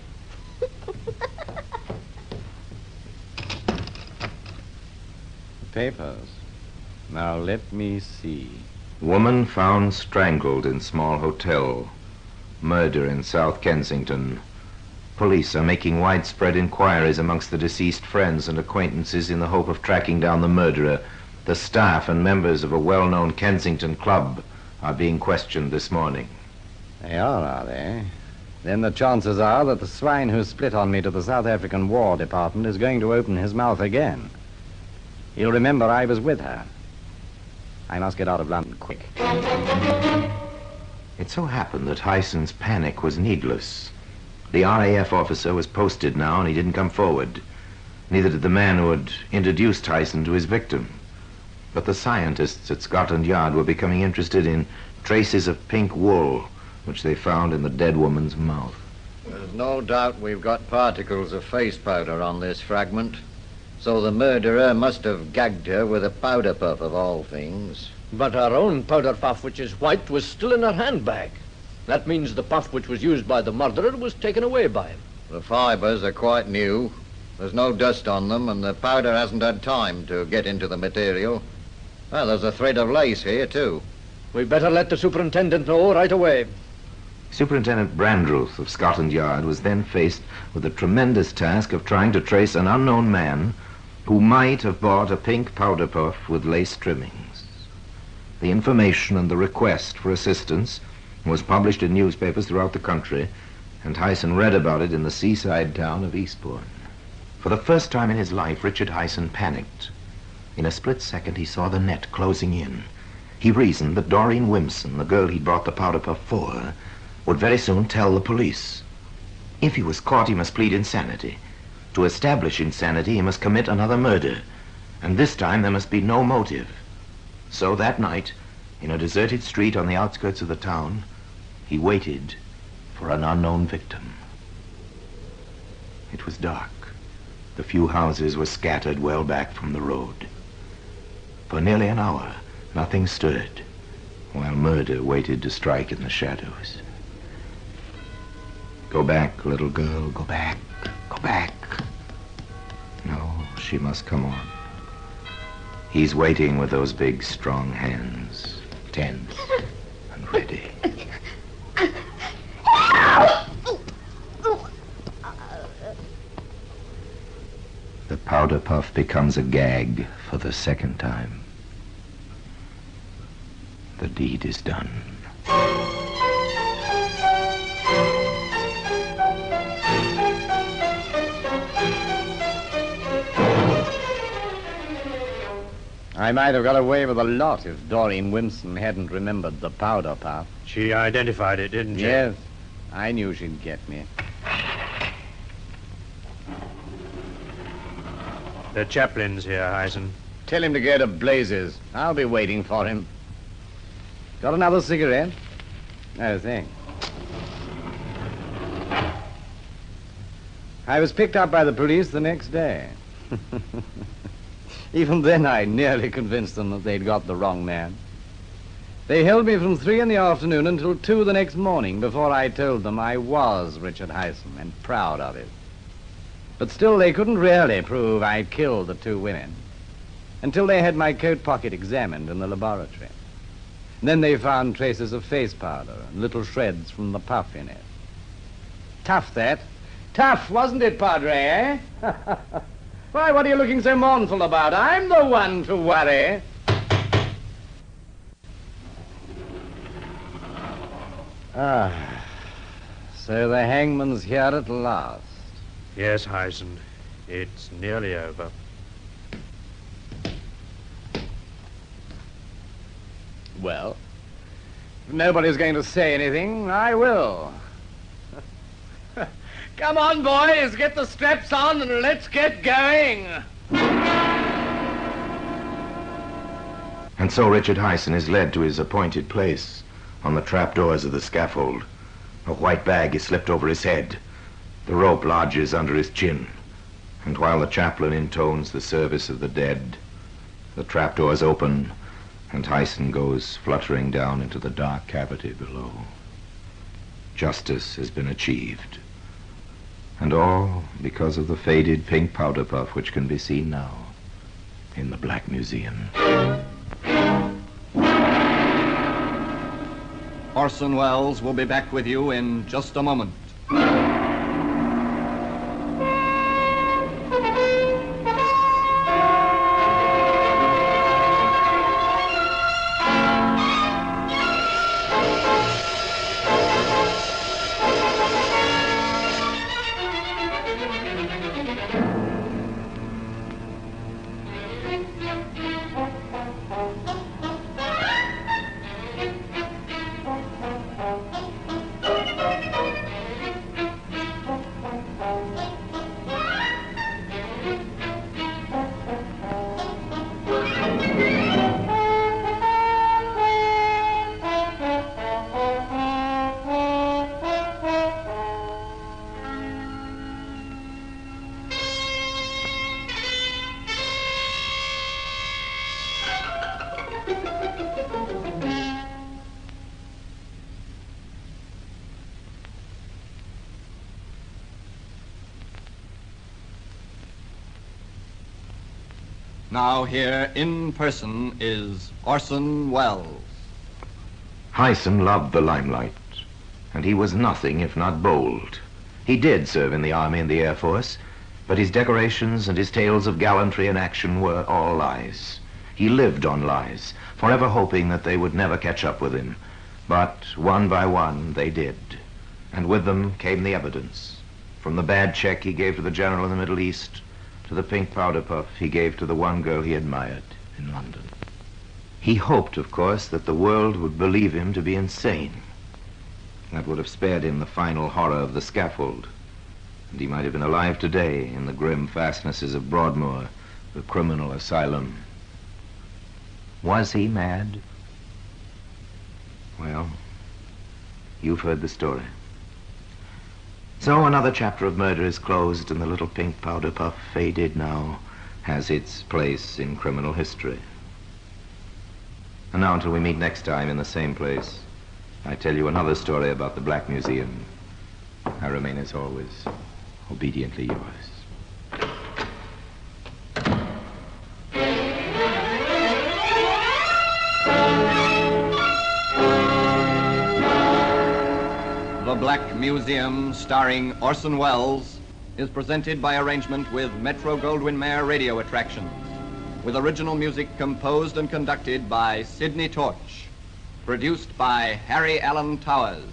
Papers. Now, let me see. Woman found strangled in small hotel. Murder in South Kensington. Police are making widespread inquiries amongst the deceased friends and acquaintances in the hope of tracking down the murderer. The staff and members of a well-known Kensington club are being questioned this morning. They are they? Then the chances are that the swine who split on me to the South African War Department is going to open his mouth again. He'll remember I was with her. I must get out of London quick. It so happened that Hyson's panic was needless. The RAF officer was posted now, and he didn't come forward. Neither did the man who had introduced Hyson to his victim. But the scientists at Scotland Yard were becoming interested in traces of pink wool, which they found in the dead woman's mouth. There's no doubt we've got particles of face powder on this fragment. So the murderer must have gagged her with a powder puff of all things. But her own powder puff, which is white, was still in her handbag. That means the puff which was used by the murderer was taken away by him. The fibers are quite new. There's no dust on them, and the powder hasn't had time to get into the material. Well, there's a thread of lace here, too. We'd better let the superintendent know right away. Superintendent Brandruth of Scotland Yard was then faced with the tremendous task of trying to trace an unknown man who might have bought a pink powder puff with lace trimmings. The information and the request for assistance was published in newspapers throughout the country, and Hyson read about it in the seaside town of Eastbourne. For the first time in his life, Richard Hyson panicked. In a split second, he saw the net closing in. He reasoned that Doreen Wimson, the girl he'd brought the powder puff for, would very soon tell the police. If he was caught, he must plead insanity. To establish insanity, he must commit another murder. And this time, there must be no motive. So that night, in a deserted street on the outskirts of the town, he waited for an unknown victim. It was dark. The few houses were scattered well back from the road. For nearly an hour, nothing stirred, while murder waited to strike in the shadows. Go back, little girl, go back, go back. No, she must come on. He's waiting with those big, strong hands, tense and ready. The powder puff becomes a gag for the second time. The deed is done. I might have got away with a lot if Doreen Wimson hadn't remembered the powder puff. She identified it, didn't she? Yes. I knew she'd get me. The chaplain's here, Hyson. Tell him to go to blazes. I'll be waiting for him. Got another cigarette? No, thanks. I was picked up by the police the next day. Even then, I nearly convinced them that they'd got the wrong man. They held me from 3 in the afternoon until 2 the next morning before I told them I was Richard Hyson and proud of it. But still, they couldn't really prove I'd killed the 2 women until they had my coat pocket examined in the laboratory. Then they found traces of face powder and little shreds from the puff in it. Tough, that. Tough, wasn't it, Padre, eh? Why, what are you looking so mournful about? I'm the one to worry. So the hangman's here at last. Yes, Hyson. It's nearly over. Well, if nobody's going to say anything, I will. Come on, boys, get the straps on and let's get going. And so Richard Hyson is led to his appointed place on the trapdoors of the scaffold. A white bag is slipped over his head. The rope lodges under his chin. And while the chaplain intones the service of the dead, the trapdoors open and Hyson goes fluttering down into the dark cavity below. Justice has been achieved. And all because of the faded pink powder puff which can be seen now in the Black Museum. Orson Welles will be back with you in just a moment. Now here in person is Orson Welles. Hyson loved the limelight, and he was nothing if not bold. He did serve in the Army and the Air Force, but his decorations and his tales of gallantry and action were all lies. He lived on lies, forever hoping that they would never catch up with him. But one by one, they did. And with them came the evidence. From the bad check he gave to the general in the Middle East, to the pink powder puff he gave to the one girl he admired in London. He hoped, of course, that the world would believe him to be insane. That would have spared him the final horror of the scaffold, and he might have been alive today in the grim fastnesses of Broadmoor, the criminal asylum. Was he mad? Well, you've heard the story. So another chapter of murder is closed, and the little pink powder puff, faded now, has its place in criminal history. And now, until we meet next time in the same place, I tell you another story about the Black Museum. I remain, as always, obediently yours. The Black Museum, starring Orson Welles, is presented by arrangement with Metro-Goldwyn-Mayer Radio Attractions, with original music composed and conducted by Sidney Torch, produced by Harry Allen Towers.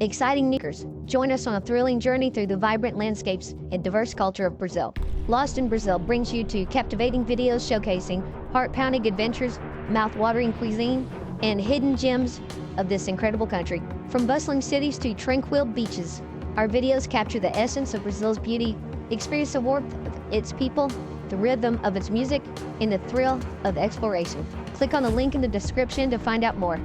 Exciting newcomers, join us on a thrilling journey through the vibrant landscapes and diverse culture of Brazil. Lost in Brazil brings you to captivating videos showcasing heart-pounding adventures, mouth-watering cuisine, and hidden gems of this incredible country. From bustling cities to tranquil beaches, our videos capture the essence of Brazil's beauty. Experience the warmth of its people, the rhythm of its music, and the thrill of exploration. Click on the link in the description to find out more.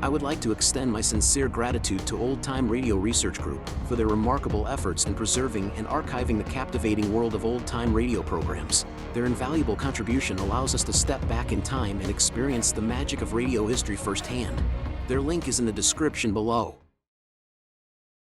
I would like to extend my sincere gratitude to Old Time Radio Research Group for their remarkable efforts in preserving and archiving the captivating world of old-time radio programs. Their invaluable contribution allows us to step back in time and experience the magic of radio history firsthand. Their link is in the description below.